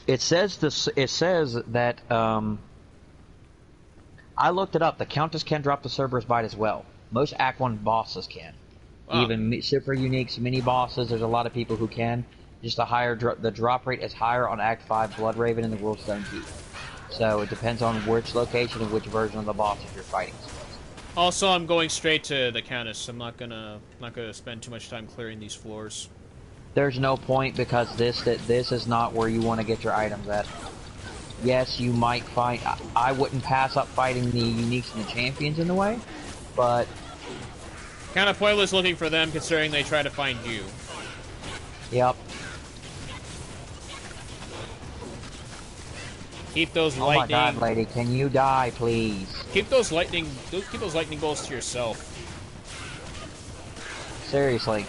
It says this. It says that I looked it up. The Countess can drop the Cerberus Bite as well. Most Act 1 bosses can. Wow. Even super uniques, mini bosses. There's a lot of people who can. Just a higher the drop rate is higher on Act 5 Blood Raven and the World's Stone Key. So it depends on which location and which version of the boss you're fighting. Also, I'm going straight to the Countess. I'm not gonna spend too much time clearing these floors. There's no point because this is not where you want to get your items at. Yes, you might fight. I wouldn't pass up fighting the uniques and the champions in the way, but kind of pointless looking for them considering they try to find you. Yep. Keep those lightning. Oh my God, lady, can you die, please? Keep those lightning bolts to yourself. Seriously.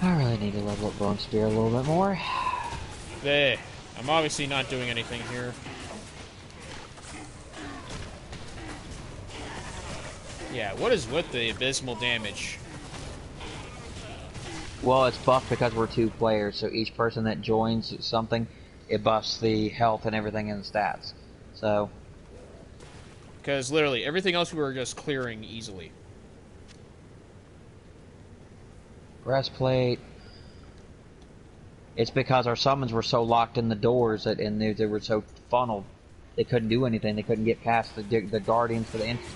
I really need to level up Bone Spear a little bit more. There. I'm obviously not doing anything here. Yeah, what is with the abysmal damage? Well, it's buffed because we're 2 players, so each person that joins something, it buffs the health and everything in the stats. So... Because literally, everything else we were just clearing easily. Breastplate. It's because our summons were so locked in the doors that, and they were so funneled, they couldn't do anything. They couldn't get past the guardians for the entrance.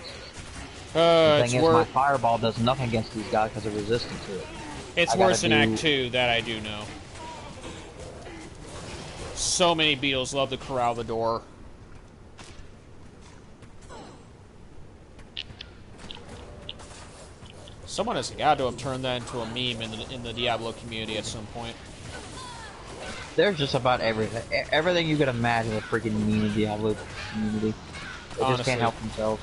The thing is, my fireball does nothing against these guys because of resistance to it. It's worse in Act 2, that I do know. So many beetles love to corral the door. Someone has got to have turned that into a meme in the Diablo community at some point. There's just about everything. Everything you could imagine a freaking meme in the Diablo community. They just can't help themselves.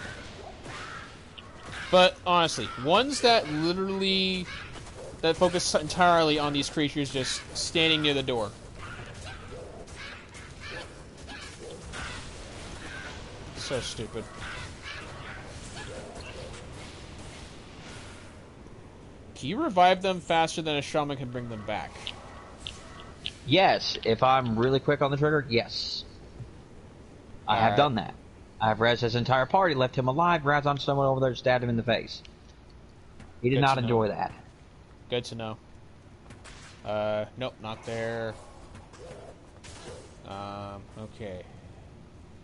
But honestly, ones that literally focus entirely on these creatures just standing near the door. So stupid. Can you revive them faster than a shaman can bring them back? Yes, if I'm really quick on the trigger, yes. I have done that. I've rezzed his entire party, left him alive, grabbed on someone over there, stabbed him in the face. He did not enjoy that. Good to know. Nope, not there. Okay.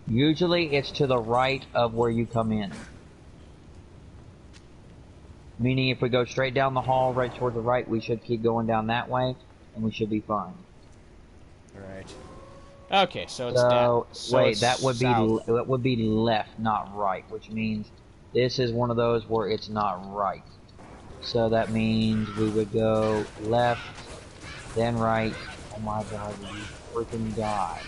Usually it's to the right of where you come in. Meaning if we go straight down the hall right toward the right, we should keep going down that way, and we should be fine. Right. Okay, so it's down. So wait, that south. would be left, not right, which means this is one of those where it's not right. So that means we would go left, then right. Oh my God, would you freaking die?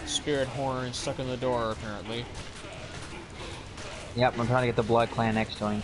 Spirit horn stuck in the door, apparently. Yep, I'm trying to get the Blood Clan next to him.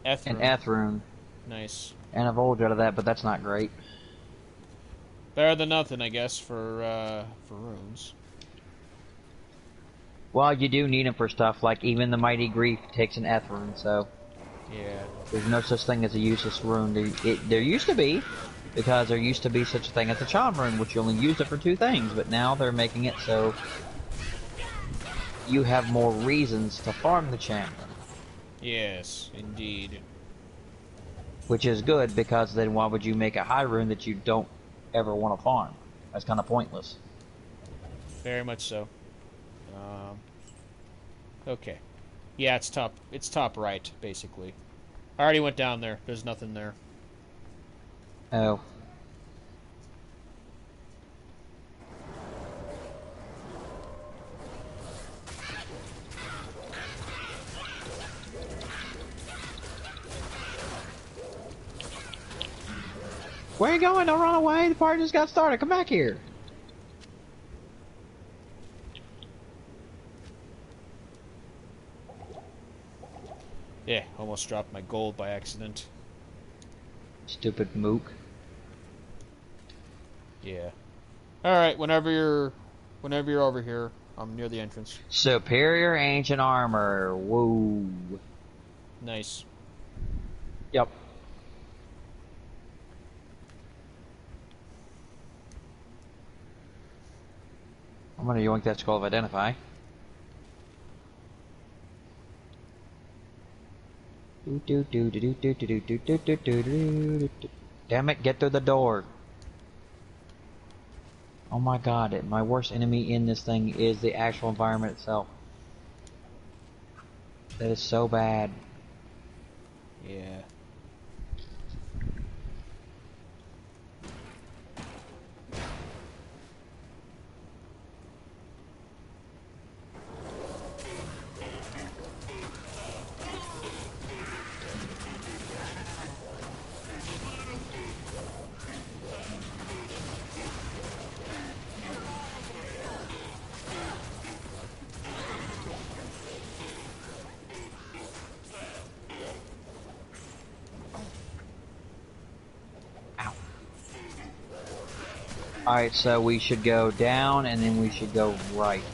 An Eth rune. Nice. And a Volge out of that, but that's not great. Better than nothing, I guess, for runes. Well, you do need them for stuff, like even the Mighty Grief takes an Eth rune, so... Yeah. There's no such thing as a useless rune. There used to be, because there used to be such a thing as a charm rune, which you only used it for 2 things, but now they're making it so... you have more reasons to farm the charm rune. Yes, indeed. Which is good, because then why would you make a high rune that you don't ever want to farm? That's kind of pointless. Very much so. Okay. Yeah, it's top. It's top right, basically. I already went down there. There's nothing there. Oh. Where are you going? Don't run away. The party just got started. Come back here. Yeah, almost dropped my gold by accident. Stupid mook. Yeah. Alright, whenever you're over here, I'm near the entrance. Superior ancient armor. Woo. Nice. Yep. I'm gonna yoink that scroll of identify. Damn it, get through the door. Oh my god, my worst enemy in this thing is the actual environment itself. That is so bad. Yeah. Alright, so we should go down and then we should go right.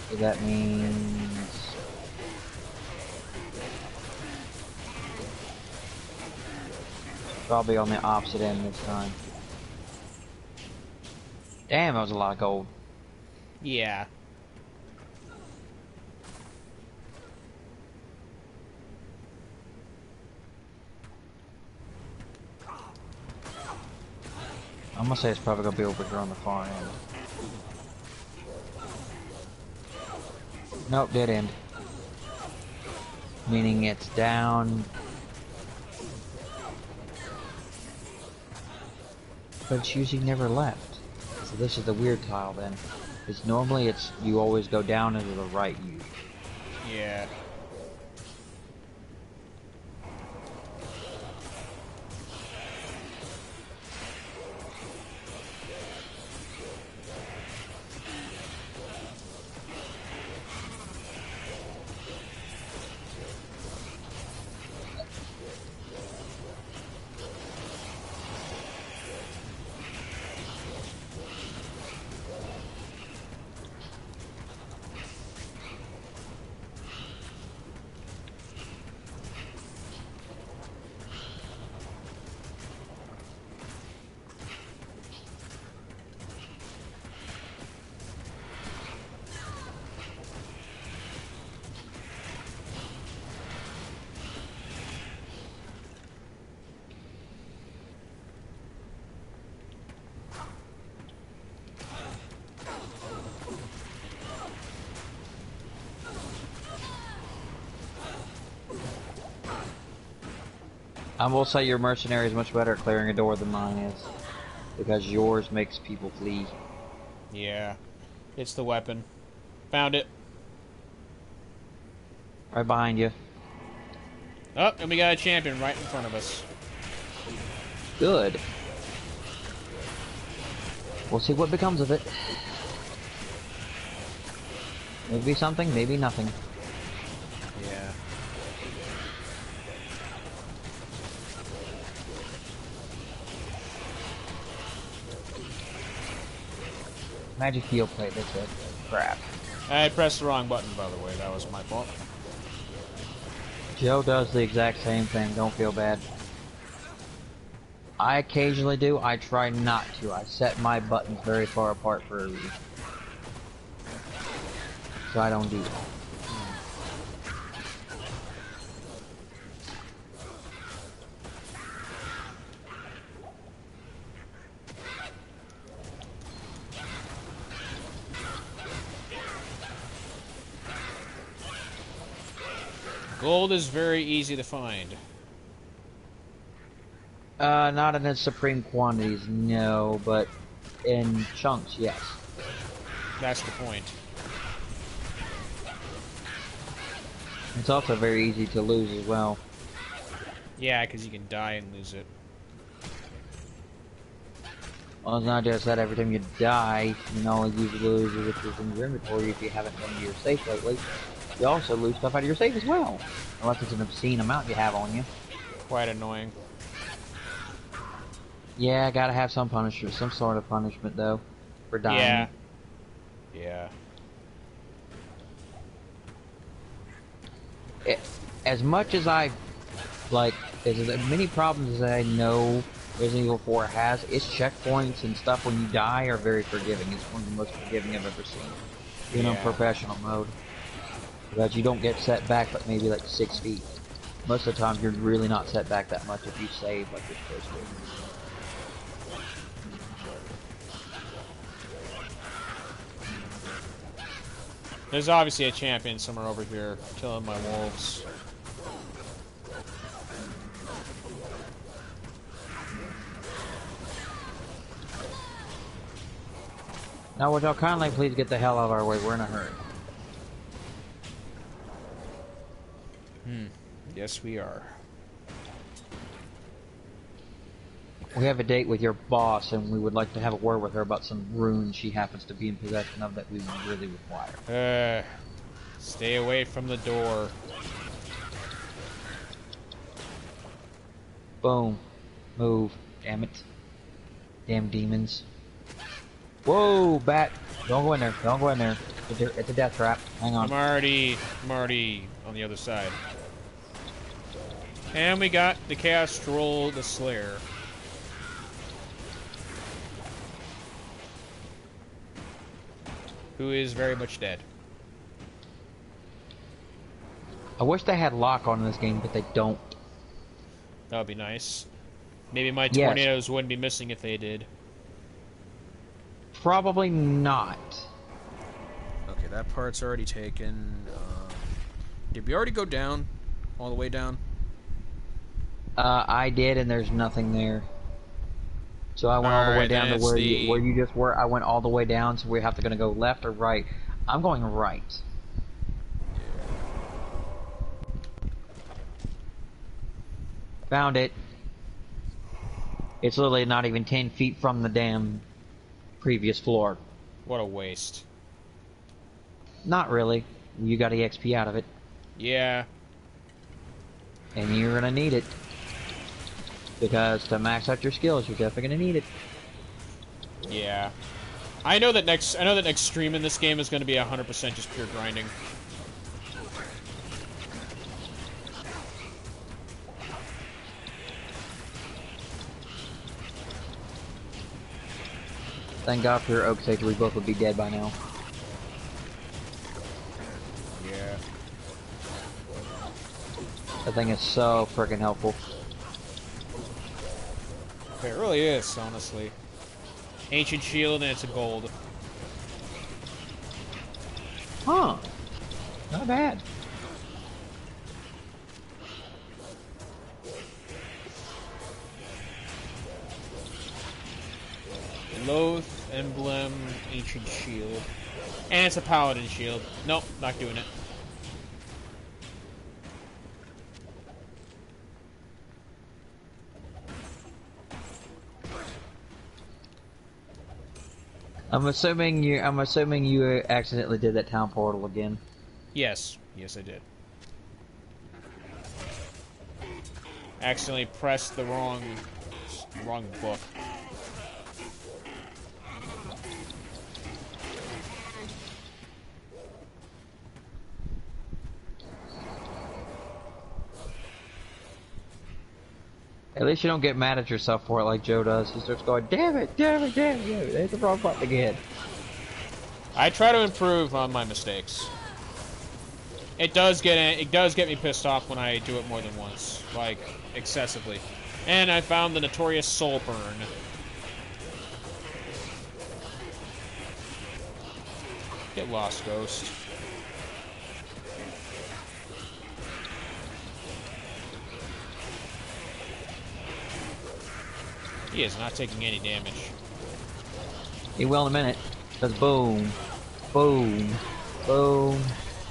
So that means... probably on the opposite end this time. Damn, that was a lot of gold. Yeah. I'm gonna say it's probably gonna be over here on the far end. Nope, dead end. Meaning it's down. But it's usually never left. So this is the weird tile then. Because normally it's, you always go down and to the right usually. Yeah. I will say your mercenary is much better at clearing a door than mine is. Because yours makes people flee. Yeah. It's the weapon. Found it. Right behind you. Oh, and we got a champion right in front of us. Good. We'll see what becomes of it. Maybe something, maybe nothing. Yeah. Magic heal plate, that's it. Crap. I pressed the wrong button, by the way. That was my fault. Joe does the exact same thing. Don't feel bad. I occasionally do. I try not to. I set my buttons very far apart for a reason. So I don't do that. Gold is very easy to find. Not in its supreme quantities, no, but in chunks, yes. That's the point. It's also very easy to lose as well. Yeah, because you can die and lose it. Well, it's not just that every time you die, you not only lose which is in your inventory if you haven't been to your safe lately, you also lose stuff out of your safe as well. Unless it's an obscene amount you have on you. Quite annoying. Yeah, gotta have some punishment, some sort of punishment though, for dying. Yeah. As much as I, like, as many problems as I know Resident Evil 4 has, its checkpoints and stuff when you die are very forgiving. It's one of the most forgiving I've ever seen. Even on professional mode. Because you don't get set back but maybe like 6 feet. Most of the time you're really not set back that much if you save like you're supposed to. There's obviously a champion somewhere over here killing my wolves. Now would y'all kindly please get the hell out of our way, we're in a hurry. Yes, we are. We have a date with your boss, and we would like to have a word with her about some runes she happens to be in possession of that we really require. Stay away from the door. Boom. Move. Damn it. Damn demons. Whoa, bat. Don't go in there. Don't go in there. It's a death trap. Hang on. I'm already on the other side. And we got the Chaos Troll, the Slayer. Who is very much dead. I wish they had lock on in this game, but they don't. That would be nice. Maybe my tornadoes wouldn't be missing if they did. Probably not. Okay, that part's already taken. Did we already go down? All the way down? I did, and there's nothing there. So I went all the way down to where you just were. I went all the way down, so we have to gonna go left or right. I'm going right. Found it. It's literally not even 10 feet from the damn previous floor. What a waste. Not really. You got EXP out of it. Yeah. And you're gonna need it. Because to max out your skills, you're definitely gonna need it. Yeah. I know that next stream in this game is gonna be 100% just pure grinding. Thank God for your oak sage, we both would be dead by now. Yeah. That thing is so freaking helpful. It really is, honestly. Ancient shield and it's a gold. Huh. Not bad. Loath, emblem, ancient shield. And it's a paladin shield. Nope, not doing it. I'm assuming you accidentally did that town portal again. Yes. Yes, I did. Accidentally pressed the wrong book. At least you don't get mad at yourself for it like Joe does. He starts going, damn it, damn it, damn it, hit the wrong button again. I try to improve on my mistakes. It does get me pissed off when I do it more than once, like excessively. And I found the notorious soul burn. Get lost, Ghost. He is not taking any damage. He will in a minute. Because boom, boom, boom,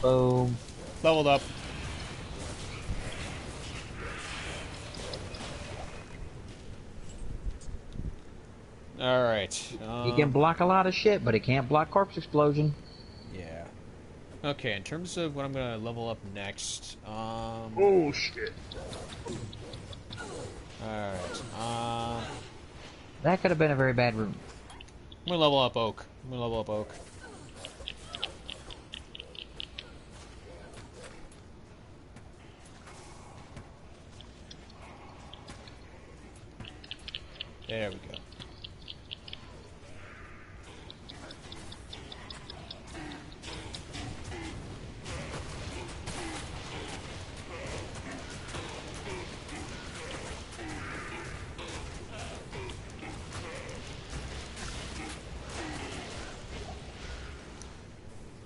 boom. Leveled up. Alright. He can block a lot of shit, but he can't block corpse explosion. Yeah. Okay, in terms of what I'm gonna level up next, Oh shit. Alright, That could have been a very bad room. I'm gonna level up Oak. There we go.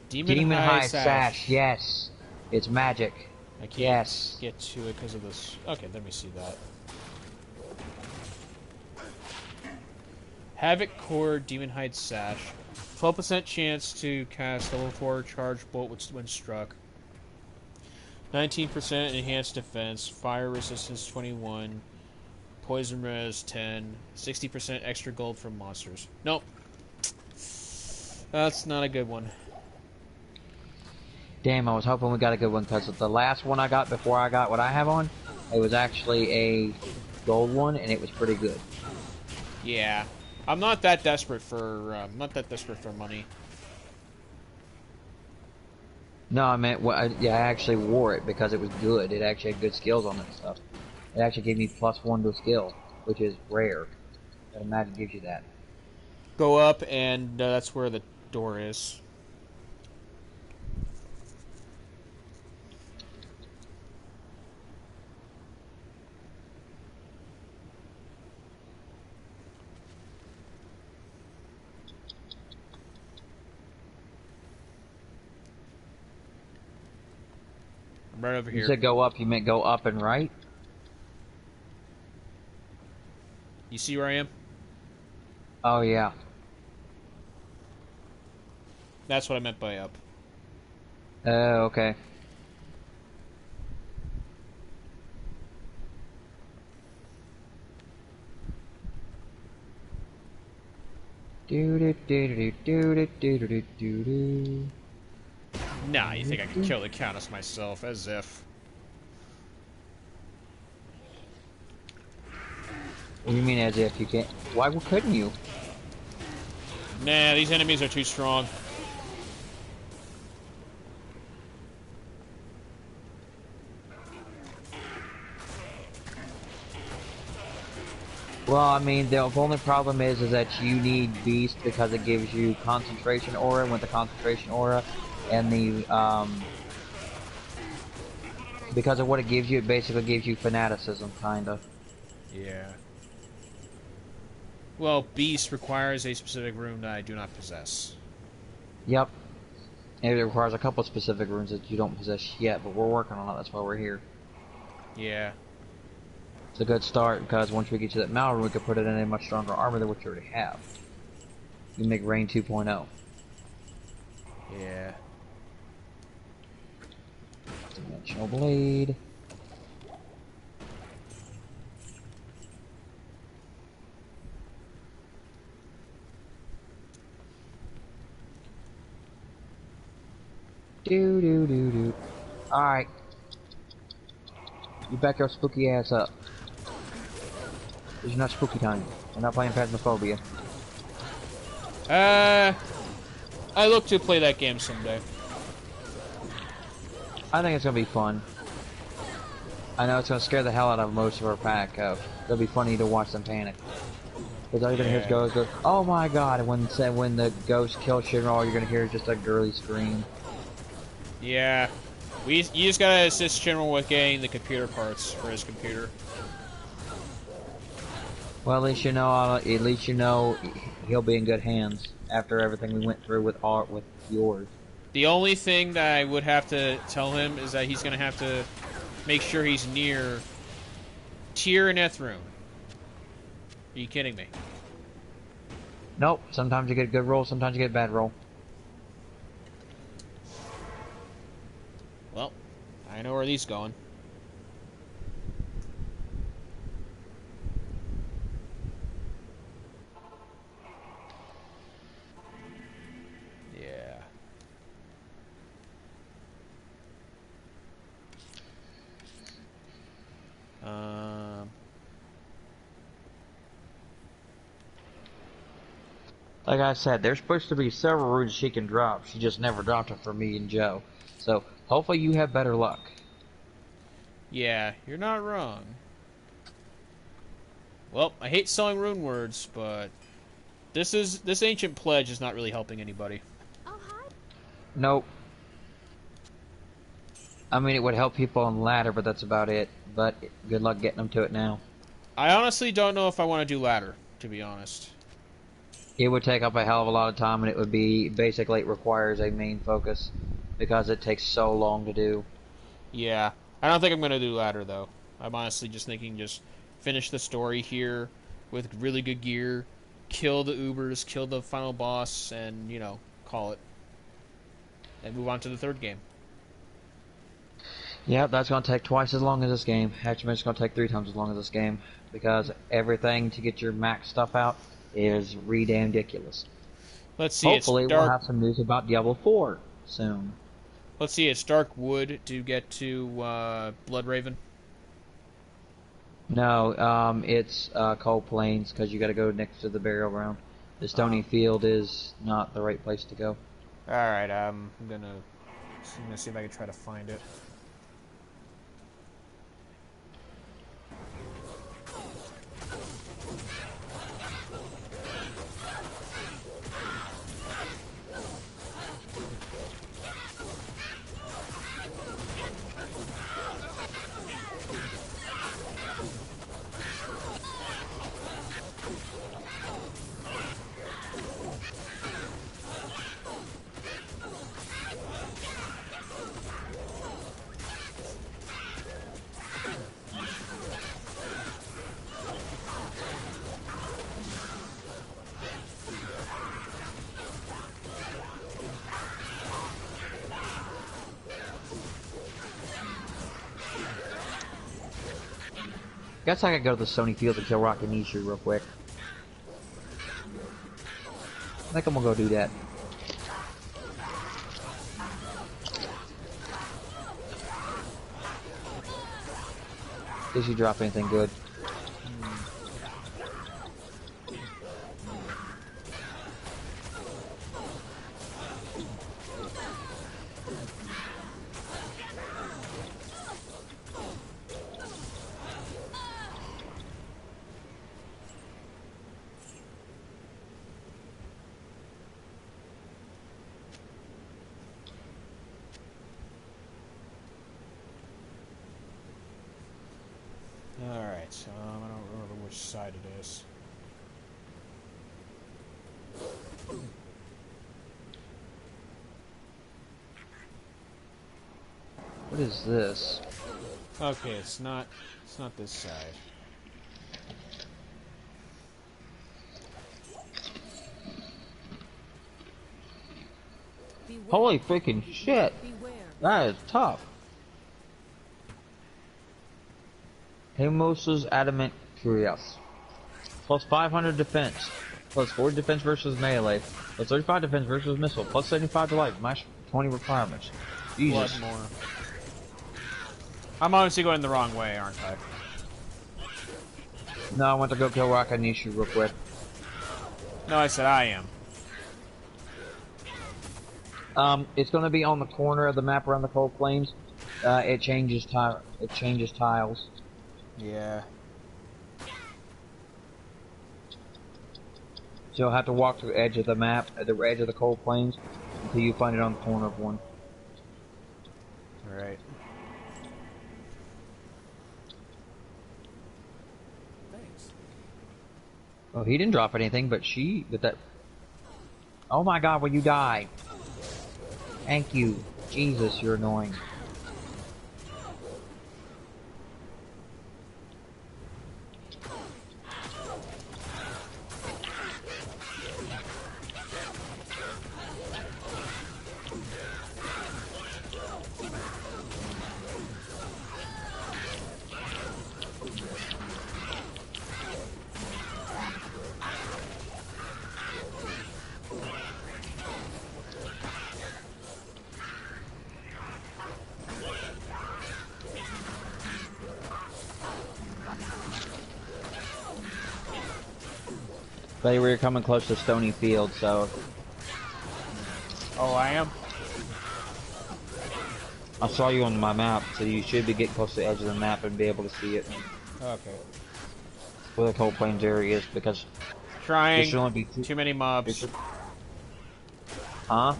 Demon High Sash. Yes. It's magic. I can't yes. get to it because of this. Okay, let me see that. Havoc Core Demon Hide Sash. 12% chance to cast level 4 charge bolt when struck. 19% enhanced defense. Fire resistance 21. Poison res 10. 60% extra gold from monsters. Nope. That's not a good one. Damn, I was hoping we got a good one, because the last one I got before I got what I have on, it was actually a gold one, and it was pretty good. Yeah. I'm not that desperate for money. No, I meant, well, I actually wore it because it was good. It actually had good skills on it and stuff. It actually gave me +1 to a skill, which is rare. But imagine gives you that. Go up, and that's where the door is. I'm right over here. You said go up, you meant go up and right? You see where I am? Oh, yeah. That's what I meant by up. Okay. Nah, you think I can kill the Countess myself, as if. What do you mean as if you can't? Why couldn't you? Nah, these enemies are too strong. Well, I mean, the only problem is that you need Beast because it gives you concentration aura, and with the concentration aura and the, because of what it gives you, it basically gives you fanaticism, kinda. Yeah. Well, Beast requires a specific rune that I do not possess. Yep. And it requires a couple of specific runes that you don't possess yet, but we're working on it, that's why we're here. Yeah. It's a good start, because once we get to that Mal rune, we can put it in a much stronger armor than what you already have. You can make Rain 2.0. Yeah. Dimensional Blade. Do. Alright. You back your spooky ass up. This is not spooky time. We're not playing Phasmophobia. I look to play that game someday. I think it's gonna be fun. I know it's gonna scare the hell out of most of our pack. It'll be funny to watch them panic. Because all you're gonna hear is go, oh my god, and when the ghost kills Shiinro, all you're gonna hear is just a girly scream. Yeah. You just gotta assist Shiinro with getting the computer parts for his computer. Well, at least you know he'll be in good hands after everything we went through with yours. The only thing that I would have to tell him is that he's gonna have to make sure he's near Tyr and Ethereum. Are you kidding me? Nope. Sometimes you get a good roll, sometimes you get a bad roll. Well, I know where these going. Yeah. Like I said, there's supposed to be several runes she can drop. She just never dropped them for me and Joe. So, hopefully you have better luck. Yeah, you're not wrong. Well, I hate selling rune words, but this ancient pledge is not really helping anybody. Nope. I mean, it would help people on the ladder, but that's about it. But good luck getting them to it now. I honestly don't know if I want to do ladder, to be honest. It would take up a hell of a lot of time, and it would be basically it requires a main focus because it takes so long to do. Yeah, I don't think I'm gonna do ladder though. I'm honestly just thinking just finish the story here with really good gear, kill the Ubers, kill the final boss, and call it, and move on to the third game. Yeah, that's going to take twice as long as this game. Actually, it's going to take 3 times as long as this game because everything to get your max stuff out is ridiculous. Let's see. Hopefully, we'll have some news about Diablo 4 soon. Let's see. It's dark wood to get to Bloodraven. No, it's Cold Plains because you got to go next to the burial ground. The Stony Field is not the right place to go. All right. I'm gonna see if I can try to find it. Guess I could go to the Stony Field and kill Rocky Nishu real quick. I think I'm gonna go do that. Did you drop anything good? Alright, so I don't remember which side it is. What is this? Okay, it's not this side. Holy freaking shit! That is tough. Hemos's Adamant Curious. Plus 500 defense. Plus 40 defense versus melee. Plus 35 defense versus missile. Plus 75 to life. Match 20 requirements. Jesus. Blood more. I'm honestly going the wrong way, aren't I? No, I want to go kill Rocky Nishu real quick. No, I said I am. It's going to be on the corner of the map around the Cold Plains. It changes tile. It changes tiles. Yeah. So you'll have to walk to the edge of the map, at the edge of the cold plains, until you find it on the corner of one. Alright. Oh, he didn't drop anything, but that... Oh my god, will you die? Thank you. Jesus, you're annoying. But we were coming close to Stony Field, so... Oh, I am? I saw you on my map, so you should be getting close to the edge of the map and be able to see it. Okay. Where the cold plains area is, because... Trying. Only be too many mobs. Huh?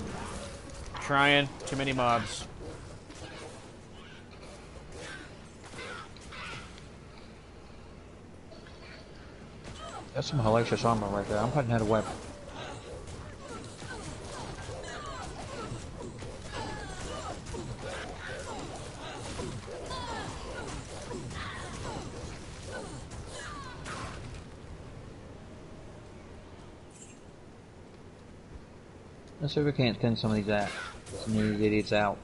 Trying. Too many mobs. That's some hellacious armor right there. I'm putting out a weapon. Let's see if we can't thin some of these idiots out.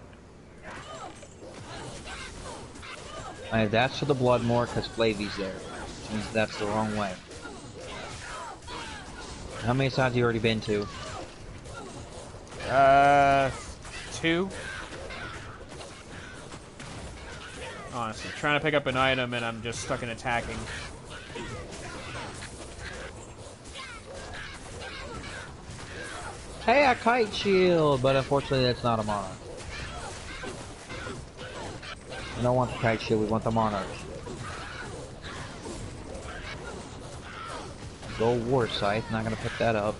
Alright, that's for the Bloodmore, because Flavy's there. Which means that's the wrong way. How many sides have you already been to? 2. Honestly, trying to pick up an item and I'm just stuck in attacking. Hey, a kite shield! But unfortunately that's not a monarch. We don't want the kite shield, we want the monarch. Gold war scythe, not gonna pick that up.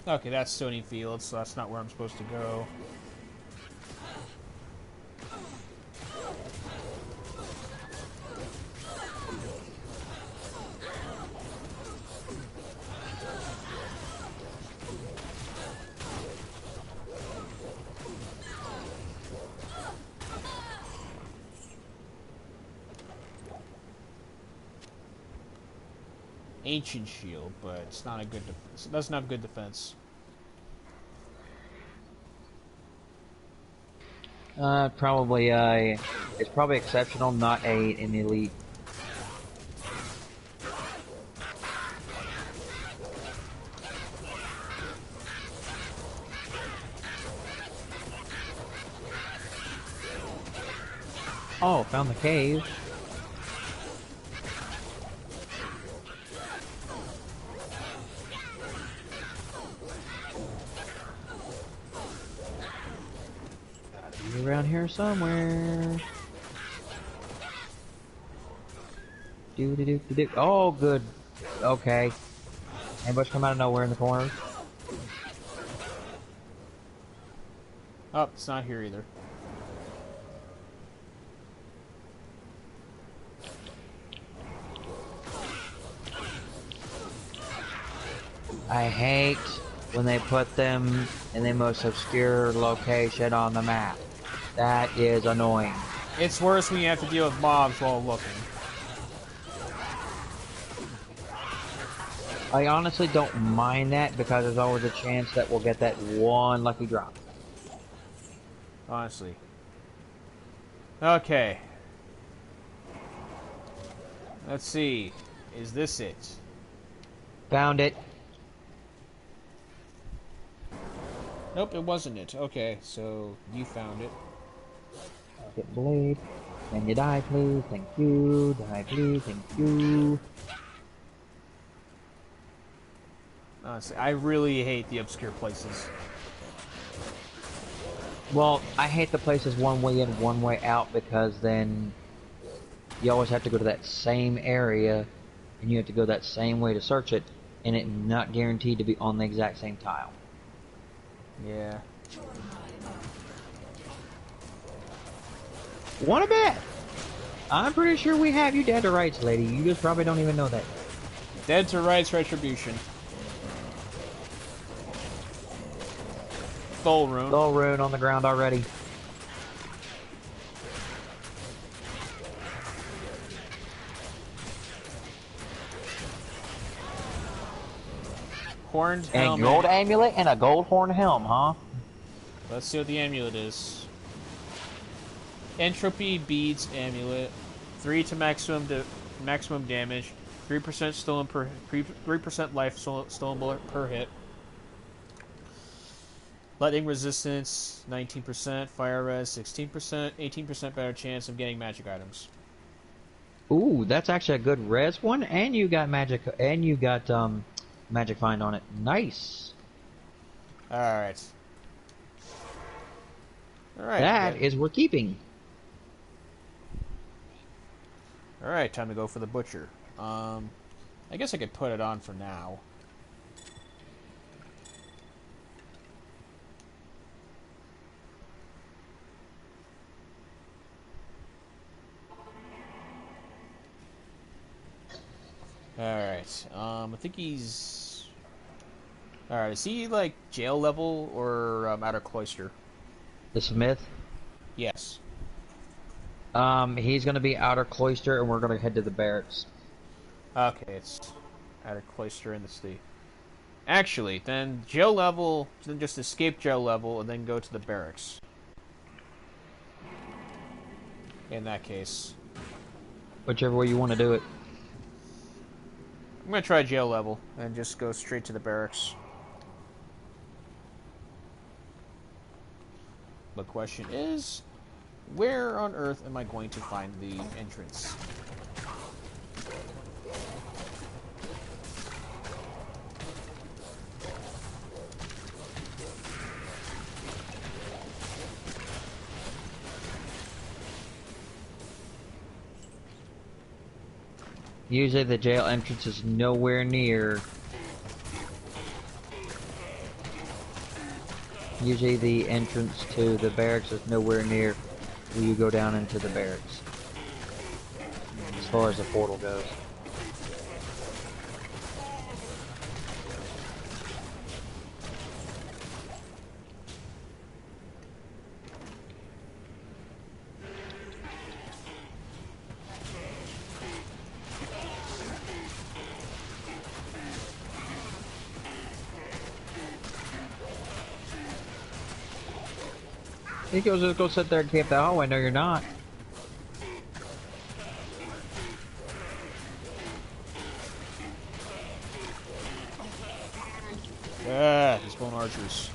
Okay, that's Stony Field, so that's not where I'm supposed to go. Ancient shield, but it's not a good. It doesn't have good defense. Probably it's probably exceptional, not an elite. Oh, found the cave. Around here somewhere. Do. Oh, good. Okay. Ambush come out of nowhere in the corner. Oh, it's not here either. I hate when they put them in the most obscure location on the map. That is annoying. It's worse when you have to deal with mobs while looking. I honestly don't mind that because there's always a chance that we'll get that one lucky drop. Honestly. Okay. Let's see. Is this it? Found it. Nope, it wasn't it. Okay, so you found it. Get blade. Can you die, please? Thank you. Die, please. Thank you. Honestly, I really hate the obscure places. Well, I hate the places one way in, one way out, because then you always have to go to that same area, and you have to go that same way to search it, and it's not guaranteed to be on the exact same tile. Yeah. Wanna bet? I'm pretty sure we have you dead to rights, lady. You just probably don't even know that. Dead to rights retribution. Soul rune. Soul rune on the ground already. Horned and helmet. A gold amulet and a gold horn helm, huh? Let's see what the amulet is. Entropy beads amulet. 3 to maximum damage. 3% stolen per 3% life stolen bullet per hit. Lightning resistance 19%, fire res 16%, 18% better chance of getting magic items. Ooh, that's actually a good res one, and you got magic, and you got magic find on it. Nice. All right. That is worth keeping. All right, time to go for the butcher. I guess I could put it on for now. Alright, I think he's... Alright, is he, like, jail level or outer cloister? The smith? Yes. He's gonna be outer cloister, and we're gonna head to the barracks. Okay, it's outer cloister in the city. Actually, then jail level, then just escape jail level, and then go to the barracks. In that case. Whichever way you want to do it. I'm gonna try jail level and just go straight to the barracks. The question is, where on earth am I going to find the entrance? Usually the jail entrance is nowhere near. Usually the entrance to the barracks is nowhere near where you go down into the barracks. As far as the portal goes. I think it was just go sit there and camp that hallway. No, you're not. Ah, these bone archers.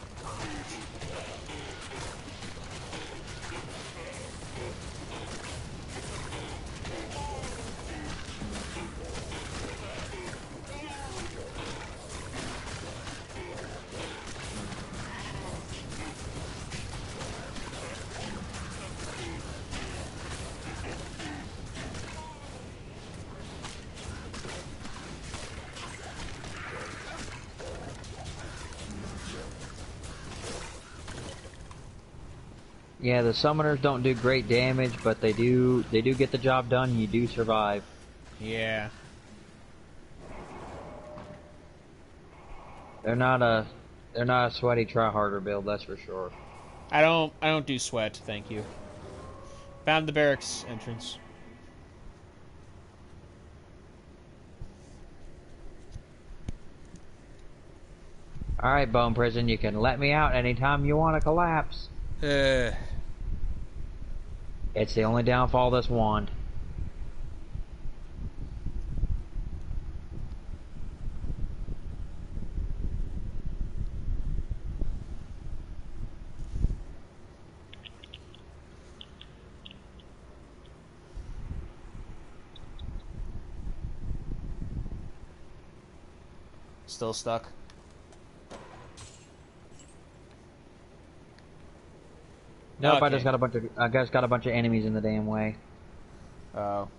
Yeah, the summoners don't do great damage, but they do get the job done. You do survive. Yeah. They're not a sweaty try-harder build, that's for sure. I don't do sweat, thank you. Found the barracks entrance. Alright, Bone Prison, you can let me out anytime you want to collapse. It's the only downfall of this wand. Still stuck. Nope, okay. I just got a bunch of enemies in the damn way. Oh.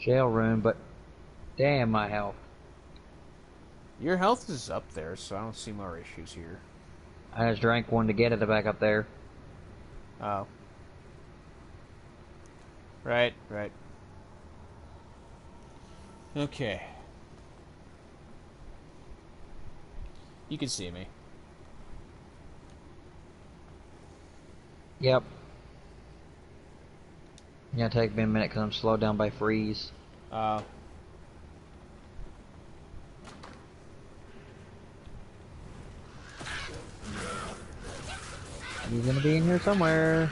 Shell room, but damn my health. Your health is up there, so I don't see more issues here. I just drank one to get it back up there. Oh. Right. Okay. You can see me. Yep. Yeah, take me a minute because I'm slowed down by freeze. He's gonna be in here somewhere.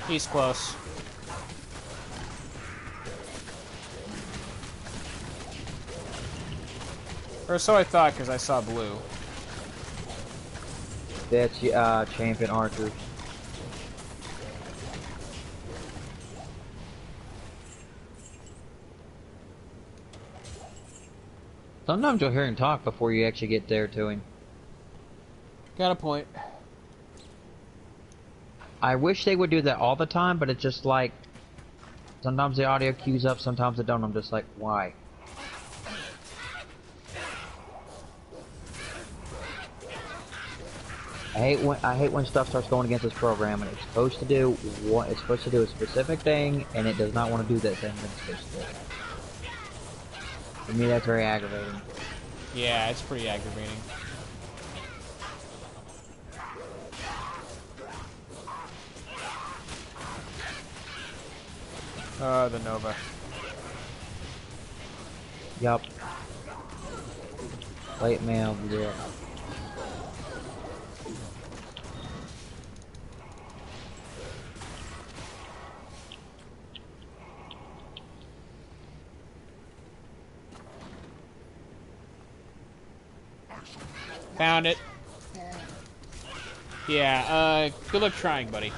He's close. Or so I thought, because I saw blue. That's champion archers. Sometimes you'll hear him talk before you actually get there to him. Got a point. I wish they would do that all the time, but it's just like sometimes the audio cues up, sometimes it don't. I'm just like, why? I hate when stuff starts going against this program and it's supposed to do a specific thing and it does not want to do that thing that it's supposed to do. For me, that's very aggravating. Yeah, it's pretty aggravating. The Nova. Yup. Late mail, yeah. Found it. Yeah, good luck trying, buddy.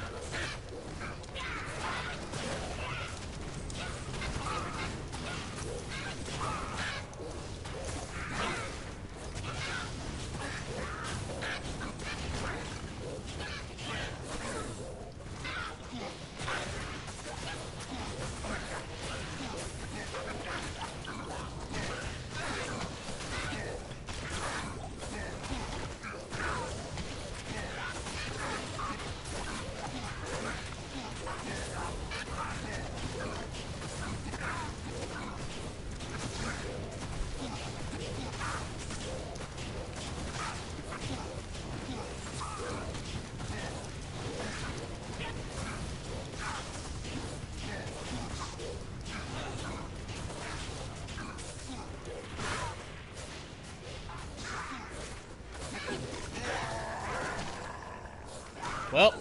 Well,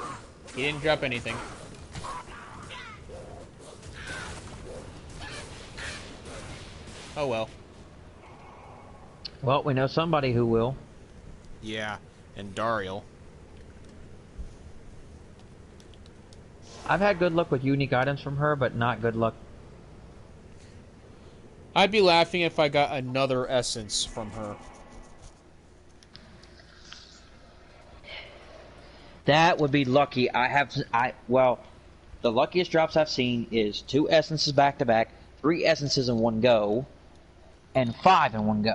he didn't drop anything. Oh well. Well, we know somebody who will. Yeah, and Dariel. I've had good luck with unique items from her, but not good luck. I'd be laughing if I got another essence from her. That would be lucky. Well, the luckiest drops I've seen is 2 essences back to back, 3 essences in one go, and 5 in one go.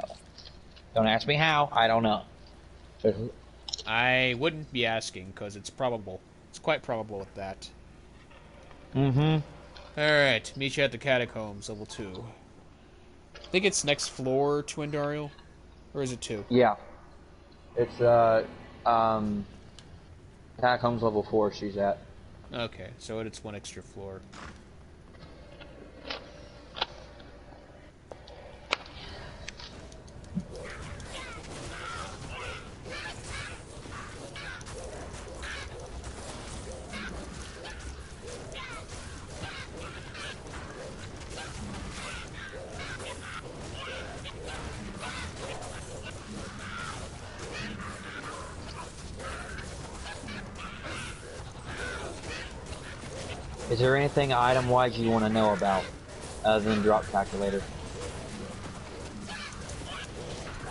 Don't ask me how. I don't know. I wouldn't be asking, because it's probable. It's quite probable at that. Mm-hmm. Alright, meet you at the catacombs, level 2. I think it's next floor to Endariel? Or is it 2? Yeah. It's, Catacombs level 4 she's at. Okay, so it's 1 extra floor. Is there anything item-wise you want to know about, other than drop calculator?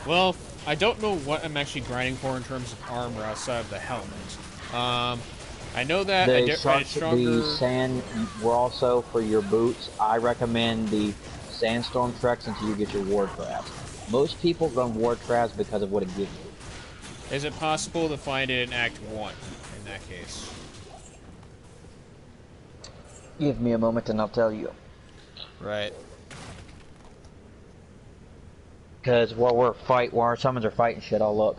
Well, I don't know what I'm actually grinding for in terms of armor outside of the helmet. I know that the sand were also for your boots. I recommend the sandstorm treks until you get your ward crabs. Most people run ward crabs because of what it gives you. Is it possible to find it in Act 1 in that case? Give me a moment and I'll tell you. Right. Because while our summons are fighting shit, I'll look.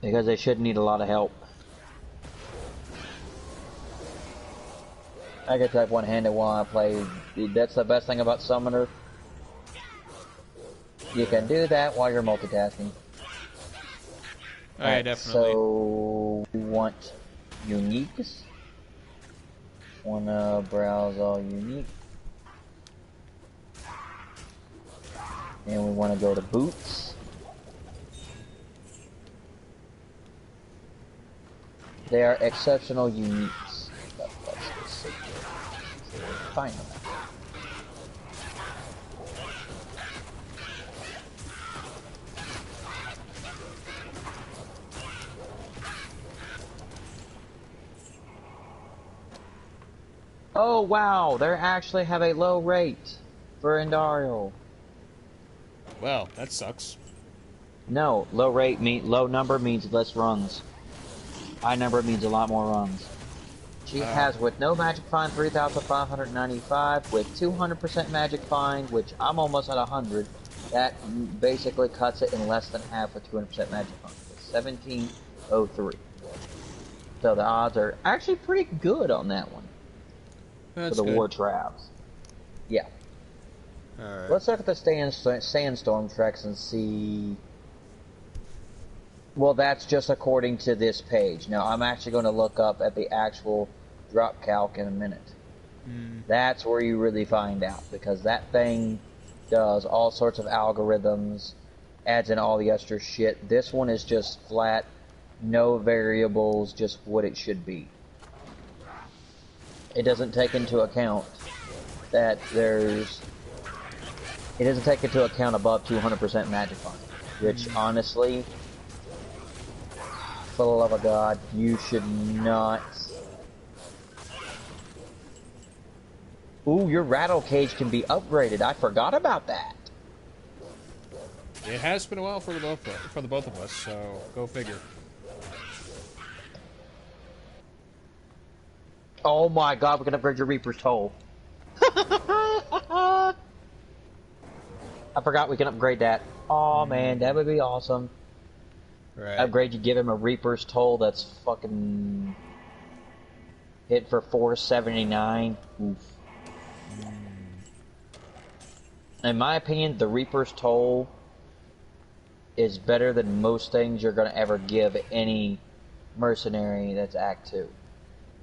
Because they should need a lot of help. I can type one-handed while I play. That's the best thing about Summoner. You can do that while you're multitasking. Alright, definitely. So, we want uniques. Wanna browse all unique. And we wanna go to boots. They are exceptional uniques. Find them. Oh wow, they actually have a low rate for Endario. Well, that sucks. No, low number means less runs. High number means a lot more runs. She has with no magic find 3,595, with 200% magic find, which I'm almost at 100. That basically cuts it in less than half with 200% magic find. It's 1703. So the odds are actually pretty good on that one. That's for the good. war traps. Yeah. Alright. Let's look at the sandstorm treks and see. Well, that's just according to this page. Now, I'm actually going to look up at the actual drop calc in a minute. That's where you really find out, because that thing does all sorts of algorithms, adds in all the extra shit. This one is just flat, no variables, just what it should be. It doesn't take into account that it doesn't take into account above 200% magic find, which honestly, for the love of God, you should not. Ooh, your rattle cage can be upgraded. I forgot about that. It has been a while for the both of us, so go figure. Oh my God, we can upgrade your Reaper's Toll. I forgot we can upgrade that. Oh man, that would be awesome. Right. Upgrade, you give him a Reaper's Toll that's fucking hit for 479. Oof. In my opinion, the Reaper's Toll is better than most things you're going to ever give any mercenary that's Act 2.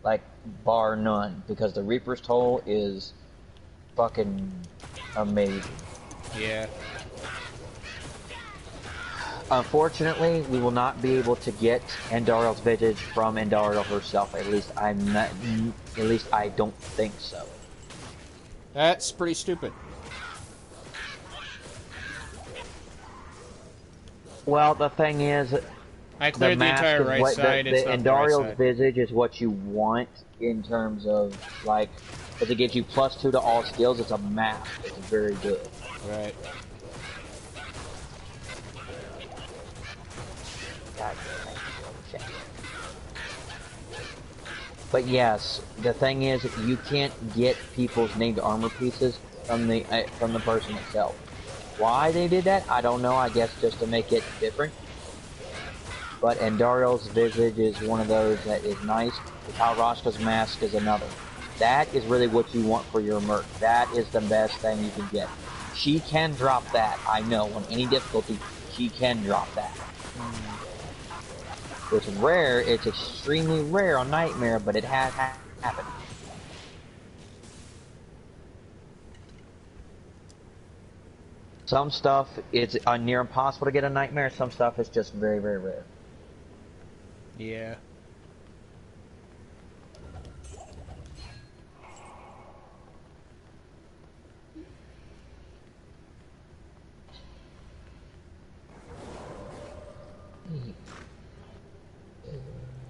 Like, bar none. Because the Reaper's Toll is fucking amazing. Yeah. Unfortunately, we will not be able to get Endario's Visage from Endario herself. At least I don't think so. That's pretty stupid. Well, the thing is, I cleared the entire right side. The Endario's Visage is what you want in terms of, like, because it gives you +2 to all skills. It's a mask. It's very good. Right. But yes, the thing is, you can't get people's named armor pieces from the person itself. Why they did that, I don't know. I guess just to make it different. But Endario's Visage is one of those that is nice. Kalrashka's Mask is another. That is really what you want for your merc. That is the best thing you can get. She can drop that. I know. On any difficulty, she can drop that. It's rare. It's extremely rare on Nightmare, but it has happened. Some stuff it's near impossible to get a Nightmare. Some stuff is just very, very rare. Yeah.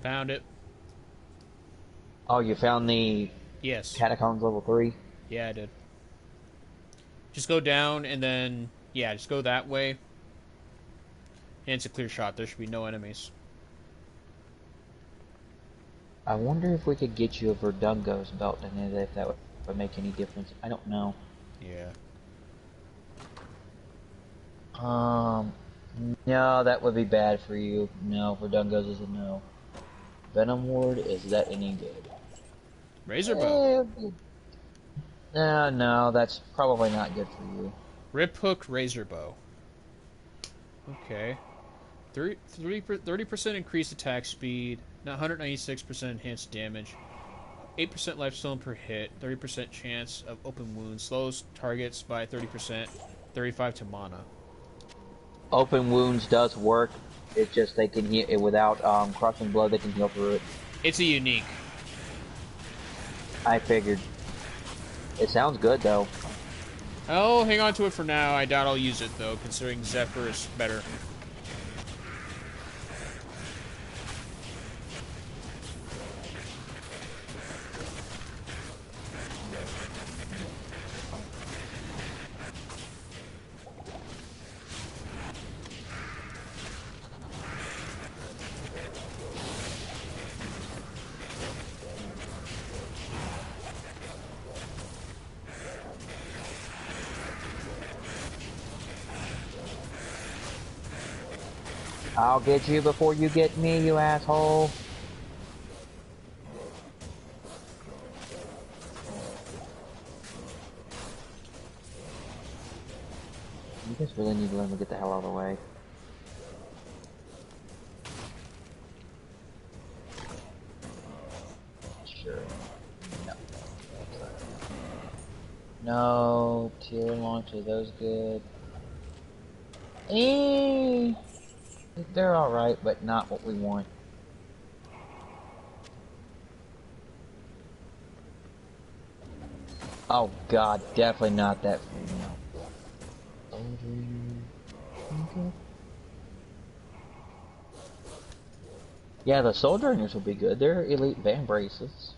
Found it. Oh, you found the Yes. Catacombs level 3? Yeah, I did. Just go down and then, yeah, just go that way. And it's a clear shot. There should be no enemies. I wonder if we could get you a Verdungo's belt in it, if that would make any difference. I don't know. Yeah. No, that would be bad for you. No, Verdungo's is a no. Venom Ward, is that any good? Razor bow. No, that's probably not good for you. Rip hook razor bow. Okay. 30% increased attack speed, 196% enhanced damage, 8% lifesteal per hit, 30% chance of open wounds, slows targets by 30%, 35 to mana. Open wounds does work. It's just they can heal it without crushing blow. They can heal through it. It's a unique. I figured. It sounds good though. I'll hang on to it for now. I doubt I'll use it though, considering Zephyr is better. I'll get you before you get me, you asshole. You guys really need to let me get the hell out of the way. Sure. No. No, tier launch, are those good? They're alright, but not what we want. Oh god, definitely not that female. Okay. Yeah, the Soldiers will be good. They're elite van braces.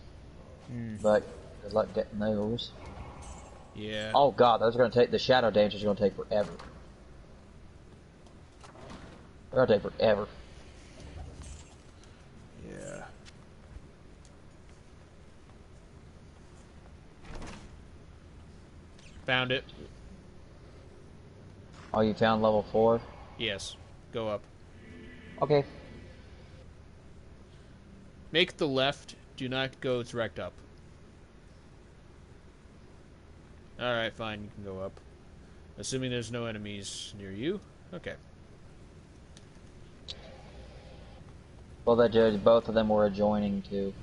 But good luck getting those. Yeah. Oh god, those are gonna take, the Shadow Dancers are gonna take forever. They're gonna take forever. Yeah. Found it. Oh, you found level 4? Yes. Go up. Okay. Make the left. Do not go direct up. Alright, fine. You can go up. Assuming there's no enemies near you. Okay. Well, that judge, both of them were adjoining too.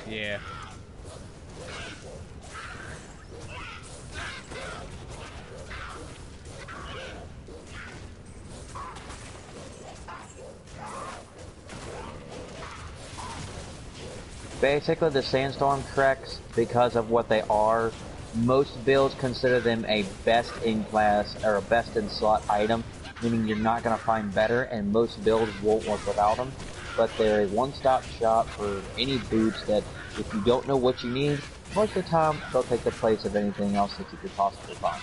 Yeah. Basically, the Sandstorm Treks, because of what they are, most builds consider them a best-in-class or a best-in-slot item, meaning you're not going to find better, and most builds won't work without them. But they're a one-stop shop for any boots that, if you don't know what you need, most of the time they'll take the place of anything else that you could possibly find.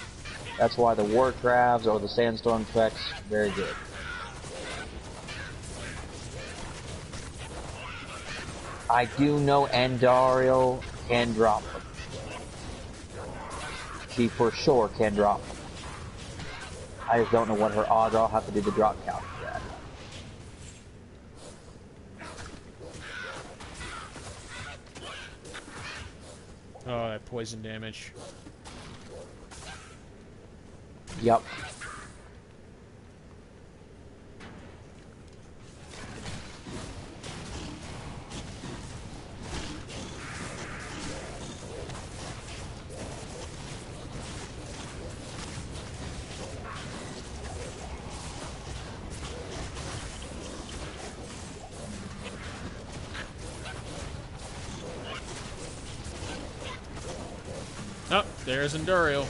That's why the War Travs or the Sandstorm Treks, very good. I do know Andariel can drop them. She for sure can drop them. I just don't know what her odds are. I'll have to do the drop count for that. Oh, that poison damage. Yep. There's Enduriel.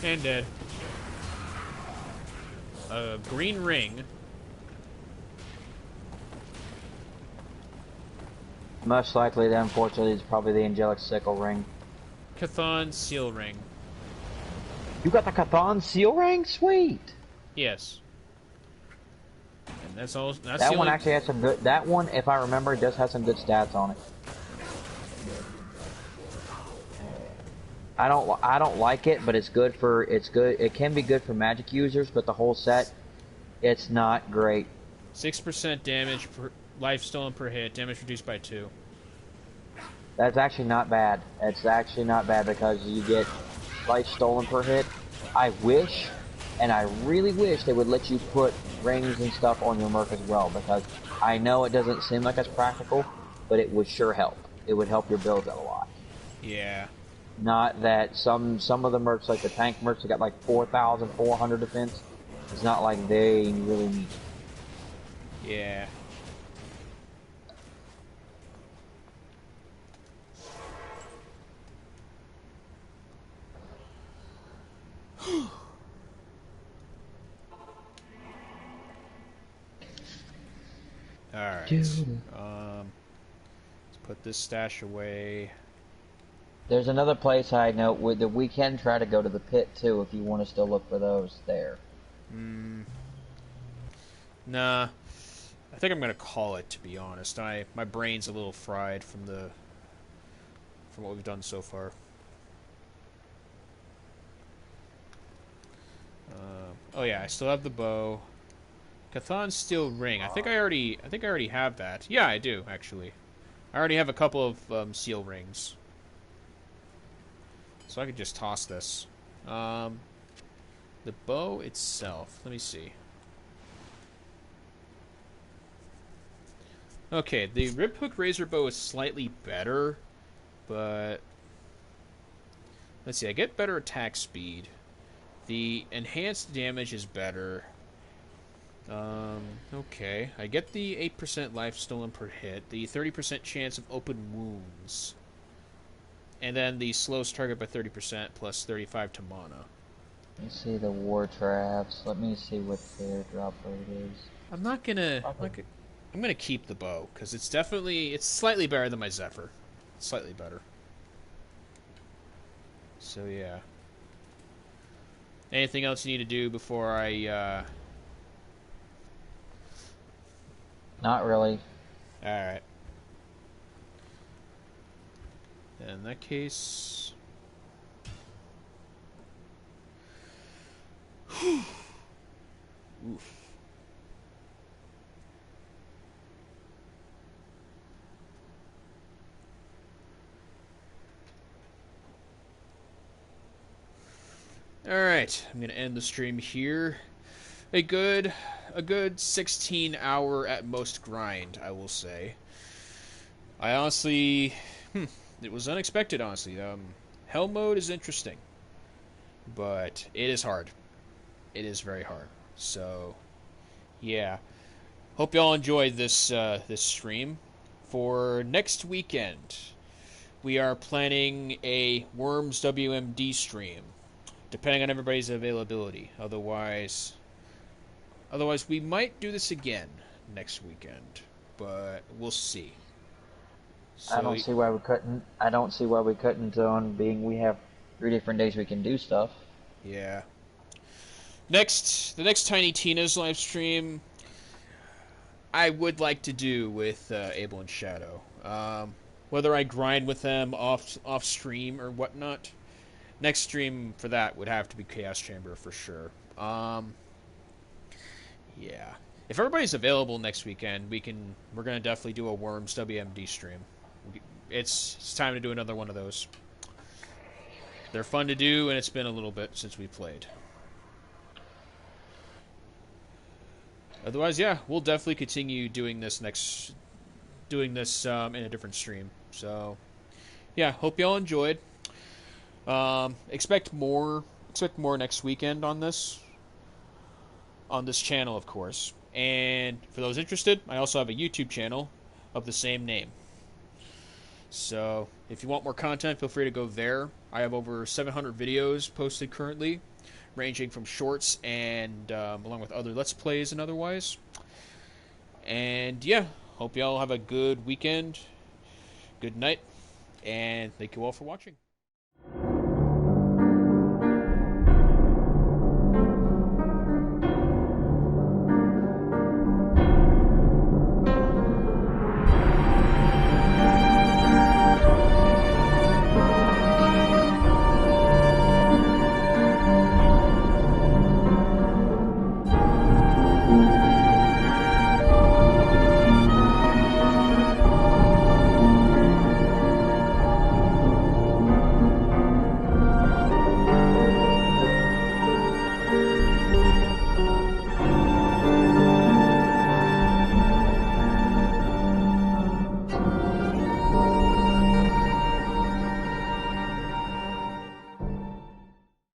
And dead. A green ring. Most likely, unfortunately, it's probably the Angelic Sickle ring. Chthon seal ring. You got the Chthon seal ring? Sweet! Yes. And that's all. That's that one actually has some good. That one, if I remember, does have some good stats on it. I don't like it, but it's good. It can be good for magic users, but the whole set, it's not great. 6% damage per life stolen per hit, damage reduced by 2. That's actually not bad. It's actually not bad because you get life stolen per hit. I wish, and I really wish they would let you put rings and stuff on your merc as well, because I know it doesn't seem like it's practical, but it would sure help. It would help your build a lot. Yeah. Not that some of the mercs, like the tank mercs, that got like 4,400 defense. It's not like they really need it. Yeah. Alright. Let's put this stash away. There's another place I know that we can try to go to the pit too if you want to still look for those there. Nah. I think I'm gonna call it, to be honest. My brain's a little fried from what we've done so far. Oh yeah, I still have the bow. Chthon steel ring. I think I already have that. Yeah, I do actually. I already have a couple of seal rings. So I could just toss this. The bow itself. Let me see. Okay, the Ribhook Razor Bow is slightly better, but let's see. I get better attack speed. The enhanced damage is better. Okay. I get the 8% life stolen per hit, the 30% chance of open wounds, and then the slows target by 30% plus 35 to mana. Let me see the war traps. Let me see what their drop rate is. I'm gonna keep the bow because it's slightly better than my Zephyr. Slightly better. So yeah. Anything else you need to do before I? Not really. Alright. In that case... Oof. Alright, I'm going to end the stream here. A good 16-hour at most grind, I will say. I honestly... it was unexpected, honestly. Hell mode is interesting. But it is hard. It is very hard. So, yeah. Hope y'all enjoyed this stream. For next weekend, we are planning a Worms WMD stream. Depending on everybody's availability. Otherwise, we might do this again next weekend, but we'll see. So, I don't see why we couldn't. On being we have 3 different days we can do stuff. Yeah. The next Tiny Tina's live stream, I would like to do with Abel and Shadow. Whether I grind with them off stream or whatnot. Next stream for that would have to be Chaos Chamber for sure. Yeah. If everybody's available next weekend, we're gonna definitely do a Worms WMD stream. It's time to do another one of those. They're fun to do, and it's been a little bit since we played. Otherwise, yeah, we'll definitely continue doing this in a different stream. So, yeah, hope y'all enjoyed. Expect more next weekend on this channel, of course. And for those interested, I also have a YouTube channel of the same name. So if you want more content, feel free to go there. I have over 700 videos posted currently, ranging from shorts and along with other Let's Plays and otherwise. And yeah, hope y'all have a good weekend, good night, and thank you all for watching.